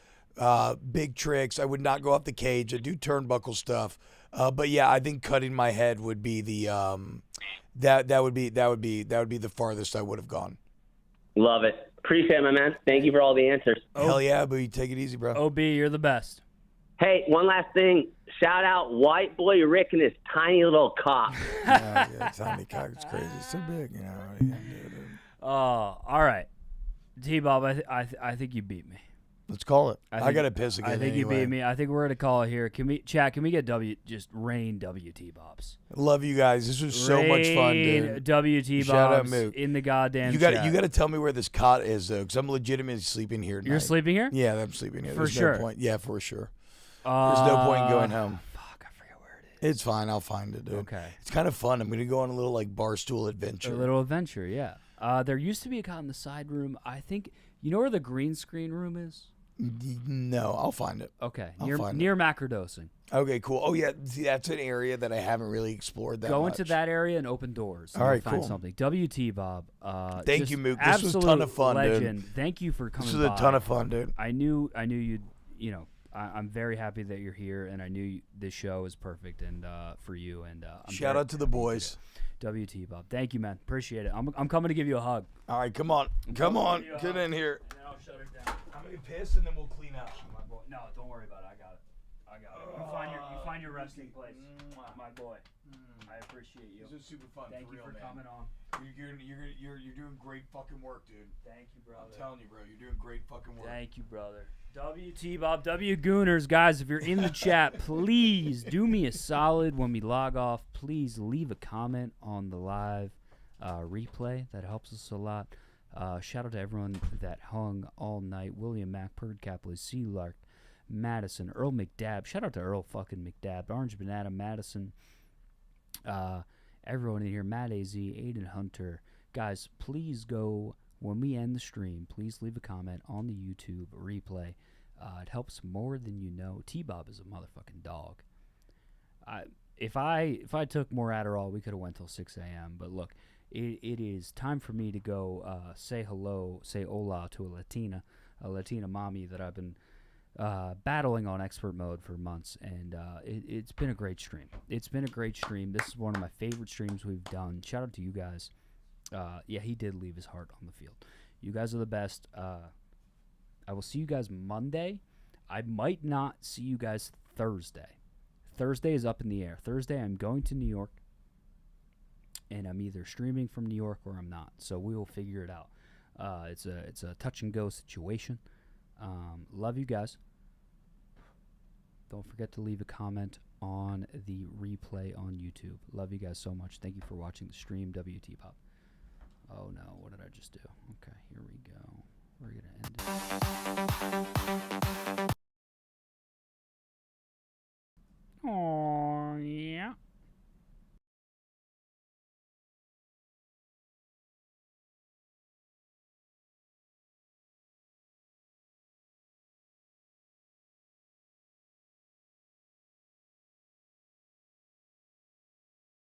big tricks. I would not go off the cage. I do turnbuckle stuff. But yeah, I think cutting my head would be the that would be the farthest I would have gone. Love it. Appreciate it, my man. Thank you for all the answers. Hell yeah, Boo. Take it easy, bro. OB, you're the best. Hey, one last thing. Shout out White Boy Rick and his tiny little cock. Yeah, tiny cock. It's crazy. It's so big, All right. T-Bob, I think you beat me. Let's call it. I got to piss again. I think anyway. you beat me. I think we're going to call it here. Can we get just rain WT-Bobs? Love you guys. This was so much fun, dude. WT-Bobs Shout out Mook. in the goddamn You chat. got to tell me where this cot is, though, because I'm legitimately sleeping here tonight. You're sleeping here? Yeah, I'm sleeping here. For There's sure. No point. Yeah, for sure. There's no point in going home. Fuck, I forget where it is. It's fine. I'll find it, dude. Okay. It's kind of fun. I'm going to go on a little barstool adventure. A little adventure, yeah. There used to be a cot in the side room. I think, you know where the green screen room is? No, I'll find it. Okay, I'll find near macrodosing. Okay, cool. Oh, yeah, see, that's an area that I haven't really explored that Go much. into that area and open doors. All right, find cool. something. WT Bob. Thank you, Mook. This was a ton of fun, legend. dude. Thank you for coming This was a by. ton of fun, dude. I knew you'd, I'm very happy that you're here, and I knew this show is perfect and for you. And I'm Shout out to the boys. WT Bob, thank you, man. Appreciate it. I'm coming to give you a hug. All right, come on, get in here. And then I'll shut it down. I'm gonna piss and then we'll clean out. My boy. No, don't worry about it. I got it. You find your resting place, my boy. I appreciate you. This is super fun. Thank you real, for man. coming on. You're doing great fucking work, dude. Thank you, brother. I'm telling you, bro. You're doing great fucking work. Thank you, brother. WT Bob, W Gooners, guys, if you're in the chat, please do me a solid when we log off. Please leave a comment on the live replay. That helps us a lot. Shout out to everyone that hung all night. William Mack, Perd Caplis, Sea Lark, Madison, Earl McDab. Shout out to Earl fucking McDab. Orange Banana, Madison. Everyone in here, Matt AZ, Aiden Hunter. Guys, please go, when we end the stream, please leave a comment on the YouTube replay. It helps more than you know. T-Bob is a motherfucking dog. If I took more Adderall, we could have went till 6 a.m. But look, it is time for me to go say hello, say hola to a Latina mommy that I've been battling on expert mode for months, and it's been a great stream. It's been a great stream. This is one of my favorite streams we've done. Shout out to you guys. Yeah, he did leave his heart on the field. You guys are the best. I will see you guys Monday. I might not see you guys Thursday. Thursday is up in the air. Thursday I'm going to New York, and I'm either streaming from New York or I'm not. So we will figure it out. It's a touch and go situation. Love you guys. Don't forget to leave a comment on the replay on YouTube. Love you guys so much. Thank you for watching the stream, WT Pop. Oh no, what did I just do? Okay, here we go. We're gonna end